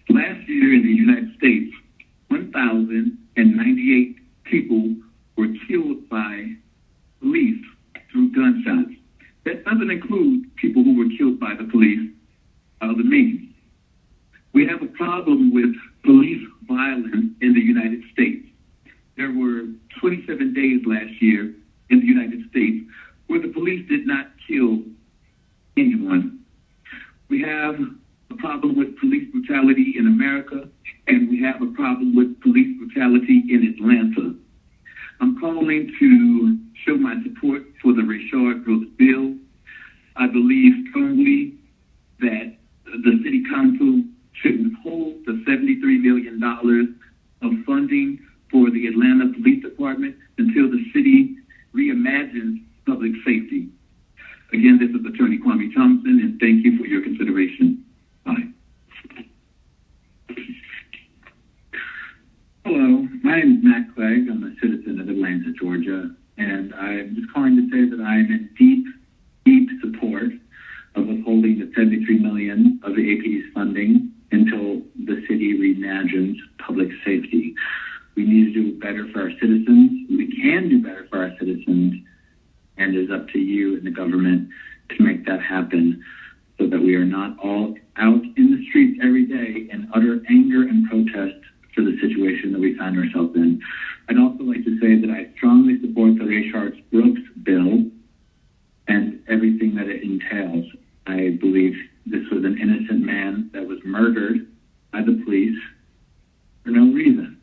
Last year in the United States, 1,098 people were killed by police through gunshots. That doesn't include people who were killed by the police of the means. We have a problem with police violence in the United States. There were 27 days last year in the United States where the police did not kill anyone. We have a problem with police brutality in America, and we have a problem with police brutality in Atlanta. I'm calling to show my support for the Rayshard Brooks bill. I believe strongly that the City Council should withhold the $73 million of funding for the Atlanta Police Department until the city reimagines public safety. Again, this is Attorney Kwame Thompson, and thank you for your consideration. Bye. Hello, my name is Matt Clegg. I'm a citizen of Atlanta, Georgia, and I'm just calling to say that I'm in deep support of withholding the $73 million of the APD's funding until the city reimagines public safety. We need to do better for our citizens. We can do better for our citizens, and it's up to you and the government to make that happen so that we are not all out in the streets every day in utter anger and protest for the situation that we find ourselves in. I'd also like to say that I strongly support the Rayshard Brooks bill and everything that it entails. I believe this was an innocent man that was murdered by the police for no reason.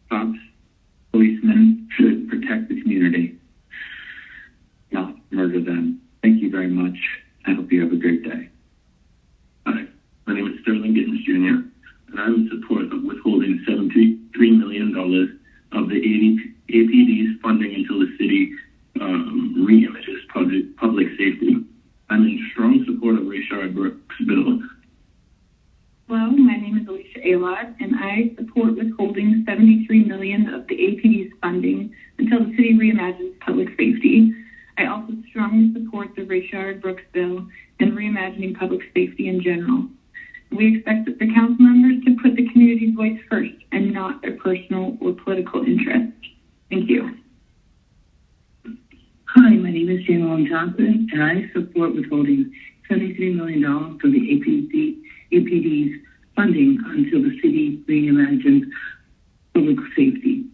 Cops, policemen should protect the community, not murder them. Thank you very much. I hope you have a great day. Hi, my name is Sterling Gittens Jr., and I'm in support of withholding $73 million of the APD's funding until the city reimages public safety. I'm in strong support of Rayshard Brooks' bill. Hello, my name is Alicia Alod, and I support withholding $73 million of the APD's funding until the city reimagines public safety. I also strongly support the Rayshard Brooks bill and reimagining public safety in general. We expect the council members to put the community's voice first and not their personal or political interests. Thank you. Hi, my name is Jane Long Johnson, and I support withholding $73 million from the APD's funding until the city reimagines public safety.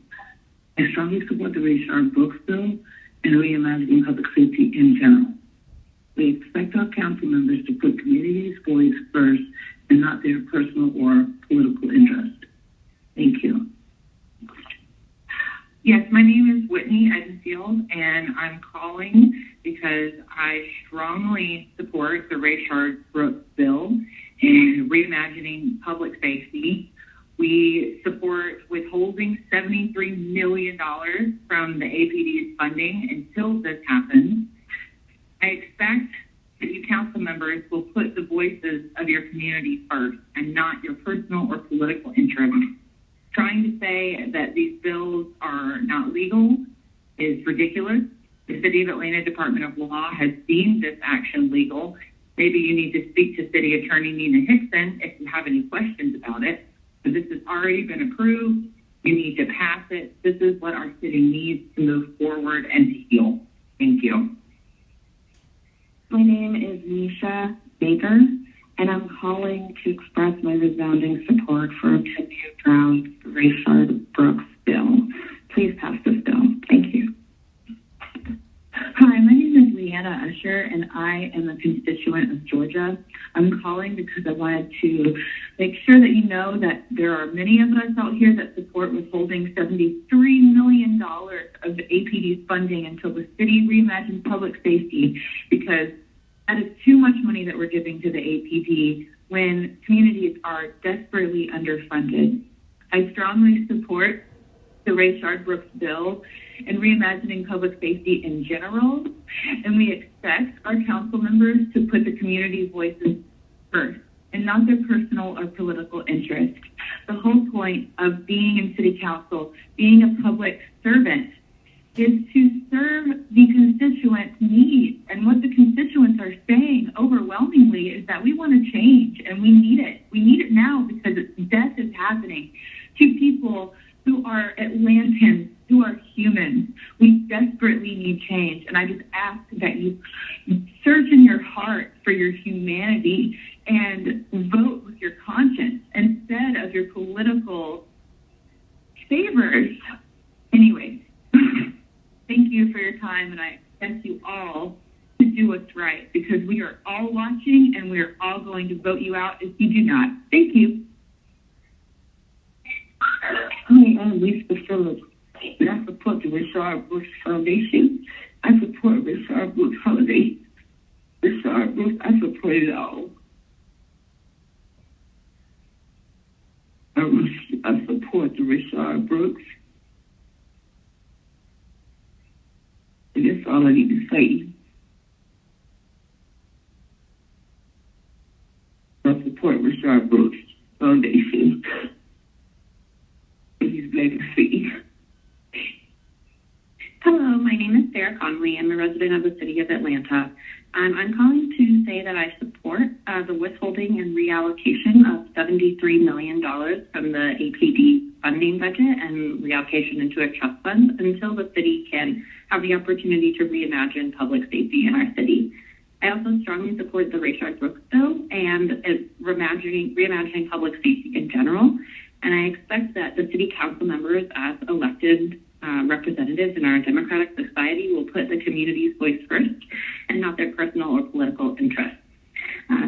I strongly support the Rayshard Brooks bill and reimagining public safety in general. We expect our council members to put community's voice first and not their personal or political interest. Thank you. Yes, my name is Whitney Edenfield, and I'm calling because I strongly support the Rayshard Brooks bill and reimagining public safety. We support withholding $73 million from the APD's funding until this happens. I expect that you council members will put the voices of your community first and not your personal or political interests. Trying to say that these bills are not legal is ridiculous. The City of Atlanta Department of Law has deemed this action legal. Maybe you need to speak to City Attorney Nina Hickson if you have any questions about it. But this has already been approved. You need to pass it. This is what our city needs to move forward and to heal. Thank you. My name is Nisha Baker, and I'm calling to express my resounding support for Cynthia Brown's Rayshard Brooks bill. Please pass this bill. Thank you. Hi, my name is Leanna Usher, and I am a constituent of Georgia. I'm calling because I wanted to make sure that you know that there are many of us out here that support withholding $73 million of the APD's funding until the city reimagines public safety, because that is too much money that we're giving to the APD when communities are desperately underfunded. I strongly support the Rayshard Brooks bill and reimagining public safety in general, and we expect our council members to put the community voices first and not their personal or political interest. The whole point of being in city council, being a public servant, is to serve the constituents' needs. And what the constituents are saying overwhelmingly is that we want to change, and we need it. We need it now because death is happening to people who are Atlantans, who are humans. We desperately need change. And I just ask that you search in your heart for your humanity and vote with your conscience instead of your political favors. Anyways, thank you for your time, and I expect you all to do what's right, because we are all watching and we are all going to vote you out if you do not. Thank you. Hi, I'm Lisa Phillips, and I support the Rayshard Brooks Foundation. I support Rayshard Brooks Holiday. Rayshard Brooks, I support it all. I support the Rayshard Brooks. And that's all I need to say. I support Rayshard Brooks Foundation. His legacy. Hello, my name is Sarah Conley. I'm a resident of the city of Atlanta. I'm calling to say that I support the withholding and reallocation of $73 million from the APD funding budget and reallocation into a trust fund until the city can have the opportunity to reimagine public safety in our city. I also strongly support the Rayshard Brooks bill and reimagining public safety in general. And I expect that the city council members, as elected representatives in our democratic society, will put the community's voice first and not their personal or political interests.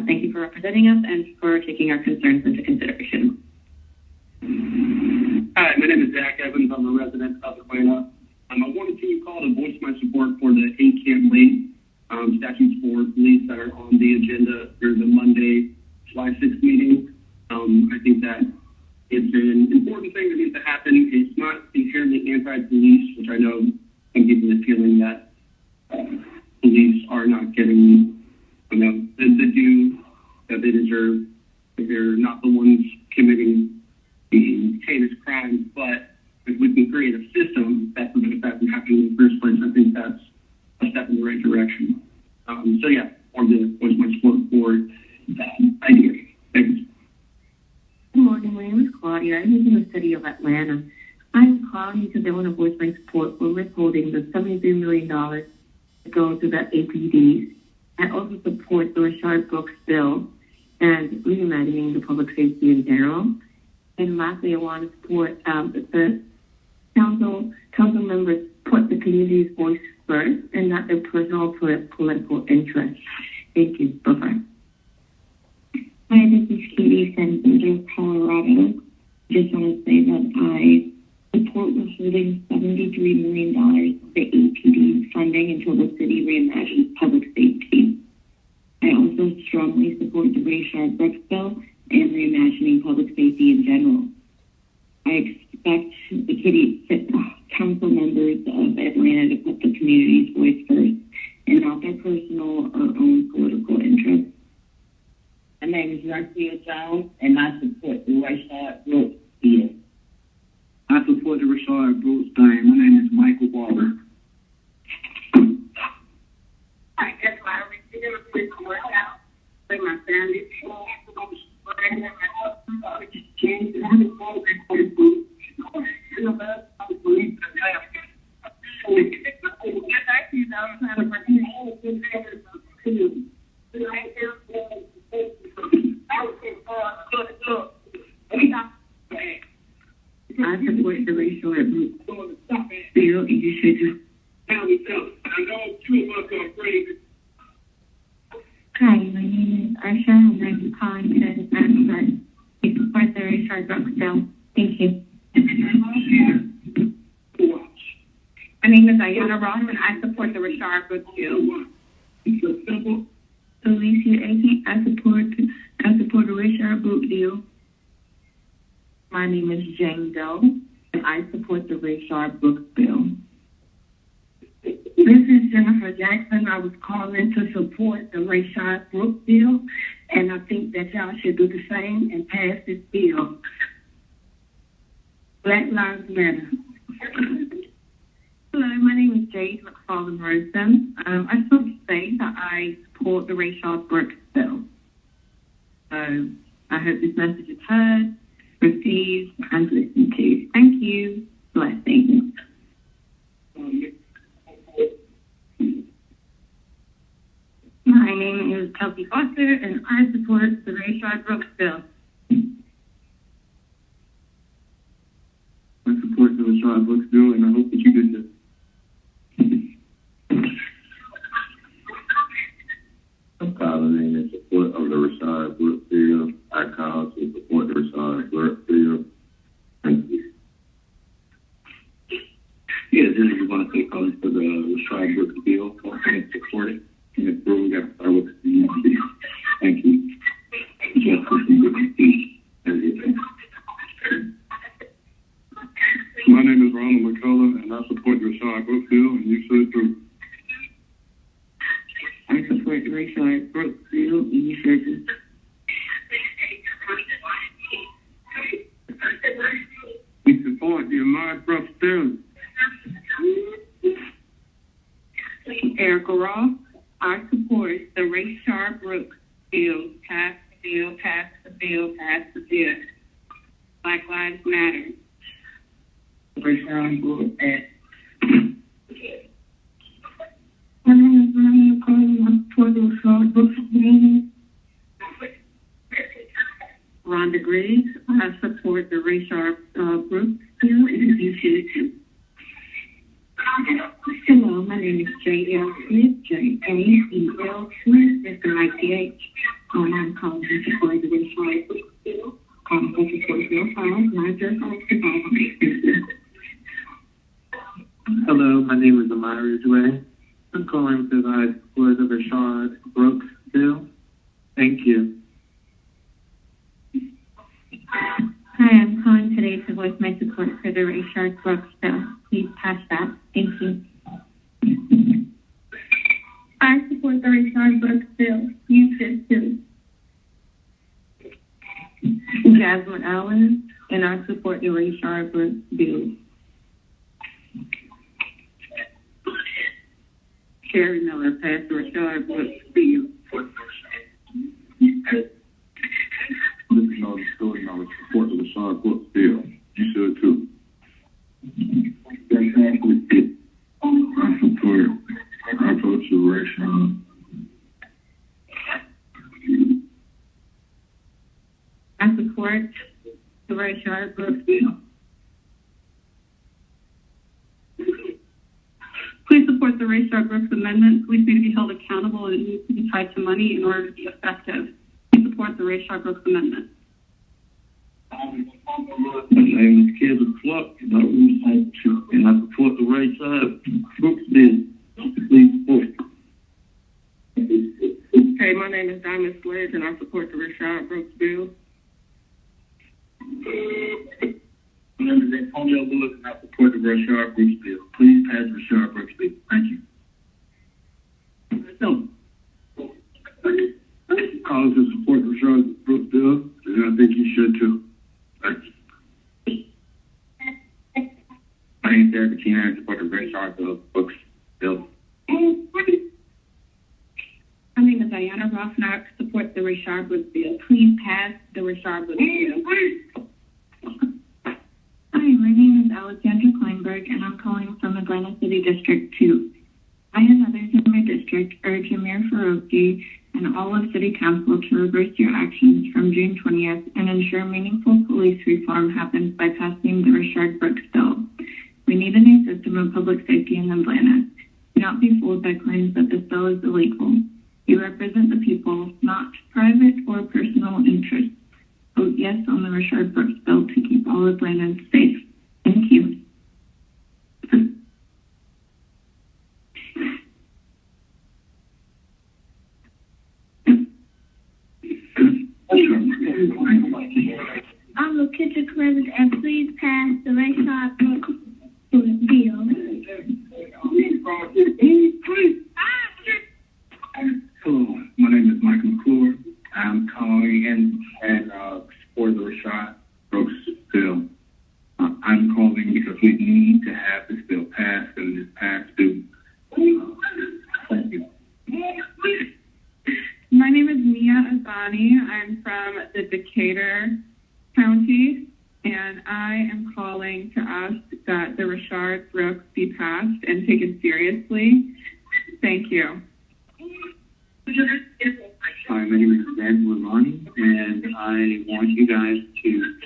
Thank you for representing us and for taking our concerns into consideration. Hi, my name is Zach Evans. I'm a resident of Atlanta. I wanted to call to voice my support for the 8 Camp Lane statutes for police that are on the agenda for the Monday, July 6th meeting. I think that it's an important thing that needs to happen. It's not inherently anti-police, which I know some people are feeling that police are not getting, the due that they deserve. They're not the ones committing the heinous crimes, but if we can create a system that prevents that from happening in the first place, I think that's a step in the right direction. So yeah, I wanted to voice my support for that idea. Thanks. Good morning, my name is Claudia. I live in the city of Atlanta. I'm calling because I want to voice my support for withholding the $73 million that goes to the APDs. I also support the Rayshard Brooks bill and reimagining the public safety in general. And lastly, I want to support the council members put the community's voice first and not their personal political interests. Thank you. Bye-bye. Hi, this is Katie from Boulder, Colorado. Just want to say that I support withholding $73 million of the APD funding until the city reimagines public safety. I also strongly support the Rayshard Brooks bill and reimagining public safety in general. I expect the council members of Atlanta to put the community's voice first and not their personal or own political interests. My name is Garcia Jones, and I support the Rayshard Brooks bill. I support the Rayshard Brooks thing. My name is Michael Barber. Hi, that's why I received a work out with my family. appreciate you. I know two of us are afraid. Hi, my name is Arsha, and I'm calling to ask that you support the Richard Brooks bill. Thank you. My name is Ayana Ross, and I support the Richard Brooks bill. Alicia Aiken, I support the Richard Brooks bill. My name is Jane Doe, and I support the Richard Brooks bill. This is Jennifer Jackson. I was calling to support the Rayshard Brooks bill, and I think that y'all should do the same and pass this bill. Black Lives Matter. Hello, my name is Jade McFarland Rosen. I just want to say that I support the Rayshard Brooks bill. So I hope this message is heard, received, and listened to. Thank you. Blessings. My name is Kelsey Foster, and I support the Rayshard Brooks bill. I support the Rayshard Brooks bill, and I hope that you do too. I'm calling in support of the Rayshard Brooks bill. I call to support the Rayshard Brooks bill. Thank you. Yeah, then you want to say calling for the Rayshard Brooks bill, and support it. And it's where we got to start with the community. Thank you. My name is Ronald McCullough, and I support the Rayshard Brooks bill, and you should too. I support the Rayshard Brooks bill, and you should too. We support the Rayshard Brooks bill. Erica Ross. I support the Rayshard Brooks bill. Pass the bill, pass the bill, pass the bill. Black Lives Matter. Rayshard Brooks and My name is Maria Collins. I support the Rayshard Brooks bill. Rhonda Griggs. I support the Rayshard Brooks bill, and you should too. Hello, my name is J.L. Smith, J.A.E.L. Smith, S-M-I-T-H. I'm calling to support the Rayshard Brooks bill. Calling to support Bill 5-905-5. Hello, my name is Amira Dway. I'm calling because I support the Rayshard Brooks bill. Thank you. Hi, I'm calling today to voice my support for the Rayshard Brooks bill. Please pass that. Thank you. I support the Rayshard Brooks bill. You should too. Jasmine Allen, and I support the Rayshard Brooks bill. Sherry Miller, pass the Rayshard Brooks bill. Listen on the story, I would support the Rayshard Brooks bill. You should too. I vote to Rayshard. I support the Rayshard Brooks bill. Please support the Rayshard Brooks amendment. Police need to be held accountable, and it needs to be tied to money in order to be effective. Please support the Rayshard Brooks amendment. My name is Kevin Clark, and I support the Rayshard Brooks bill. Please support. Hey, my name is Diamond Sledge, and I support the Rayshard Brooks bill. My name is Antonio Lewis, and I support the Rayshard Brooks bill. Please pass the Rayshard Brooks bill. Thank you. Calling to support the Rayshard Brooks bill, and I think you should too. Thank you. My name is Eric Tina, and I support the Rayshard Brooks bill. My name is Diana Ross, and I support the Rayshard Brooks bill. Please pass the Rayshard Brooks bill. Hi, my name is Alexandra Kleinberg, and I'm calling from Atlanta City District 2. I and others in my district urge Amir Farouki and all of City Council to reverse your actions from June 20th and ensure meaningful police reform happens by passing the Rayshard Brooks bill. We need a new system of public safety in Atlanta. Do not be fooled by claims that this bill is illegal. You represent the people, not private or personal interests. Vote yes on the Richard Brooks bill to keep all Atlantans safe. Thank you. I'm a kitchen president and please pass the Rayshard Brooks bill. Hello, my name is Michael McClure. I'm calling in and support the Rayshard Brooks bill. I'm calling because we need to have this bill passed and it's passed due. Thank you. My name is Mia Azani. I'm from the Decatur County, and I am calling to ask that the Rayshard Brooks be passed and taken seriously. Thank you. Hi, my name is Ben Lamani, and I want you guys to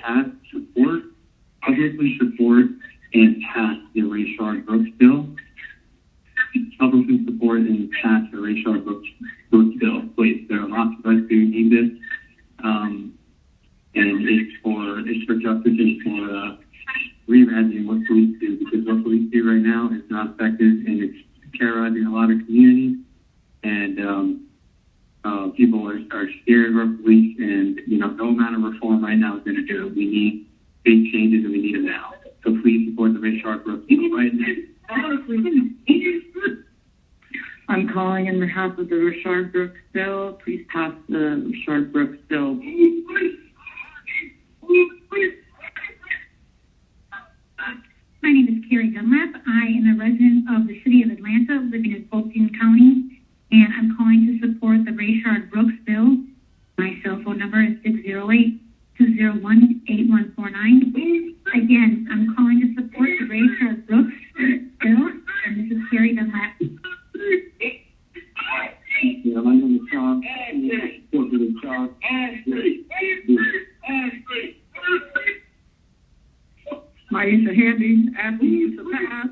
publicly support, and pass the Rayshard Brooks bill. Publicly support and pass the Rayshard Brooks bill, please. There are lots of us who need this, and it's for justice and it's for reimagining what police do, because what police do right now is not effective and it's terrorizing a lot of communities, and people are scared of our police, and no amount of reform right now is going to do it. We need big changes and we need them now. So please support the Rayshard Brooks bill right now. I'm calling in behalf of the Rayshard Brooks bill. Please pass the Rayshard Brooks bill. My name is Carrie Dunlap. I am a resident of the city of Atlanta, living in Fulton County, and I'm calling to support the Rayshard Brooks bill. My cell phone number is 608-201-8149. Again, I'm calling to support the Rayshard Brooks bill, and this is Carrie Dunlap. Yeah, my name is Sean. Support for the Sean. Maisha Handy asking you to pass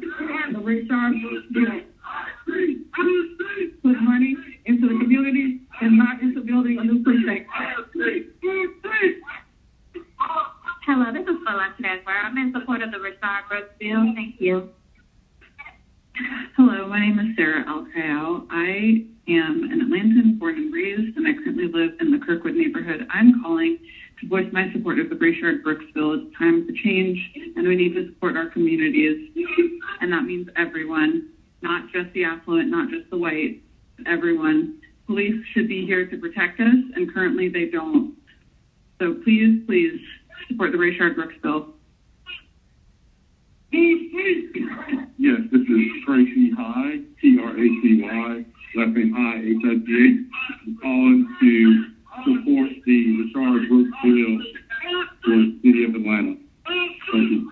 the Rayshard Brooks bill. Put money into the community and not into building a new precinct. Hello, this is Celeste Nesmer. I'm in support of the Rayshard Brooks bill. Thank you. Hello, my name is Sarah Alcayal. I am an Atlantan, born and raised, and I currently live in the Kirkwood neighborhood. I'm calling to voice my support of the Rayshard Brooks bill. It's time to change, and we need to support our communities, and that means everyone, not just the affluent, not just the white, everyone. Police should be here to protect us, and currently they don't. So please, please support the Rayshard Brooks bill. Yes, this is Tracy High, Tracy, last name High, HIGH. I'm calling to support the Rayshard Brooks bill for the city of Atlanta. Thank you.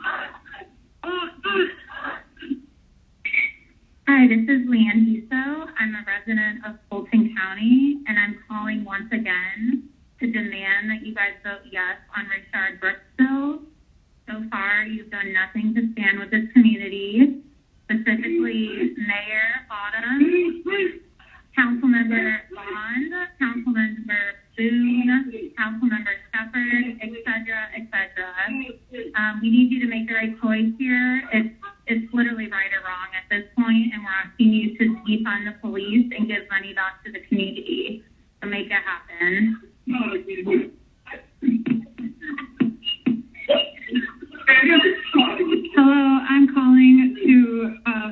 Hi, this is Leanne Huso. I'm a resident of Fulton County, and I'm calling once again to demand that you guys vote yes on Rayshard Brooks bill. So far, you've done nothing to stand with this community, specifically Mayor Autumn, Councilmember Bond, Councilmember Boone, Councilmember Shepherd, etc., etc. We need you to make the right choice here. It's literally right or wrong at this point, and we're asking you to defund the police and give money back to the community to make it happen. Hello, I'm calling to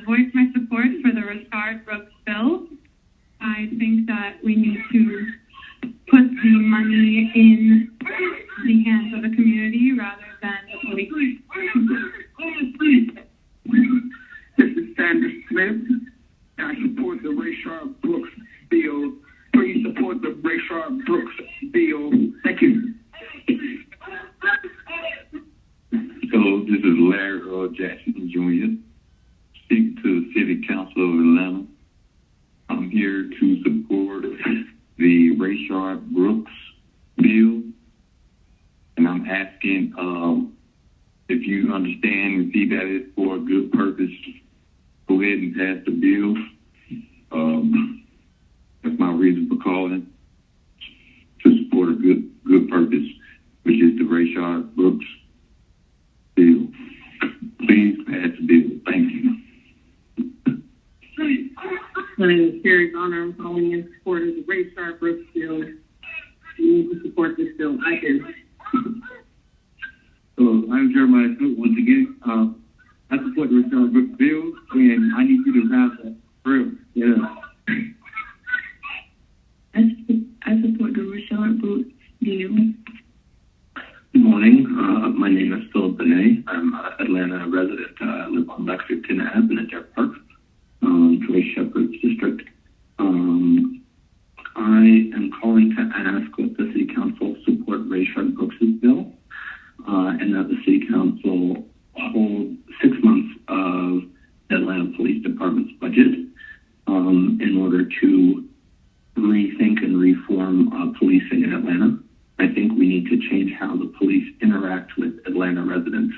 voice my support for the Rayshard Brooks bill. I think that we need to put the money in the hands of the community rather than the police. This is Sandra Smith. I support the Rayshard Brooks bill. Please support the Rayshard Brooks bill. Thank you. Hello, this is Larry Earl Jackson Jr., speaking to the City Council of Atlanta. I'm here to support the Rayshard Brooks bill, and I'm asking if you understand and see that it's for a good purpose, go ahead and pass the bill. That's my reason for calling, to support a good purpose, which is the Rayshard Brooks bill. Please pass the bill. Thank you. My name is Carrie Donner. I'm calling in support of the Rayshard Brooks bill. You need to support this bill. I do. So I'm Jeremiah Snoop once again. I support the Rayshard Brooks bill, and I need you to pass that through. Yeah. I support the Rayshard Brooks bill. Good morning. My name is Philip Benet. I'm an Atlanta resident. I live on Lexington Ave in Adair Park, Joyce Shepherd's district. I am calling to ask that the City Council support Rayshard Brooks' bill, and that the City Council hold 6 months of the Atlanta Police Department's budget in order to rethink and reform policing in Atlanta. I think we need to change how the police interact with Atlanta residents.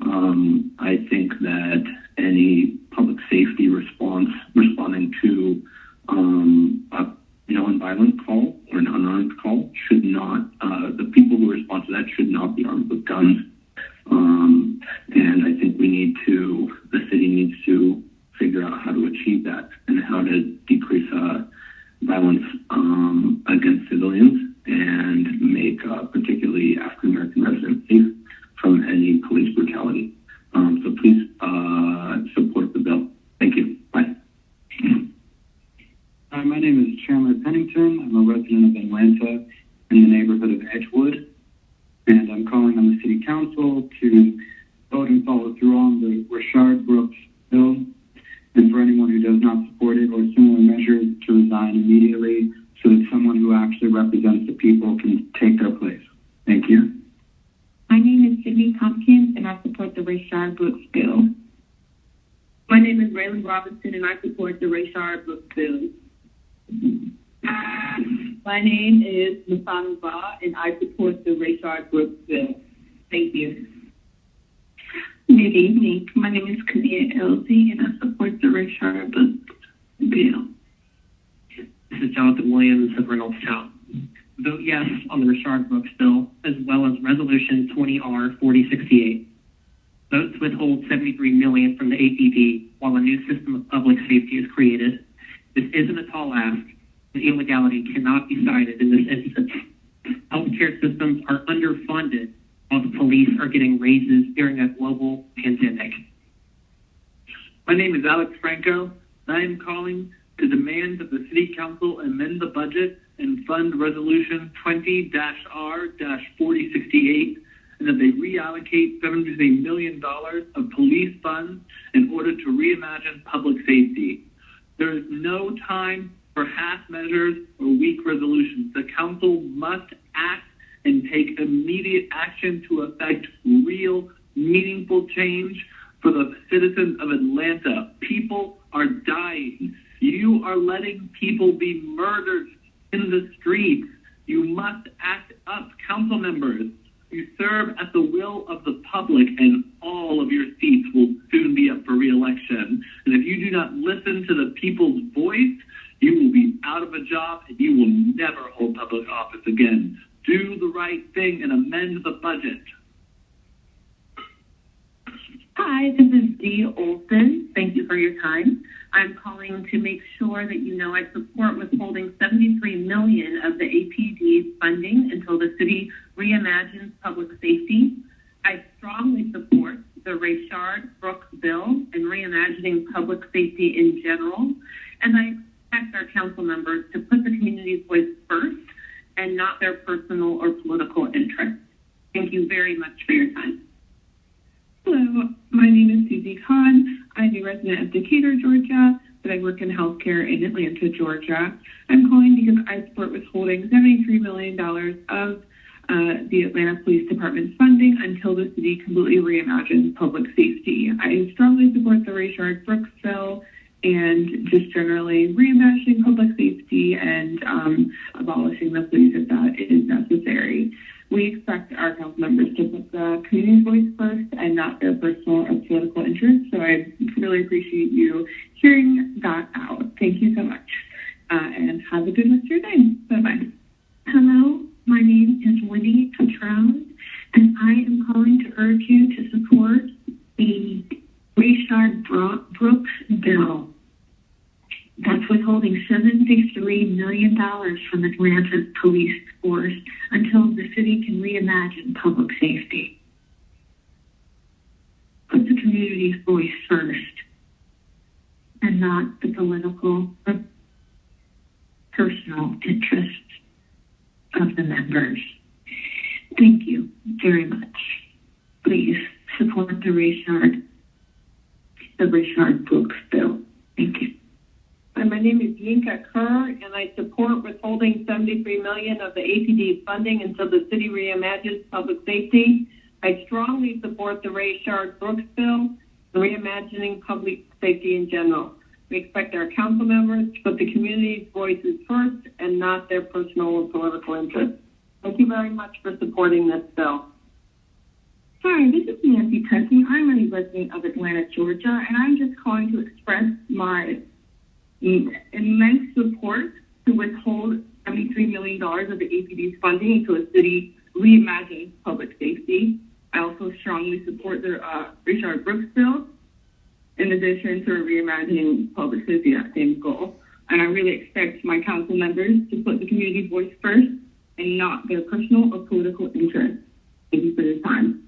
I think that any public safety responding to a nonviolent call or an unarmed call should not, the people who respond to that should not be armed with guns. And I think the city needs to figure out how to achieve that and how to decrease violence against civilians and make particularly African American residents safe from any police brutality. So please support the bill. Thank you. Bye. Hi, my name is Chandler Pennington. I'm a resident of Atlanta in the neighborhood of Edgewood, and I'm calling on the City Council to vote and follow through on the Rayshard Brooks bill, and for anyone who does not support it or similar measures to resign immediately so that someone who actually represents the people can take their place. Thank you. My name is Sydney Tompkins, and I support the Rayshard Brooks bill. My name is Raylan Robinson, and I support the Rayshard Brooks bill. My name is Masanu Ba, and I support the Rayshard Brooks bill. Thank you. Good evening. My name is Kania Elsie, and I support the Rayshard Brooks bill. This is Jonathan Williams of Reynolds Town. Vote yes on the Rayshard Brooks bill, as well as Resolution 20R4068. Vote to withhold $73 million from the APD while a new system of public safety is created. This isn't a tall ask, and illegality cannot be cited in this instance. Healthcare systems are underfunded while the police are getting raises during a global pandemic. My name is Alex Franco, and I am calling to demand that the City Council amend the budget and fund Resolution 20-R-4068, and that they reallocate $73 million of police funds in order to reimagine public safety. There is no time for half measures or weak resolutions. The Council must act and take immediate action to effect real, meaningful change for the citizens of Atlanta. People are dying. You are letting people be murdered in the streets. You must act up, council members. You serve at the will of the public, and all of your seats will soon be up for re-election. And if you do not listen to the people's voice, you will be out of a job and you will never hold public office again. Do the right thing and amend the budget. Hi, this is Dee Olson. Thank you for your time. I'm calling to make sure that you know I support withholding $73 million of the APD's funding until the city reimagines public safety. I strongly support the Rayshard Brooks bill and reimagining public safety in general. And I expect our council members to put the community's voice first and not their personal or political interests. Thank you very much for your time. Hello, my name is Susie Kahn. I'm a resident of Decatur, Georgia, but I work in healthcare in Atlanta, Georgia. I'm calling because I support withholding $73 million of the Atlanta Police Department's funding until the city completely reimagines public safety. I strongly support the Rayshard Brooks bill, and just generally reimagining public safety and abolishing the police if that is necessary. We expect our council members to put the community's voice first and not their personal or political interests. So I really appreciate you hearing that out. Thank you so much. And have a good rest of your day. Bye-bye. Hello, my name is Winnie Petrone, and I am calling to urge you to support the Rayshard Brooks bill that's withholding $73 million from Atlanta's police force until the city can reimagine public safety. Put the community's voice first and not the political or personal interests of the members. Thank you very much. Please support the Rayshard Brooks bill. Thank you. Hi, my name is Yinka Kerr, and I support withholding $73 million of the APD funding until the city reimagines public safety. I strongly support the Rayshard Brooks bill and reimagining public safety in general. We expect our council members to put the community's voices first and not their personal or political interests. Thank you very much for supporting this bill. Hi, this is Nancy Tessie. I'm a resident of Atlanta, Georgia, and I'm just calling to express my immense support to withhold $73 million of the APD's funding until the city reimagines public safety. I also strongly support the Rayshard Brooks bill, in addition to reimagining public safety, that same goal. And I really expect my council members to put the community voice first and not their personal or political interests. Thank you for your time.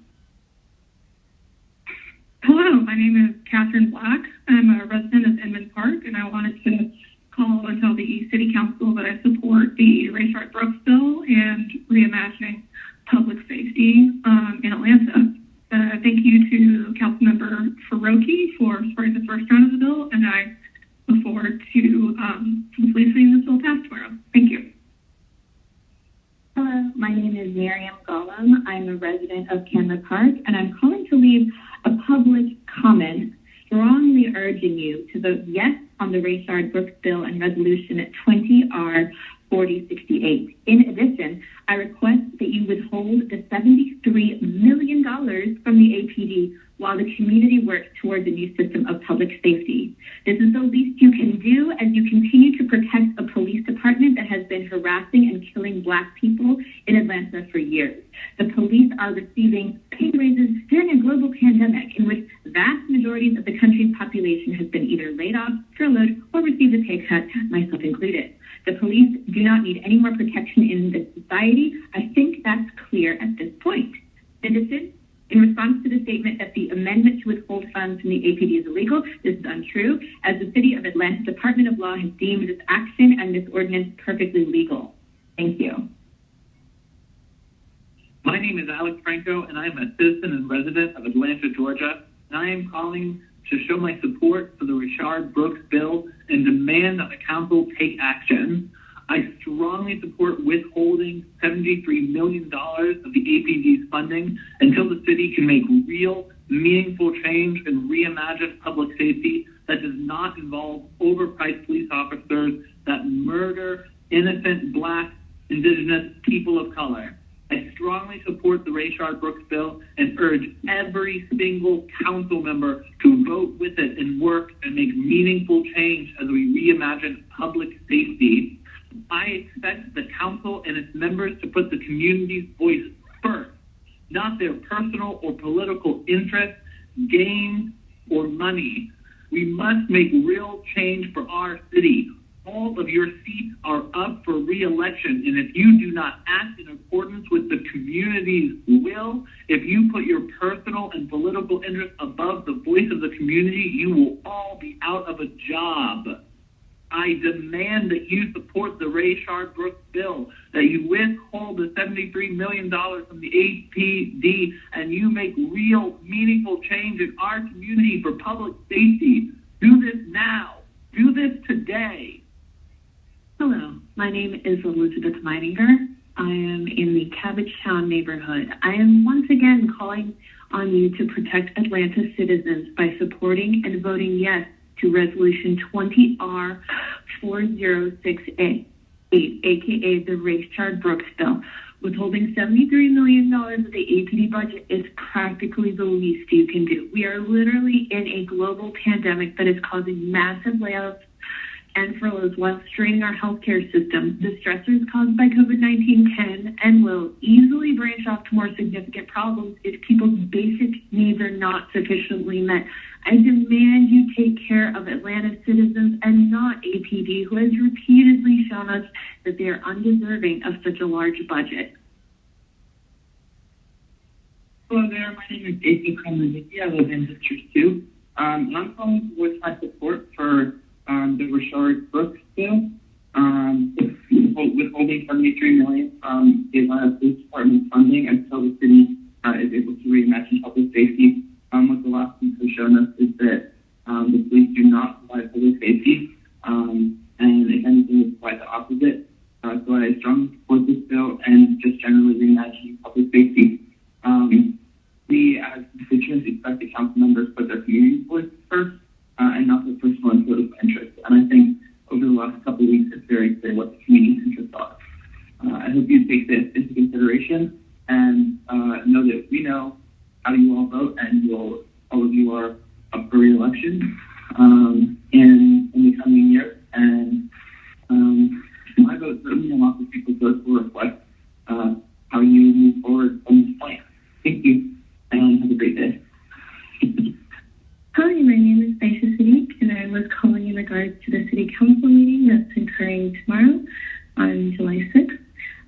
Hello, my name is Catherine Black. I'm a resident of Inman Park, and I wanted to call and tell the City Council that I support the Rayshard Brooks bill and reimagining public safety in Atlanta. Thank you to Councilmember Faroki for supporting the first round of the bill, and I look forward to hopefully seeing this bill passed tomorrow. Thank you. Hello, my name is Miriam Gollum. I'm a resident of Canada Park, and I'm calling to leave a public comment strongly urging you to vote yes on the Rayshard Brooks bill and resolution 20R 4068. In addition, I request that you withhold the $73 million from the APD while the community works towards a new system of public safety. This is the least you can do as you continue to protect a police department that has been harassing and killing Black people in Atlanta for years. The police are receiving pay raises during a global pandemic in which vast majorities of the country's population has been either laid off, furloughed, or received a pay cut, myself included. The police do not need any more protection in this society. I think that's clear at this point. In addition, in response to the statement that the amendment to withhold funds from the APD is illegal, this is untrue, as the City of Atlanta Department of Law has deemed this action and this ordinance perfectly legal. Thank you. My name is Alex Franco, and I am a citizen and resident of Atlanta, Georgia, and I am calling to show my support for the Rayshard Brooks bill and demand that the council take action. I strongly support withholding $73 million of the APD's funding until the city can make real, meaningful change and reimagine public safety that does not involve overpriced police officers that murder innocent Black, Indigenous people of color. I strongly support the Rayshard Brooks bill and urge every single council member to vote with it and work and make meaningful change as we reimagine public safety. I expect the council and its members to put the community's voice first, not their personal or political interests, gain, or money. We must make real change for our city. All of your seats are up for re-election, and if you do not act in accordance with the community's will, if you put your personal and political interests above the voice of the community, you will all be out of a job. I demand that you support the Rayshard Brooks bill, that you withhold the $73 million from the APD, and you make real, meaningful change in our community for public safety. Do this now. Do this today. Hello, my name is Elizabeth Meininger. I am in the Cabbagetown neighborhood. I am once again calling on you to protect Atlanta citizens by supporting and voting yes to Resolution 20R4068, aka the Rayshard Brooks Bill. Withholding $73 million of the APD budget is practically the least you can do. We are literally in a global pandemic that is causing massive layoffs and furloughs while straining our healthcare system. The stressors caused by COVID-19 can and will easily branch off to more significant problems if people's basic needs are not sufficiently met. I demand you take care of Atlanta citizens and not APD, who has repeatedly shown us that they are undeserving of such a large budget. Hello there, my name is Daisy Kremlin-Dickey. I live in District 2. I'm calling to voice my support for the Rayshard Brooks bill, withholding $73 million from the Atlanta Police Department funding until the city is able to reimagine public safety. What the last thing has shown us is that the police do not provide public safety, and if anything, it's quite the opposite. So I strongly support this bill and just generally reimagining public safety. We, as constituents, expect the council members put their community voices first, and not their personal and political interests. And I think over the last couple of weeks, it's very clear what the community's interests are. I hope you take this into consideration and know that we know how you all vote, and all of you are up for re-election in the coming year. And my vote certainly, and lots of people's votes will reflect how you move forward on this plan. Thank you, and have a great day. Hi, my name is Baisha Sadiq, and I was calling in regards to the City Council meeting that's occurring tomorrow on July 6th.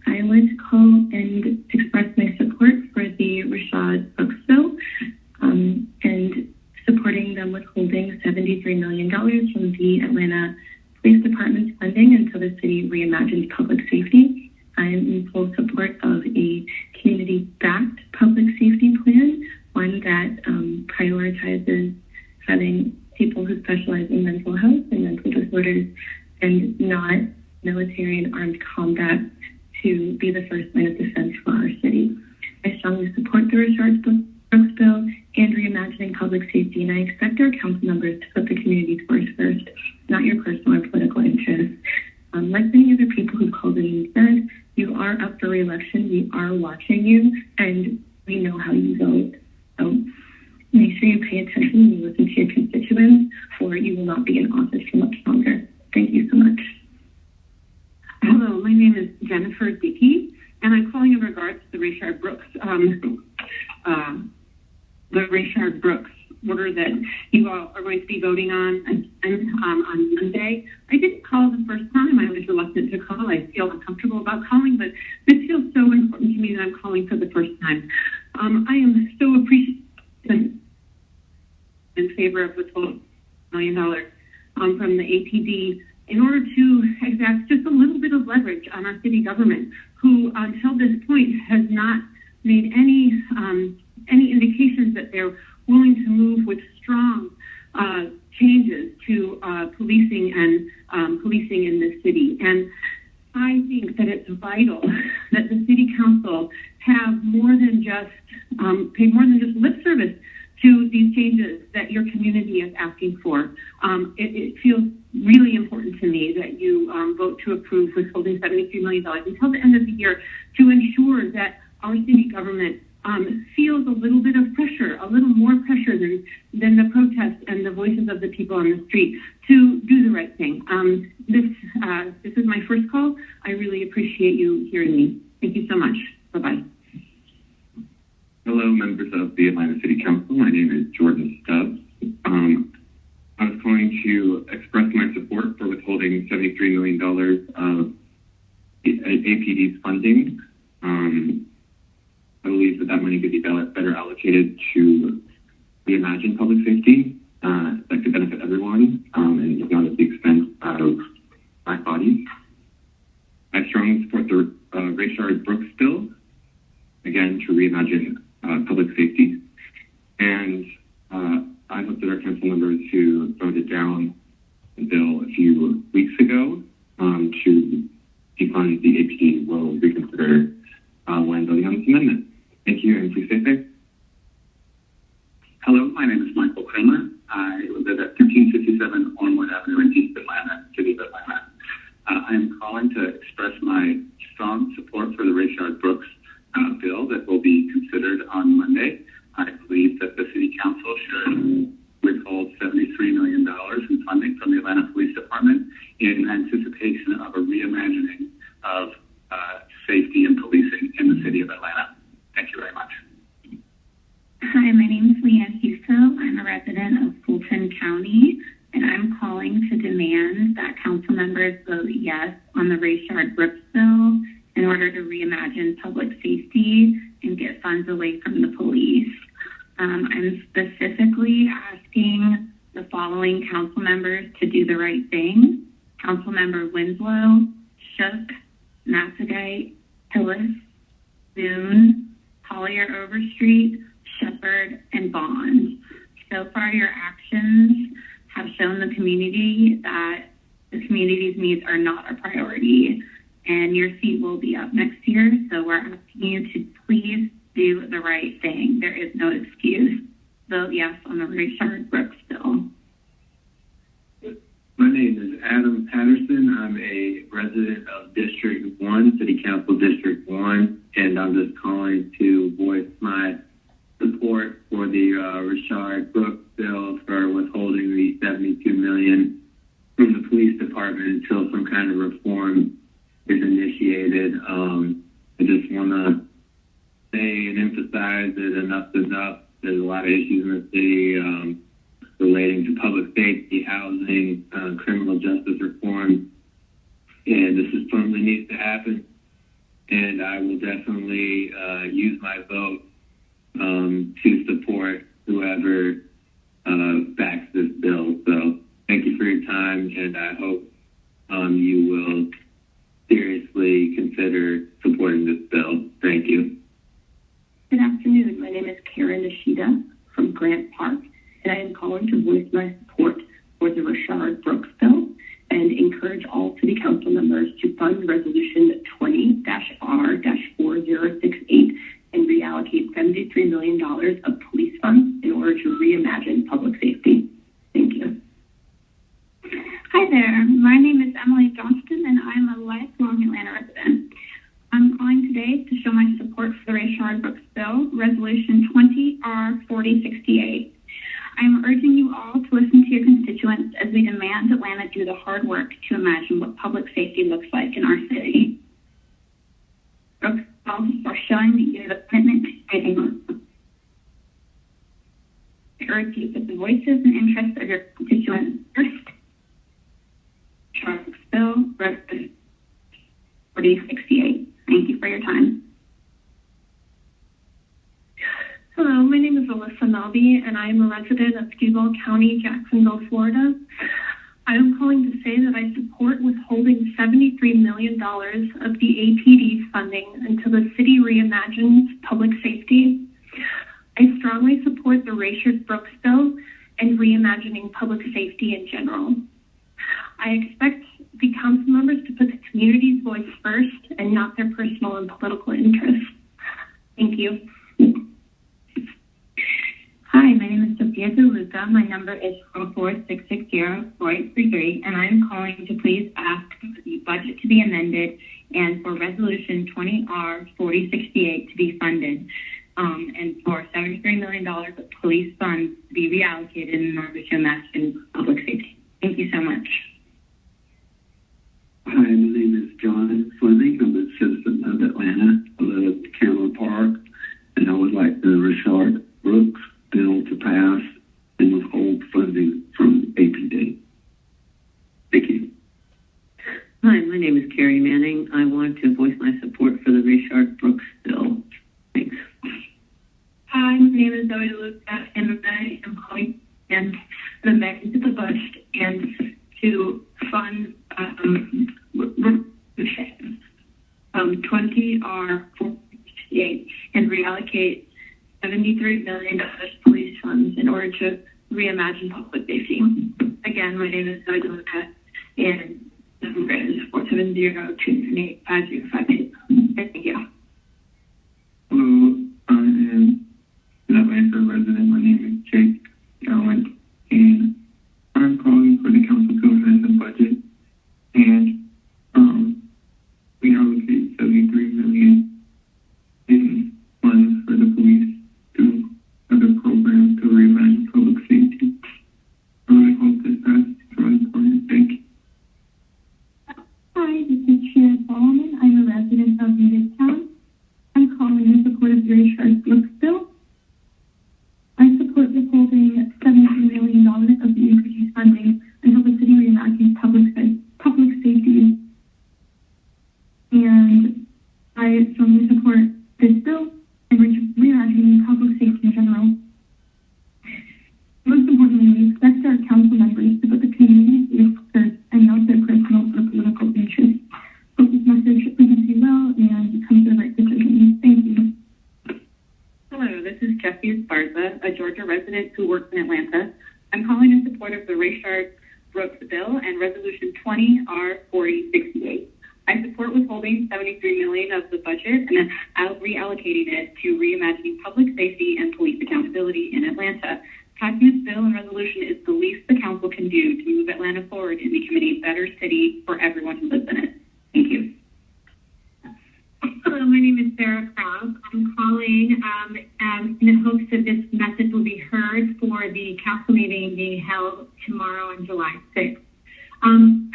I wanted to call and express my support for the Rayshard Brooks bill and supporting them withholding $73 million from the Atlanta Police Department's funding until the city reimagines public safety. I am in full support of a community-backed public safety plan, one that prioritizes having people who specialize in mental health and mental disorders and not military and armed combat to be the first line of defense for our city. I strongly support the Rayshard Brooks bill and reimagining public safety, and I expect our council members to put the community's voice first, not your personal or political interests. Like many other people who called in and said, you are up for re-election, we are watching you, and we know how you vote. So make sure you pay attention and you listen to your constituents, or you will not be in office for much longer. Thank you so much. Hello, my name is Jennifer Dickey, and I'm calling in regards to the Rayshard Brooks, order that you all are going to be voting on Monday. I didn't call the first time. I was reluctant to call. I feel uncomfortable about calling, but this feels so important to me that I'm calling for the first time. I am so appreciative in favor of the $12 million from the APD in order to exact just a little bit of leverage on our city government, who until this point has not made any indications that they're willing to move with strong changes to policing in this city. And I think that it's vital that the city council have more than just pay more than just lip service to these changes that your community is asking for. It feels really important to me that you vote to approve withholding $73 million until the end of the year to ensure that our city government feels a little bit of pressure, a little more pressure than the protests and the voices of the people on the street to do the right thing. This is my first call. I really appreciate you hearing me. Thank you so much. Bye-bye. Hello, members of the Atlanta City Council. My name is Jordan Stubbs. I was calling to express my support for withholding $73 million of APD's funding. I believe that money could be better allocated to reimagine public safety that could benefit everyone and not at the expense of Black bodies. I strongly support the Rayshard Brooks bill, again, to reimagine public safety. And I hope that our council members who voted down the bill a few weeks ago to defund the APD will reconsider when voting on this amendment. Thank you, and please stay safe. Hello, my name is Michael Kramer. I live at 1357 Ormwood Avenue in East Atlanta, City of Atlanta. I am calling to express my strong support for the Rayshard Brooks bill that will be considered on Monday. I believe that the City Council should withhold $73 million in funding from the Atlanta Police Department in anticipation of a reimagining of safety and policing in the City of Atlanta. Thank you very much. Hi, my name is Leanne Huso. I'm a resident of Fulton County, and I'm calling to demand that council members vote yes on the Rayshard Brooks bill in order to reimagine public safety and get funds away from the police. I'm specifically asking the following council members to do the right thing: Councilmember Winslow, Shook, Massagite, Hillis, Boone, Collier Overstreet, Shepherd, and Bond. So far, your actions have shown the community that the community's needs are not a priority, and your seat will be up next year. So we're asking you to please do the right thing. There is no excuse. Vote yes on the Rayshard Brooks bill. My name is Adam Patterson. I'm a resident of District 1, City Council District 1, and I'm just calling to voice my support for the Rayshard Brooks bill for withholding the $72 million from the police department until some kind of reform is initiated. I just want to say and emphasize that enough's enough. There's a lot of issues in the city relating to public safety, housing, criminal justice reform, and this firmly needs to happen. And I will definitely use my vote to support whoever backs this bill. So thank you for your time, and I hope you will seriously consider supporting this bill. Thank you. Good afternoon. My name is Karen Nishida from Grant Park, and I am calling to voice my support for the Rayshard Brooks bill and encourage all City Council members to fund Resolution 20-R-4068 and reallocate $73 million of police funds in order to reimagine public safety. Thank you. Hi there. My name is Emily Johnston, and I'm a lifelong Atlanta resident. I'm calling today to show my support for the Rayshard Brooks bill, Resolution 20-R-4068. I'm urging you all to listen to your constituents as we demand Atlanta do the hard work to imagine what public safety looks like in our city. Brooks are showing that you have a commitment to fighting. I urge you to put the voices and interests of your constituents first. Rayshard Brooks bill, Resolution 4068. Thank you for your time. Hello, my name is Alyssa Melby, and I am a resident of Duval County, Jacksonville, Florida. I am calling to say that I support withholding $73 million of the APD's funding until the city reimagines public safety. I strongly support the Rayshard Brooks bill and reimagining public safety in general. I expect the council members to put the community's voice first and not their personal and political interests. Thank you. Hi, my name is Sophia DeLuca. My number is 44660-4833, and I'm calling to please ask for the budget to be amended and for Resolution 20-R-4068 to be funded, and for $73 million of police funds to be reallocated in order to imagine public safety. Thank you so much. Hi, my name is John Fleming. I'm a citizen of Atlanta. I live in Cameron Park, and I would like the Rayshard Brooks bill to pass and withhold funding from APD. Thank you. Hi, my name is Carrie Manning. I want to voice my support for the Rayshard Brooks bill. Thanks. Hi, my name is Zoe DeLuca, and I am calling and the amendment to the budget and to fund 20-R-468 and reallocate $73 million police funds in order to reimagine public safety. Again, my name is Zoe DeLuca, and the number is 470-298-5058. Thank you. Hello, I am an Atlanta resident. My name is I strongly support this bill and reimagining public safety in general. Most importantly, we expect our council members to put the community first and not their personal or political interests. Hope this message represents you well and come to the right decision. Thank you. Hello, this is Jessie Esparza, a Georgia resident who works in Atlanta. I'm calling in support of the Rayshard Brooks bill and Resolution 20R4068. I support withholding $73 million of the budget and reallocating it to reimagining public safety and police accountability in Atlanta. Passing this bill and resolution is the least the council can do to move Atlanta forward in becoming a better city for everyone who lives in it. Thank you. Hello, my name is Sarah Krause. I'm calling in the hopes that this message will be heard for the council meeting being held tomorrow on July 6th. I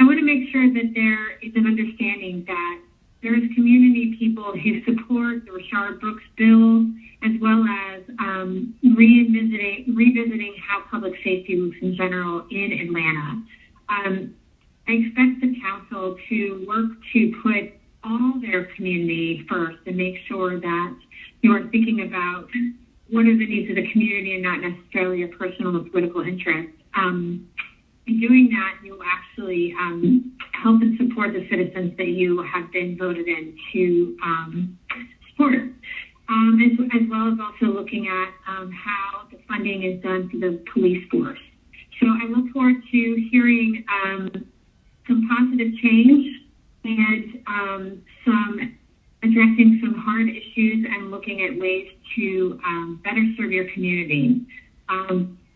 want to make sure that there is an understanding that there is community people who support the Rayshard Brooks bill, as well as revisiting how public safety moves in general in Atlanta. I expect the council to work to put all their community first and make sure that you are thinking about what are the needs of the community and not necessarily your personal or political interests. In doing that, you will actually help and support the citizens that you have been voted in to support, as well as also looking at how the funding is done for the police force. So I look forward to hearing some positive change and some addressing some hard issues and looking at ways to better serve your community.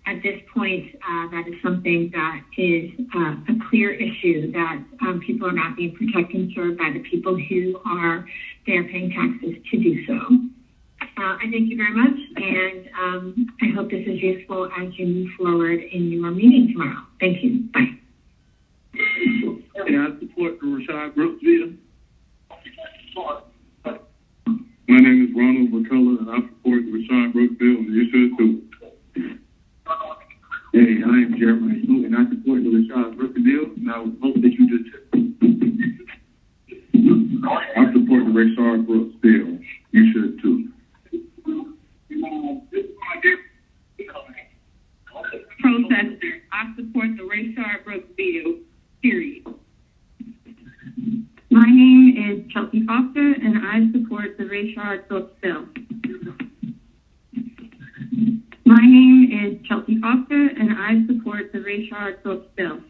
At this point, that is something that is a clear issue that people are not being protected and served by the people who are there paying taxes to do so. I thank you very much, and I hope this is useful as you move forward in your meeting tomorrow. Thank you. Bye. And I support the Rayshard Brooks bill. My name is Ronald McCullough, and I support the Rayshard Brooks bill, and you should too. Hey, I am Jeremiah Smoot, and I support the Rayshard Brooks bill, and I hope that you do too. I support the Rayshard Brooks bill. You should too. Protester, I support the Rayshard Brooks bill, period. My name is Chelsea Foster, and I support the Rayshard Brooks bill. My name is Chelsea Foster, and I support the Rayshard Brooks bill.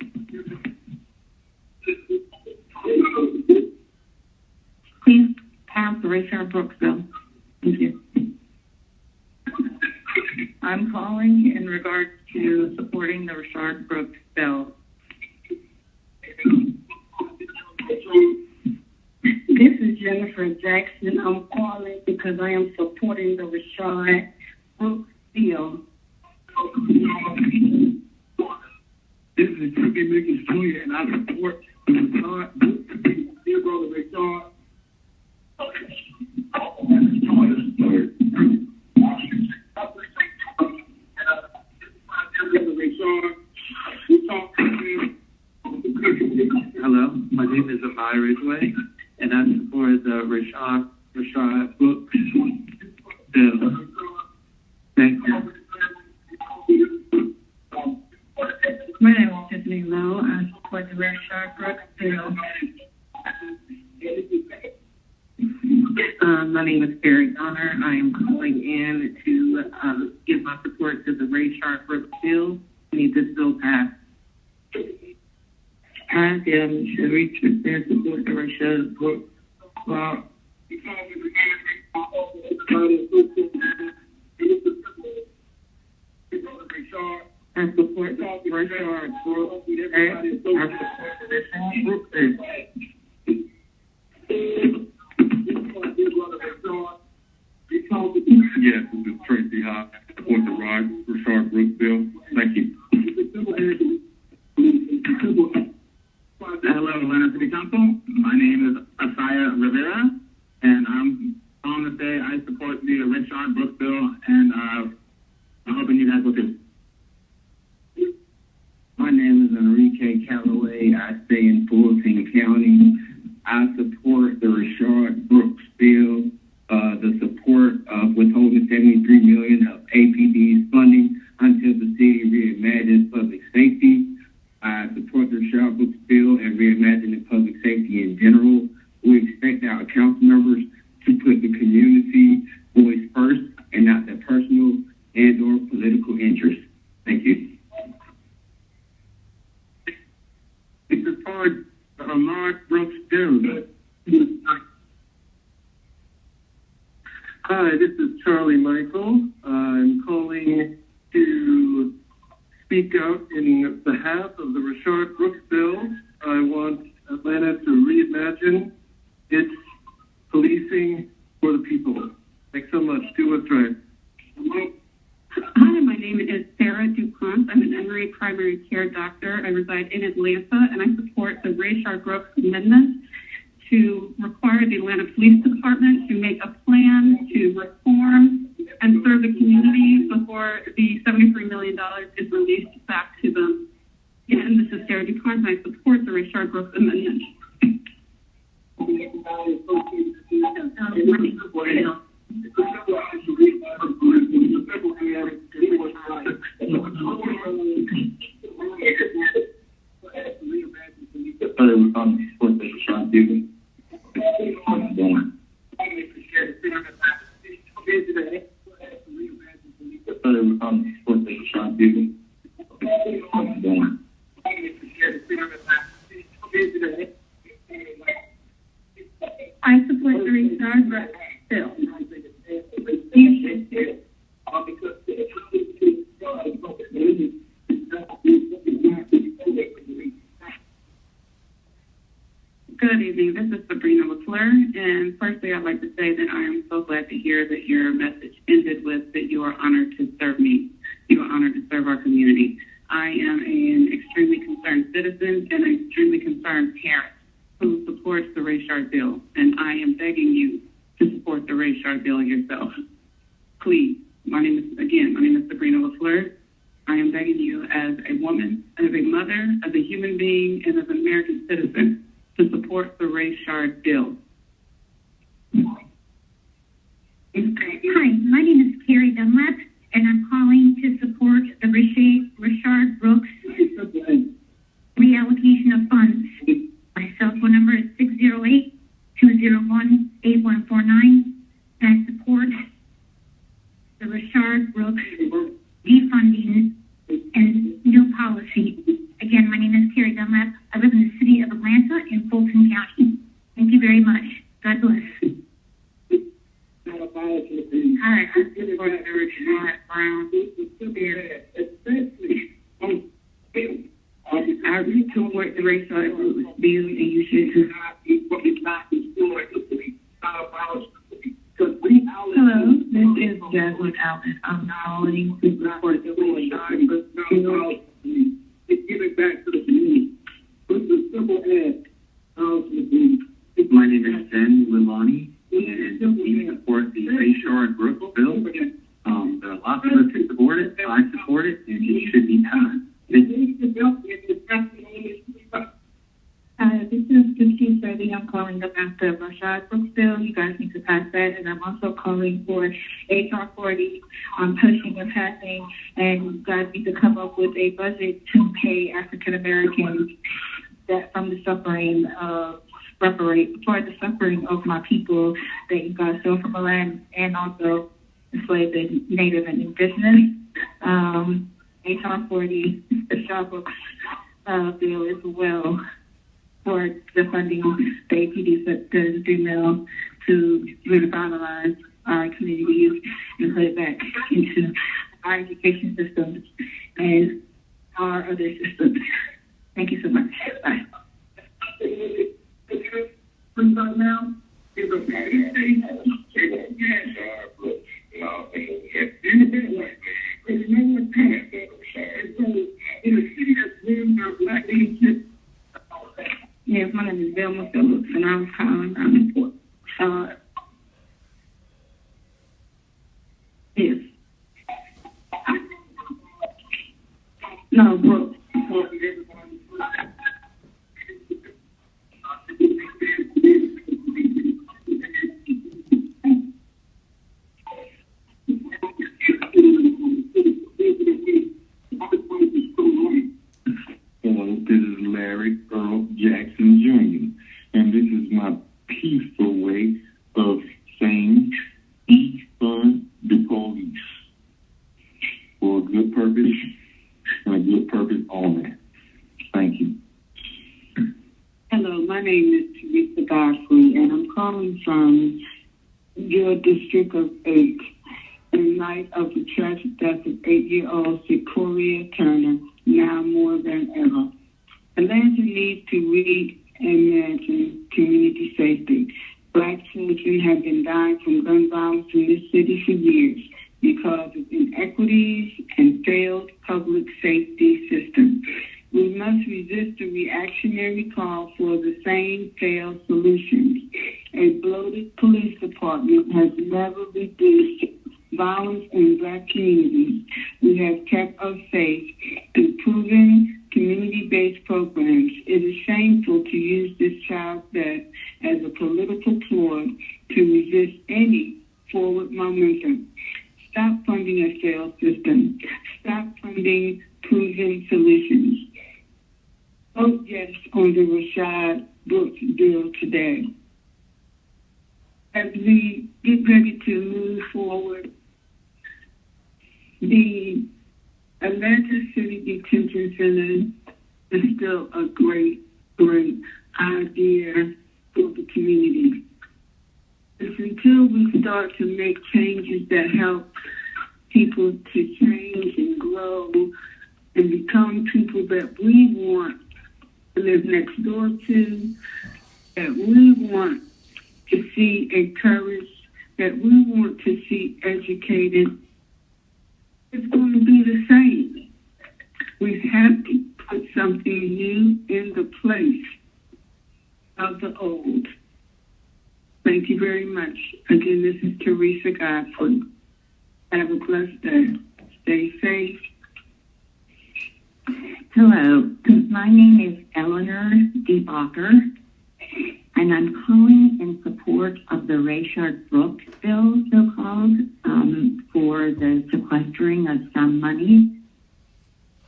Please pass the Rayshard Brooks bill. Thank you. I'm calling in regards to supporting the Rayshard Brooks bill. This is Jennifer Jackson. I'm calling because I am supporting the Rayshard Brooks bill. This is Trippy Mickens Jr., and I support the Rayshard Brooks bill. Dear brother Rayshard. Hello, my name is Amai Ridgway, and I support the Rayshard Brooks bill. Thank you. My name is Tiffany Lowe. I support the Rayshard Brooks bill. My name is Carrie Donner. I am calling in to give my support to the Rayshard Brooks bill. We need this bill passed. I am Sherry Tristan, support the Rayshard Brooks bill. I support the Rayshard Brooks bill. Yes, this is Tracy Hawk. I support the Rayshard Brooks bill. Thank you. Hello, Atlanta City Council. My name is Asaya Rivera, and I'm calling to say I support the Rayshard Brooks bill, and I'm hoping you guys will too. My name is Enrique Calloway. I stay in Fulton County. I support the Rayshard council members to put the community voice first and not their personal and or political interests. Thank you. This is for Mark Brooks Dillon. Hi, this is Charlie Michael. I'm calling to speak out in behalf of the Rayshard Brooks bill. I want Atlanta to reimagine its policing for the people. Thanks so much. Do what's right. Hi, my name is Sarah DuPont. I'm an Emory primary care doctor. I reside in Atlanta, and I support the Rayshard Brooks amendment to require the Atlanta Police Department to make a plan to reform and serve the community before the $73 million is released back to them. Again, this is Sarah DuPont, and I support the Rayshard Brooks amendment. I support the Rayshard Brooks bill. Good evening. This is Sabrina LaFleur, and firstly, I'd like to say that I am so glad to hear that your message ended with that you are honored to serve me. You are honored to serve our community. I am an extremely concerned citizen and an extremely concerned parent who supports the Rayshard bill, and I am begging you to support the Rayshard bill yourself. Please. My name is Sabrina LaFleur. I am begging you as a woman, as a mother, as a human being, and as an American citizen to support the Rayshard bill. Hi, my name is Carrie Dunlap, and I'm calling to support the Rayshard Brooks reallocation of funds. My cell phone number is 608-201-8149, and I support the Rayshard Brooks defunding and new policy. Again, my name is Carrie Dunlap. I live in the city of Atlanta in Fulton County. Thank you very much. God bless. Hi, I support the Rayshard Brown. I support the Rayshard Brooks bill, and you should too. Hello, this is Jasmine Allen. I'm calling to support the Rayshard Brooks bill. Give it back to the community. What's the simple ad? My name is Zen Lilani, and we support the Rayshard Brooks bill. There are lots of us who support it. I support it, and it should be passed. This is Christine Sturdy. I'm calling about the Rayshard Brooks bill. You guys need to pass that. And I'm also calling for HR 40. I'm pushing the passing. And you guys need to come up with a budget to pay African Americans that from the suffering of for the suffering of my people that you guys stole from the land and also enslaved the Native and Indigenous. HR 40, the Rayshard Brooks bill as well, for the funding the APD the $3 to revitalize our communities and put it back into our education systems and our other systems. Thank you so much. Bye. Yes, my name is Velma Phillips, and I'm calling on support. Yes. No, Brooks. This is Larry Earl Jackson Jr., and this is my peaceful way your district of 8 in light of the tragic death of 8-year-old Sequoia Turner, now more than ever. Atlanta needs to reimagine community safety. Black children have been dying from gun violence in this city for years because of inequities and failed public safety system. We must resist the reactionary call for the same failed solutions. A bloated police department has never reduced violence in Black communities. We have kept us safe through proven community-based programs. It is shameful to use this child's death as a political ploy to resist any forward momentum. Stop funding a failed system. Stop funding proven solutions. Vote yes on the Rayshard Brooks bill today. As we get ready to move forward, the Atlanta City Detention Center is still a great idea for the community. It's until we start to make changes that help people to change and grow and become people that we want to live next door to, that we want to see encouraged, that we want to see educated, it's going to be the same. We have to put something new in the place of the old. Thank you very much. Again, this is Teresa Godfrey. Have a blessed day. Stay safe. Hello, my name is Eleanor DeBacher, and I'm calling in support of the Rayshard Brooks bill, so-called, for the sequestering of some money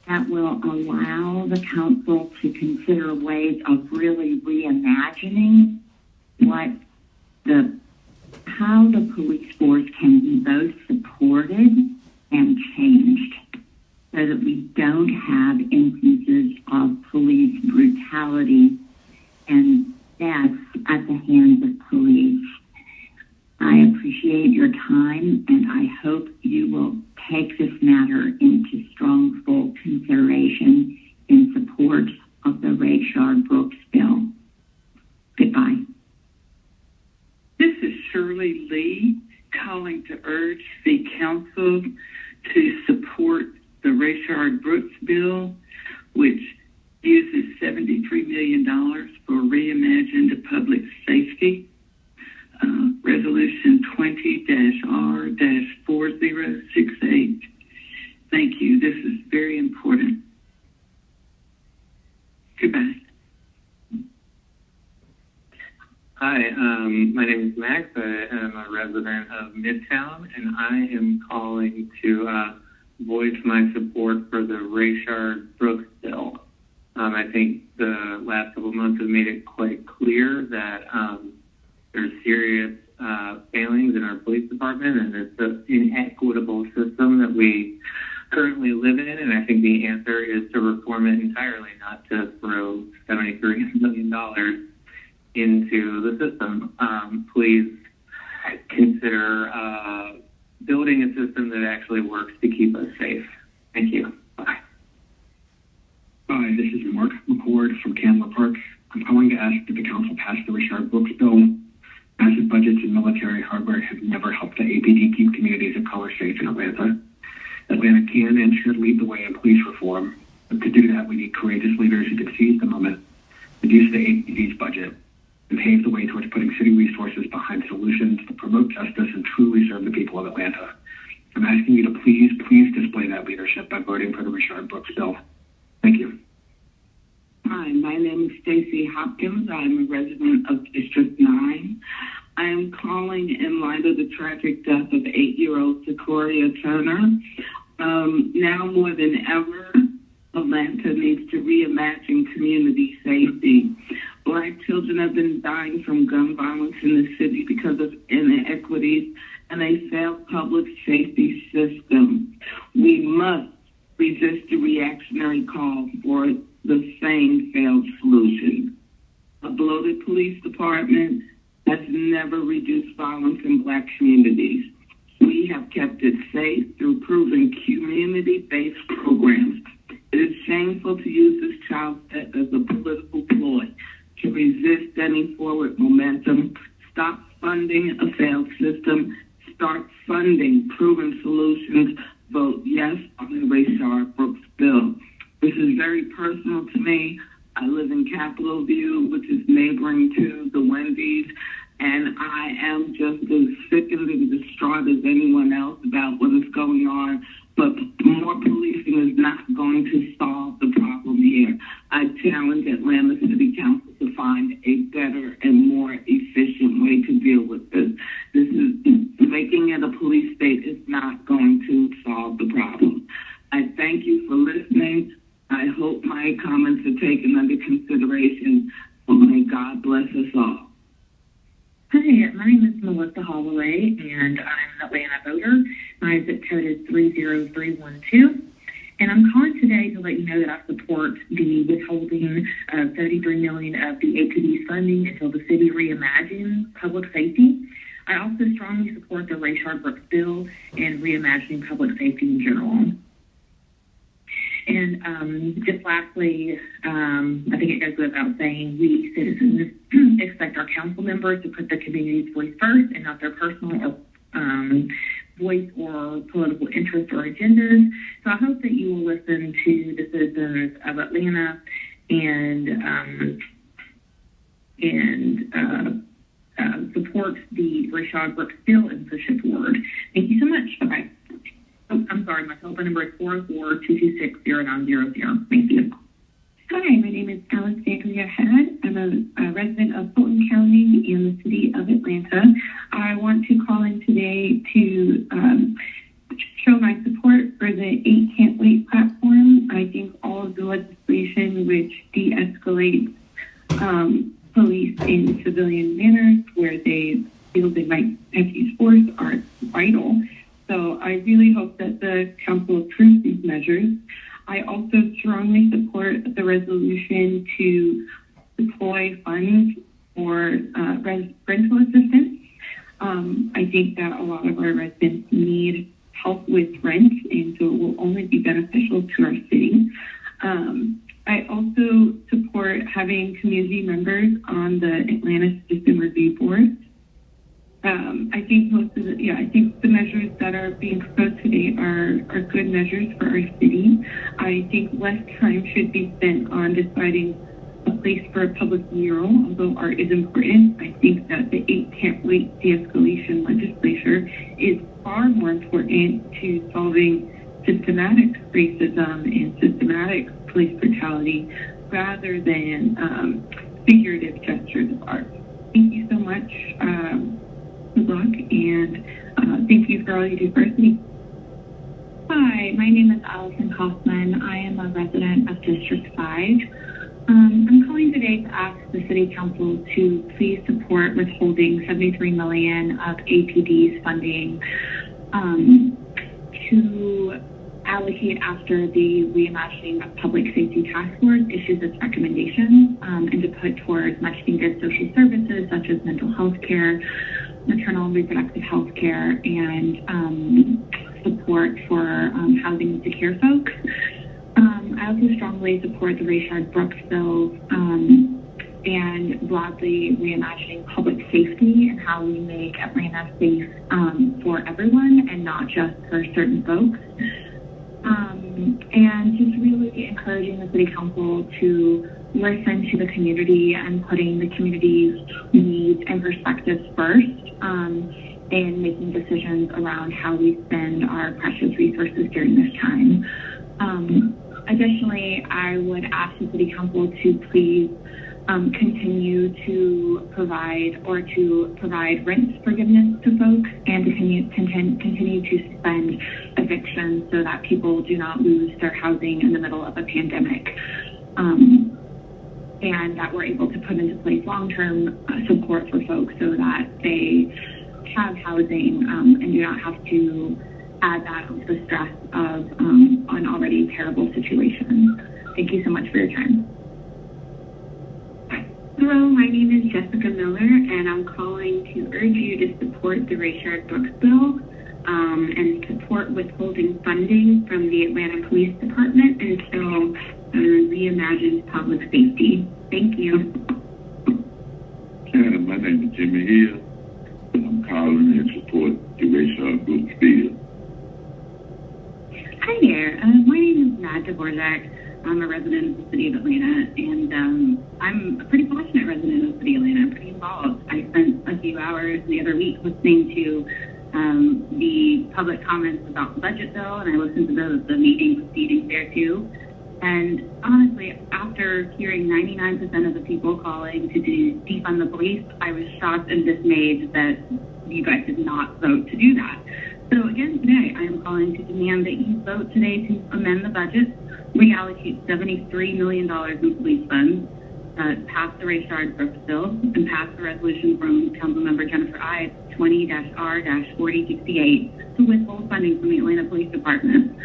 that will allow the council to consider ways of really reimagining how the police force can be both supported and changed, so that we don't have instances of police brutality and deaths at the hands of police. I appreciate your time, and I hope you will take this matter into strong full consideration in support of the Rayshard Brooks bill. Goodbye. This is Shirley Lee calling to urge the council to support the Rayshard Brooks bill, which uses $73 million for reimagined public safety. Resolution 20-R-4068. Thank you. This is very important. Goodbye. Hi, my name is Max. I am a resident of Midtown, and I am calling to voice my support for the Rayshard Brooks bill. I think the last couple of months have made it quite clear that there's serious failings in our police department, and it's an inequitable system that we currently live in, and I think the answer is to reform it entirely, not to throw $73 million into the system. Please consider building a system that actually works to keep us safe. Thank you. Bye. Hi, this is Mark McCord from Candler Park. I'm calling to ask that the council pass the Rayshard Brooks bill. Massive budgets in military hardware have never helped the APD keep communities of color safe in Atlanta. Atlanta can and should lead the way in police reform. But to do that, we need courageous leaders who can seize the moment, reduce the APD's budget, and pave the way towards putting city resources behind solutions to promote justice and truly serve the people of Atlanta. I'm asking you to please display that leadership by voting for the Rayshard Brooks bill. Thank you. Hi, my name is Stacy Hopkins. I'm a resident of District 9. I am calling in light of the tragic death of 8-year-old Sequoia Turner. Now more than ever, Atlanta needs to reimagine community safety. Black children have been dying from gun violence in the city because of inequities and a failed public safety system. We must resist the reactionary call for the same failed solution. A bloated police department has never reduced against violence in Black communities. We have kept it safe through proven community-based programs. It is shameful to use this child death as a political ploy to resist any forward momentum. Stop funding a failed system. Start funding proven solutions. Vote yes on the Rayshard Brooks bill. This is very personal to me. I live in Capitol View, which is neighboring to the Wendy's, and I am just as sickened and distraught as anyone else about what is going on. But more policing is not going to solve the problem here. I challenge Atlanta City Council to find a better and more efficient way to deal with this. This is making it a police state is not going to solve the problem. I thank you for listening. I hope my comments are taken under consideration. May God bless us all. Hi, my name is Melissa Holloway, and I'm an Atlanta voter. My zip code is 30312. And I'm calling today to let you know that I support the withholding of $33 million of the APD's funding until the city reimagines public safety. I also strongly support the Rayshard Brooks bill and reimagining public safety in general. And just lastly, I think it goes without saying, we citizens expect our council members to put the community's voice first and not their personal voice or political interests or agendas. So I hope that you will listen to the citizens of Atlanta and support the Rayshard Brooks bill and push it forward. Thank you so much. Bye-bye. Oh, I'm sorry, my telephone number is 404-226-0900. Thank you. Hi, my name is Alexandria Head. I'm a resident of Fulton County in the city of Atlanta. I want to call in today to show my support for the 8 Can't Wait platform. I think all of the legislation which de-escalates police in civilian manners where they feel they might have used force are vital. So I really hope that the council approves these measures. I also strongly support the resolution to deploy funds for rental assistance. I think that a lot of our residents need help with rent, and so it will only be beneficial to our city. I also support having community members on the Atlanta Citizen Review Board. I think I think the measures that are being proposed today are good measures for our city. I think less time should be spent on deciding a place for a public mural, although art is important. I think that the 8 Can't Wait de-escalation legislature is far more important to solving systematic racism and systematic police brutality rather than figurative gestures of art. Thank you so much. Good luck, and thank you for all you do for our city. Hi, my name is Allison Kaufman. I am a resident of District 5. I'm calling today to ask the City Council to please support withholding $73 million of APD's funding to allocate after the Reimagining of Public Safety Task Force issues its recommendations and to put towards much needed social services such as mental health care, maternal and reproductive health care, and support for housing insecure folks. I also strongly support the Rayshard Brooks bill and broadly reimagining public safety and how we make Atlanta safe for everyone and not just for certain folks. And just really encouraging the City Council to listen to the community and putting the community's needs and perspectives first in making decisions around how we spend our precious resources during this time. Additionally, I would ask the City Council to please continue to provide rent forgiveness to folks and to continue to suspend evictions so that people do not lose their housing in the middle of a pandemic. And that we're able to put into place long-term support for folks so that they have housing and do not have to add that to the stress of an already terrible situation. Thank you so much for your time. Hi, Hello, my name is Jessica Miller, and I'm calling to urge you to support the Rayshard Brooks bill and support withholding funding from the Atlanta Police Department until reimagines public safety. Thank you. My name is Jimmy Hill, and I'm calling in support the Rayshard Brooks bill. Hi there. My name is Matt Dvorak. I'm a resident of the city of Atlanta, and I'm a pretty passionate resident of the city of Atlanta. I'm pretty involved. I spent a few hours the other week listening to the public comments about the budget bill, and I listened to the meeting proceedings there too. And honestly, after hearing 99% of the people calling to defund the police, I was shocked and dismayed that you guys did not vote to do that. So again, today, I am calling to demand that you vote today to amend the budget, reallocate $73 million in police funds, pass the Rayshard Brooks bill, and pass the resolution from Councilmember Jennifer Ives 20-R-4068 to withhold funding from the Atlanta Police Department.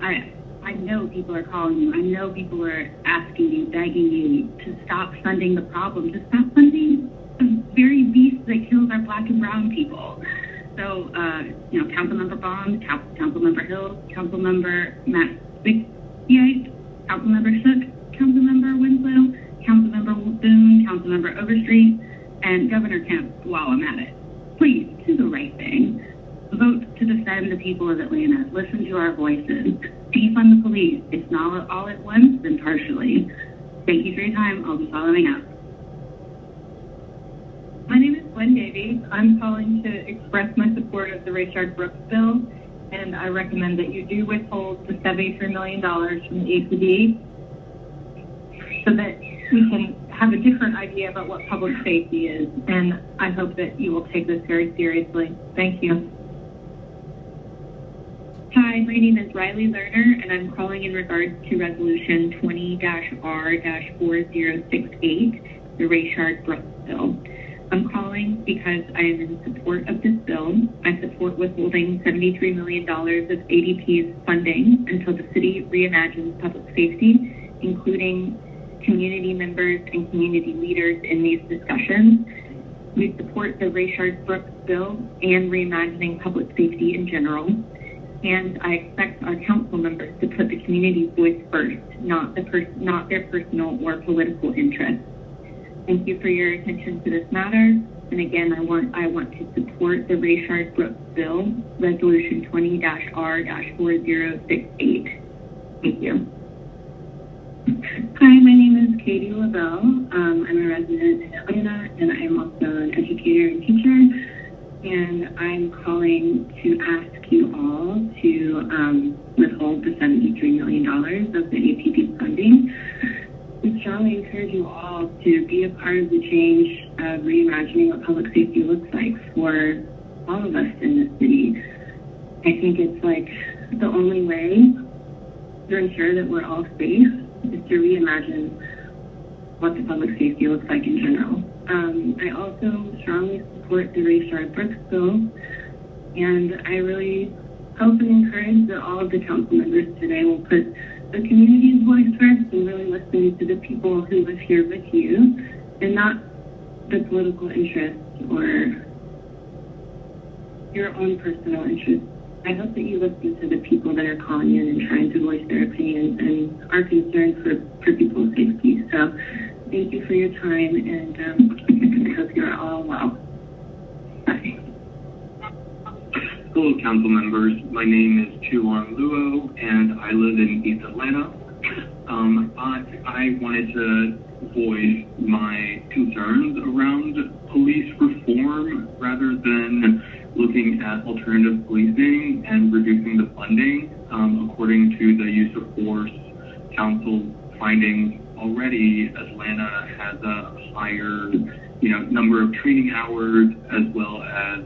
I know people are calling you. I know people are asking you, begging you to stop funding the problem, to stop funding the very beast that kills our black and brown people. So, Councilmember Bond, Councilmember Hill, Councilmember Matt Spickiate, Councilmember Shook, Councilmember Winslow, Councilmember Boone, Councilmember Overstreet, and Governor Kemp while I'm at it. Please, do the right thing. Vote to defend the people of Atlanta. Listen to our voices. Defund the police. If not all at once, then partially. Thank you for your time. I'll be following up. My name is Gwen Davey. I'm calling to express my support of the Rayshard Brooks bill, and I recommend that you do withhold the $73 million from the APD so that we can have a different idea about what public safety is, and I hope that you will take this very seriously. Thank you. Hi, my name is Riley Lerner, and I'm calling in regards to Resolution 20-R-4068, the Rayshard Brooks bill. I'm calling because I am in support of this bill. I support withholding $73 million of ADP's funding until the city reimagines public safety, including community members and community leaders in these discussions. We support the Rayshard Brooks bill and reimagining public safety in general. And I expect our council members to put the community's voice first, not their personal or political interests. Thank you for your attention to this matter. And again, I want to support the Rayshard Brooks bill, Resolution 20-R-4068. Thank you. Hi, my name is Katie Lavelle. I'm a resident in Atlanta, and I am also an educator and teacher. And I'm calling to ask you all to withhold the $73 million of the APD funding. We strongly encourage you all to be a part of the change of reimagining what public safety looks like for all of us in this city. I think it's like the only way to ensure that we're all safe is to reimagine what the public safety looks like in general. I also strongly support the Rayshard Brooks bill, and I really hope and encourage that all of the council members today will put the community's voice first and really listen to the people who live here with you, and not the political interests or your own personal interests. I hope that you listen to the people that are calling in and trying to voice their opinions and are concerned for people's safety. So thank you for your time, and I hope you're all well. Bye. Hello, council members. My name is Chuan Luo, and I live in East Atlanta. I wanted to voice my concerns around police reform rather than looking at alternative policing and reducing the funding. According to the use of force council findings, already Atlanta has a higher, number of training hours, as well as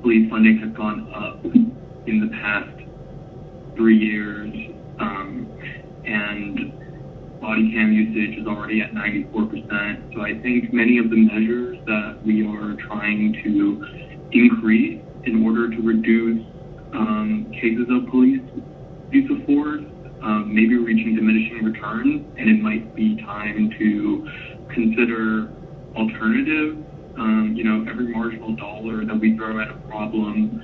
police funding has gone up in the past 3 years, and body cam usage is already at 94%. So I think many of the measures that we are trying to increase in order to reduce cases of police use of force maybe reaching diminishing returns, and it might be time to consider alternatives. Every marginal dollar that we throw at a problem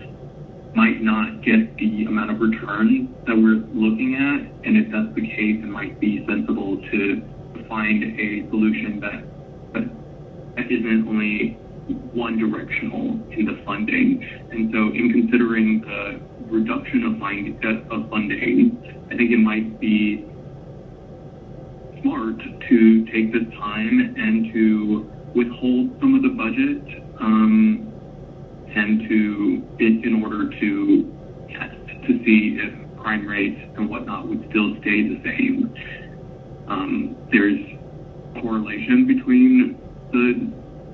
might not get the amount of return that we're looking at, and if that's the case, it might be sensible to find a solution that isn't only one directional in the funding. And so in considering the reduction of funding, I think it might be smart to take this time and to withhold some of the budget and in order to test to see if crime rates and whatnot would still stay the same. There's correlation between the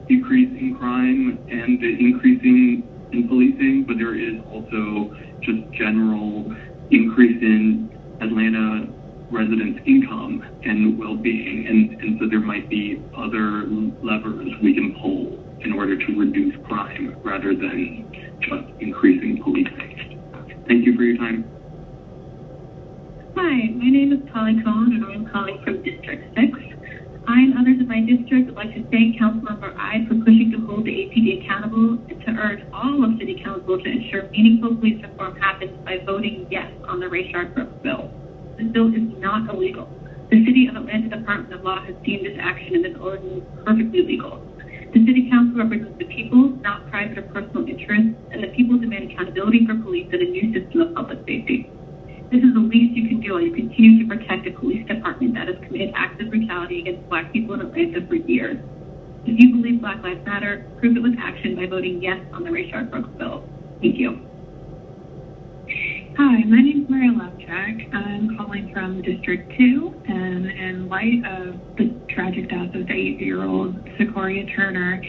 decrease in crime and the increasing in policing, but there is also just general increase in Atlanta residents' income and well-being, and so there might be other levers we can pull in order to reduce crime rather than just increasing policing. Thank you for your time. Hi, my name is Polly Cohn, and I'm calling from District 6. I and others in my district would like to thank Councilmember Ide for pushing to hold the APD accountable and to urge all of City Council to ensure meaningful police reform happens by voting yes on the Rayshard Brooks bill. This bill is not illegal. The City of Atlanta Department of Law has deemed this action and this ordinance perfectly legal. The City Council represents the people, not private or personal interests, and the people demand accountability for police and a new system of public safety. This is the least you can do while you continue to protect a police department that has committed acts of brutality against Black people in Atlanta for years. If you believe Black Lives Matter, prove it with action by voting yes on the Rayshard Brooks bill. Thank you. Hi, my name is Maria Lovchak. I'm calling from District 2, and in light of the tragic death of the 8-year-old Sequoia Turner,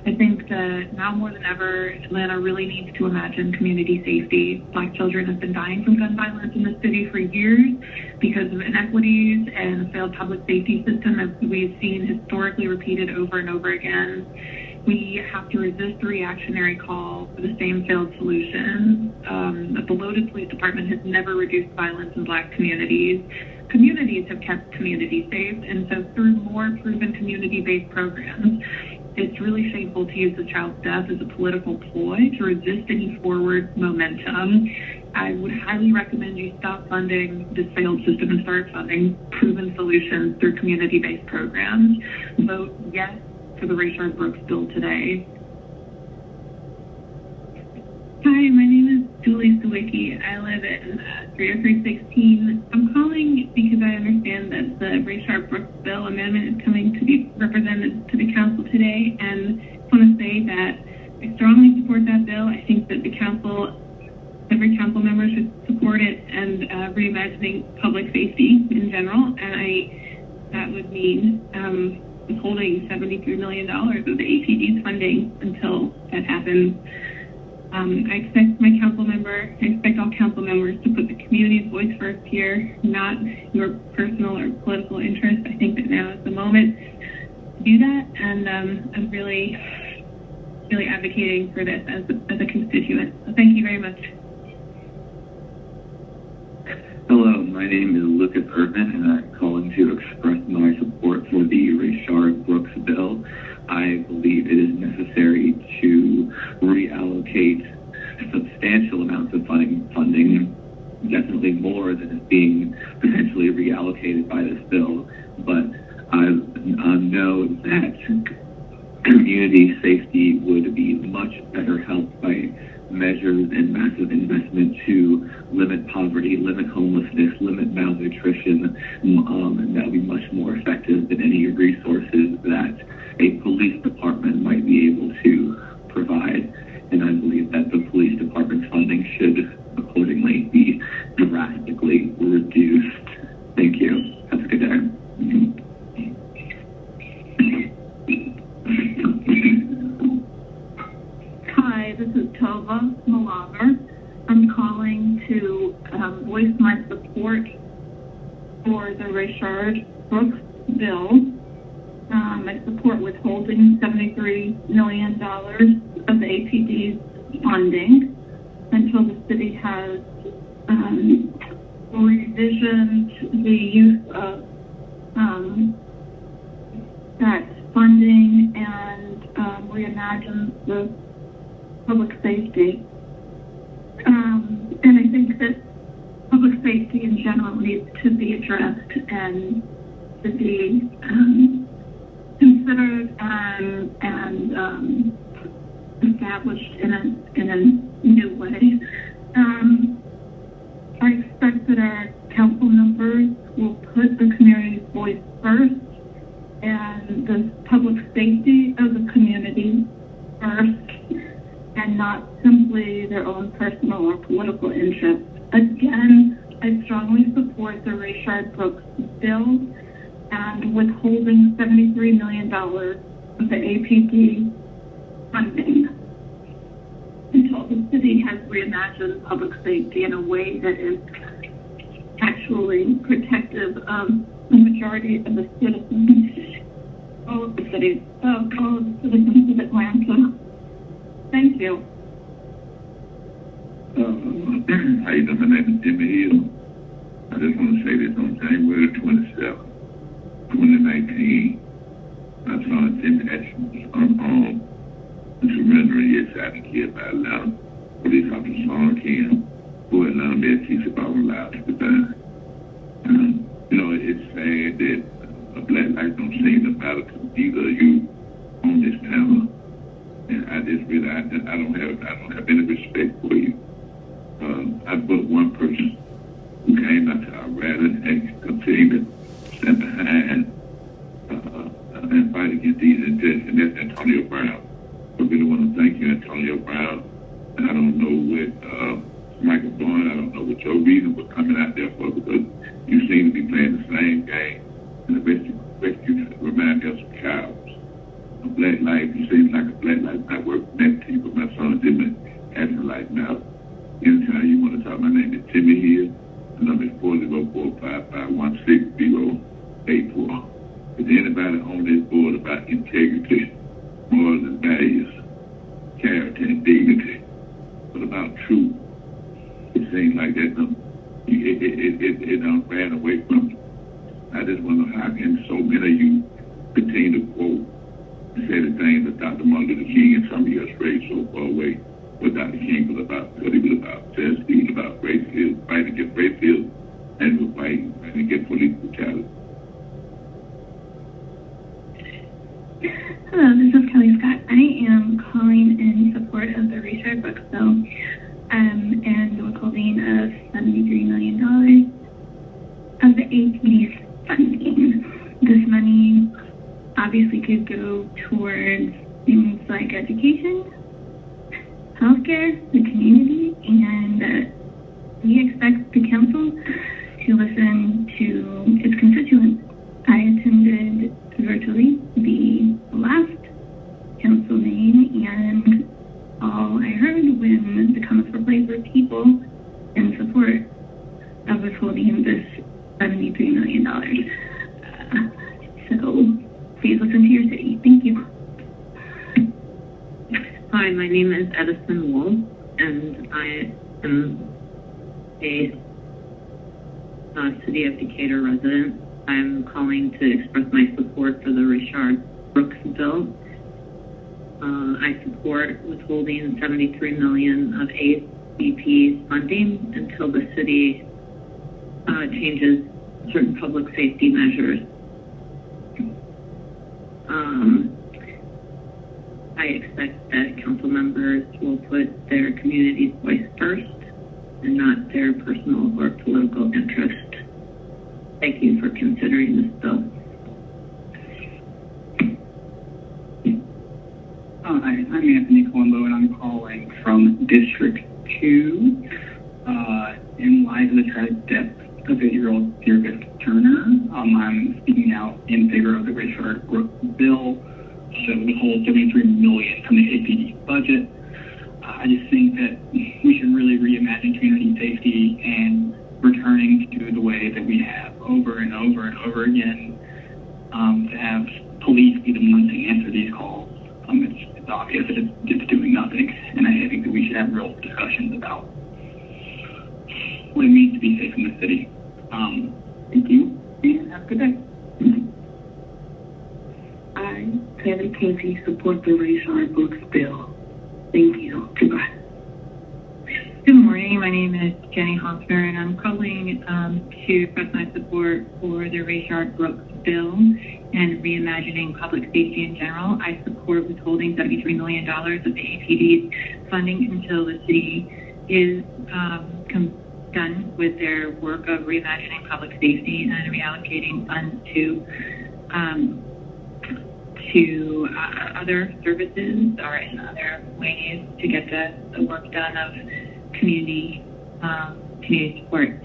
I think that now more than ever, Atlanta really needs to imagine community safety. Black children have been dying from gun violence in the city for years because of inequities and a failed public safety system, as we've seen historically repeated over and over again. We have to resist the reactionary call for the same failed solutions. The bloated police department has never reduced violence in Black communities. Communities have kept communities safe, and so through more proven community-based programs, it's really shameful to use the child's death as a political ploy to resist any forward momentum. I would highly recommend you stop funding this failed system and start funding proven solutions through community-based programs. Vote yes for the Rayshard Brooks bill today. Hi, my name is Julie Sawicki. I live in 30316. I'm calling because I understand that the Rayshard Brooks bill amendment is coming to be represented to the council today, and I want to say that I strongly support that bill. I think that the council, every council member should support it, and reimagining public safety in general, and that would mean withholding $73 million of the APD's funding until that happens. I expect all council members to put the community's voice first here, not your personal or political interest. I think that now is the moment to do that, and I'm really advocating for this as a constituent. So thank you very much. Hello, my name is Lucas Irvin, and I'm calling to express my support for the Rayshard Brooks bill. I believe it is necessary to reallocate substantial amounts of funding, definitely more than is being potentially reallocated by this bill. But I know that community safety would be much better helped by measures and massive investment to limit poverty, limit homelessness, limit malnutrition, and that would be much more effective than any resources that a police department might be able to provide. And I believe that the police department's funding should accordingly be drastically reduced. Thank you. Have a good day. Hi, this is Tova Malaver. I'm calling to voice my support for the Rayshard Brooks bill. I support withholding $73 million of the APD's funding until the city has revisioned the use of that funding and reimagine the public safety. And I think that public safety in general needs to be addressed and to be considered and established in a new way. I expect that our council members will put the community's voice first and the public safety of the community first, and not simply their own personal or political interests. Again, I strongly support the Rayshard Brooks bill and withholding $73 million of the APD funding until the city has reimagined public safety in a way that is actually protective of the majority of the citizens, all of the citizens of Atlanta. Thank you. How you doing? My name is Jimmy Hill. I just want to say this on January 27, 2019. I saw Jimmy Ashman surrendering his silent kid by Atlanta police officer Sean Kim, who Atlanta Mayor Keisha Baldwin allowed to resign. You know, it's sad that black lives don't seem to matter to either of you on this panel. And I just really, I don't have any respect for you. I but one person who came out to our rally and continued to stand behind and fight against these injustices, and that's Antonio Brown. I really want to thank you, Antonio Brown. And I don't know what Michael Bowen, I don't know what your reason for coming out there for, because you seem to be playing the same game, and the rest you remind me of some cowards. A black life, you seem like a black life network next to you, but my son didn't have a life now. Anytime you want to talk, my name is Timmy Hill. The number is 404-551-6084. Is anybody on this board about integrity, morals and values, character and dignity? What about truth? It seems like that it don't ran away from you. I just wonder how can so many of you continue to quote and say the things that Dr. Martin Luther King and some of you are strayed so far away. What Dr. King was about, what he was about justice, he was about racism, fighting against racism, and he was fighting against police brutality. Hello, this is Kelly Scott. I am calling in support of the Rayshard Brooks bill and the withholding of $73 million of the APD's funding. This money obviously could go towards things like education, healthcare, the community, and we expect the council to listen to its constituents. I attended virtually the last council meeting, and all I heard when the comments were played were people in support of withholding this $73 million. So please listen to your city. Thank you. Hi, my name is Edison Wool, and I am a City of Decatur resident. I'm calling to express my support for the Rayshard Brooks bill. I support withholding $73 million of ACP's funding until the city changes certain public safety measures. I expect that council members will put their community's voice first and not their personal or political interest. Thank you for considering this bill. Hi, I'm Anthony Colombo, and I'm calling from District 2. In light of the tragic death of 8-year-old Dearvik Turner, I'm speaking out in favor of the Rayshard Brooks bill that would withhold $73 million from the APD budget. I just think that we should really reimagine community safety and returning to the way that we have over and over and over again, to have police be the ones to answer these calls. It's obvious that it's doing nothing, and I think that we should have real discussions about what it means to be safe in the city. Thank you, and have a good day. Aye. dedicate to support the Rayshard Brooks bill. Thank you. Goodbye. Good morning. My name is Jenny Hofner, and I'm calling to express my support for the Rayshard Brooks bill and reimagining public safety in general. I support withholding $73 million of the APD's funding until the city is done with their work of reimagining public safety and reallocating funds to other services or in other ways to get the work done of community support.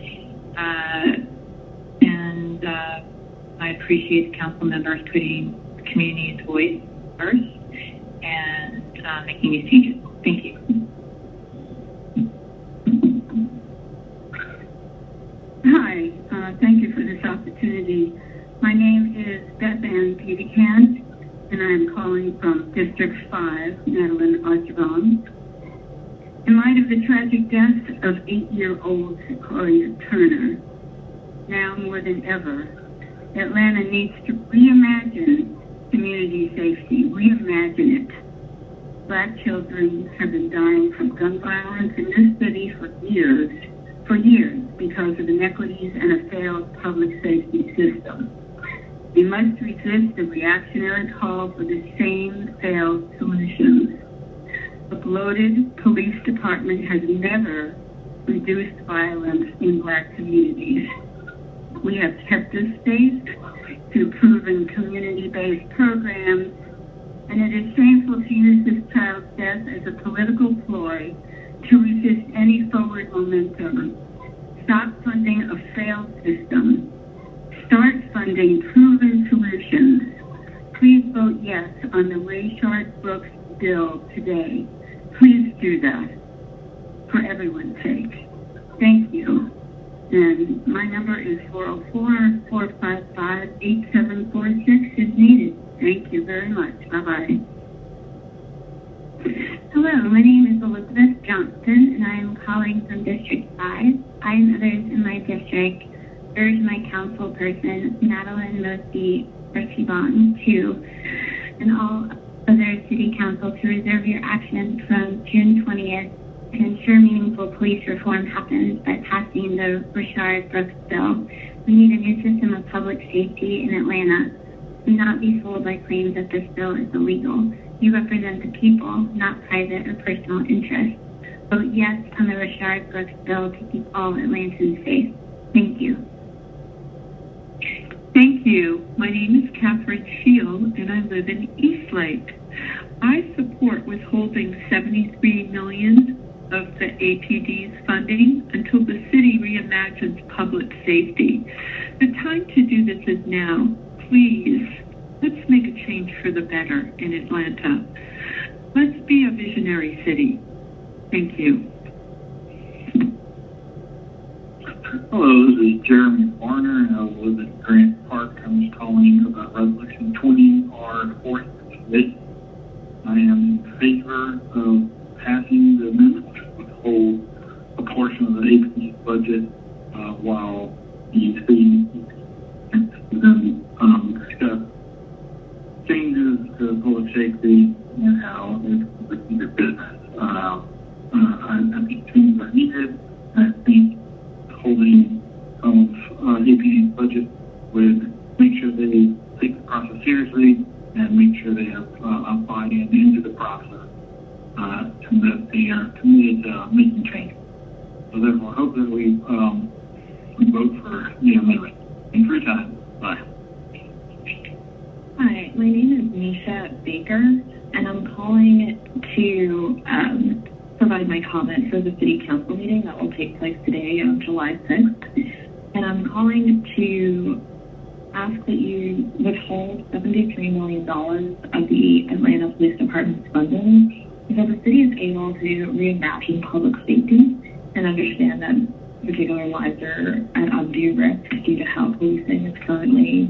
And I appreciate the council members putting the community's voice first and making these changes. Thank you. Hi, thank you for this opportunity. My name is Beth Ann Petercant, and I'm calling from District 5, Madeline Archibald. In light of the tragic death of 8-year-old Sequoia Turner, now more than ever, Atlanta needs to reimagine community safety, reimagine it. Black children have been dying from gun violence in this city for years, because of inequities and a failed public safety system. We must resist the reactionary call for the same failed solutions. A bloated police department has never reduced violence in Black communities. We have kept us safe through proven community-based programs, and it is shameful to use this child's death as a political ploy to resist any forward momentum. Stop funding a failed system. Start funding proven solutions. Please vote yes on the Rayshard Brooks bill today. Please do that for everyone's sake. Thank you. And my number is 404-455-8746 if needed. Thank you very much. Bye-bye. Hello, my name is Elizabeth Johnston, and I am calling from District 5. I and others in my district urge my councilperson, Madeline Mosby Archibald, and all other city council to reserve your action from June 20th to ensure meaningful police reform happens by passing the Rayshard Brooks bill. We need a new system of public safety in Atlanta. Do not be fooled by claims that this bill is illegal. You represent the people, not private or personal interests. Vote yes on the Rayshard Brooks bill to keep all Atlantans safe. Thank you. Thank you. My name is Catherine Shield, and I live in Eastlake. I support withholding $73 million of the APD's funding until the city reimagines public safety. The time to do this is now. Please, let's make a change for the better in Atlanta. Let's be a visionary city. Thank you. Hello, this is Jeremy Warner, and I live in Grant Park. I'm just calling about Resolution 20R468. I am in favor of passing the amendment to withhold a portion of the APD budget while the city discuss changes to public safety and how it's conducting their business. I think changes are needed. I think holding of APD's budget would make sure they take the process seriously and make sure they have a buy-in into the process and that they are committed to making change. So therefore, I hope that we vote for the amendment. Thanks for your time. Bye. Hi, my name is Nisha Baker, and I'm calling to provide my comment for the City Council meeting that will take place today on July 6th. And I'm calling to ask that you withhold $73 million of the Atlanta Police Department's funding because the city is able to reimagine public safety and understand that particular lives are at undue risk due to how policing is currently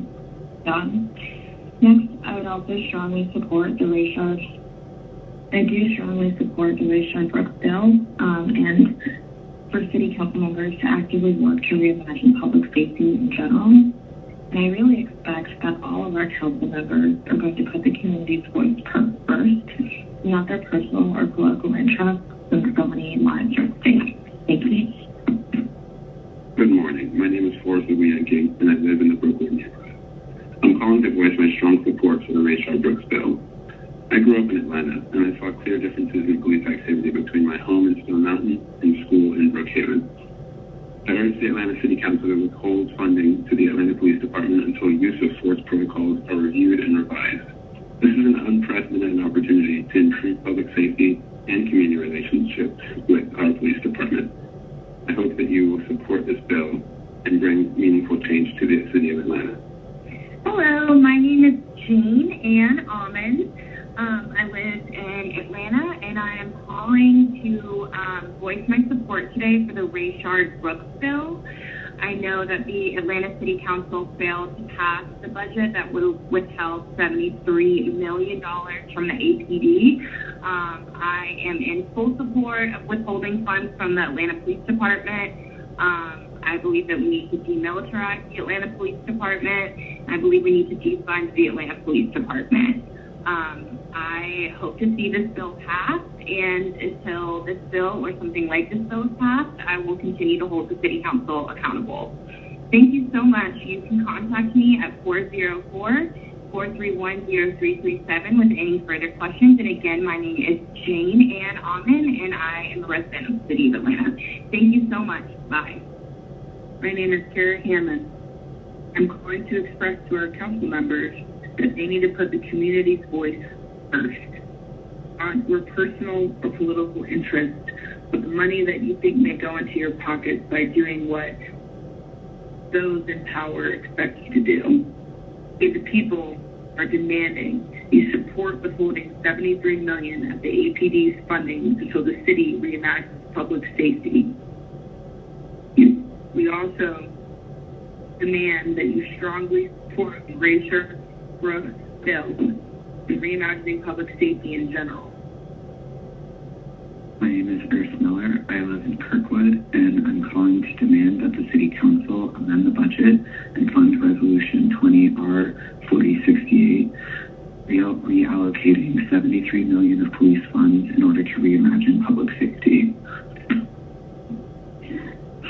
done. Next, I would also strongly support the Rayshard Brooks bill and for city council members to actively work to reimagine public safety in general. And I really expect that all of our council members are going to put the community's voice first, not their personal or political interests, when so many lives are at stake. Thank you. Good morning. My name is Forrest King, and I live in the Brooklyn neighborhood. I'm calling to voice my strong support for the Rayshard Brooks bill. I grew up in Atlanta, and I saw clear differences in police activity between my home in Stone Mountain and school in Brookhaven. I urge the Atlanta City Council to withhold funding to the Atlanta Police Department until use of force protocols are reviewed and revised. This is an unprecedented opportunity to improve public safety and community relationships with our police department. I hope that you will support this bill and bring meaningful change to the city of Atlanta. Hello, my name is Jane Ann Almond. I live in Atlanta, and I am calling to voice my support today for the Rayshard Brooks bill. I know that the Atlanta City Council failed to pass the budget that would have withheld $73 million from the APD. I am in full support of withholding funds from the Atlanta Police Department. I believe that we need to demilitarize the Atlanta Police Department. I believe we need to defund the Atlanta Police Department. I hope to see this bill passed, and until this bill or something like this bill is passed, I will continue to hold the City Council accountable. Thank you so much. You can contact me at 404-431-0337 with any further questions. And again, my name is Jane Ann Almond, and I am a resident of the City of Atlanta. Thank you so much. Bye. My name is Kara Hammond. I'm calling to express to our council members that they need to put the community's voice first. Not your personal or political interest, but the money that you think may go into your pockets by doing what those in power expect you to do. If the people are demanding you support withholding $73 million of the APD's funding until the city reimagines public safety. We also demand that you strongly support the Rayshard Brooks bill and reimagining public safety in general. My name is Ernst Miller. I live in Kirkwood, and I'm calling to demand that the City Council amend the budget and fund Resolution 20R4068, reallocating $73 million of police funds in order to reimagine public safety.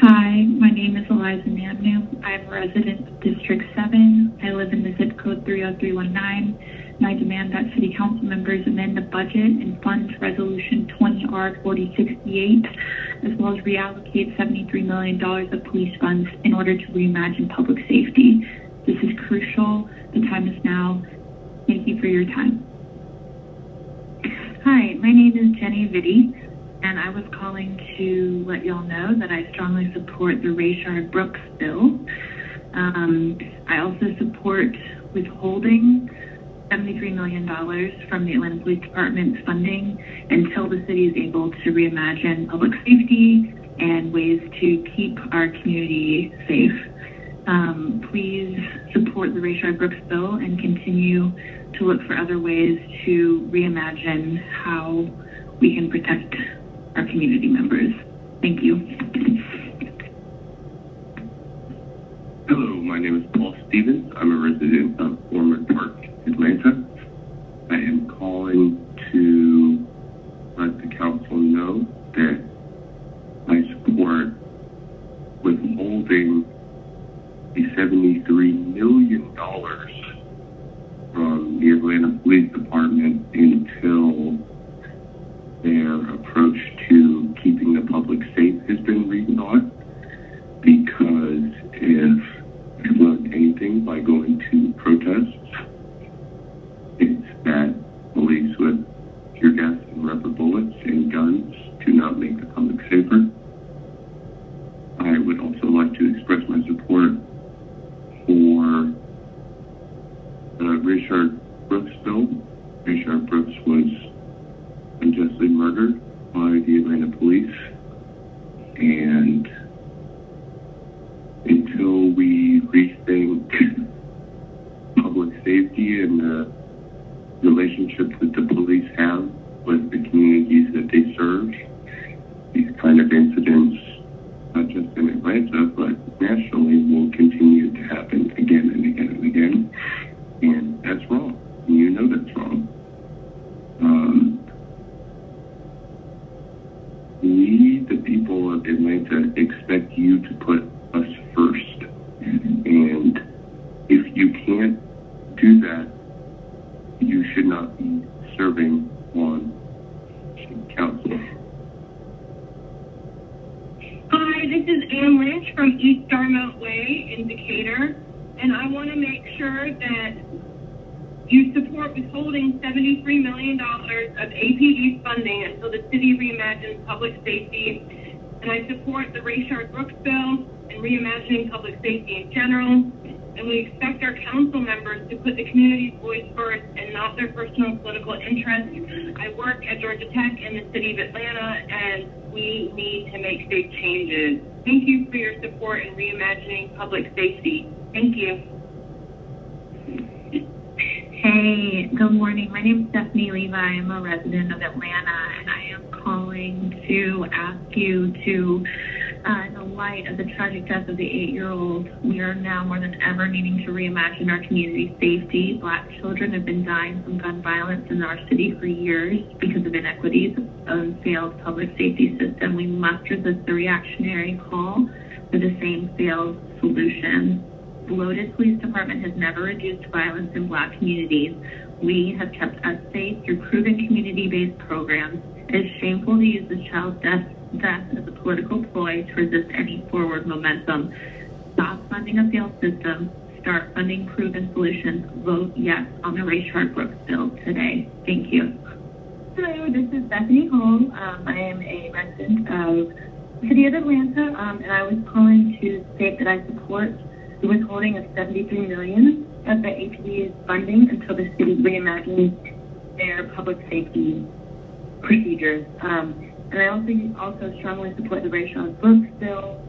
Hi, my name is Eliza Namnu. I'm a resident of District 7. I live in the zip code 30319, and I demand that City Council members amend the budget and fund Resolution 20R4068, as well as reallocate $73 million of police funds in order to reimagine public safety. This is crucial. The time is now. Thank you for your time. Hi, my name is Jenny Vitti, and I was calling to let y'all know that I strongly support the Rayshard Brooks bill. I also support withholding $73 million from the Atlanta Police Department's funding until the city is able to reimagine public safety and ways to keep our community safe. Please support the Rayshard Brooks bill and continue to look for other ways to reimagine how we can protect our community members. Thank you. Hello, my name is Paul Stevens. I'm a resident of Ormond Park, Atlanta. I am calling to let the council know that I support withholding the $73 million from the Atlanta Police Department until their approach to keeping the public safe has been rethought, because if we've learned anything by going to protests, it's that police with tear gas and rubber bullets and guns do not make the public safer. I would also like to express my support for the Rayshard Brooks bill. Rayshard Brooks was unjustly murdered by the Atlanta police, and until we rethink public safety and the relationships that the police have with the communities that they serve, these kind of incidents, not just in Atlanta, but nationally, will continue to happen again and again. we, the people of Atlanta, expect you to put us first. And if you can't do that, you should not be serving on council. Hi, this is Ann Lynch from East Starmount Way in Decatur, and I want to make sure that you support withholding $73 million of APD funding until the city reimagines public safety, and I support the Rayshard Brooks bill and reimagining public safety in general, and we expect our council members to put the community's voice first and not their personal political interests. I work at Georgia Tech in the city of Atlanta, and we need to make big changes. Thank you for your support in reimagining public safety. Thank you. Hey, good morning. My name is Stephanie Levi. I'm a resident of Atlanta, and I am calling to ask you to, in the light of the tragic death of the 8-year-old, we are now more than ever needing to reimagine our community safety. Black children have been dying from gun violence in our city for years because of inequities of failed public safety system. We must resist the reactionary call for the same failed solution. The bloated police department has never reduced violence in Black communities. We have kept us safe through proven community-based programs. It is shameful to use this child's death as a political ploy to resist any forward momentum. Stop funding a failed system. Start funding proven solutions. Vote yes on the Rayshard Brooks bill today. Thank you. Hello, this is Bethany Hall. I am a resident of the city of Atlanta, and I was calling to state that I support the withholding of $73 million of the APD's funding until the city reimagines their public safety procedures. And I also strongly support the Rayshard Brooks bill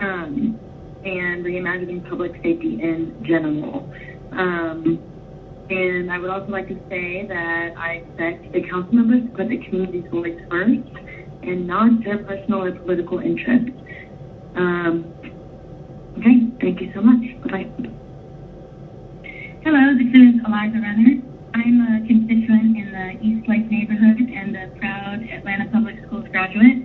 and reimagining public safety in general. And I would also like to say that I expect the council members to put the community's voice first and not their personal or political interests. Okay, thank you so much. Bye-bye. Hello, this is Eliza Renner. I'm a constituent in the East Lake neighborhood and a proud Atlanta Public Schools graduate,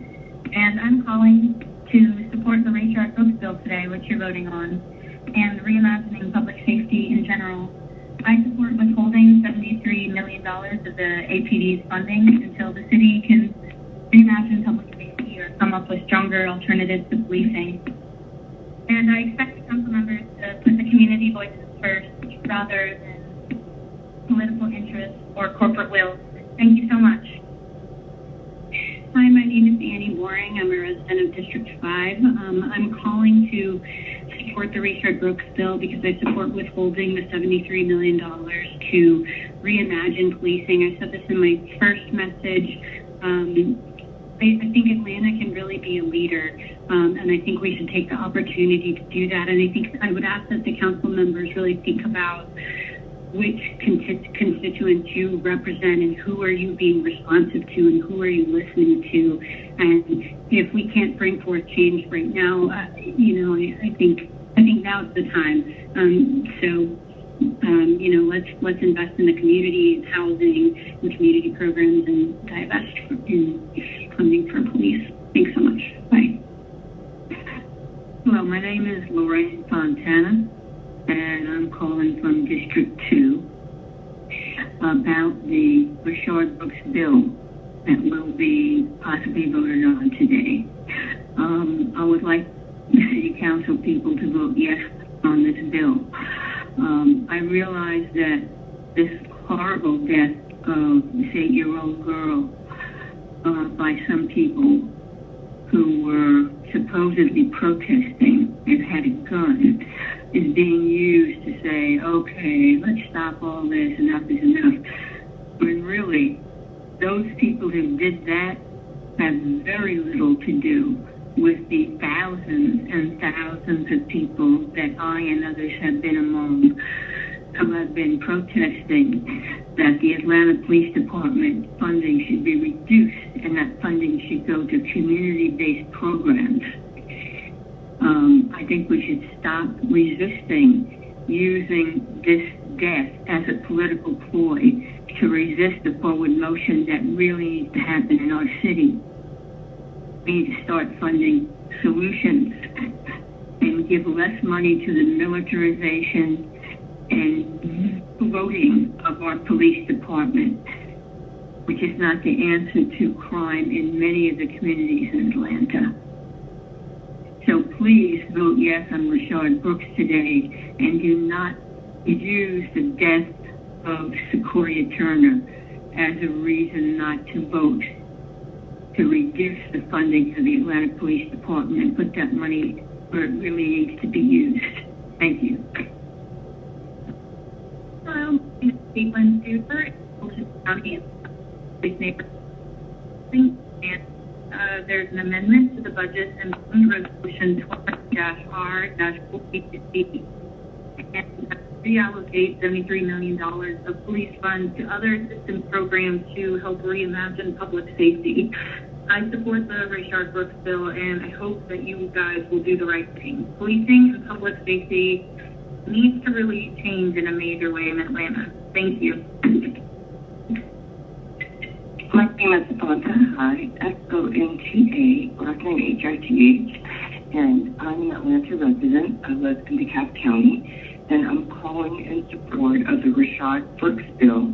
and I'm calling to support the Rayshard Brooks bill today, which you're voting on, and reimagining public safety in general. I support withholding $73 million of the APD's funding until the city can reimagine public safety or come up with stronger alternatives to policing. And I expect the council members to put the community voices first rather than political interests or corporate will. Thank you so much. Hi, my name is Annie Waring. I'm a resident of District 5. I'm calling to support the Rayshard Brooks bill because I support withholding the $73 million to reimagine policing. I said this in my first message. I think Atlanta can really be a leader, and I think we should take the opportunity to do that. And I think I would ask that the council members really think about which constituents you represent and who are you being responsive to and who are you listening to. And if we can't bring forth change right now, I think now's the time. Let's invest in the community, in housing, in community programs, and divest in funding for police. Thanks so much. Bye. Hello, my name is Lorraine Fontana, and I'm calling from District 2 about the Rayshard Brooks bill that will be possibly voted on today. I would like the City Council people to vote yes on this bill. I realize that this horrible death of this 8-year-old girl by some people who were supposedly protesting and had a gun is being used to say, okay, let's stop all this, enough is enough. When really, those people who did that have very little to do with the thousands and thousands of people that I and others have been among who have been protesting that the Atlanta Police Department funding should be reduced and that funding should go to community-based programs. I think we should stop resisting using this death as a political ploy to resist the forward motion that really needs to happen in our city. We need to start funding solutions and give less money to the militarization and bloating of our police department, which is not the answer to crime in many of the communities in Atlanta. So please vote yes on Rayshard Brooks today, and do not use the death of Sequoia Turner as a reason not to vote to reduce the funding for the Atlanta Police Department and put that money where it really needs to be used. Thank you. Hello, my name is Caitlin Dufer, Fulton County Police Neighborhood. And there's an amendment to the budget and resolution 20-R-4050 and reallocate $73 million of police funds to other assistance programs to help reimagine public safety. I support the Rayshard Brooks bill, and I hope that you guys will do the right thing. Policing and public safety needs to really change in a major way in Atlanta. Thank you. My name is Bonta High, SONTA, working in HRTH, and I'm an Atlanta resident. I live in DeKalb County, and I'm calling in support of the Rayshard Brooks bill.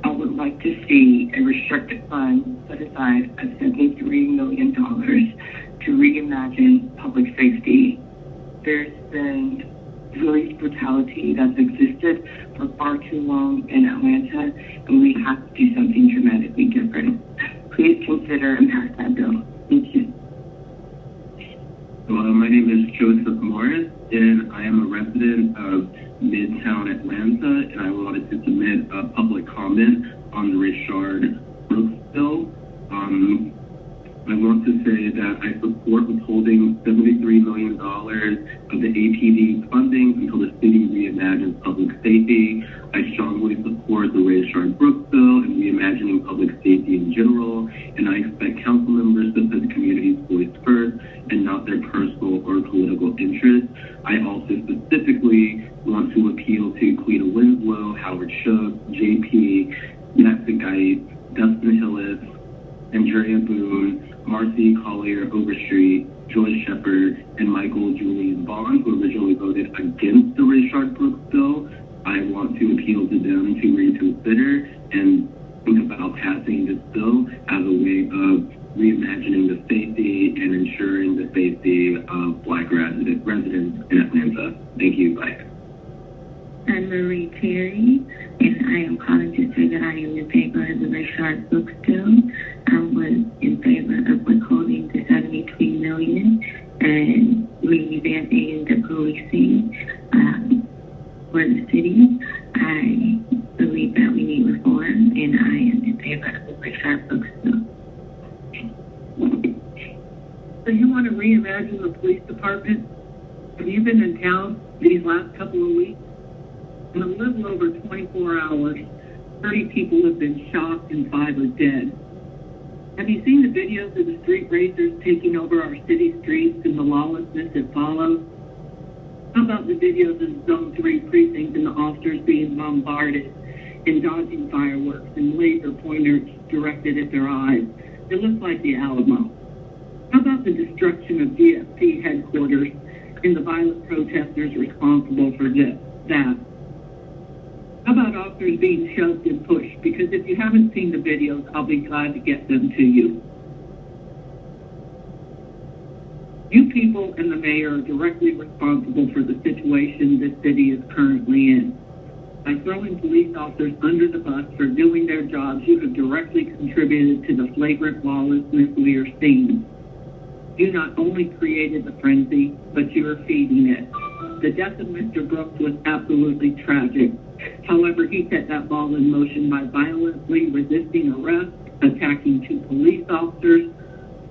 I would like to see a restricted fund set aside of $73 million to reimagine public safety. There's been police brutality that's existed for far too long in Atlanta, and we have to do something dramatically different. Please consider and pass that bill. Thank you. Hello, my name is Joseph Morris, and I am a resident of Midtown Atlanta, and I wanted to submit a public comment on the Rayshard Brooks bill. I want to say that I support withholding $73 million of the APD funding until the city reimagines public safety. I strongly support the Rayshard Brooks bill and reimagining public safety in general, and I expect council members to put the community's voice first and not their personal or political interests. I also specifically want to appeal to Cleta Winslow, Howard Shook, JP, Matt Geit, Dustin Hillis, Andrea Boone, Marcy Collier Overstreet, Joyce Shepard, and Michael Julian Bond, who originally voted against the Rayshard Brooks bill. I want to appeal to them to reconsider and think about passing this bill as a way of reimagining the safety and ensuring the safety of Black residents in Atlanta. Thank you. Bye. I'm Marie Terry, and I am calling to say that I am in favor of the Rayshard Brooks bill. I was in favor of withholding the $73 million and revamping the policing for the city. I believe that we need reform, and I am in favor of the Rayshard Brooks bill. So you want to reimagine the police department? Have you been in town these last couple of weeks? In a little over 24 hours, 30 people have been shot and 5 are dead. Have you seen the videos of the street racers taking over our city streets and the lawlessness that follows? How about the videos of Zone 3 precincts and the officers being bombarded and dodging fireworks and laser pointers directed at their eyes? It looks like the Alamo. How about the destruction of DFP headquarters and the violent protesters responsible for that? How about officers being shoved and pushed? Because if you haven't seen the videos, I'll be glad to get them to you. You people and the mayor are directly responsible for the situation this city is currently in. By throwing police officers under the bus for doing their jobs, you have directly contributed to the flagrant lawlessness we are seeing. You not only created the frenzy, but you are feeding it. The death of Mr. Brooks was absolutely tragic. However, he set that ball in motion by violently resisting arrest, attacking 2 police officers,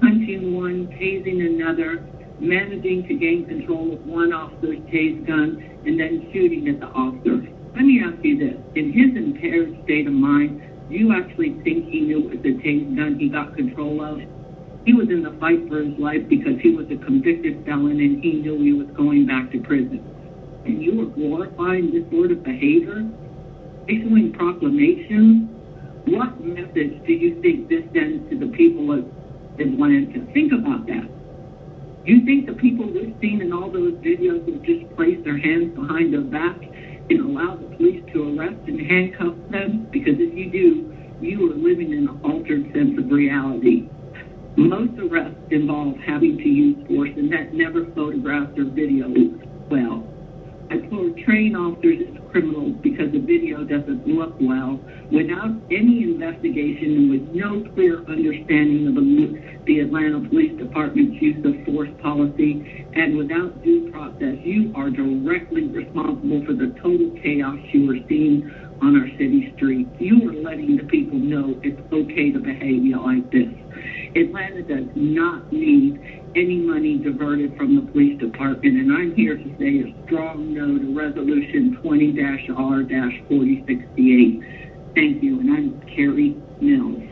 punching one, tasing another, managing to gain control of one officer's tase gun, and then shooting at the officer. Let me ask you this. In his impaired state of mind, do you actually think he knew it was a tase gun he got control of? He was in the fight for his life because he was a convicted felon and he knew he was going back to prison. And you were glorifying this sort of behavior? Issuing proclamations? What message do you think this sends to the people of Atlanta. Think about that. You think the people we've seen in all those videos will just place their hands behind their back and allow the police to arrest and handcuff them? Because if you do, you are living in an altered sense of reality. Most arrests involve having to use force, and that never photographs or videos well. I portray officers as criminals because the video doesn't look well, without any investigation and with no clear understanding of the Atlanta Police Department's use of force policy, and without due process. You are directly responsible for the total chaos you are seeing on our city streets. You are letting the people know it's okay to behave like this. Atlanta does not need any money diverted from the police department, and I'm here to say a strong no to Resolution 20-R-4068. Thank you, and I'm Carrie Mills.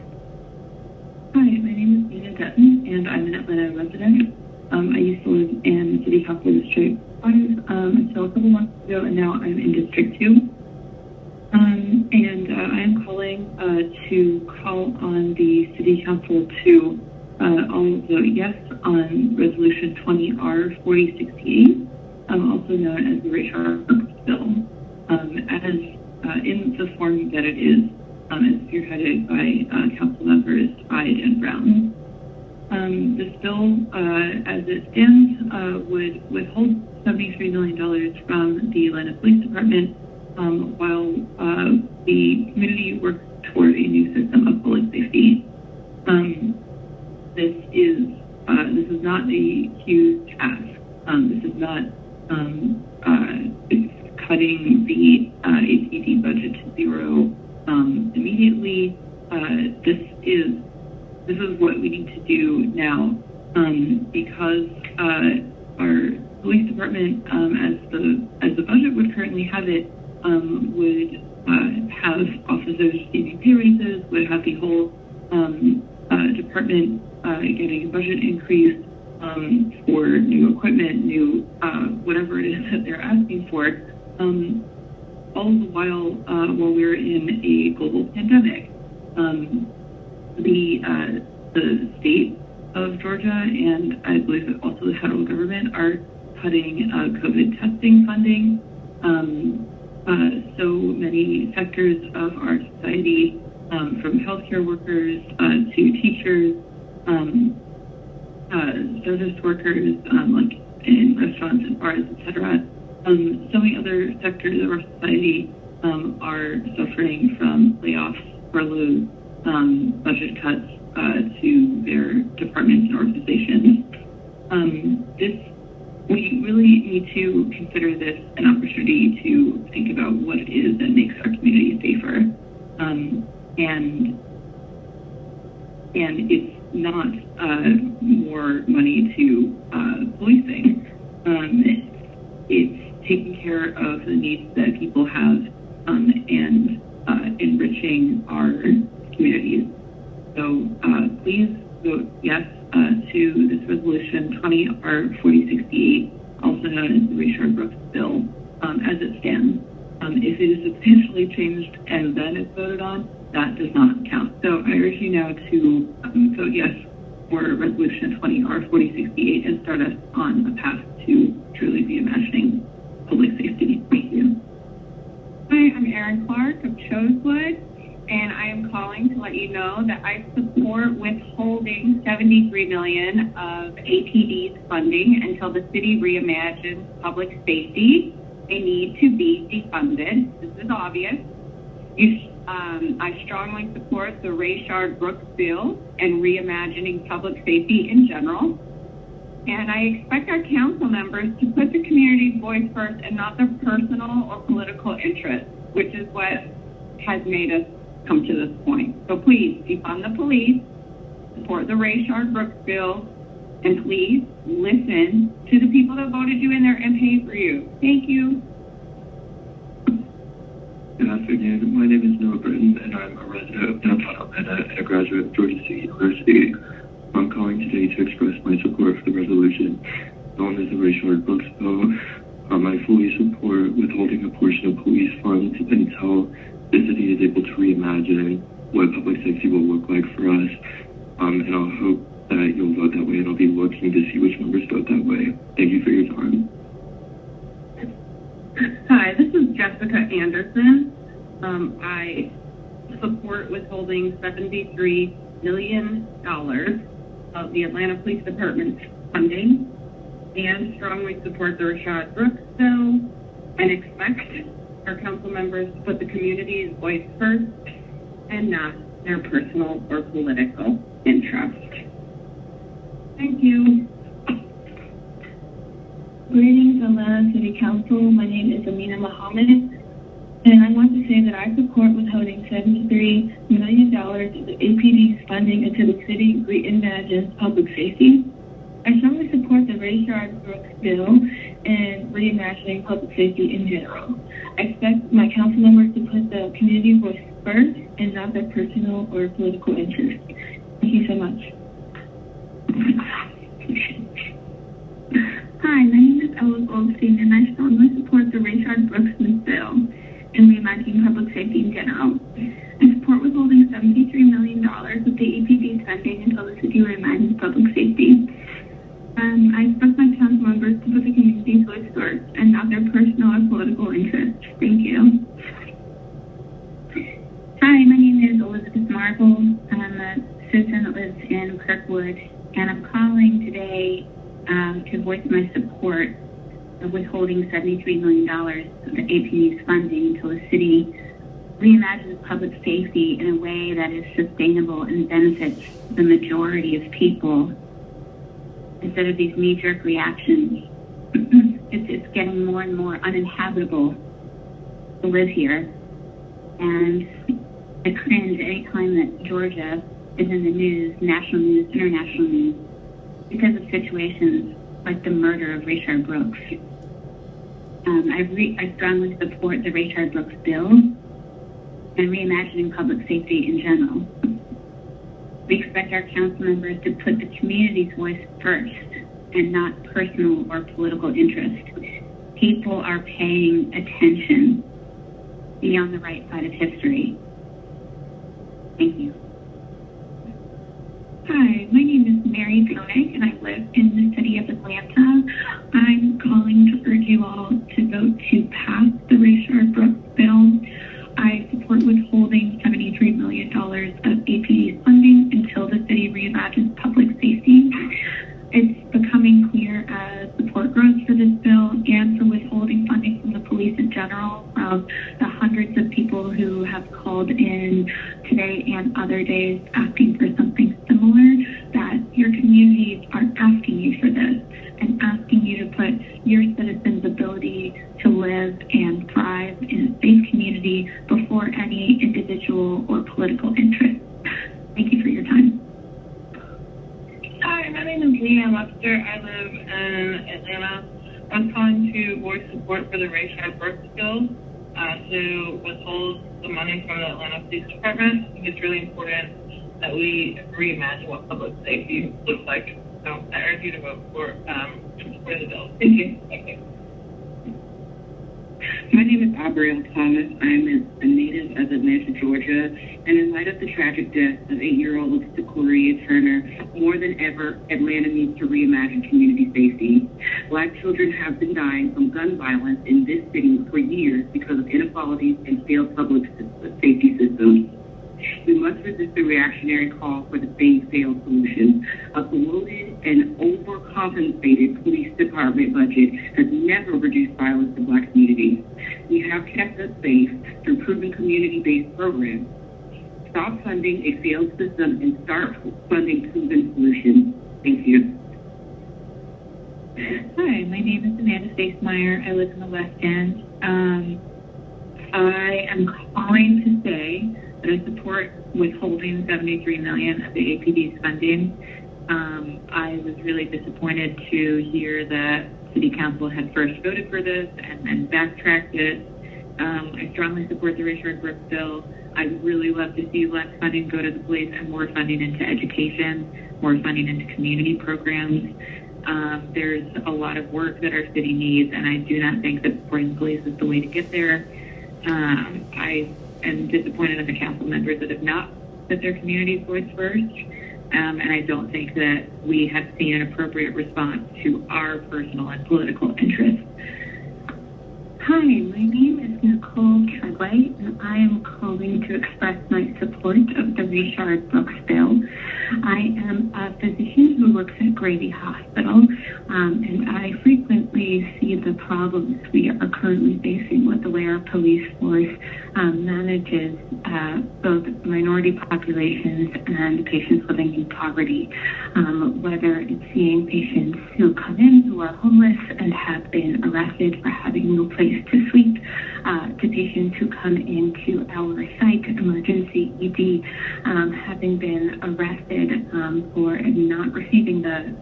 Hi, my name is Nina Dutton, and I'm an Atlanta resident. I used to live in City Council District 5 until a couple months ago, and now I'm in District 2. I am calling to call on the City Council to all vote yes on Resolution 20-R-4068, also known as the Rayshard Brooks Bill, as in the form that it is spearheaded by Council members Ide and Brown. This bill, as it stands, would withhold $73 million from the Atlanta Police Department while the community works toward a new system of public safety. This is not a huge ask. This is not cutting the APD budget to zero immediately. This is what we need to do now, because our police department, as the budget would currently have it, would have officers receiving pay raises, would have the whole department getting a budget increase for new equipment, new whatever it is that they're asking for, all the while we're in a global pandemic. The state of Georgia, and I believe that also the federal government, are cutting COVID testing funding. So many sectors of our society, from healthcare workers to teachers, service workers, like in restaurants and bars, etc. So many other sectors of our society are suffering from layoffs, furloughs, budget cuts to their departments and organizations. We really need to consider this an opportunity to think about what it is that makes our community safer. And it's not more money to policing. It's taking care of the needs that people have and enriching our communities. So please vote yes to this resolution 20-R-4068, also known as the Rayshard Brooks Bill, as it stands. If it is substantially changed and then it's voted on, that does not count. So I urge you now to vote yes for resolution 20-R-4068 and start us on a path to truly reimagining public safety. Thank you. Hi, I'm Erin Clark of Chosewood, and I am calling to let you know that I support withholding $73 million of APD's funding until the city reimagines public safety. They need to be defunded. This is obvious. I strongly support the Rayshard Brooks Bill and reimagining public safety in general. And I expect our council members to put the community's voice first and not their personal or political interests, which is what has made us come to this point. So please, defund the police, support the Rayshard Brooks Bill, and please listen to the people that voted you in there and paid for you. Thank you. Good afternoon. My name is Noah Britton, and I'm a resident of downtown Atlanta and a graduate of Georgia State University. I'm calling today to express my support for the resolution known as the Rayshard Brooks Bill. I fully support withholding a portion of police funds until the city is able to reimagine what public safety will look like for us. And I'll hope that you'll vote that way, and I'll be looking to see which members vote that way. Thank you for your time. Hi, this is Jessica Anderson. I support withholding $73 million of the Atlanta Police Department's funding and strongly support the Rayshard Brooks bill and expect our council members to put the community's voice first and not their personal or political interest. Thank you. Greetings, Atlanta City Council. My name is Amina Muhammad, and I want to say that I support withholding $73 million of the APD's funding until the city reimagines public safety. I strongly support the Rayshard Brooks bill and reimagining public safety in general. I expect my council members to put the community voice first and not their personal or political interest. Thank you so much. Hi, my name is Ella Goldstein, and I strongly support the Rayshard Brooks bill and reimagining public safety in general. I support withholding $73 million of the APD spending until the city reimagines public safety. I expect my council members to put the community's voice first and not their personal or political interests. Thank you. Hi, my name is Elizabeth Marble. I'm a citizen that lives in Kirkwood, and I'm calling today to voice my support of withholding $73 million of the APD's funding until the city reimagines public safety in a way that is sustainable and benefits the majority of people instead of these knee-jerk reactions. It's getting more and more uninhabitable to live here. And I cringe any time that Georgia is in the news, national news, international news, because of situations like the murder of Rayshard Brooks. I strongly support the Rayshard Brooks bill and reimagining public safety in general. We expect our council members to put the community's voice first and not personal or political interest. People are paying attention. Be on the right side of history. Thank you. Hi, my name is Mary Koenig, and I live in the city of Atlanta. I'm calling to urge you all to vote to pass the Rayshard Brooks bill. I support withholding $73 million of APD's funding until the city reimagines public safety. It's becoming clear as support grows for this bill and for withholding funding from the police in general, from the hundreds of people who have called in today and other days asking for something similar, that your communities are asking you for this and asking you to put your citizens' ability to live and thrive in a safe community before any individual or political interest. Thank you for your time. Hi, my name is Leanne Webster. I live in Atlanta. I'm calling to voice support for the Rayshard Brooks bill to withhold the money from the Atlanta Police Department. I think it's really important that we reimagine what public safety looks like. So I urge you to vote for the bill. Thank you. Thank you. My name is Abrielle Thomas. I'm a native of Atlanta, Georgia, and in light of the tragic death of 8-year-old Sequoia Turner, more than ever, Atlanta needs to reimagine community safety. Black children have been dying from gun violence in this city for years because of inequalities and failed public safety systems. We must resist the reactionary call for the same failed solution. A bloated and overcompensated police department budget has never reduced violence in Black communities. We have kept us safe through proven community-based programs. Stop funding a failed system and start funding proven solutions. Thank you. Hi, my name is Amanda Stacemeyer. I live in the West End. I am calling to say that I support withholding $73 million of the APD's funding. I was really disappointed to hear that City Council had first voted for this and then backtracked it. I strongly support the Rayshard Brooks bill. I'd really love to see less funding go to the police and more funding into education, more funding into community programs. There's a lot of work that our city needs, and I do not think that supporting the police is the way to get there. I am disappointed in the council members that have not put their community's voice first. and I don't think that we have seen an appropriate response to our personal and political interests. Hi, my name is Nicole Treadway, and I am calling to express my support of the Rayshard Brooks bill. I am a physician who works at Grady Hospital, and I frequently see the problems we are currently facing with the way our police force manages both minority populations and patients living in poverty, whether it's seeing patients who come in who are homeless and have been arrested for having no place to sleep, to patients who come into our psych emergency ED having been arrested for not receiving the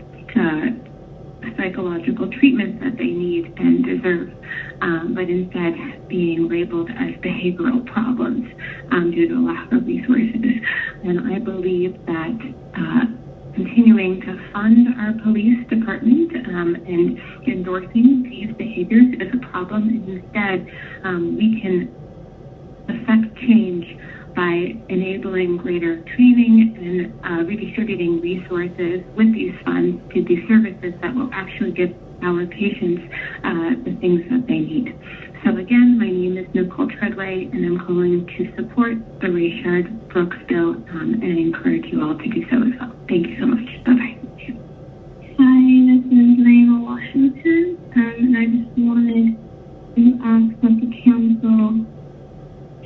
psychological treatment that they need and deserve, but instead being labeled as behavioral problems due to a lack of resources. And I believe that continuing to fund our police department and endorsing these behaviors is a problem. Instead, we can affect change by enabling greater training and redistributing resources with these funds to the services that will actually give our patients the things that they need. So again, my name is Nicole Treadway, and I'm calling to support the Rayshard Brooks bill, and I encourage you all to do so as well. Thank you so much. Bye-bye. Hi, this is Naima Washington, and I just wanted to ask that the council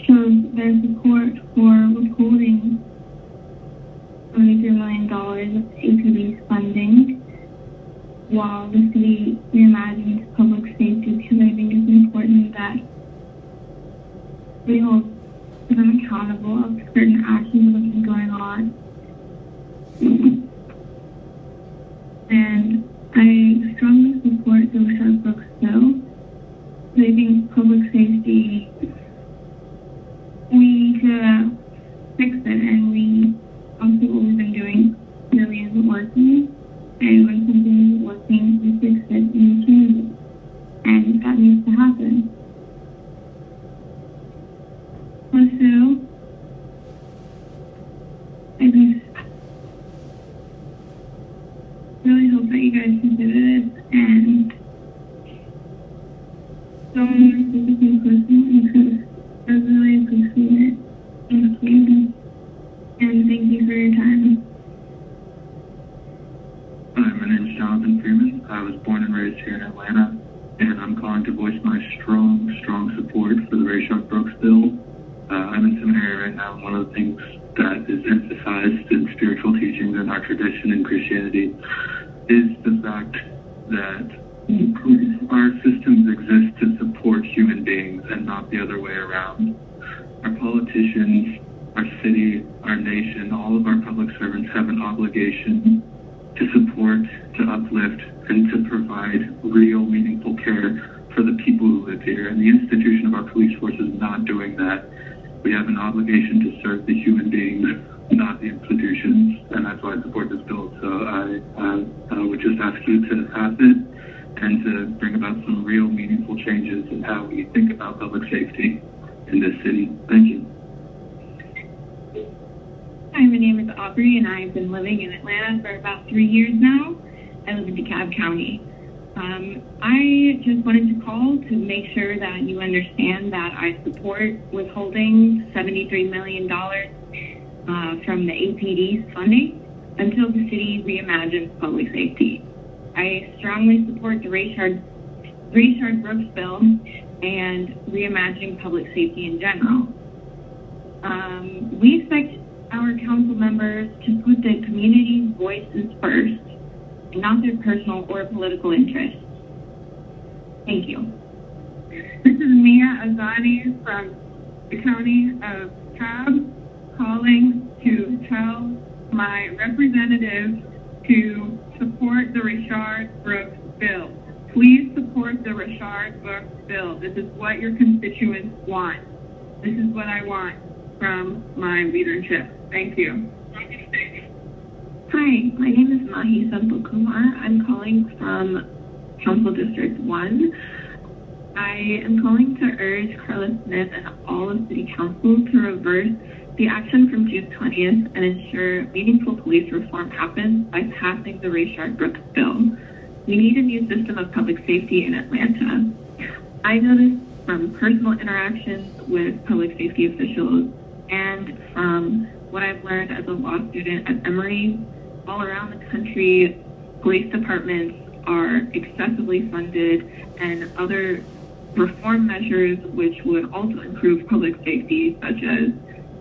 shows their support for withholding $73 million of APB's funding while the city reimagines public safety, because I think it's important that we hold them accountable of certain actions that have been going on. And I strongly support the Rayshard Brooks bill. I think public safety, we need to fix it, and we also what we've been doing really isn't working. And when something isn't working, we fix it and we change it. And that needs to happen. Also, I just really hope that you guys consider this and don't make this personal, because I really appreciate it. Thank you. And thank you for your time. Hi, my name is Jonathan Freeman. I was born and raised here in Atlanta, and I'm calling to voice my strong support for the Rayshard Brooks bill. I'm in seminary right now, and one of the things that is emphasized in spiritual teachings in our tradition in Christianity is the fact that our systems exist to support human beings and not the other way around. Our politicians, our city, our nation, all of our public servants have an obligation to support, to uplift, and to provide real, meaningful care for the people who live here. And the institution of our police force is not doing that. We have an obligation to serve the human beings, not the institutions, and that's why I support this bill. So I would just ask you to pass it and to bring about some real, meaningful changes in how we think about public safety in this city. Thank you. Hi, my name is Aubrey, and I've been living in Atlanta for about 3 years now. I live in DeKalb County. I just wanted to call to make sure that you understand that I support withholding $73 million from the APD's funding until the city reimagines public safety. I strongly support the Rayshard Brooks bill and reimagining public safety in general. We expect our council members to put the community's voices first, and not their personal or political interests. Thank you. This is Mia Azani from the county of Cobb, calling to tell my representatives to support the Rayshard Brooks bill. Please support the Rayshard Brooks bill. This is what your constituents want. This is what I want from my leadership. Thank you. Hi, my name is Mahi Sampakumar. I'm calling from Council District 1. I am calling to urge Carla Smith and all of City Council to reverse the action from June 20th and ensure meaningful police reform happens by passing the Rayshard-Brooks bill. We need a new system of public safety in Atlanta. I know this from personal interactions with public safety officials and from what I've learned as a law student at Emory. All around the country, police departments are excessively funded, and other reform measures which would also improve public safety, such as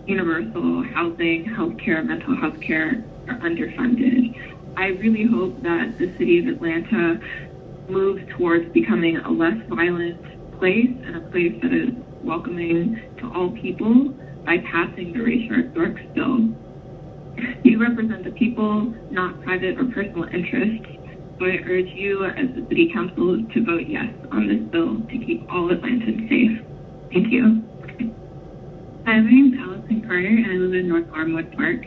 universal housing, healthcare, mental health care, are underfunded. I really hope that the city of Atlanta moves towards becoming a less violent place and a place that is welcoming to all people by passing the Rayshard-Brooks bill. You represent the people, not private or personal interests. So I urge you as the City Council to vote yes on this bill to keep all Atlantans safe. Thank you. Hi, my name is Allison Carter, and I live in North Armwood Park.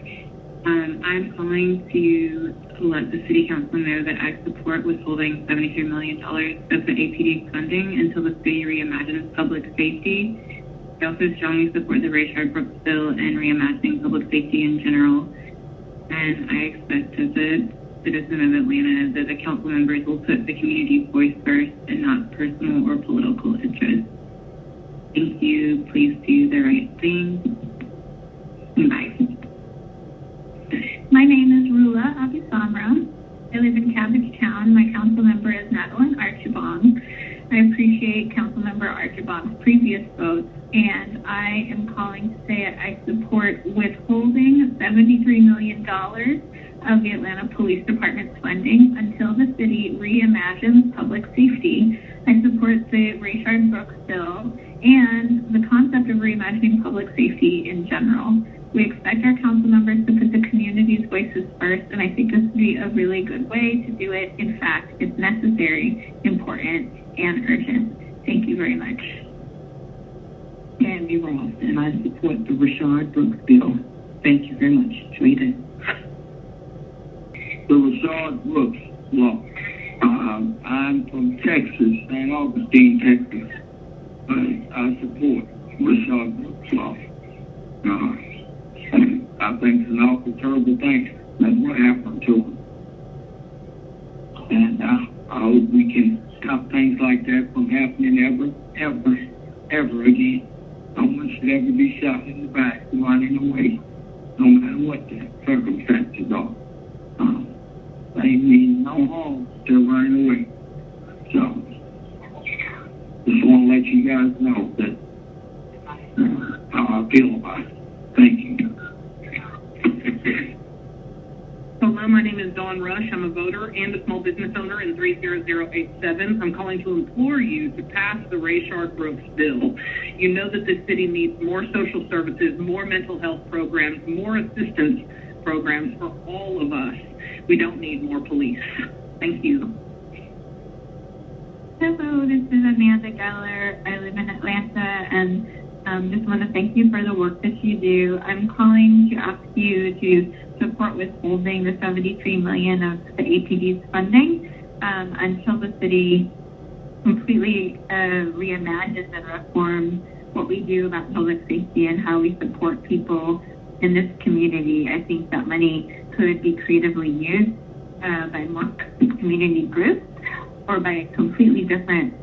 I'm calling to let the City Council know that I support withholding $73 million of the APD funding until the city reimagines public safety. I also strongly support the Rayshard-Brooks bill and reimagining public safety in general. And I expect as a citizen of Atlanta that the council members will put the community's voice first and not personal or political interests. Thank you. Please do the right thing. Bye. My name is Rula Abisamra. I live in Cabbagetown. My council member is Madeline Archibong. I appreciate Councilmember Archibong's previous votes, and I am calling to say I support withholding $73 million of the Atlanta Police Department's funding until the city reimagines public safety. I support the Rayshard-Brooks bill and the concept of reimagining public safety in general. We expect our council members to put the community's voices first, and I think this would be a really good way to do it. In fact, it's necessary, important, and urgent. Thank you very much. Candy Ross, and I support the Rayshard-Brooks bill. Thank you very much. Tweet The Rayshard-Brooks law. I'm from Texas, St. Augustine, Texas. I support Rayshard-Brooks law. I think it's an awful terrible thing. That's what happened to him. And I hope we can stop things like that from happening ever again. No one should ever be shot in the back running away, no matter what the circumstances are. They mean no harm, they're running away. So, just want to let you guys know that how I feel about it. Thank you. Hello, my name is Dawn Rush. I'm a voter and a small business owner in 30087. I'm calling to implore you to pass the Rayshard-Brooks bill. You know that this city needs more social services, more mental health programs, more assistance programs for all of us. We don't need more police. Thank you. Hello, this is Amanda Geller. I live in Atlanta, and just want to thank you for the work that you do. I'm calling to ask you to support withholding the $73 million of the APD's funding until the city completely reimagines and reforms what we do about public safety and how we support people in this community. I think that money could be creatively used by more community groups or by a completely different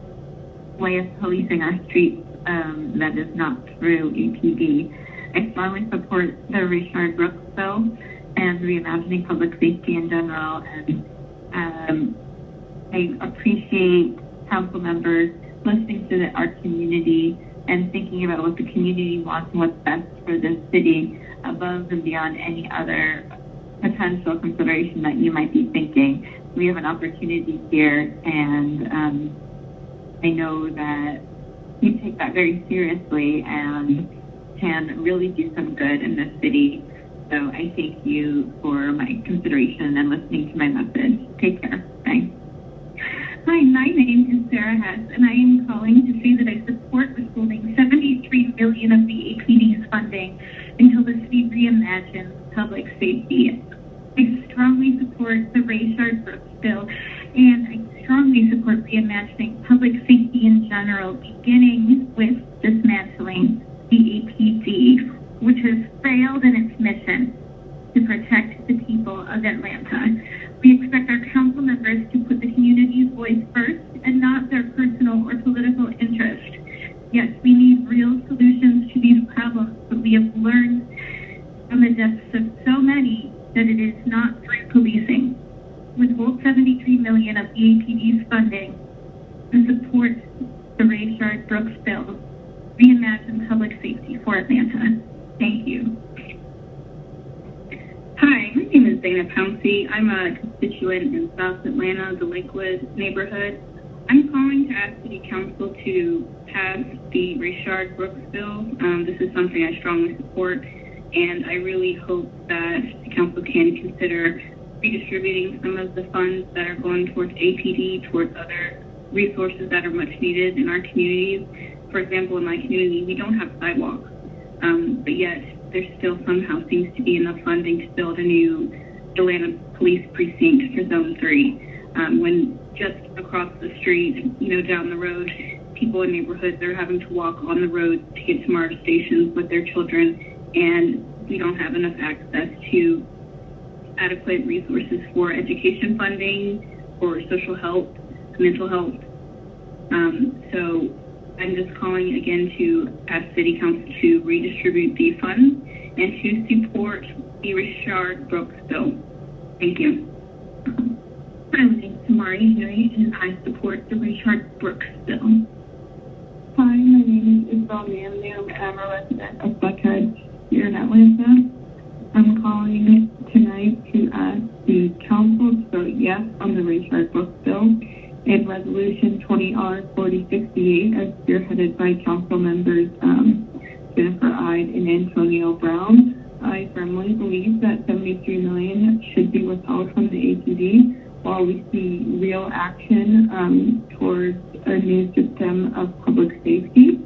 way of policing our streets that is not through APD. I strongly support the Rayshard-Brooks bill and reimagining public safety in general, and I appreciate council members listening to our community and thinking about what the community wants and what's best for this city above and beyond any other potential consideration that you might be thinking. We have an opportunity here, and I know that you take that very seriously and can really do some good in this city. So I thank you for my consideration and listening to my message. Take care. Bye. Hi, my name is Sarah Hess, and I am calling to say that I support withholding $73 million of the APD's funding until the city reimagines public safety. I strongly support the Rayshard-Brooks bill, and I strongly support reimagining public safety in general, beginning with dismantling the APD. which has failed in its mission to protect the people of Atlanta. We expect our council members to put the community's voice first and not their personal or political interest. Yes, we need real solutions to these problems, but we have learned from the deaths of so many that it is not through policing. Withhold $73 million of the APD's funding and support the Rayshard Brooks bill. Reimagine public safety for Atlanta. Thank you. Hi, my name is Dana Pouncey. I'm a constituent in South Atlanta, the Lakewood neighborhood. I'm calling to ask City Council to pass the Rayshard Brooks bill. This is something I strongly support, and I really hope that the council can consider redistributing some of the funds that are going towards APD, towards other resources that are much needed in our communities. For example, in my community, we don't have sidewalks, but yet there still somehow seems to be enough funding to build a new Atlanta police precinct for Zone 3. When just across the street, down the road, people in neighborhoods are having to walk on the road to get to MARTA stations with their children, and we don't have enough access to adequate resources for education funding, for social health, mental health. So I'm just calling again to ask City Council to redistribute the funds and to support the Rayshard Brooks bill. Thank you. Hi, my name is Tamari Harry, and I support the Rayshard Brooks bill. Hi, my name is Isabel Manley. I'm a resident of Buckhead here in Atlanta. I'm calling tonight to ask the council to vote yes on the Rayshard Brooks bill in Resolution 20R4068 as spearheaded by council members Jennifer Ide and Antonio Brown. I firmly believe that $73 million should be withheld from the APD while we see real action towards a new system of public safety,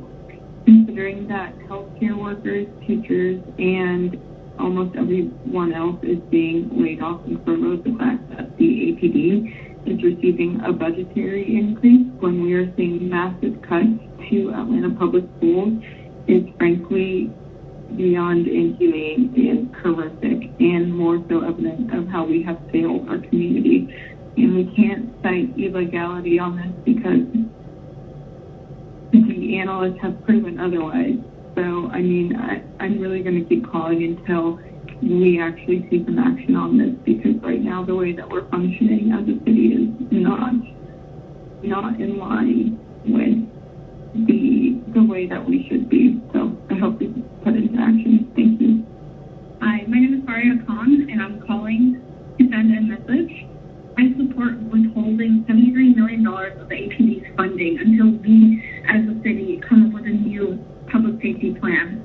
considering that healthcare workers, teachers, and almost everyone else is being laid off and furloughed. The fact that the APD is receiving a budgetary increase when we are seeing massive cuts to Atlanta public schools is frankly beyond inhumane and horrific, and more so evidence of how we have failed our community. And we can't cite illegality on this because the analysts have proven otherwise. So, I'm really going to keep calling until we actually see some action on this, because right now the way that we're functioning as a city is not in line with the way that we should be. So I hope we put into action. Thank you. Hi, my name is Faria Khan, and I'm calling to send a message. I support withholding $73 million of the APD's funding until we, as a city, come up with a new public safety plan.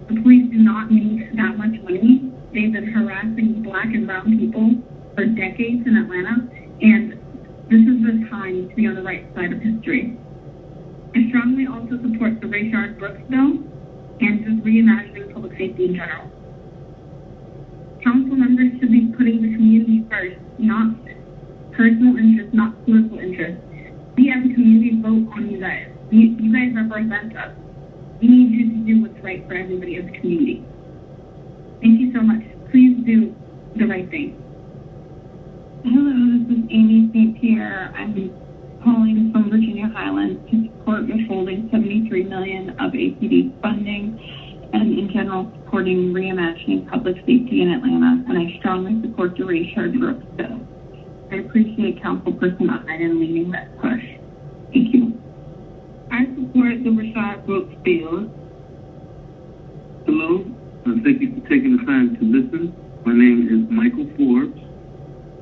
The police do not need that much money. They've been harassing Black and brown people for decades in Atlanta, and this is the time to be on the right side of history. I strongly also support the Rayshard Brooks bill and just reimagining public safety in general. Council members should be putting the community first, not personal interest, not political interest. We as a community vote on you guys. You guys represent us. We need you to do what's right for everybody as a community. Thank you so much. Please do the right thing. Hello, this is Amy St. Pierre. I'm calling from Virginia Highlands to support withholding $73 million of APD funding and in general supporting reimagining public safety in Atlanta, and I strongly support the Rayshard Brooks bill. I appreciate Councilperson Ide in leading that push. Thank you. I support the Rayshard Brooks bill. Hello, thank you for taking the time to listen. My name is Michael Forbes.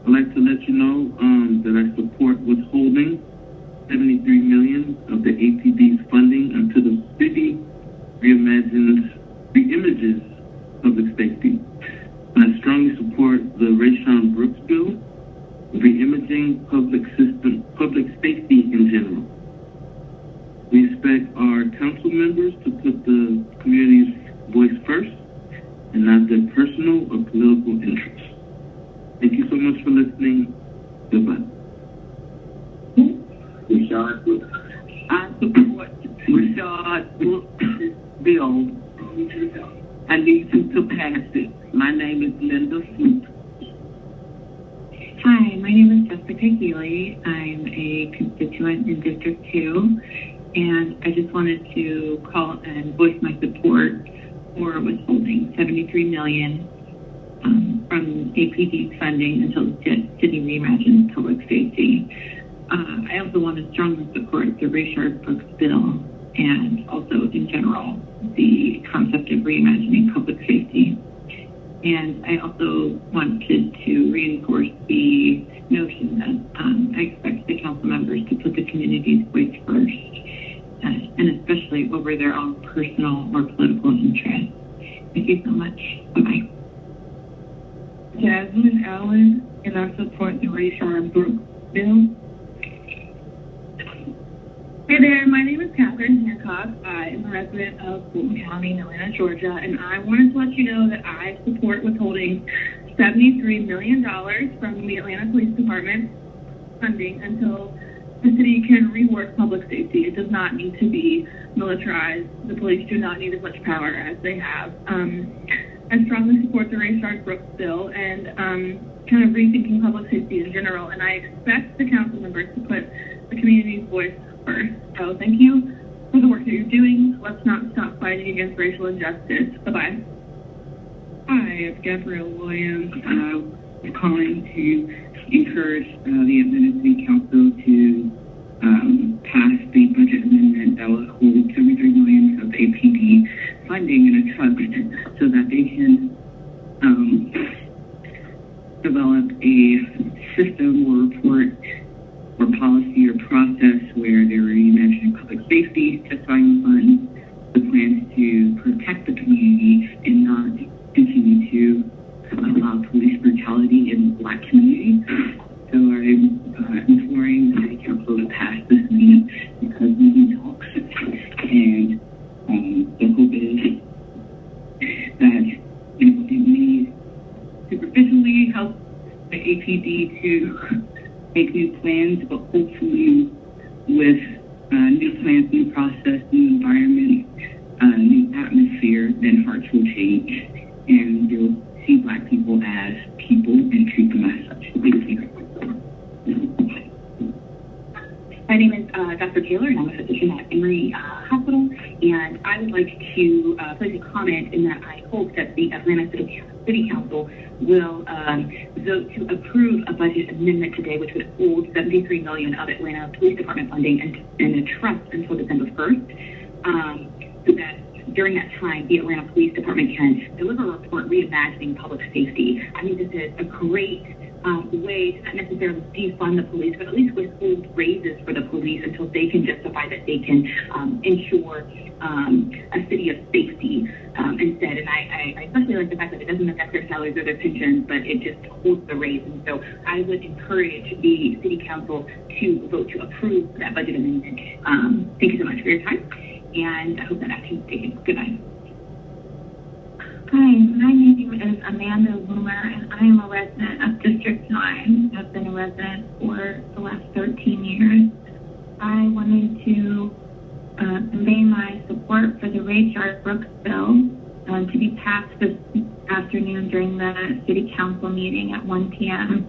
I'd like to let you know that I support withholding $73 million of the APD's funding until the city reimages public safety. And I strongly support the Rayshard Brooks bill, reimaging public safety in general. We expect our council members to put the community's voice first and not their personal or political interests. Thank you so much for listening. Goodbye. Rayshard Brooks. I support Rayshard Brooks bill. I need you to pass it. My name is Linda Swoop. Hi, my name is Jessica Healy. I'm a constituent in District 2, and I just wanted to call and voice my support for withholding $73 million from APD funding until the city reimagines public safety. I also want to strongly support the Rayshard Brooks bill and also, in general, the concept of reimagining public safety. And I also wanted to reinforce the notion that I expect the council members to put the community's voice first, and especially over their own personal or political interests. Thank you so much. Bye-bye. Jasmine Allen, and I support the Rayshard Brooks bill. Hey there, my name is Catherine Hancock. I am a resident of Fulton County, Atlanta, Georgia, and I wanted to let you know that I support withholding $73 million from the Atlanta Police Department funding until the city can rework public safety. It does not need to be militarized. The police do not need as much power as they have. I strongly support the Rayshard Brooks bill and kind of rethinking public safety in general, and I expect the council members to put the community's voice first. So thank you for the work that you're doing. Let's not stop fighting against racial injustice. Bye-bye. Hi, it's Gabrielle Williams. I'm calling to encourage the Atlanta City Council to pass the budget amendment that will hold $73 million of APD funding in a trust so that they can develop a system or report or policy or process where they're reimagining public safety, testifying funds, the plans to protect the community and not continue to allow police brutality in the Black community. So I'm imploring the City Council to pass this amendment because we need talks. And the hope is that it may superficially help the APD to make new plans, but hopefully with new plans, new process, new environment, new atmosphere, then hearts will change and they'll see Black people as people and treat them as such. Thank you. My name is Dr. Taylor, and I'm a physician at Emory Hospital, and I would like to place a comment in that I hope that the Atlanta City Council will vote to approve a budget amendment today, which would hold $73 million of Atlanta Police Department funding in a trust until December 1st, so that during that time, the Atlanta Police Department can deliver a report reimagining public safety. I think this is a great way to not necessarily defund the police, but at least withhold raises for the police until they can justify that they can ensure a city of safety instead. And I especially like the fact that it doesn't affect their salaries or their pensions, but it just holds the raise. And so I would encourage the City Council to vote to approve that budget amendment. Thank you so much for your time, and I hope that action is taken. Good night. Hi, my name is Amanda Loomer, and I am a resident of District 9. I've been a resident for the last 13 years. I wanted to convey my support for the Rayshard Brooks bill to be passed this afternoon during the City Council meeting at 1 p.m.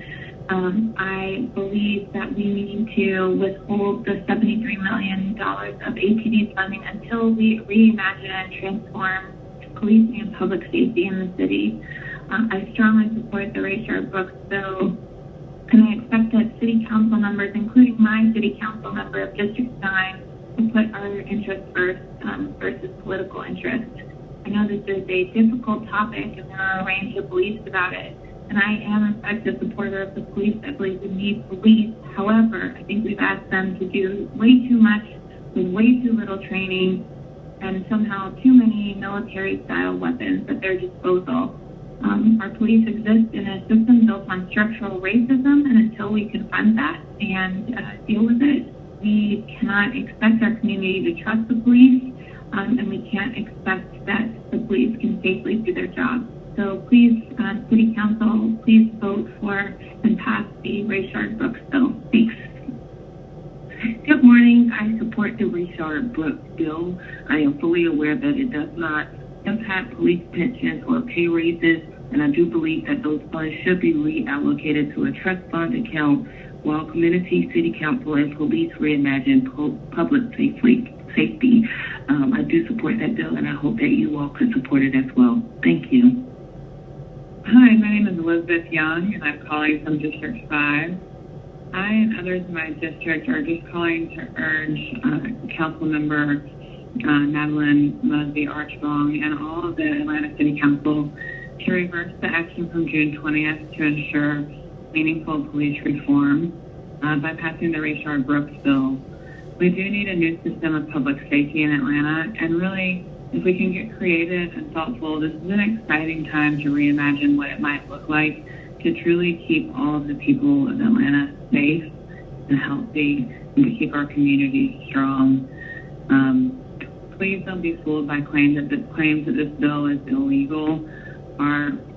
I believe that we need to withhold the $73 million of APD funding until we reimagine and transform policing and public safety in the city. I strongly support the Rayshard Brooks bill, and I expect that City Council members, including my City Council member of District 9, will put our interests first versus political interest. I know this is a difficult topic, and there are a range of beliefs about it, and I am in fact a supporter of the police. I believe we need police. However, I think we've asked them to do way too much with way too little training and somehow too many military-style weapons at their disposal. Our police exist in a system built on structural racism, and until we confront that and deal with it, we cannot expect our community to trust the police, and we can't expect that the police can safely do their job. So please, City Council, please vote for and pass the Rayshard Brooks bill. Thanks. Good morning. I support the Rayshard Brooks bill. I am fully aware that it does not impact police pensions or pay raises, and I do believe that those funds should be reallocated to a trust fund account while community, city council, and police reimagine public safety. I do support that bill, and I hope that you all could support it as well. Thank you. Hi, my name is Elizabeth Young, and I'm calling from District 5. I and others in my district are just calling to urge Council Member Madeline Mosby Archibong and all of the Atlanta City Council to reverse the action from June 20th to ensure meaningful police reform by passing the Rayshard Brooks bill. We do need a new system of public safety in Atlanta, and really, if we can get creative and thoughtful, this is an exciting time to reimagine what it might look like to truly keep all of the people of Atlanta safe and healthy, and to keep our communities strong. Please don't be fooled by claims that this bill is illegal.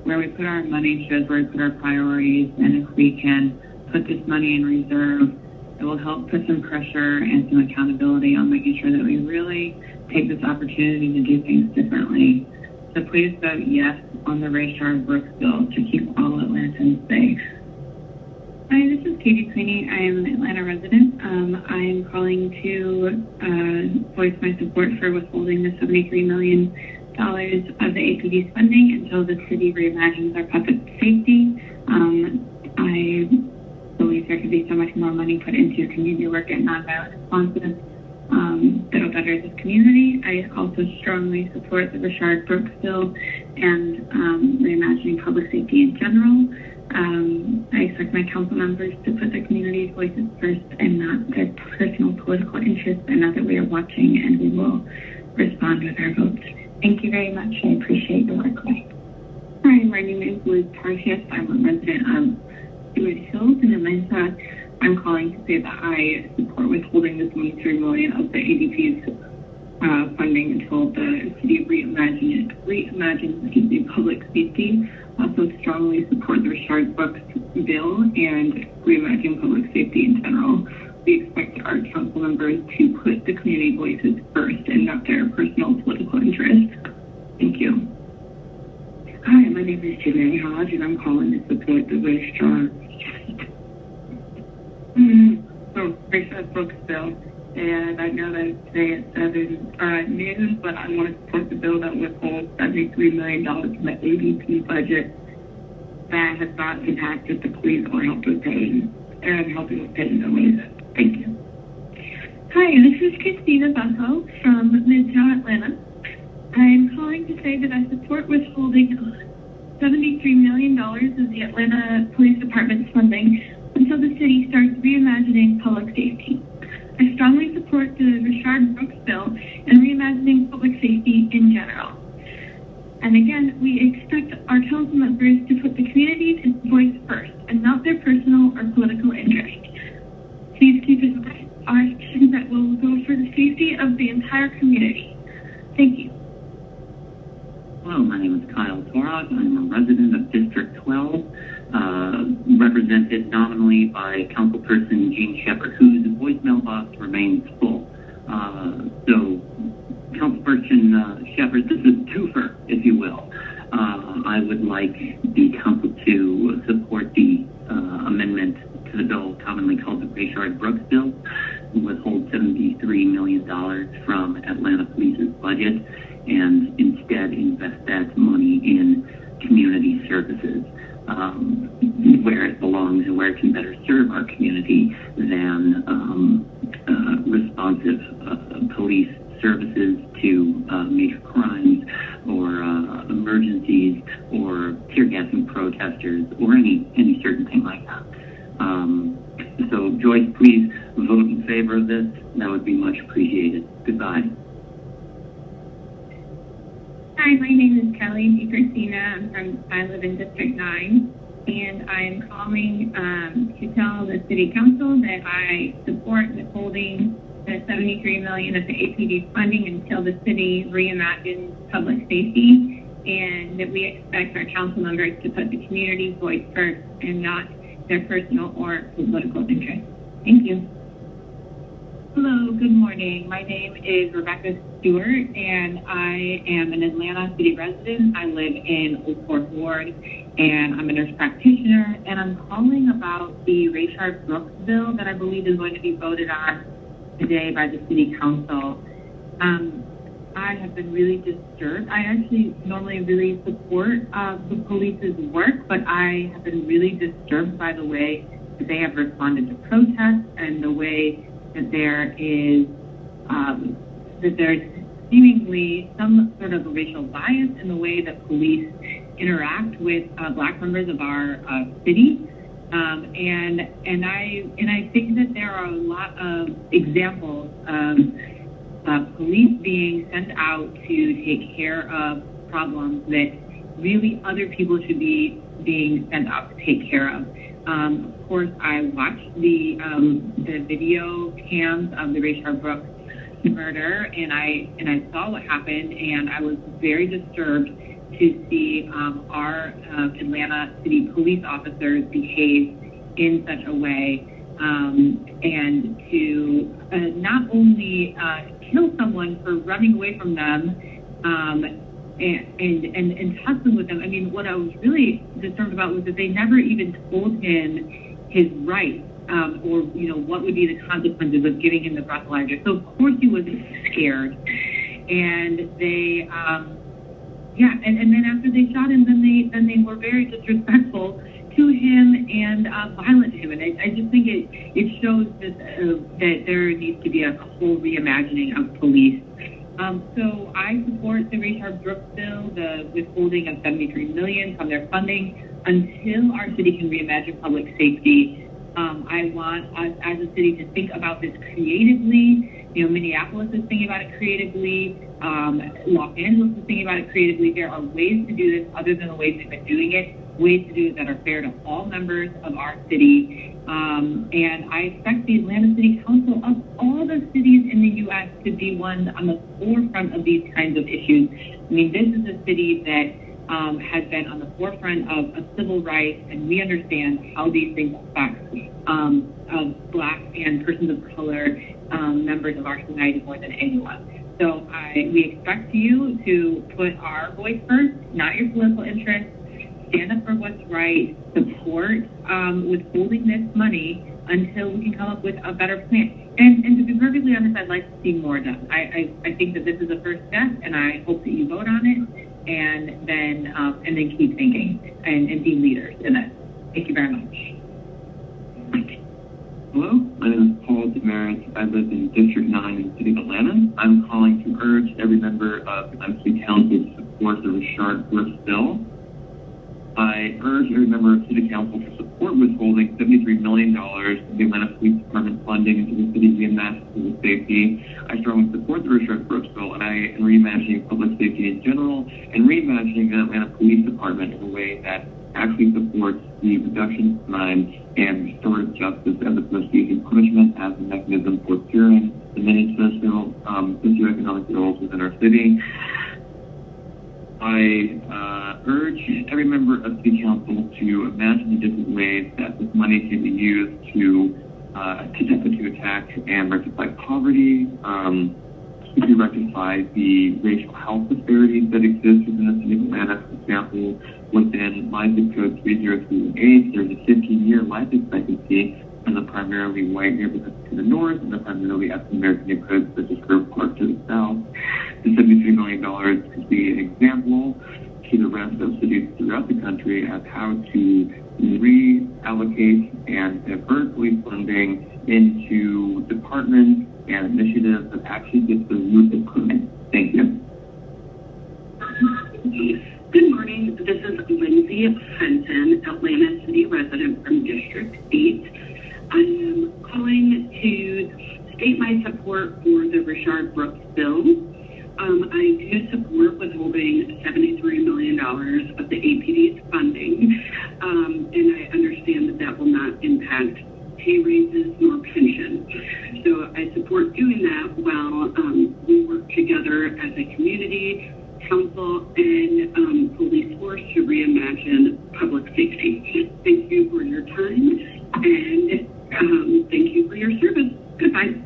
Where we put our money shows where we put our priorities, and if we can put this money in reserve, it will help put some pressure and some accountability on making sure that we really take this opportunity to do things differently. So please vote yes on the Rayshard Brooks bill to keep all Atlantans safe. Hi, this is Katie Sweeney. I am an Atlanta resident. I am calling to voice my support for withholding the $73 million of the APD's funding until the city reimagines our public safety. I believe there could be so much more money put into community work and nonviolent responses that will better this community. I also strongly support the Rayshard Brooks bill and reimagining public safety in general. I expect my council members to put the community's voices first and not their personal political interests. I know that we are watching, and we will respond with our votes. Thank you very much. I appreciate your work. Hi, my name is Liz Tarsius. I'm a resident of Stewart Hills in Atlanta. I'm calling to say that I support withholding the $23 million of the ADP's funding until the city reimagines public safety. Also strongly support the Rayshard Brooks bill and reimagine public safety in general. We expect our council members to put the community voices first and not their personal political interests. Thank you. Hi, my name is Janae Hodge, and I'm calling to support the Rayshard Brooks bill. And I know that today at 7 noon, but I want to support the bill that withholds $73 million from the ADP budget that has not impacted the police or helping with paying the wages. Thank you. Hi, this is Christina Bucko from Midtown Atlanta. I'm calling to say that I support withholding $73 million of the Atlanta Police Department's funding until the city starts reimagining public safety. I strongly support the Rayshard Brooks bill and reimagining public safety in general. And again, we expect our council members to put the community's voice first and not their personal or political interest. Please keep in mind our actions that will go for the safety of the entire community. Thank you. Hello, my name is Kyle Torog. I'm a resident of District 12, represented nominally by Councilperson Gene Shepard, whose voicemail box remains full. So, Councilperson Shepard, this is twofer, if you will. I would like the council to support the amendment to the bill commonly called the Rayshard Brooks bill, withhold $73 million from Atlanta Police's budget, and instead invest that money in community services, where it belongs and where it can better serve our community than responsive police services to major crimes or emergencies or tear gassing protesters or any certain thing like that. So Joyce, please vote in favor of this. That would be much appreciated. Goodbye. Hi, my name is Kelly DiCristina. I live in District 9, and I'm calling to tell the City Council that I support withholding the $73 million of the APD funding until the city reimagines public safety, and that we expect our council members to put the community's voice first and not their personal or political interests. Thank you. Hello, Good morning. My name is Rebecca Stewart, and I am an Atlanta city resident. I live in Old Fourth Ward, and I'm a nurse practitioner, and I'm calling about the Rayshard Brooks bill that I believe is going to be voted on today by the city council. I have been really disturbed. I actually normally really support the police's work, but I have been really disturbed by the way that they have responded to protests and the way that there's seemingly some sort of racial bias in the way that police interact with Black members of our city. And I think that there are a lot of examples of police being sent out to take care of problems that really other people should be being sent out to take care of. Of course, I watched the video cams of the Rayshard Brooks murder, and I saw what happened, and I was very disturbed to see our Atlanta City police officers behave in such a way, and to not only kill someone for running away from them and tussling with them. I mean, what I was really disturbed about was that they never even told him his rights, or what would be the consequences of giving him the breathalyzer. So of course he was scared, and they and then after they shot him, then they were very disrespectful to him and violent to him. And I just think it shows that there needs to be a whole reimagining of police. So I support the Rayshard Brooks bill, the withholding of $73 million from their funding until our city can reimagine public safety. I want us as a city to think about this creatively. Minneapolis is thinking about it creatively. Los Angeles is thinking about it creatively. There are ways to do this other than the ways we've been doing it, ways to do it that are fair to all members of our city. And I expect the Atlanta City Council of all the cities in the U.S. to be ones on the forefront of these kinds of issues. I mean, this is a city that has been on the forefront of civil rights, and we understand how these things affect Black and persons of color members of our society more than anyone. So we expect you to put our voice first, not your political interests. Stand up for what's right, support withholding this money until we can come up with a better plan. And to be perfectly honest, I'd like to see more done. I think that this is a first step, and I hope that you vote on it and then keep thinking and be leaders in it. Thank you very much. Hello, my name is Paul Damaris. I live in District 9 in the city of Atlanta. I'm calling to urge every member of the City Council to support the Rayshard Brooks bill. I urge every member of City Council to support withholding $73 million in the Atlanta Police Department funding into the city's reimagining public safety. I strongly support the Rayshard Brooks bill, and I am reimagining public safety in general and reimagining the Atlanta Police Department in a way that actually supports the reduction of crime and restorative justice as opposed to using punishment as a mechanism for curing the many socioeconomic ills within our city. I urge every member of City Council to imagine the different ways that this money can be used to attack and rectify poverty, to rectify the racial health disparities that exist within the city of Atlanta. For example, within my zip code 30318, there's a 15-year life expectancy in the primarily white neighborhoods to the north and the primarily African-American neighborhoods such as Grove Park to the south. The $73 million could be an example to the rest of cities throughout the country as how to reallocate and divert police funding into departments and initiatives that actually get to the root of crime. Thank you. Good morning. This is Lindsay Fenton, Atlanta City resident from District 8. I am calling to state my support for the Rayshard Brooks bill. I do support withholding $73 million of the APD's funding, and I understand that that will not impact pay raises nor pension. So I support doing that while we work together as a community, council, and police force to reimagine public safety. Thank you for your time, and thank you for your service. Goodbye.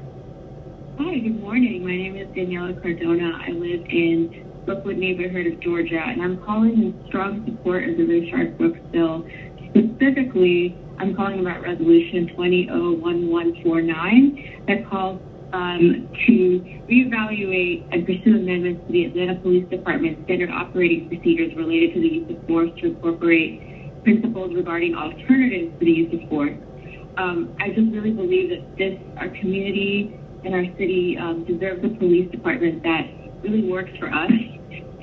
good morning. My name is Daniela Cardona. I live in Brookwood neighborhood of Georgia, and I'm calling in strong support of the Rayshard Brooks bill. Specifically, I'm calling about Resolution 201149 that calls to reevaluate and pursue amendments to the Atlanta Police Department standard operating procedures related to the use of force to incorporate principles regarding alternatives to the use of force. I just really believe that our community and our city deserves a police department that really works for us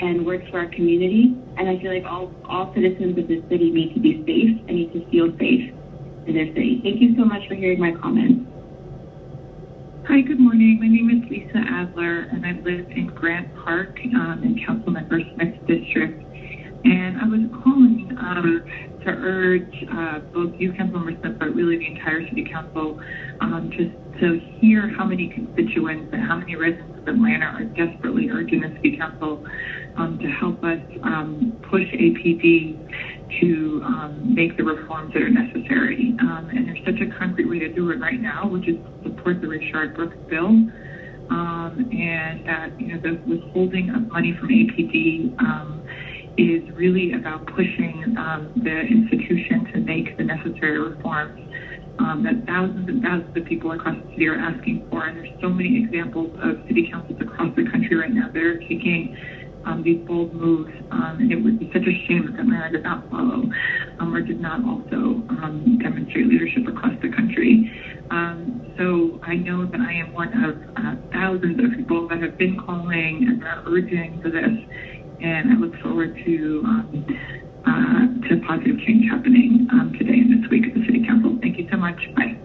and works for our community. And I feel like all citizens of this city need to be safe and need to feel safe in their city. Thank you so much for hearing my comments. Hi, good morning. My name is Lisa Adler, and I live in Grant Park in Councilmember Smith's district. And I was calling to urge both you, Councilmember Smith, but really the entire City Council, just to hear how many constituents and how many residents of Atlanta are desperately urging the City Council to help us push APD to make the reforms that are necessary. And there's such a concrete way to do it right now, which is support the Rayshard Brooks bill. And that, the withholding of money from APD is really about pushing the institution to make the necessary reforms that thousands and thousands of people across the city are asking for. And there's so many examples of city councils across the country right now that are taking these bold moves. And it would be such a shame if Atlanta did not follow or did not also demonstrate leadership across the country. So I know that I am one of thousands of people that have been calling and are urging for this. And I look forward to positive change happening today and this week at the City Council. Thank you so much. Bye.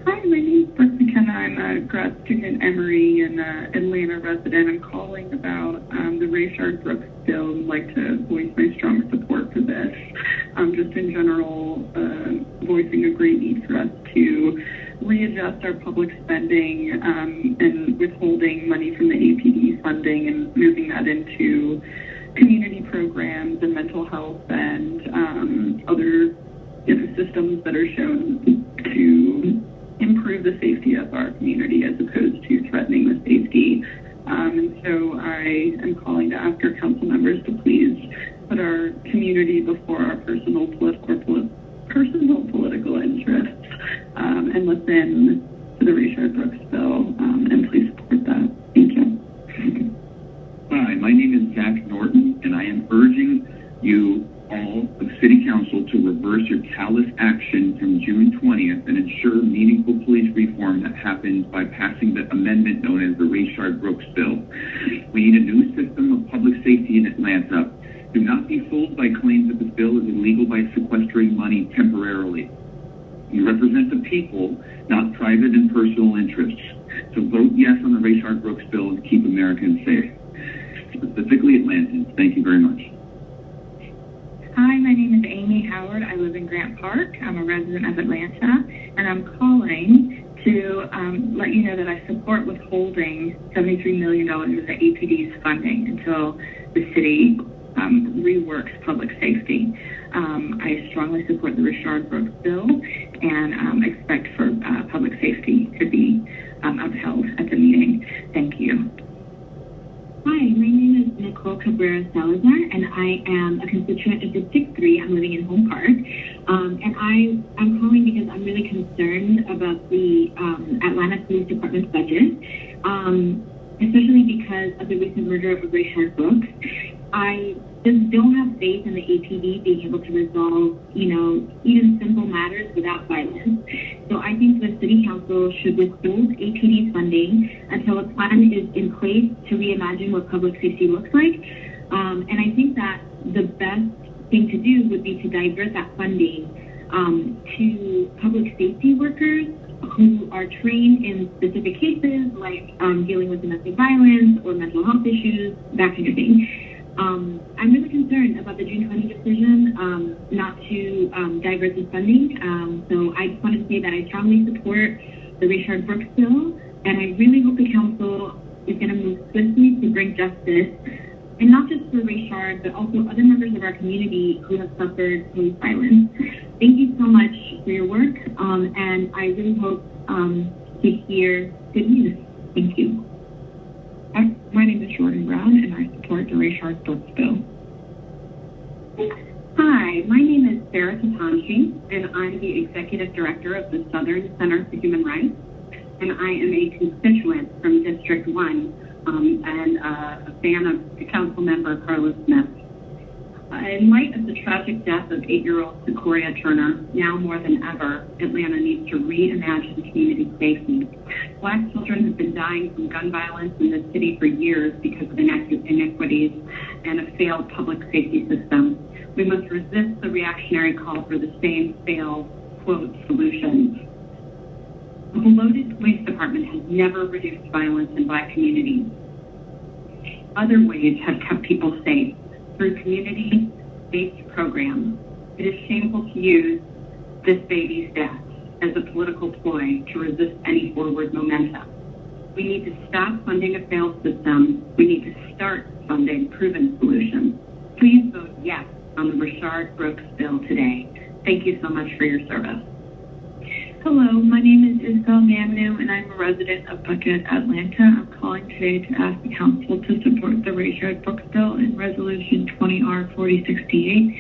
Hi, my name is Brooke McKenna. I'm a grad student at Emory and an Atlanta resident. I'm calling about the Rayshard Brooks bill. I'd like to voice my strong support for this. Just in general, voicing a great need for us to readjust our public spending and withholding money from the APD funding and moving that into community programs and mental health and other systems that are shown to improve the safety of our community as opposed to threatening the safety. And so I am calling to ask our council members to please put our community before our personal political interests and listen to the Rayshard Brooks bill and please support that. Thank you. Hi, my name is Zach Norton, and I am urging you all, the City Council, to reverse your callous action from June 20th and ensure meaningful police reform that happens by passing the amendment known as the Rayshard Brooks bill. We need a new system of public safety in Atlanta. Do not be fooled by claims that this bill is illegal by sequestering money temporarily. You represent the people, not private and personal interests. So vote yes on the Rayshard Brooks bill and keep Americans safe. Specifically Atlantans. Thank you very much. Hi, my name is Amy Howard. I live in Grant Park. I'm a resident of Atlanta, and I'm calling to let you know that I support withholding $73 million of the APD's funding until the city reworks public safety. I strongly support the Rayshard Brooks bill and expect for public safety to be upheld at the meeting. Thank you. Hi, my name is Nicole Cabrera Salazar, and I am a constituent of District 3. I'm living in Home Park. And I'm calling because I'm really concerned about the Atlanta Police Department's budget, especially because of the recent murder of Rayshard Brooks. I just don't have faith in the APD being able to resolve, even simple matters without violence. So I think the City Council should withhold APD funding until a plan is in place to reimagine what public safety looks like. And I think that the best thing to do would be to divert that funding to public safety workers who are trained in specific cases like dealing with domestic violence or mental health issues, that kind of thing. I'm really concerned about the June 20 decision not to divert this funding. So I just wanted to say that I strongly support the Rayshard Brooks bill, and I really hope the council is going to move swiftly to bring justice, and not just for Rayshard, but also other members of our community who have suffered police violence. Thank you so much for your work, and I really hope to hear good news. Thank you. My name is Jordan Brown, and I support the Rayshard Brooks bill. Hi, my name is Sarah Tatanji, and I'm the Executive Director of the Southern Center for Human Rights, and I am a constituent from District 1 and a fan of the council member Carlos Smith. In light of the tragic death of 8-year-old Sequoia Turner, now more than ever, Atlanta needs to reimagine community safety. Black children have been dying from gun violence in this city for years because of inequities and a failed public safety system. We must resist the reactionary call for the same failed, quote, solutions. A bloated police department has never reduced violence in Black communities. Other ways have kept people safe, through community-based programs. It is shameful to use this baby's death as a political ploy to resist any forward momentum. We need to stop funding a failed system. We need to start funding proven solutions. Please vote yes on the Rayshard Brooks bill today. Thank you so much for your service. Hello, my name is Isabel Mamnu, and I'm a resident of Buckhead, Atlanta. I'm calling today to ask the council to support the Rayshard Brooks bill in Resolution 20R4068.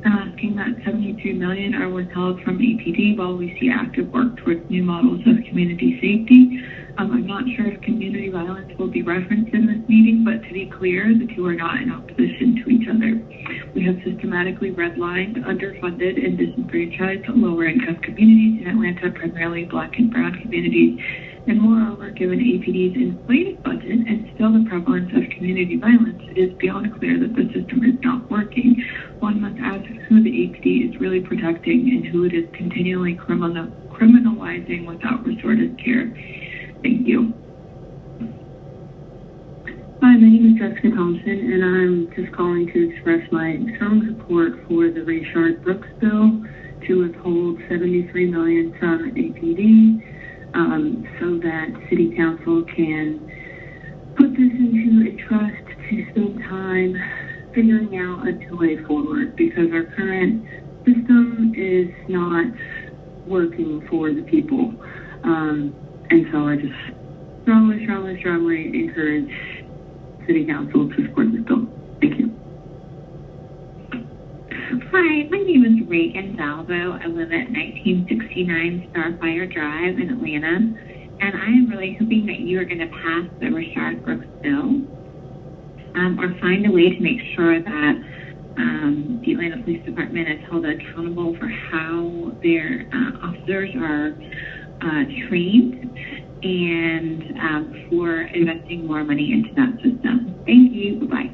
I'm asking that $73 million are withheld from APD while we see active work towards new models of community safety. I'm not sure if community violence will be referenced in this meeting, but to be clear, the two are not in opposition to each other. We have systematically redlined, underfunded, and disenfranchised lower-income communities in Atlanta, primarily Black and Brown communities. And moreover, given APD's inflated budget and still the prevalence of community violence, it is beyond clear that the system is not working. One must ask who the APD is really protecting and who it is continually criminalizing without restorative care. Thank you. Hi, my name is Jessica Thompson, and I'm just calling to express my strong support for the Rayshard Brooks bill to withhold $73 million from APD so that City Council can put this into a trust to spend time figuring out a way forward, because our current system is not working for the people. And so I just strongly encourage City Council to support this bill. Thank you. Hi, my name is Reagan Dalvo. I live at 1969 Starfire Drive in Atlanta, and I am really hoping that you are going to pass the Rayshard Brooks bill or find a way to make sure that the Atlanta Police Department is held accountable for how their officers are trained and for investing more money into that system. Thank you. Bye-bye.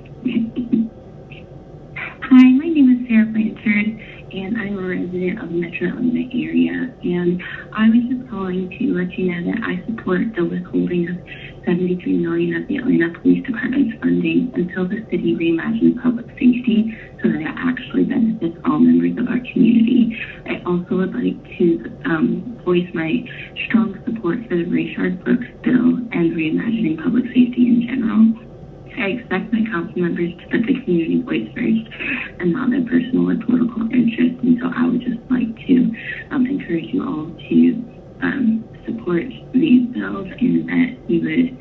Hi, my name is Sarah Blanchard, and I'm a resident of the Metro Atlanta area. And I was just calling to let you know that I support the withholding of $73 million of the Atlanta Police Department's funding until the city reimagines public safety so that it actually benefits all members of our community. I also would like to voice my strong support for the Rayshard Brooks bill and reimagining public safety in general. I expect my council members to put the community voice first and not their personal or political interest. And so I would just like to encourage you all to support these bills, and that you would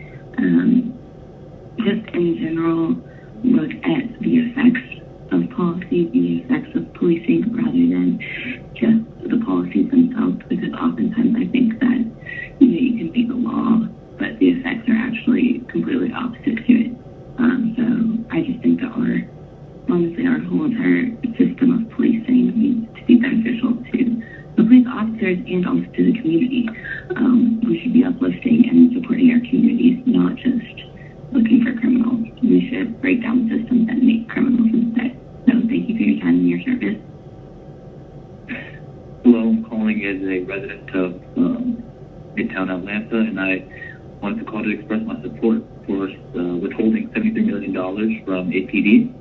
just in general look at the effects of policy, the effects of policing, rather than just the policies themselves, because oftentimes I think that you can make a law, but the effects are actually completely opposite to it. So I just think that honestly, our whole entire system of policing needs to be beneficial to the police officers and also to the community. We should be uplifting and supporting our communities, not just looking for criminals. We should break down systems that make criminals instead. So thank you for your time and your service. Hello, I'm calling as a resident of Midtown Atlanta, and I wanted to call to express my support for withholding $73 million from APD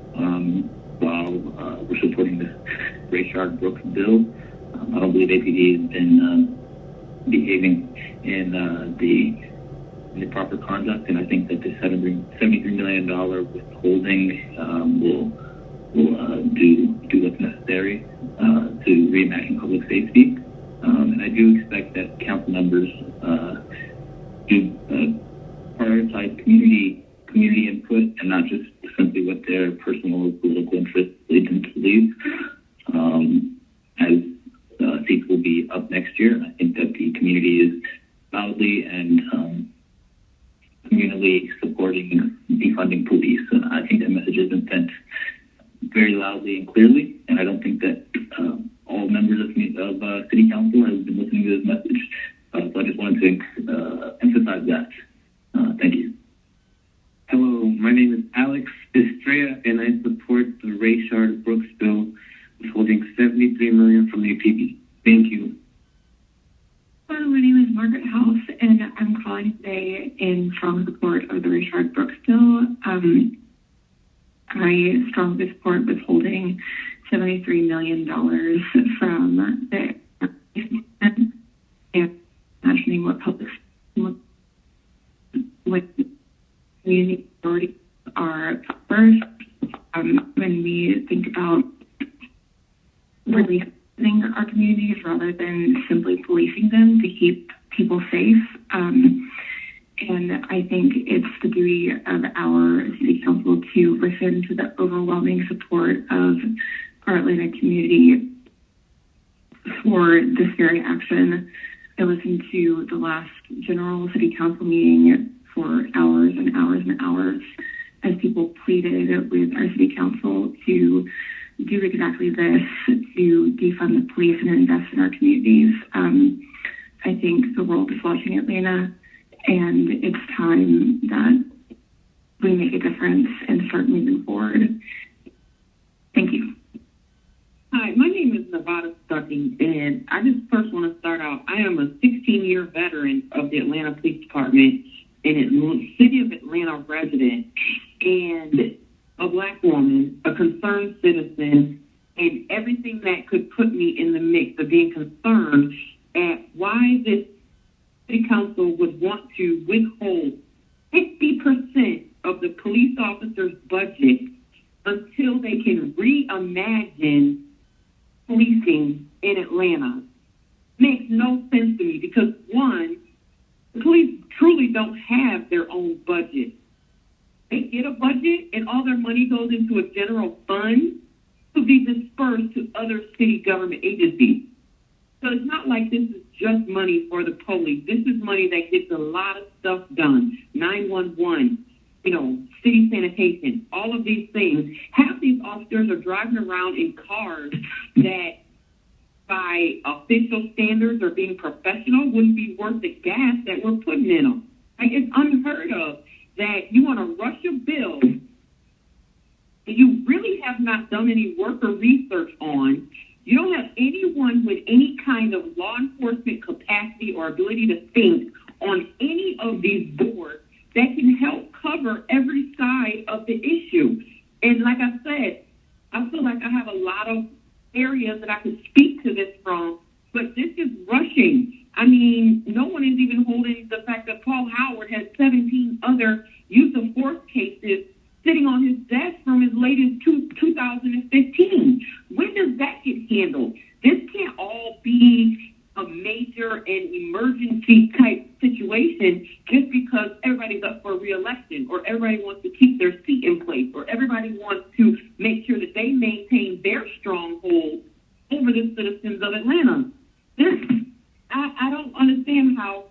while we're supporting this Rayshard Brooks bill. I don't believe APD has been behaving in the proper conduct, and I think that this $73 million withholding will do what's necessary to reimagine public safety. And I do expect that council members to prioritize community input and not just simply what their personal political interests lead them to believe. As seats will be up next year, I think that the community is loudly and communally supporting defunding police. I think that message has been sent very loudly and clearly, and I don't think that all members of City Council have been listening to this message. So I just wanted to emphasize that. Thank you. Hello, my name is Alex Estrella, and I support the Rayshard Brooks bill, withholding $73 million from the APD. Thank you. Hello, my name is Margaret House, and I'm calling today in strong support of the Rayshard Brooks bill. I strongly support withholding $73 million from the and imagining what public community authorities are first. When we think about really helping our communities rather than simply policing them to keep people safe. And I think it's the duty of our City Council to listen to the overwhelming support of our Atlanta community for this very action. I listened to the last general City Council meeting for hours and hours and hours as people pleaded with our City Council to do exactly this, to defund the police and invest in our communities. I think the world is watching Atlanta, and it's time that we make a difference and start moving forward. Thank you. Hi, my name is Nevada Stuckey, and I just first want to start out. I am a 16-year veteran of the Atlanta Police Department and a City of Atlanta resident, and a Black woman, a concerned citizen, and everything that could put me in the mix of being concerned at why this City Council would want to withhold 50% of the police officers' budget until they can reimagine policing in Atlanta. Makes no sense to me because, one, the police truly don't have their own budget. They get a budget and all their money goes into a general fund to be dispersed to other city government agencies. So it's not like this is just money for the police. This is money that gets a lot of stuff done. 911, city sanitation, all of these things. Half these officers are driving around in cars that by official standards or being professional wouldn't be worth the gas that we're putting in them. Like, it's unheard of that you want to rush a bill that you really have not done any work or research on. You don't have anyone with any kind of law enforcement capacity or ability to think on any of these boards that can help cover every side of the issue. And like I said, I feel like I have a lot of areas that I could speak to this from, but this is rushing. I mean, no one is even holding the fact that Paul Howard has 17 other use of force cases sitting on his desk from as late as 2015. When does that get handled? This can't all be a major and emergency type situation just because everybody's up for re-election or everybody wants to keep their seat in place or everybody wants to make sure that they maintain their stronghold over the citizens of Atlanta. I don't understand how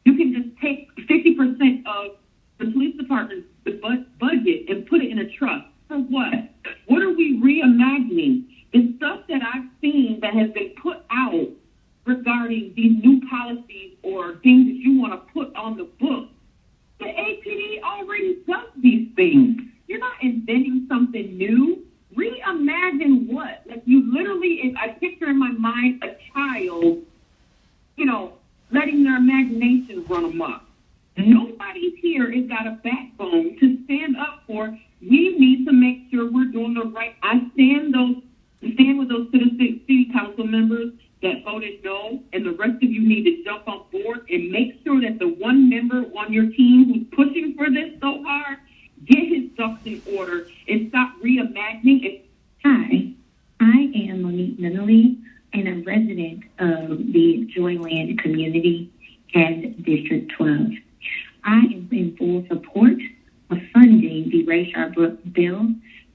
you can just take 50% of the police department's budget and put it in a trust. For what? What are we reimagining? The stuff that I've seen that has been put out regarding these new policies or things that you want to put on the book, the APD already does these things. You're not inventing something new. Reimagine what? Like, you literally, I picture in my mind a child, letting their imagination run amok. Nobody here has got a backbone to stand up for. We need to make sure we're doing the right. I stand with those city council members that voted no, and the rest of you need to jump on board and make sure that the one member on your team who's pushing for this so hard get his ducks in order and stop reimagining it. Hi, I am Monique Nunnally, and I'm resident of the Joyland community. and District 12. I am in full support of funding the Rayshard Brooks bill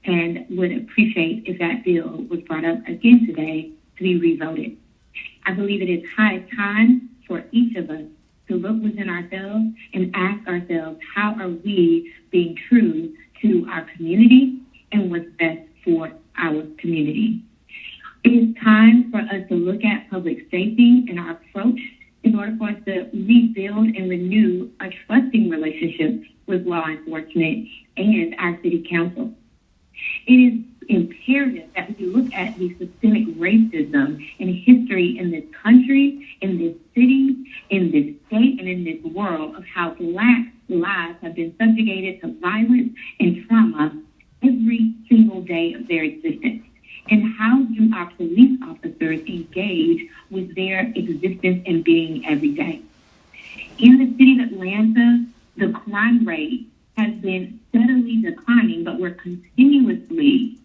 and would appreciate if that bill was brought up again today to be revoted. I believe it is high time for each of us to look within ourselves and ask ourselves, how are we being true to our community and what's best for our community? It is time for us to look at public safety and our approach in order for us to rebuild and renew a trusting relationship with law enforcement and our city council. It is imperative that we look at the systemic racism and history in this country, in this city, in this state, and in this world of how Black lives have been subjugated to violence and trauma every single day of their existence. And how do our police officers engage with their existence and being every day? In the city of Atlanta, the crime rate has been steadily declining, but we're continuously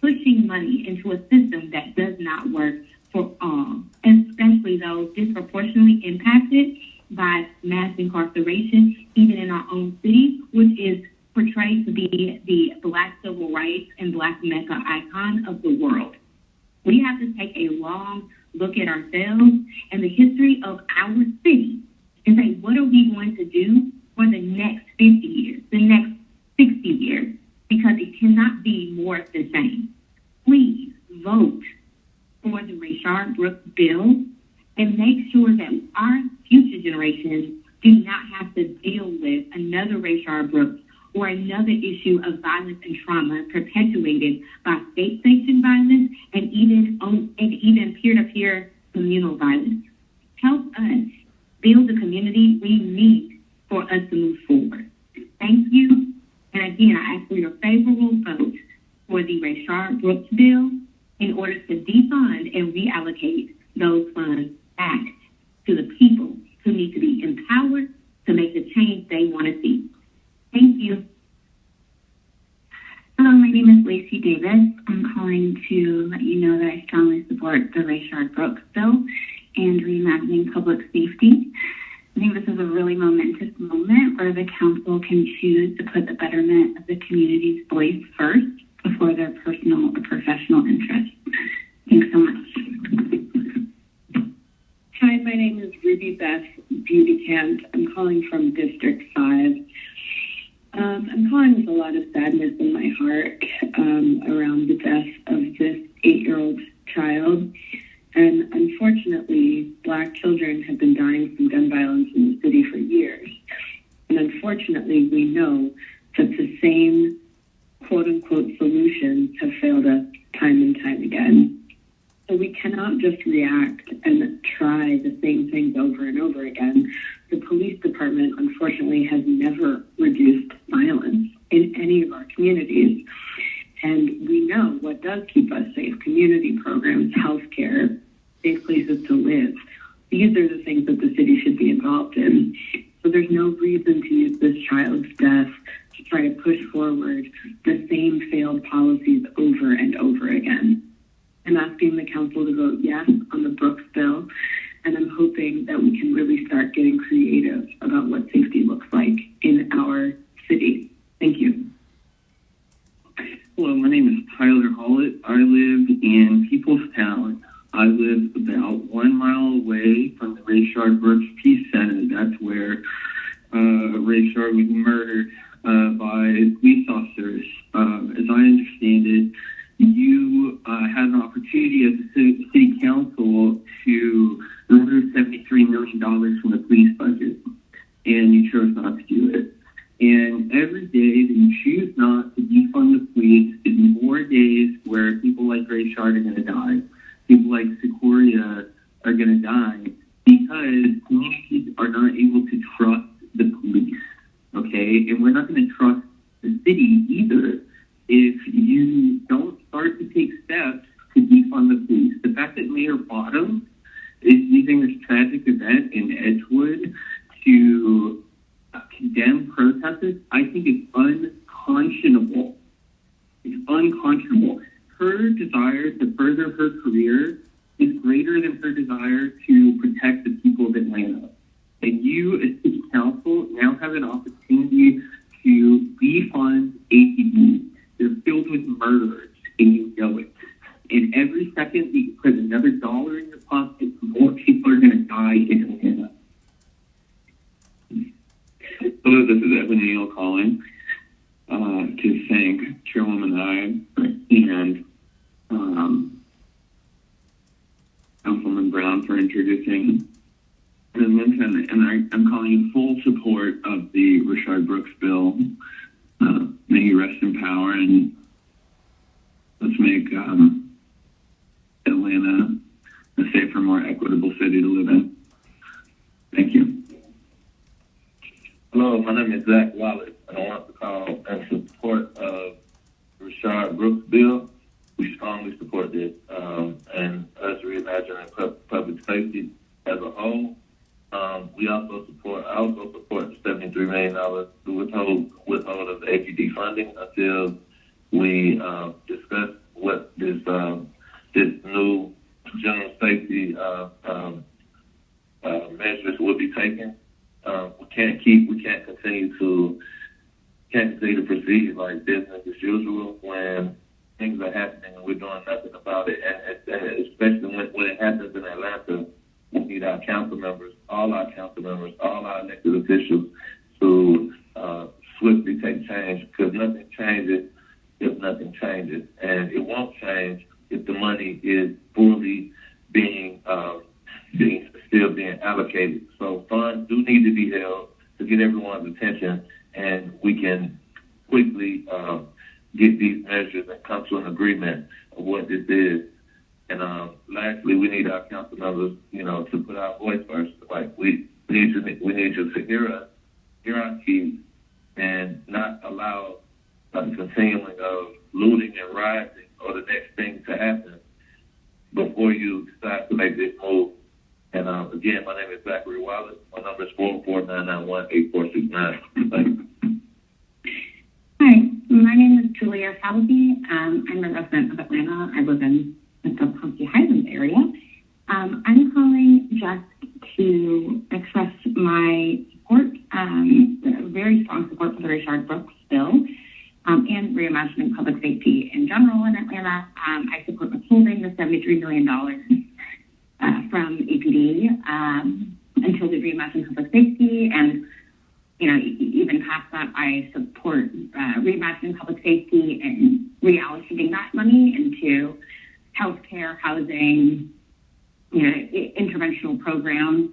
pushing money into a system that does not work for all, especially those disproportionately impacted by mass incarceration, even in our own city, which is portrayed to be the Black civil rights and Black Mecca icon of the world. We have to take a long look at ourselves and the history of our city and say, what are we going to do for the next 50 years, the next 60 years? Because it cannot be more of the same. Please vote for the Rayshard Brooks bill and make sure that our future generations do not have to deal with another Rayshard Brooks or another issue of violence and trauma perpetuated by state-sanctioned violence and even peer-to-peer communal violence. Help us build the community we need for us to move forward. Thank you. And again, I ask for your favorable vote for the Rayshard Brooks bill in order to defund and reallocate those funds back to the people who need to be empowered to make the change they want to see. Thank you. Hello, my name is Lacey Davis. I'm calling to let you know that I strongly support the Rayshard Brooks bill and reimagining public safety. I think this is a really momentous moment where the council can choose to put the betterment of the community's voice first before their personal or professional interests. Thanks so much. Hi, my name is Ruby Beth Beautycamp. I'm calling from District 5. I'm calling with a lot of sadness in my heart around the death of this 8-year-old child. And unfortunately, Black children have been dying from gun violence in the city for years. And unfortunately, we know that the same quote-unquote solutions have failed us time and time again. So we cannot just react and try the same things over and over again. The police department, unfortunately, has never reduced violence in any of our communities. And we know what does keep us safe: community programs, healthcare, safe places to live. These are the things that the city should be involved in. So there's no reason to use this child's death to try to push forward the same failed policies over and over again. I'm asking the council to vote yes on the Brooks bill, and I'm hoping that we can really start getting creative about what safety looks like in our city. Thank you. Hello, my name is Tyler Hollett. I live in Peoplestown. I live about 1 mile away from the Rayshard Brooks Peace Center. That's where Rayshard was murdered by police officers. As I understand it, you had an opportunity as a city council to remove $73 million from the police budget, and you chose not to do it. And every day that you choose not to defund the police is more days where people like Rayshard are going to die. People like Sequoia are going to die because communities are not able to trust the police, okay? And we're not going to trust the city either if you don't start to take steps to defund the police. The fact that Mayor Bottom is using this tragic event in Edgewood to condemn protesters, I think it's unconscionable. It's unconscionable. Her desire to further her career is greater than her desire to protect the people of Atlanta. you as City Council now have an opportunity to defund APD. They're filled with murderers, and you know it. And every second that you put another dollar in your pocket, more people are going to die in Atlanta. Hello, this is Evan Neal calling to thank Chairwoman Hyde and Councilman Brown for introducing amendments, and I'm calling in full support of the Rayshard Brooks bill. May he rest in power, and let's make Atlanta a safer, more equitable city to live in. Thank you. Hello, my name is Zach Wallace, and I want to call in support of Rayshard Brooks bill. We strongly support this, and us reimagining public safety as a whole. I also support the $73 million withhold of the APD funding until we discuss what this new general safety measures will be taken. We can't continue to proceed like business as usual when things are happening and we're doing nothing about it. And especially when it happens in Atlanta, we need our council members, all our elected officials to swiftly take change, because nothing changes if nothing changes. And it won't change if the money is fully still being allocated. So funds do need to be held to get everyone's attention, and we can quickly get these measures and come to an agreement of what this is. And lastly, we need our council members, to put our voice first. Like we need you to hear our keys, and not allow a continuing of looting and rioting or the next thing to happen before you decide to make this move. And again, my name is Zachary Wallace. My number is 44991-8469. Thank you. Hi, my name is Julia Salaby. I'm a resident of Atlanta. I live in the Pompeii Highlands area. I'm calling just to express my support, very strong support for the Rayshard Brooks bill, and reimagining public safety in general in Atlanta. I support withholding the $73 million from APD until we reimagine public safety, and even past that, I support reimagining public safety and reallocating that money into healthcare, housing, interventional programs.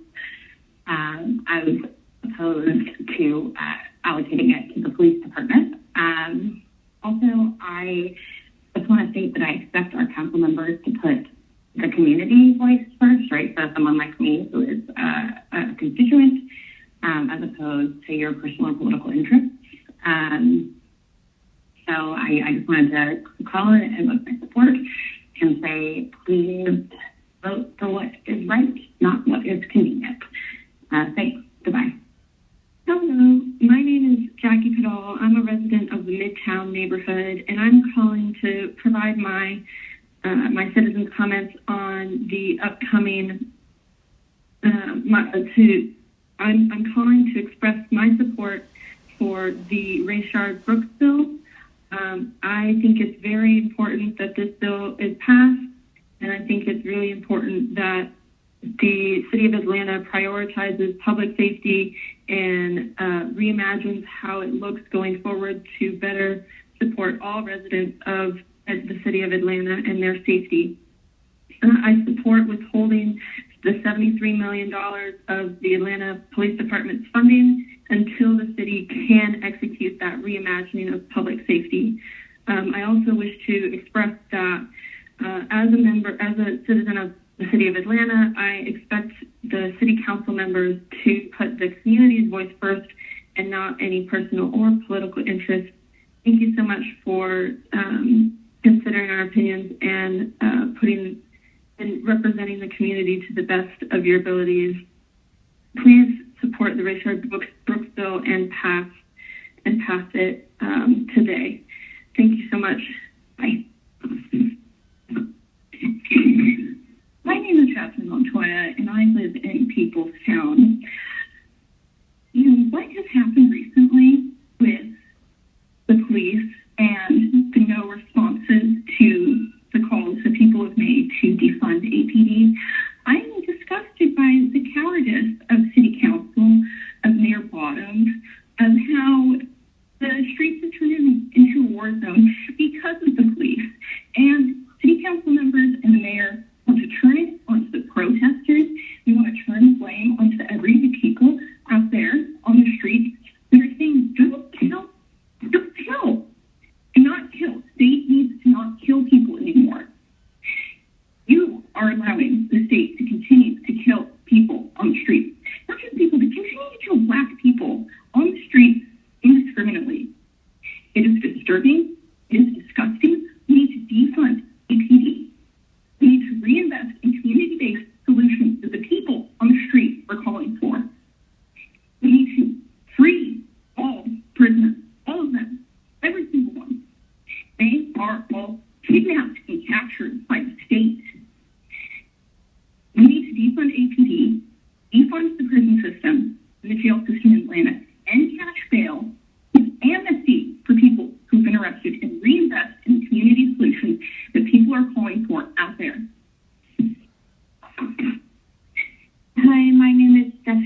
I was opposed to allocating it to the police department. Also, I just want to state that I expect our council members to put the community voice first, right? So someone like me who is a constituent, as opposed to your personal or political interests. So I just wanted to call it and vote my support and say, please vote for what is right, not what is convenient. Thanks. Goodbye. Hello, my name is Jackie Padal. I'm a resident of the Midtown neighborhood, and I'm calling to provide my citizens' comments on the upcoming. I'm calling to express my support for the Rayshard Brooks bill. I think it's very important that this bill is passed, and I think it's really important that the City of Atlanta prioritizes public safety and reimagines how it looks going forward to better support all residents of the City of Atlanta and their safety. I support withholding the $73 million of the Atlanta Police Department's funding until the city can execute that reimagining of public safety. I also wish to express that as a citizen of the City of Atlanta, I expect the City Council members to put the community's voice first and not any personal or political interest. Thank you so much for considering our opinions and putting and representing the community to the best of your abilities. Please support the Rayshard Brooks bill and pass it today. Thank you so much. Bye. My name is Jasmine Montoya, and I live in Peoplestown.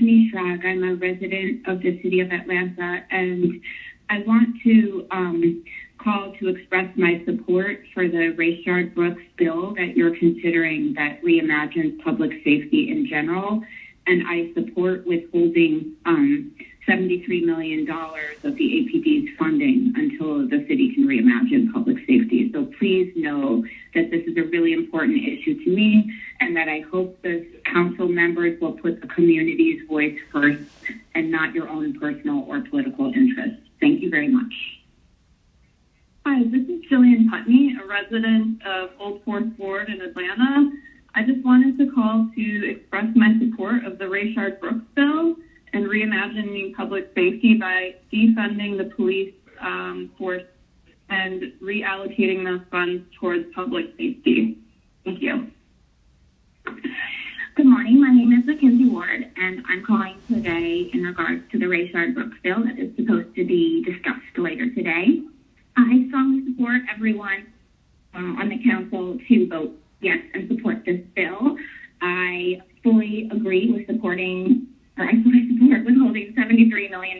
Tiffany Schrag. I'm a resident of the city of Atlanta, and I want to call to express my support for the Rayshard Brooks bill that you're considering that reimagines public safety in general. And I support withholding $73 million of the APD's funding until the city can reimagine public safety. So please know that this is a really important issue to me, and that I hope the council members will put the community's voice first and not your own personal or political interests. Thank you very much. Hi, this is Jillian Putney, a resident of Old Fourth Ward in Atlanta. I just wanted to call to express my support of the Rayshard Brooks bill and reimagining public safety by defunding the police force and reallocating those funds towards public safety. Thank you. Good morning. My name is Mackenzie Ward, and I'm calling today in regards to the Rayshard Brooks bill that is supposed to be discussed later today. I strongly support everyone on the council to vote yes and support this bill. I fully agree with supporting, or I fully support withholding $73 million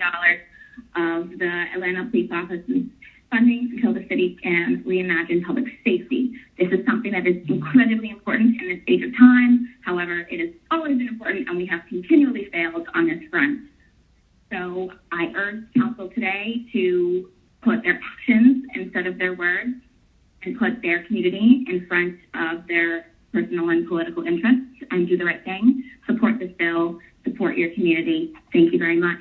of the Atlanta Police Office's funding until the city can reimagine public safety. This is something that is incredibly important in this age of time. However, it has always been important, and we have continually failed on this front. So I urge council today to put their actions instead of their words and put their community in front of their personal and political interests and do the right thing. Support this bill. Support your community. Thank you very much.